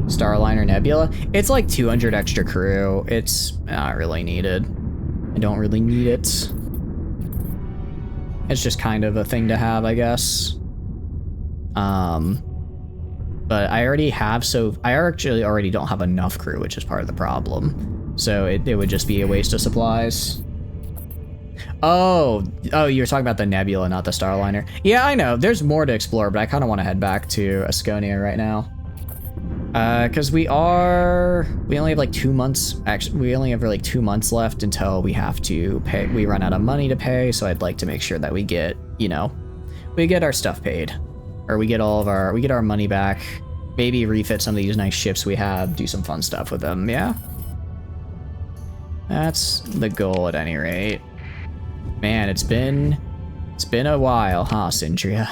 Starliner Nebula. It's like 200 extra crew. It's not really needed. I don't really need it. It's just kind of a thing to have, I guess. But I already have, so I actually already don't have enough crew, which is part of the problem. So it would just be a waste of supplies. Oh, you're talking about the Nebula, not the Starliner. Yeah, I know. There's more to explore, but I kind of want to head back to Asconia right now. Because we only have like 2 months. Actually, we only have like 2 months left until we have to pay. We run out of money to pay, so I'd like to make sure that we get, we get our stuff paid, or we get our money back. Maybe refit some of these nice ships we have. Do some fun stuff with them. Yeah, that's the goal at any rate. Man, it's been a while, huh, Syndria?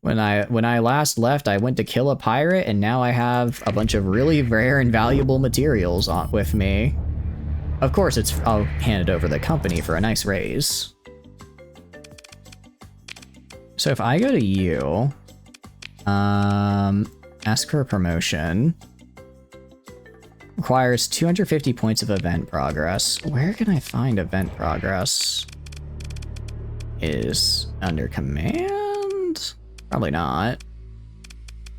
When I last left, I went to kill a pirate, and now I have a bunch of really rare and valuable materials with me. Of course, I'll hand it over to the company for a nice raise. So if I go to you, ask for a promotion. Requires 250 points of event progress. Where can I find event progress? Is under command? Probably not.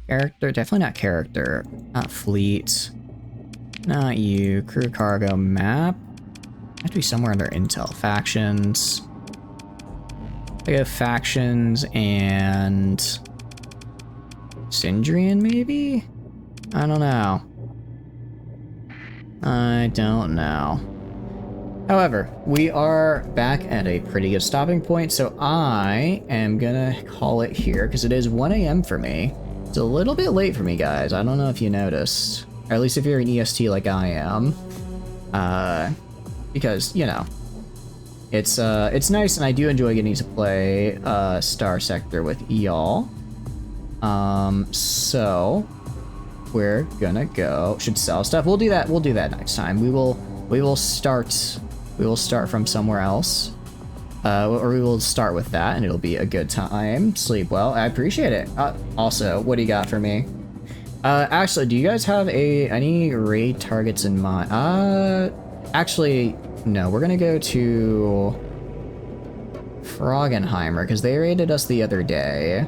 Character, definitely not character. Not fleet. Not you. Crew, cargo, map. Have to be somewhere under intel. Factions. I go factions and Syndrian, maybe? I don't know. However, we are back at a pretty good stopping point, so I am gonna call it here, because it is 1 a.m. for me. It's a little bit late for me, guys. I don't know if you noticed. Or at least if you're an EST like I am. Because, it's nice, and I do enjoy getting to play Starsector with y'all. So we're gonna go. Should sell stuff. We'll do that next time. We will start from somewhere else. Or we will start with that, and it'll be a good time. Sleep well. I appreciate it. Also, what do you got for me? Actually, do you guys have any raid targets in mind? Actually, no. We're gonna go to Froggenheimer, because they raided us the other day,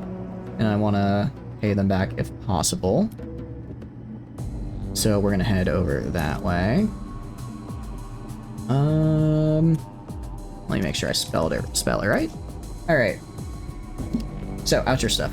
and I want to pay them back if possible. So we're gonna head over that way. Let me make sure I spell it right. All right. So, out your stuff.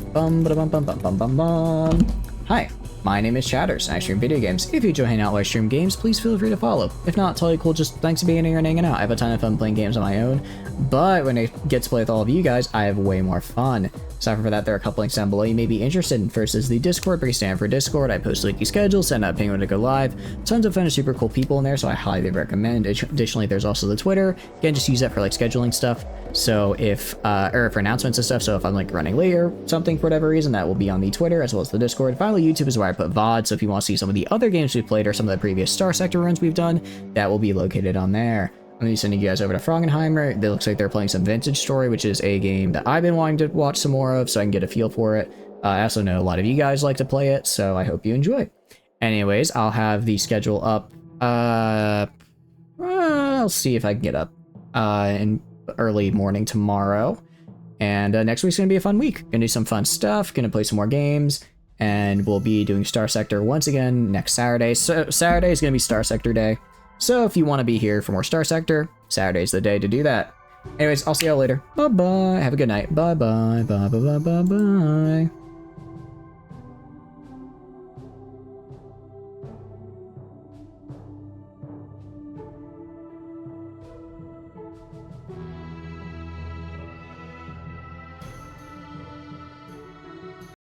Hi, my name is Chatters, and I stream video games. If you enjoy hanging out while I stream games, please feel free to follow. If not, totally cool, just thanks for being here and hanging out. I have a ton of fun playing games on my own, but when I get to play with all of you guys, I have way more fun. Aside from that, there are a couple links down below you may be interested in. First is the Discord, pretty standard for Discord. I post weekly schedules, send out ping when to go live. Tons of fun and super cool people in there, so I highly recommend. Additionally, there's also the Twitter. Again, just use that for like scheduling stuff. So if, or for announcements and stuff, so if I'm like running late or something for whatever reason, that will be on the Twitter as well as the Discord. Finally, YouTube is where I put VOD, so if you want to see some of the other games we've played or some of the previous Starsector runs we've done, that will be located on there. I'm going to be sending you guys over to Froggenheimer. It looks like they're playing some Vintage Story, which is a game that I've been wanting to watch some more of, so I can get a feel for it. I also know a lot of you guys like to play it, so I hope you enjoy. Anyways, I'll have the schedule up. I'll see if I can get up in early morning tomorrow. And next week's going to be a fun week. Gonna do some fun stuff, gonna play some more games, and we'll be doing Starsector once again next Saturday. So Saturday is going to be Starsector Day. So if you want to be here for more Starsector, Saturday's the day to do that. Anyways, I'll see y'all later. Bye-bye. Have a good night. Bye-bye. Bye-bye. Bye-bye.